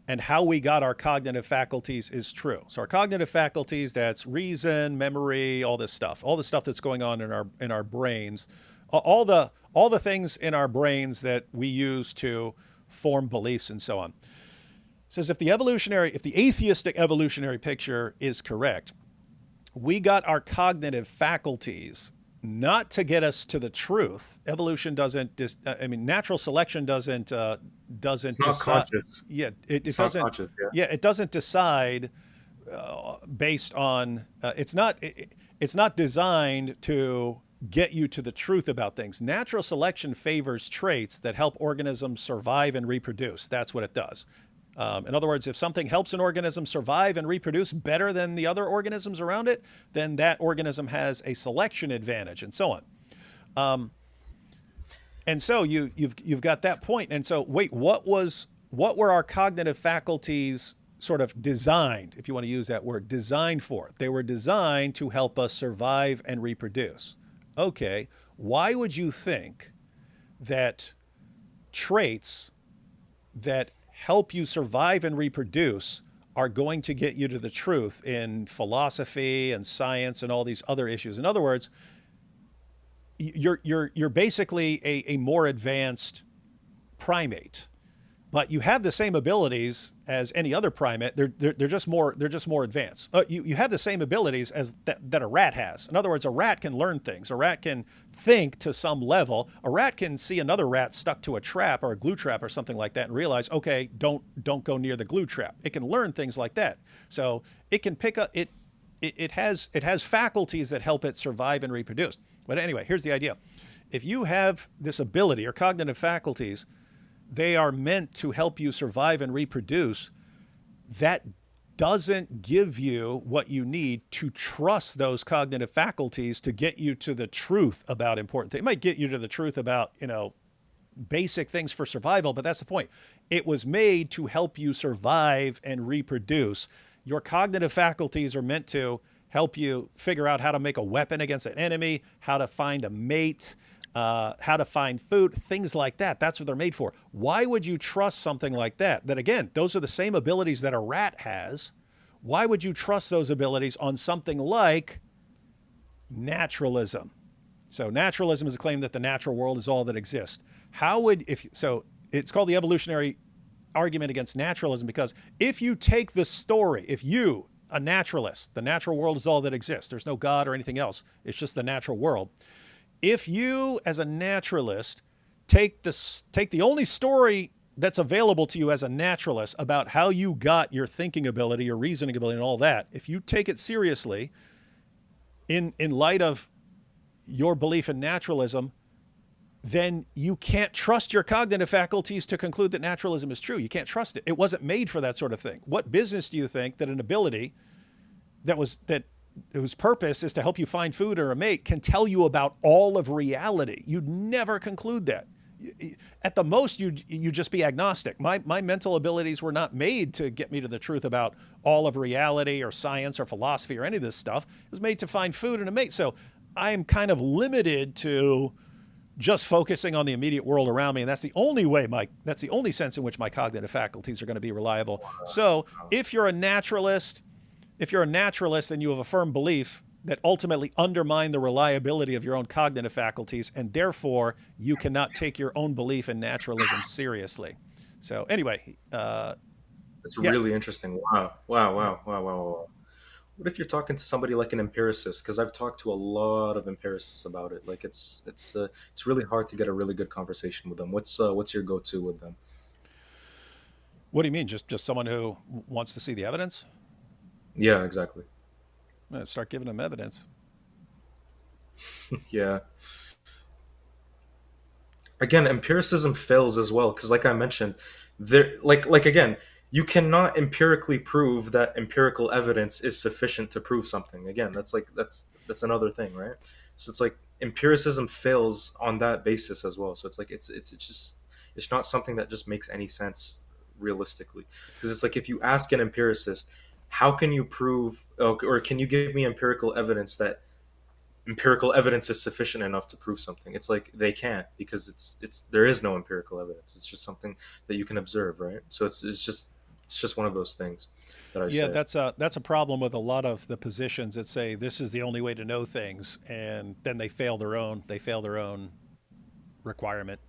S1: and how we got our cognitive faculties is true. So our cognitive faculties, that's reason, memory, all this stuff, that's going on in our brains, all the things in our brains that we use to form beliefs and so on. Says if the atheistic evolutionary picture is correct, we got our cognitive faculties not to get us to the truth. Evolution doesn't. Natural selection doesn't.
S2: It's not conscious.
S1: Yeah, it
S2: doesn't. Conscious, yeah.
S1: It doesn't decide based on. It's not designed to get you to the truth about things. Natural selection favors traits that help organisms survive and reproduce. That's what it does. In other words, if something helps an organism survive and reproduce better than the other organisms around it, then that organism has a selection advantage, and so on. And so you've got that point. And so, wait, what were our cognitive faculties sort of designed, if you want to use that word, designed for? They were designed to help us survive and reproduce. Okay, why would you think that traits that help you survive and reproduce are going to get you to the truth in philosophy and science and all these other issues? In other words, you're basically a more advanced primate, but you have the same abilities as any other primate. They're just more advanced. You have the same abilities as that a rat has. In other words, a rat can learn things. A rat can think to some level. A rat can see another rat stuck to a trap or a glue trap or something like that and realize, okay, don't go near the glue trap. It can learn things like that. So it can pick up it has faculties that help it survive and reproduce. But anyway, here's the idea. If you have this ability or cognitive faculties, they are meant to help you survive and reproduce. That doesn't give you what you need to trust those cognitive faculties to get you to the truth about important things. It might get you to the truth about, basic things for survival, but that's the point. It was made to help you survive and reproduce. Your cognitive faculties are meant to help you figure out how to make a weapon against an enemy, how to find a mate, how to find food, things like that. That's what they're made for. Why would you trust something like that? That again, those are the same abilities that a rat has. Why would you trust those abilities on something like naturalism? So naturalism is a claim that the natural world is all that exists. It's called the evolutionary argument against naturalism, because if you take the story, if you, a naturalist, the natural world is all that exists, there's no God or anything else, it's just the natural world. If you, as a naturalist, take the only story that's available to you as a naturalist about how you got your thinking ability, your reasoning ability, and all that, if you take it seriously in light of your belief in naturalism, then you can't trust your cognitive faculties to conclude that naturalism is true. You can't trust it. It wasn't made for that sort of thing. What business do you think that an ability whose purpose is to help you find food or a mate can tell you about all of reality? You'd never conclude that. At the most, you just be agnostic. My mental abilities were not made to get me to the truth about all of reality or science or philosophy or any of this stuff. It was made to find food and a mate. So I'm kind of limited to just focusing on the immediate world around me, and that's the only sense in which my cognitive faculties are going to be reliable. So if you're a naturalist, and you have a firm belief that ultimately undermine the reliability of your own cognitive faculties, and therefore you cannot take your own belief in naturalism seriously. So anyway,
S2: It's
S1: yeah.
S2: really interesting. Wow. What if you're talking to somebody like an empiricist? Because I've talked to a lot of empiricists about it. Like it's really hard to get a really good conversation with them. What's your go-to with them?
S1: What do you mean? Just someone who wants to see the evidence?
S2: Yeah, exactly.
S1: Start giving them evidence.
S2: Yeah. Again, empiricism fails as well because, like I mentioned, there like again, you cannot empirically prove that empirical evidence is sufficient to prove something. Again, that's another thing, right? So it's like empiricism fails on that basis as well. So it's like it's just it's not something that just makes any sense realistically, because it's like if you ask an empiricist, how can you prove, or can you give me empirical evidence is sufficient enough to prove something? It's like they can't, because it's there is no empirical evidence. It's just something that you can observe, right? So it's just one of those things that I
S1: Yeah,
S2: say.
S1: that's a problem with a lot of the positions that say this is the only way to know things, and then they fail their own requirement.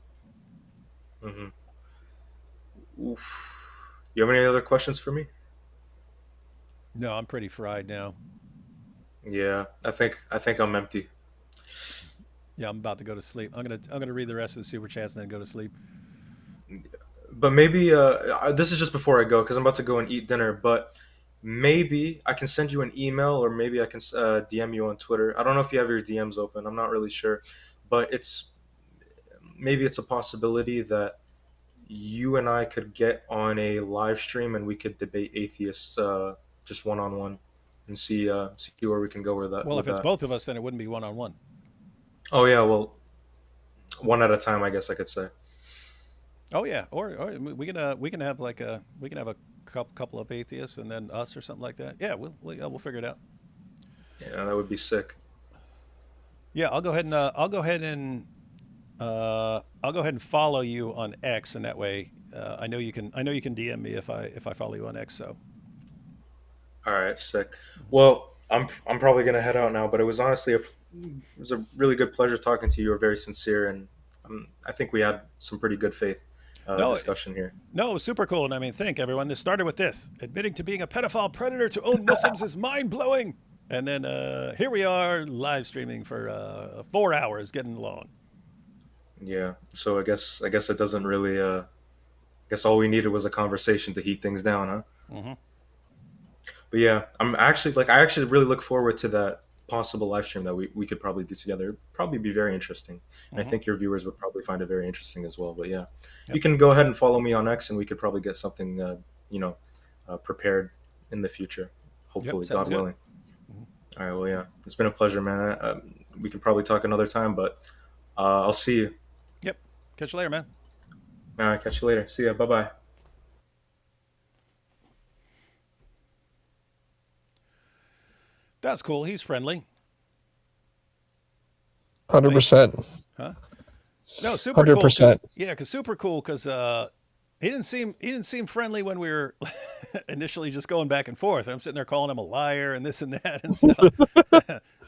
S2: Hmm. Oof. You have any other questions for me?
S1: No, I'm pretty fried now.
S2: Yeah, I think I'm empty.
S1: Yeah, I'm about to go to sleep. I'm gonna read the rest of the super chats and then go to sleep.
S2: But maybe this is just before I go because I'm about to go and eat dinner. But maybe I can send you an email, or maybe I can DM you on Twitter. I don't know if you have your DMs open. I'm not really sure, but maybe it's a possibility that you and I could get on a live stream and we could debate atheists just one on one and see where we can go with that.
S1: Well,
S2: With
S1: if it's
S2: that.
S1: both of us, then it wouldn't be one on one.
S2: Oh yeah, well, one at a time, I guess I could say.
S1: Oh yeah, or we can have a couple of atheists and then us or something like that. Yeah, we'll figure it out.
S2: Yeah, that would be sick.
S1: Yeah, I'll go ahead and follow you on X, and that way I know you can DM me if I follow you on X. So
S2: All right, sick. Well, I'm probably gonna head out now, but it was a really good pleasure talking to you. You're very sincere, and I think we had some pretty good faith
S1: no,
S2: discussion here.
S1: no, it was super cool. And I mean, think everyone. This started with this: admitting to being a pedophile predator to own Muslims is mind blowing. And then here we are live streaming for 4 hours, getting along.
S2: Yeah. So I guess it doesn't really. I guess all we needed was a conversation to heat things down, huh?
S1: Hmm.
S2: But yeah, I actually really look forward to that possible live stream that we could probably do together. It'd probably be very interesting. And I
S1: Hmm.
S2: think your viewers would probably find it very interesting as well. But yeah, you
S1: Yep.
S2: can go ahead and follow me on X, and we could probably get something you know prepared in the future,
S1: Yep.
S2: hopefully,
S1: Sounds
S2: God
S1: good.
S2: willing. All right, well, yeah, it's been a pleasure, man. We can probably talk another time, but I'll see you.
S1: Yep. Catch you later, man.
S2: All right, catch you later. See ya. Bye bye.
S1: That's cool. He's friendly,
S4: Hundred
S1: right?
S4: percent,
S1: Huh? No, super
S4: hundred
S1: cool because
S4: percent.
S1: yeah, because super cool because he didn't seem friendly when we were initially just going back and forth. And I'm sitting there calling him a liar and this and that and stuff.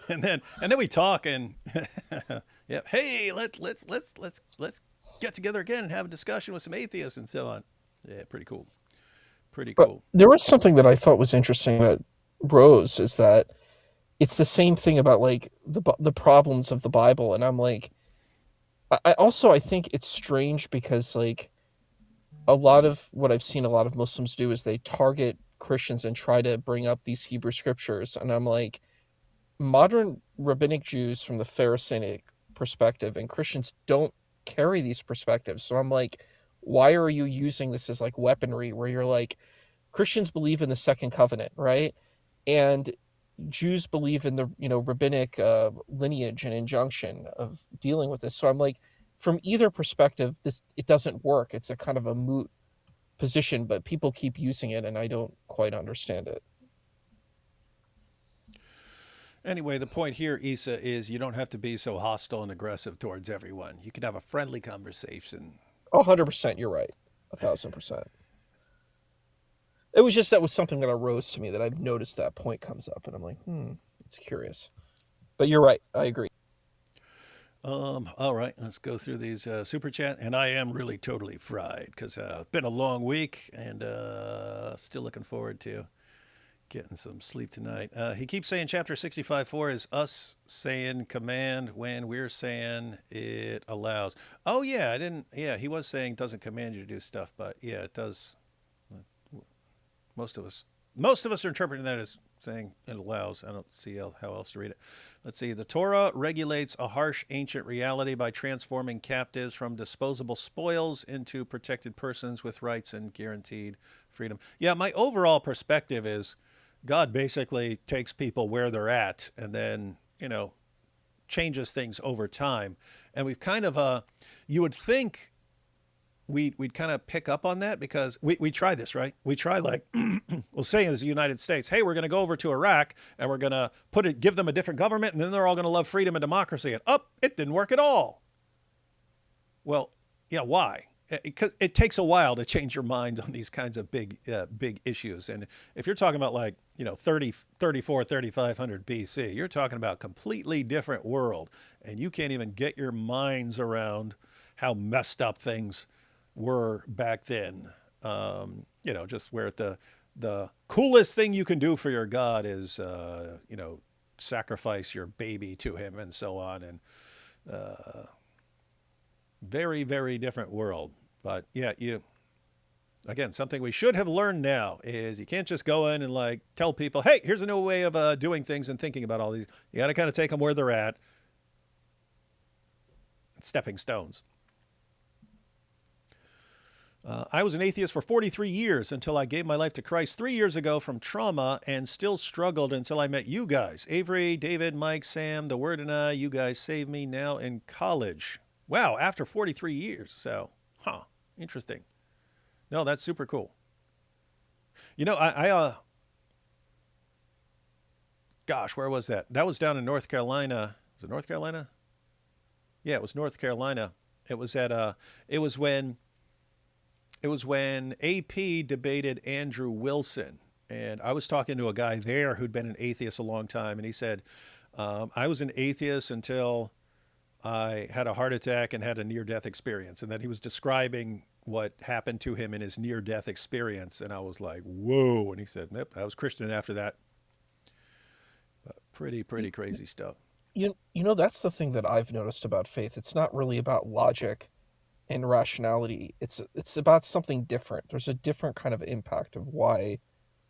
S1: and then we talk and yeah, hey, let's get together again and have a discussion with some atheists and so on. Yeah, pretty cool. Pretty
S4: But
S1: cool.
S4: there was something that I thought was interesting that rose is that it's the same thing about like the problems of the Bible, and I'm like, I think it's strange because like a lot of what I've seen a lot of Muslims do is they target Christians and try to bring up these Hebrew scriptures, and I'm like, modern rabbinic Jews from the Pharisaic perspective and Christians don't carry these perspectives. So I'm like, why are you using this as like weaponry where you're like, Christians believe in the second covenant, right? And Jews believe in the rabbinic lineage and injunction of dealing with this. So I'm like, from either perspective, it doesn't work. It's a kind of a moot position, but people keep using it, and I don't quite understand it.
S1: Anyway, the point here, Issa, is you don't have to be so hostile and aggressive towards everyone. You can have a friendly conversation.
S4: 100%, you're right. 1,000%. It was just that was something that arose to me that I've noticed that point comes up, and I'm like, it's curious. But you're right. I agree.
S1: All right, let's go through these super chat. And I am really totally fried because it's been a long week and still looking forward to getting some sleep tonight. He keeps saying chapter 65:4 is us saying command when we're saying it allows. Oh, yeah, he was saying doesn't command you to do stuff, but yeah, it does. Most of us are interpreting that as saying it allows. I don't see how else to read it. Let's see. The Torah regulates a harsh ancient reality by transforming captives from disposable spoils into protected persons with rights and guaranteed freedom. Yeah, my overall perspective is God basically takes people where they're at and then, changes things over time. And we've kind of, you would think we'd kind of pick up on that because we try this, right? We try like, we'll say as the United States, hey, we're going to go over to Iraq and we're going to give them a different government and then they're all going to love freedom and democracy. And it didn't work at all. Well, yeah, why? Because it takes a while to change your mind on these kinds of big issues. And if you're talking about 3,500 BC, you're talking about a completely different world. And you can't even get your minds around how messed up things were back then. Just where the coolest thing you can do for your God is, sacrifice your baby to him and so on. And very, very different world. But yeah, again, something we should have learned now is you can't just go in and tell people, hey, here's a new way of doing things and thinking about all these. You got to kind of take them where they're at. Stepping stones. I was an atheist for 43 years until I gave my life to Christ 3 years ago from trauma and still struggled until I met you guys. Avery, David, Mike, Sam, the Word and I, you guys saved me now in college. Wow, after 43 years. So, interesting. No, that's super cool. Gosh, where was that? That was down in North Carolina. Was it North Carolina? Yeah, it was North Carolina. It was when AP debated Andrew Wilson. And I was talking to a guy there who'd been an atheist a long time. And he said, I was an atheist until I had a heart attack and had a near-death experience. And then he was describing what happened to him in his near-death experience. And I was like, whoa. And he said, yep, I was Christian after that. But pretty crazy stuff.
S4: That's the thing that I've noticed about faith. It's not really about logic and rationality. It's about something different. There's a different kind of impact of why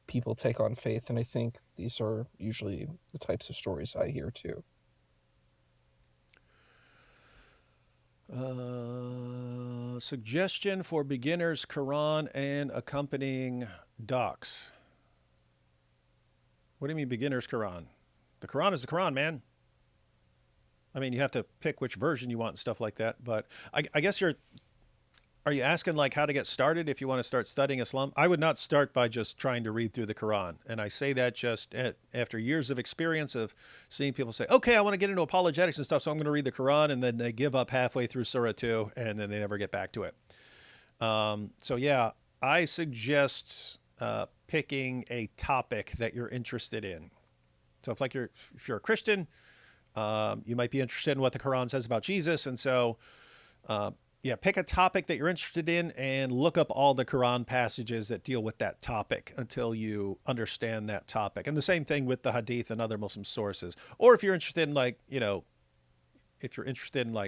S4: people take on faith. And I think these are usually the types of stories I hear too.
S1: Suggestion for beginners Quran and accompanying docs. What do you mean beginners Quran? The Quran is the Quran, man. I mean, you have to pick which version you want and stuff like that. But I guess are you asking how to get started if you want to start studying Islam? I would not start by just trying to read through the Quran. And I say that just after years of experience of seeing people say, okay, I want to get into apologetics and stuff, so I'm going to read the Quran. And then they give up halfway through Surah 2 and then they never get back to it. So yeah, I suggest picking a topic that you're interested in. So if you're a Christian, you might be interested in what the Quran says about Jesus. And so, pick a topic that you're interested in and look up all the Quran passages that deal with that topic until you understand that topic. And the same thing with the Hadith and other Muslim sources. Or if you're interested in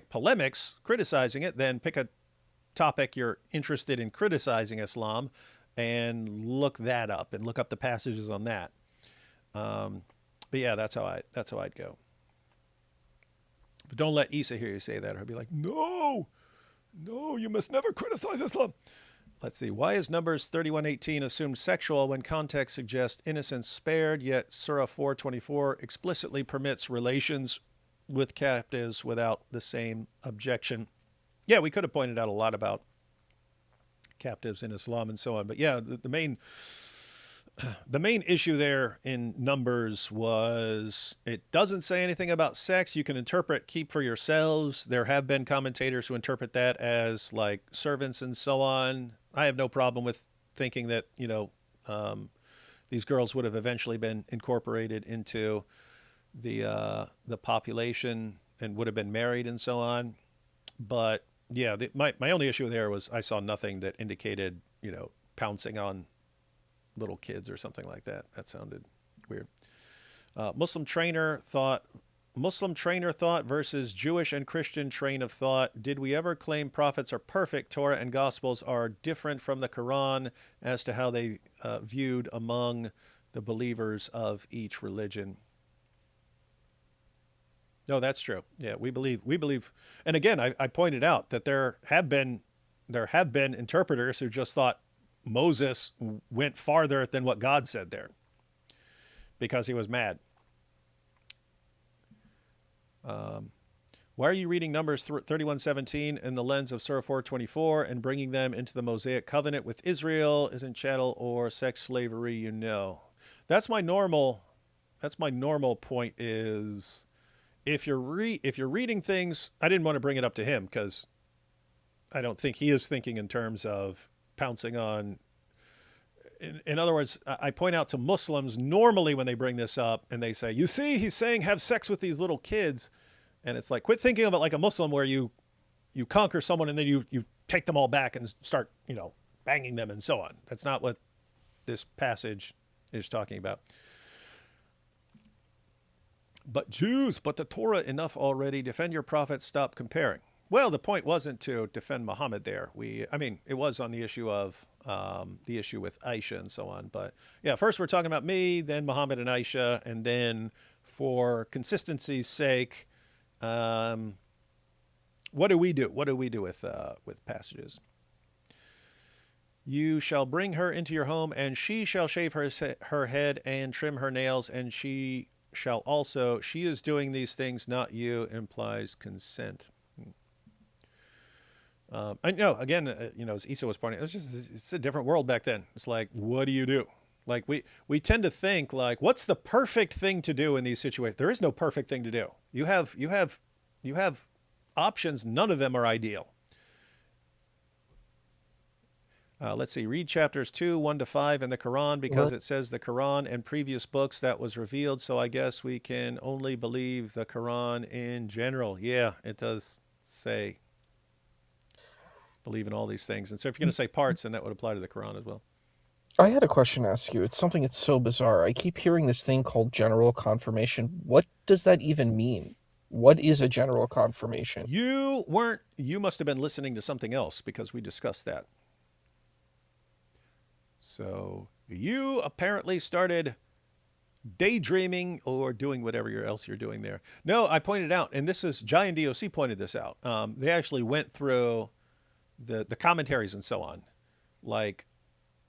S1: polemics, criticizing it, then pick a topic you're interested in criticizing Islam and look that up and look up the passages on that. But yeah, that's how I'd go. But don't let Issa hear you say that, or he'll be like, no, you must never criticize Islam. Let's see. Why is Numbers 31:18 assumed sexual when context suggests innocence spared, yet Surah 4:24 explicitly permits relations with captives without the same objection? yeah, we could have pointed out a lot about captives in Islam and so on. But yeah, the main issue there in Numbers was it doesn't say anything about sex. You can interpret keep for yourselves. There have been commentators who interpret that as like servants and so on. I have no problem with thinking that, these girls would have eventually been incorporated into the population and would have been married and so on. But yeah, my only issue there was I saw nothing that indicated, pouncing on little kids or something like that. That sounded weird. Muslim trainer thought versus Jewish and Christian train of thought. Did we ever claim prophets are perfect? Torah and Gospels are different from the Quran as to how they viewed among the believers of each religion. No, that's true. Yeah, we believe. And again, I pointed out that there have been interpreters who just thought Moses went farther than what God said there because he was mad. Why are you reading Numbers 31:17 in the lens of Surah 4:24 and bringing them into the Mosaic covenant with Israel? Isn't chattel or sex slavery? That's my normal point. Is if you're reading things, I didn't want to bring it up to him because I don't think he is thinking in terms of pouncing on. In other words, I point out to Muslims normally when they bring this up and they say, you see, he's saying have sex with these little kids. And it's like, quit thinking of it like a Muslim where you conquer someone and then you take them all back and start, banging them and so on. That's not what this passage is talking about. But Jews, but the Torah enough already. Defend your prophet, stop comparing. Well, the point wasn't to defend Muhammad there. It was on the issue of the issue with Aisha and so on. But yeah, first we're talking about me, then Muhammad and Aisha, and then for consistency's sake, what do we do? What do we do with passages? You shall bring her into your home, and she shall shave her head and trim her nails, and she shall also. She is doing these things, not you. Implies consent. I know, again, as Isa was pointing out, it's a different world back then. It's like, what do you do? Like we tend to think like, what's the perfect thing to do in these situations? There is no perfect thing to do. You have options. None of them are ideal. Let's see, read chapters 2:1-5 in the Quran because it says the Quran and previous books that was revealed. So I guess we can only believe the Quran in general. Yeah, it does say believe in all these things. And so if you're going to say parts, then that would apply to the Quran as well.
S4: I had a question to ask you. It's something that's so bizarre. I keep hearing this thing called general confirmation. What does that even mean? What is a general confirmation?
S1: You must have been listening to something else because we discussed that. So you apparently started daydreaming or doing whatever else you're doing there. No, I pointed out, and this is Jai and DOC pointed this out. They actually went through the commentaries and so on. Like,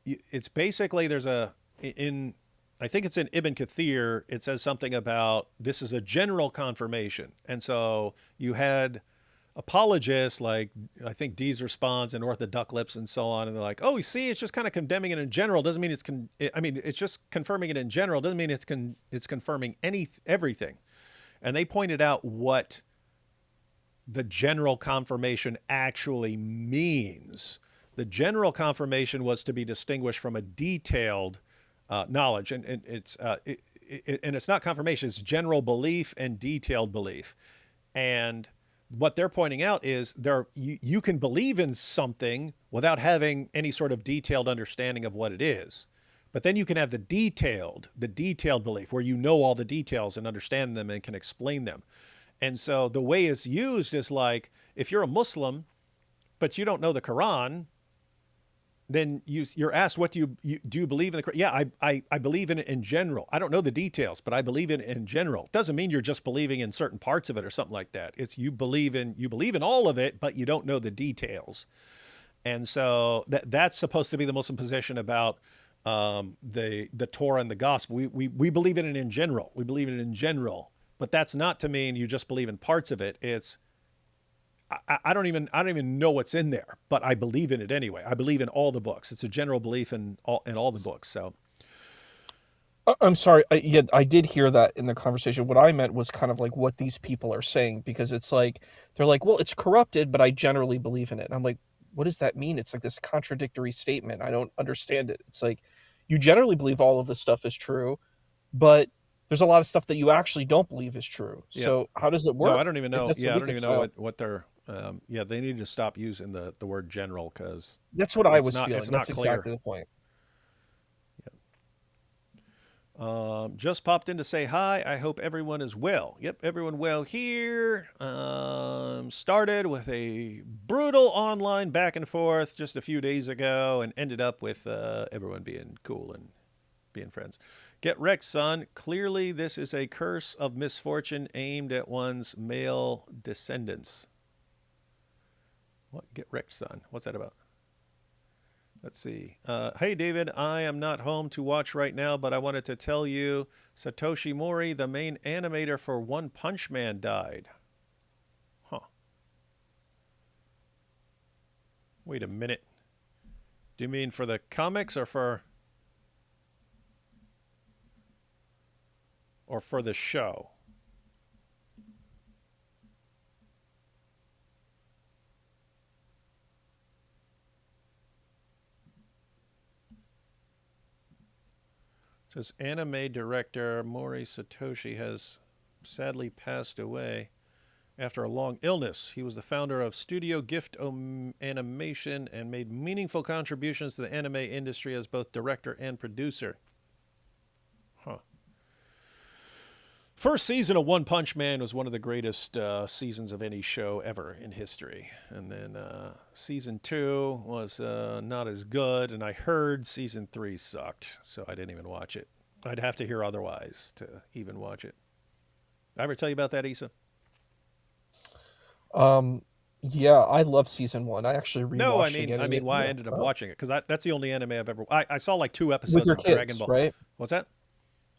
S1: it's basically I think it's in Ibn Kathir, it says something about this is a general confirmation. And so you had apologists like, I think Dee's response and Orthodox and so on. And they're like, oh, you see, it's just kind of condemning it in general. Doesn't mean it's just confirming it in general. Doesn't mean it's confirming everything. And they pointed out what the general confirmation actually means. The general confirmation was to be distinguished from a detailed knowledge, and it's not confirmation; it's general belief and detailed belief. And what they're pointing out is you can believe in something without having any sort of detailed understanding of what it is, but then you can have the detailed belief where you know all the details and understand them and can explain them. And so the way it's used is like, if you're a Muslim, but you don't know the Quran, then you're asked, what do you believe in the Quran? Yeah, I believe in it in general. I don't know the details, but I believe in it in general. It doesn't mean you're just believing in certain parts of it or something like that. It's you believe in all of it, but you don't know the details. And so that's supposed to be the Muslim position about the Torah and the Gospel. We believe in it in general. We believe in it in general. But that's not to mean you just believe in parts of it. It's I don't even know what's in there, but I believe in it anyway. I believe in all the books. It's a general belief in all the books. So
S4: I'm sorry. Yeah, I did hear that in the conversation. What I meant was kind of like what these people are saying, because it's like they're like, well, it's corrupted, but I generally believe in it. And I'm like, what does that mean? It's like this contradictory statement. I don't understand it. It's like you generally believe all of this stuff is true, but there's a lot of stuff that you actually don't believe is true.
S1: yeah,
S4: So how does it work?
S1: no, I don't even
S4: It
S1: know.
S4: doesn't
S1: Yeah, I don't even know
S4: reconcile.
S1: what they're. Yeah, they need to stop using the word general because
S4: That's what I
S1: it's
S4: was
S1: not
S4: feeling.
S1: not
S4: That's
S1: clear.
S4: exactly the point.
S1: Just popped in to say hi. I hope everyone is well. Yep, everyone well here. Started with a brutal online back and forth just a few days ago and ended up with everyone being cool and being friends. Get wrecked, son. Clearly, this is a curse of misfortune aimed at one's male descendants. What? Get wrecked, son. What's that about? Let's see. Hey, David, I am not home to watch right now, but I wanted to tell you Satoshi Mori, the main animator for One Punch Man, died. Huh. Wait a minute. Do you mean for the comics or for the show? Says anime director Mori Satoshi has sadly passed away after a long illness. He was the founder of Studio Gift Animation and made meaningful contributions to the anime industry as both director and producer. Huh. First season of One Punch Man was one of the greatest seasons of any show ever in history. And then season 2 was not as good. And I heard season 3 sucked, so I didn't even watch it. I'd have to hear otherwise to even watch it. Did I ever tell you about that, Issa?
S4: Yeah, I love season 1. I actually
S1: No,
S4: rewatched again.
S1: I mean why I
S4: Yeah.
S1: ended up
S4: Oh.
S1: watching it, because that's the only anime I've ever. I saw like 2
S4: With
S1: episodes
S4: your
S1: of Dragon
S4: kids,
S1: Ball.
S4: right?
S1: What's that?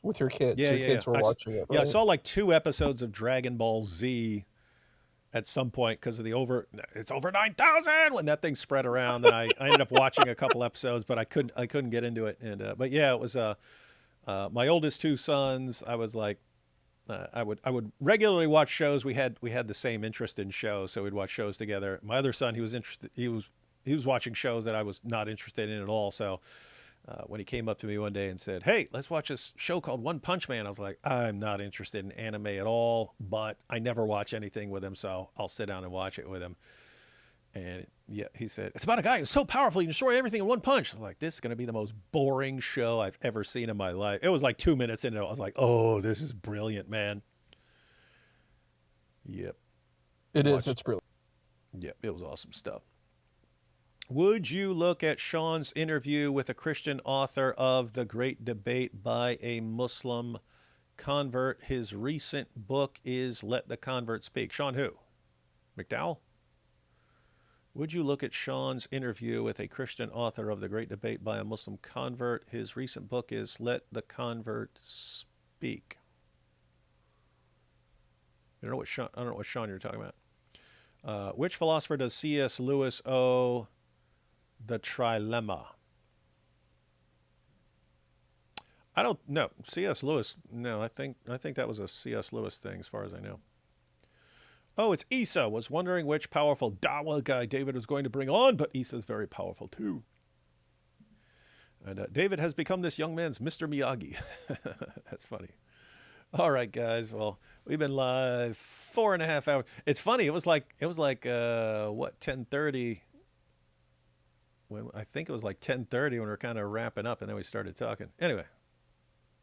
S4: With your kids.
S1: Yeah,
S4: Your
S1: yeah,
S4: kids
S1: yeah.
S4: were watching it,
S1: Yeah, I
S4: right?
S1: saw like 2 episodes of Dragon Ball Z at some point because of it's over 9,000 when that thing spread around. And I ended up watching a couple episodes, but I couldn't get into it. And but yeah, it was my oldest 2 sons. I was like, I would regularly watch shows. We had the same interest in shows, so we'd watch shows together. My other son, he was watching shows that I was not interested in at all. So when he came up to me one day and said, "Hey, let's watch this show called One Punch Man," I was like, "I'm not interested in anime at all, but I never watch anything with him, so I'll sit down and watch it with him." And yeah, he said, "It's about a guy who's so powerful he can destroy everything in one punch." I'm like, this is going to be the most boring show I've ever seen in my life. It was like 2 minutes into it. I was like, "Oh, this is brilliant, man." Yep.
S4: It is.
S1: Watched-
S4: It's brilliant.
S1: Yep, it was awesome stuff. Would you look at Sean's interview with a Christian author of The Great Debate by a Muslim Convert? His recent book is Let the Convert Speak. Sean who? McDowell? Would you look at Sean's interview with a Christian author of The Great Debate by a Muslim Convert? His recent book is Let the Convert Speak. I don't know what Sean you're talking about. Which philosopher does C.S. Lewis owe the trilemma? I don't know. C.S. Lewis. No, I think that was a C.S. Lewis thing, as far as I know. Oh, it's Issa. Was wondering which powerful Dawa guy David was going to bring on, but Issa's very powerful too. And David has become this young man's Mr. Miyagi. That's funny. All right, guys. Well, we've been live 4.5 hours. It's funny. It was like what, 10:30. When I think it was like 10:30 when we were kind of wrapping up, and then we started talking. Anyway,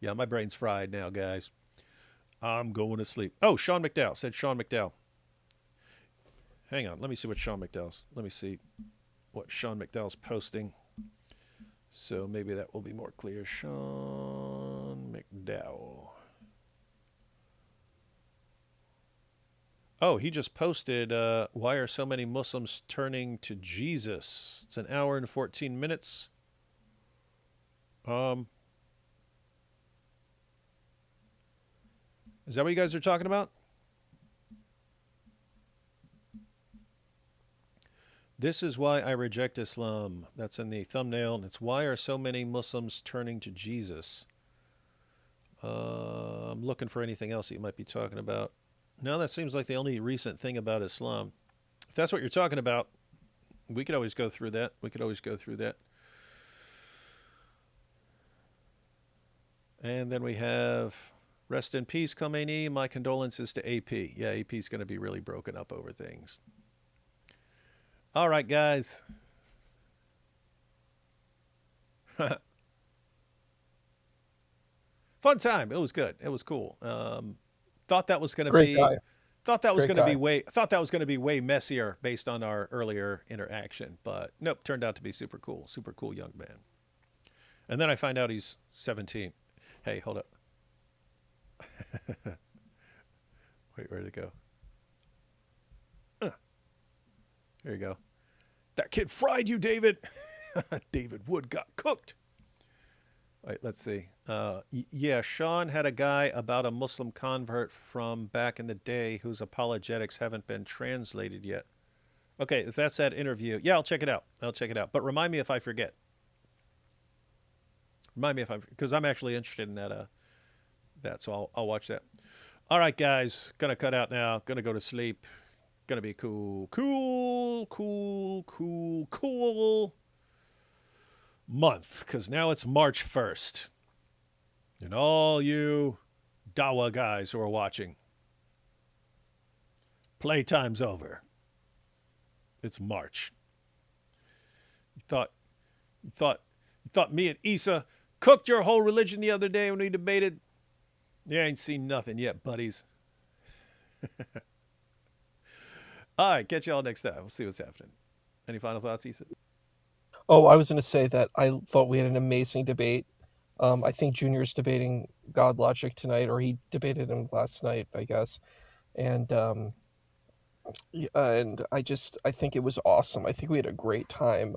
S1: yeah, my brain's fried now, guys. I'm going to sleep. Oh, Sean McDowell said Sean McDowell. Hang on, let me see what Sean McDowell's posting. So maybe that will be more clear. Sean McDowell. Oh, he just posted, why are so many Muslims turning to Jesus? It's 1 hour and 14 minutes. Is that what you guys are talking about? This is why I reject Islam. That's in the thumbnail. And it's why are so many Muslims turning to Jesus? I'm looking for anything else that you might be talking about. No, that seems like the only recent thing about Islam. If that's what you're talking about, we could always go through that. And then we have rest in peace, Khomeini. My condolences to AP. Yeah, AP is going to be really broken up over things. All right, guys. Fun time. It was good. It was cool. Thought that was going to be
S4: guy.
S1: thought that was
S4: Great
S1: going to be
S4: guy.
S1: way way messier based on our earlier interaction, but nope, turned out to be super cool. Super cool young man. And then I find out he's 17. Hey, hold up. Wait, where'd it go? There you go. That kid fried you, David. David Wood got cooked. All right, let's see. Yeah, Sean had a guy about a Muslim convert from back in the day whose apologetics haven't been translated yet. Okay, if that's that interview, yeah, I'll check it out. But remind me if I forget. Because I'm actually interested in that, so I'll watch that. All right, guys, gonna cut out now. Gonna go to sleep. Gonna be cool month, because now it's March 1st. And all you Dawa guys who are watching, playtime's over. It's March. You thought me and Aisha cooked your whole religion the other day when we debated? You ain't seen nothing yet, buddies. All right, catch y'all next time. We'll see what's happening. Any final thoughts, Aisha?
S4: Oh, I was going to say that I thought we had an amazing debate. I think Junior's debating God logic tonight, or he debated him last night, I guess. And I think it was awesome. I think we had a great time.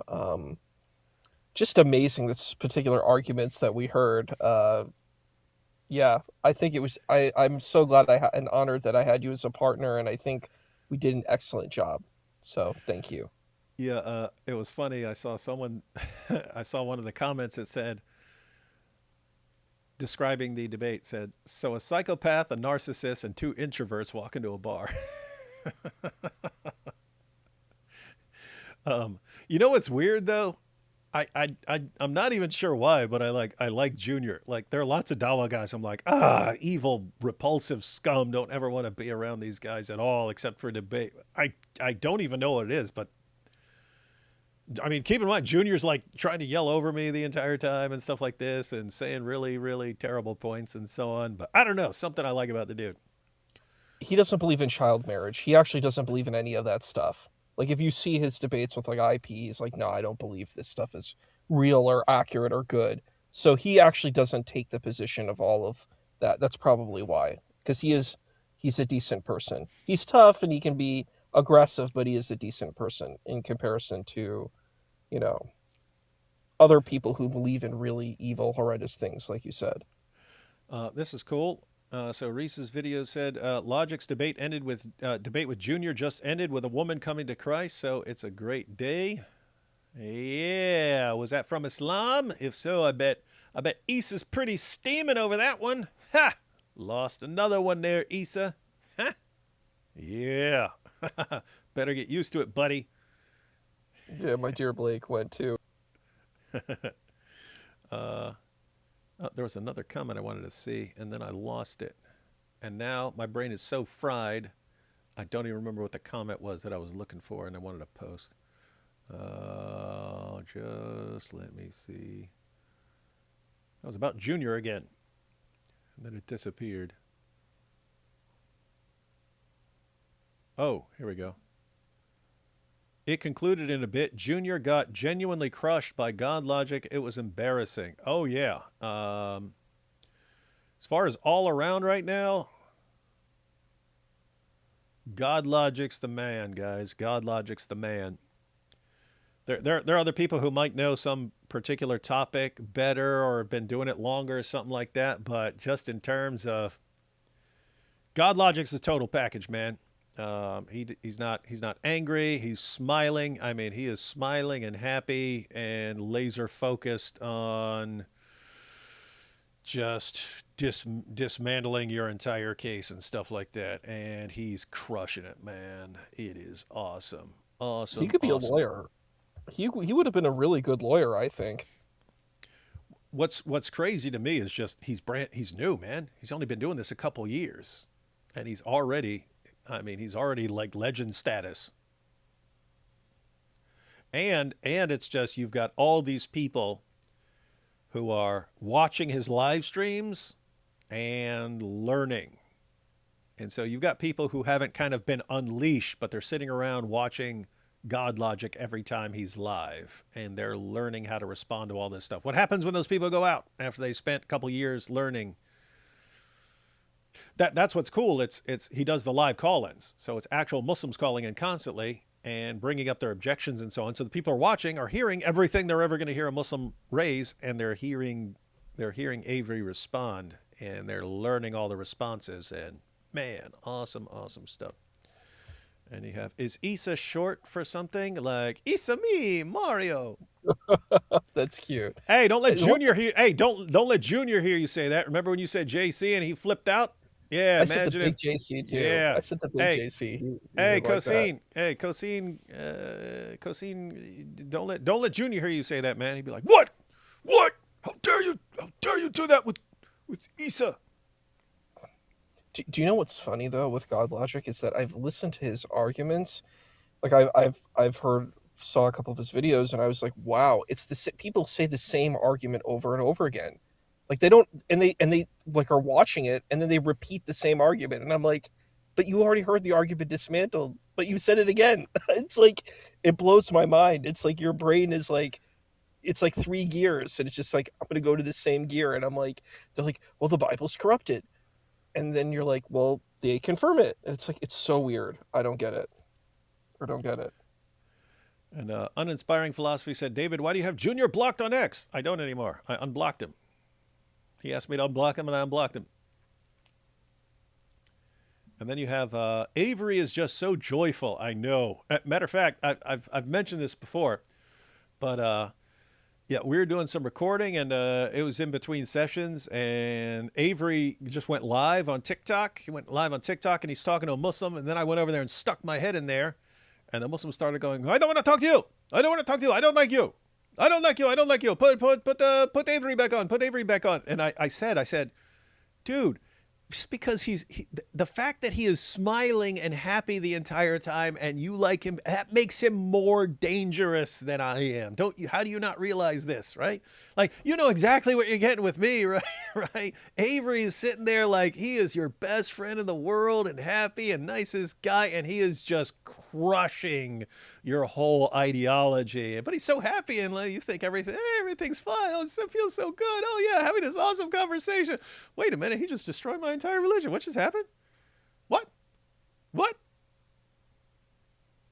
S4: Just amazing, this particular arguments that we heard. Yeah, I think it was. I'm so glad and honored that I had you as a partner, and I think we did an excellent job. So thank you.
S1: Yeah, it was funny. I saw I saw one of the comments that said, describing the debate, said, so a psychopath, a narcissist, and two introverts walk into a bar. You know what's weird though? I'm not even sure why, but I like Junior. Like, there are lots of Dawa guys. I'm like, evil, repulsive scum. Don't ever want to be around these guys at all, except for debate. I don't even know what it is, but I mean, keep in mind, Junior's like trying to yell over me the entire time and stuff like this, and saying really, really terrible points and so on. But I don't know, something I like about the dude.
S4: He doesn't believe in child marriage. He actually doesn't believe in any of that stuff. Like, if you see his debates with like IP, he's like, no, I don't believe this stuff is real or accurate or good. So he actually doesn't take the position of all of that. That's probably why, because he's a decent person. He's tough and he can be aggressive, but he is a decent person in comparison to, other people who believe in really evil, horrendous things, like you said.
S1: This is cool. So Reese's video said, Logic's debate with Junior just ended with a woman coming to Christ, so it's a great day. Yeah, was that from Islam? If so, I bet Issa's pretty steaming over that one. Ha! Lost another one there, Issa. Ha! Yeah. Better get used to it, buddy.
S4: Yeah, my dear Blake went too.
S1: There was another comment I wanted to see, and then I lost it. And now my brain is so fried, I don't even remember what the comment was that I was looking for and I wanted to post. Just let me see. That was about Junior again. And then it disappeared. Oh, here we go. It concluded in a bit, Junior got genuinely crushed by God logic. It was embarrassing. Oh, yeah. As far as all around right now, God logic's the man, guys. God logic's the man. There are other people who might know some particular topic better or have been doing it longer or something like that, but just in terms of God logic's a total package, man. He's not angry. He's smiling. I mean, he is smiling and happy and laser focused on just dismantling your entire case and stuff like that. And he's crushing it, man. It is awesome. Awesome.
S4: He could be
S1: awesome.
S4: a lawyer. He would have been a really good lawyer, I think.
S1: What's crazy to me is just he's new, man. He's only been doing this a couple years, and he's already like legend status. And it's just you've got all these people who are watching his live streams and learning. And so you've got people who haven't kind of been unleashed, but they're sitting around watching God logic every time he's live, and they're learning how to respond to all this stuff. What happens when those people go out after they spent a couple years learning? That's what's cool. It's he does the live call-ins, so it's actual Muslims calling in constantly and bringing up their objections and so on. So the people are watching are hearing everything they're ever going to hear a Muslim raise, and they're hearing Avery respond, and they're learning all the responses. And man, awesome stuff. And you have, is Issa short for something? Like, Issa me, Mario.
S4: That's cute.
S1: Hey, don't let Junior hear. Hey, don't let Junior hear you say that. Remember when you said JC and he flipped out? Yeah,
S4: I
S1: imagine
S4: said the big JC too.
S1: Yeah.
S4: I said the big JC.
S1: Hey, Cosine. Hey, Cosine. Cosine. Don't let Junior hear you say that, man. He'd be like, what? How dare you do that with Issa?
S4: Do you know what's funny though with God logic is that I've listened to his arguments, like I've saw a couple of his videos, and I was like, wow, it's people say the same argument over and over again, like they don't, and they like are watching it, and then they repeat the same argument, and I'm like, but you already heard the argument dismantled, but you said it again. It's like it blows my mind. It's like your brain is like, it's like 3 gears, and it's just like I'm gonna go to the same gear, and I'm like, they're like, well, the Bible's corrupted. And then you're like, well, they confirm it. And it's like, it's so weird. I don't get it.
S1: And Uninspiring Philosophy said, David, why do you have Junior blocked on X? I don't anymore. I unblocked him. He asked me to unblock him, and I unblocked him. And then you have Avery is just so joyful. I know. Matter of fact, I've mentioned this before, but yeah, we were doing some recording, and it was in between sessions, and Avery just went live on TikTok. He went live on TikTok, and he's talking to a Muslim, and then I went over there and stuck my head in there, and the Muslim started going, I don't want to talk to you. I don't want to talk to you. I don't like you. I don't like you. I don't like you. Put Avery back on. Put Avery back on. And I said, dude, just because the fact that he is smiling and happy the entire time and you like him, that makes him more dangerous than I am. Don't you? How do you not realize this, right? Like, you know exactly what you're getting with me, right? Right? Avery is sitting there like he is your best friend in the world and happy and nicest guy, and he is just crushing your whole ideology. But he's so happy, and like, you think everything's fine. Oh, it feels so good. Oh yeah, having this awesome conversation. Wait a minute, he just destroyed my entire religion. What just happened? What?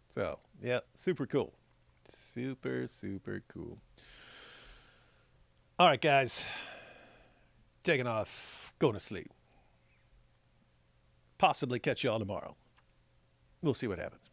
S1: So yeah, super cool. Super cool. All right, guys. Taking off, going to sleep. Possibly catch you all tomorrow. We'll see what happens.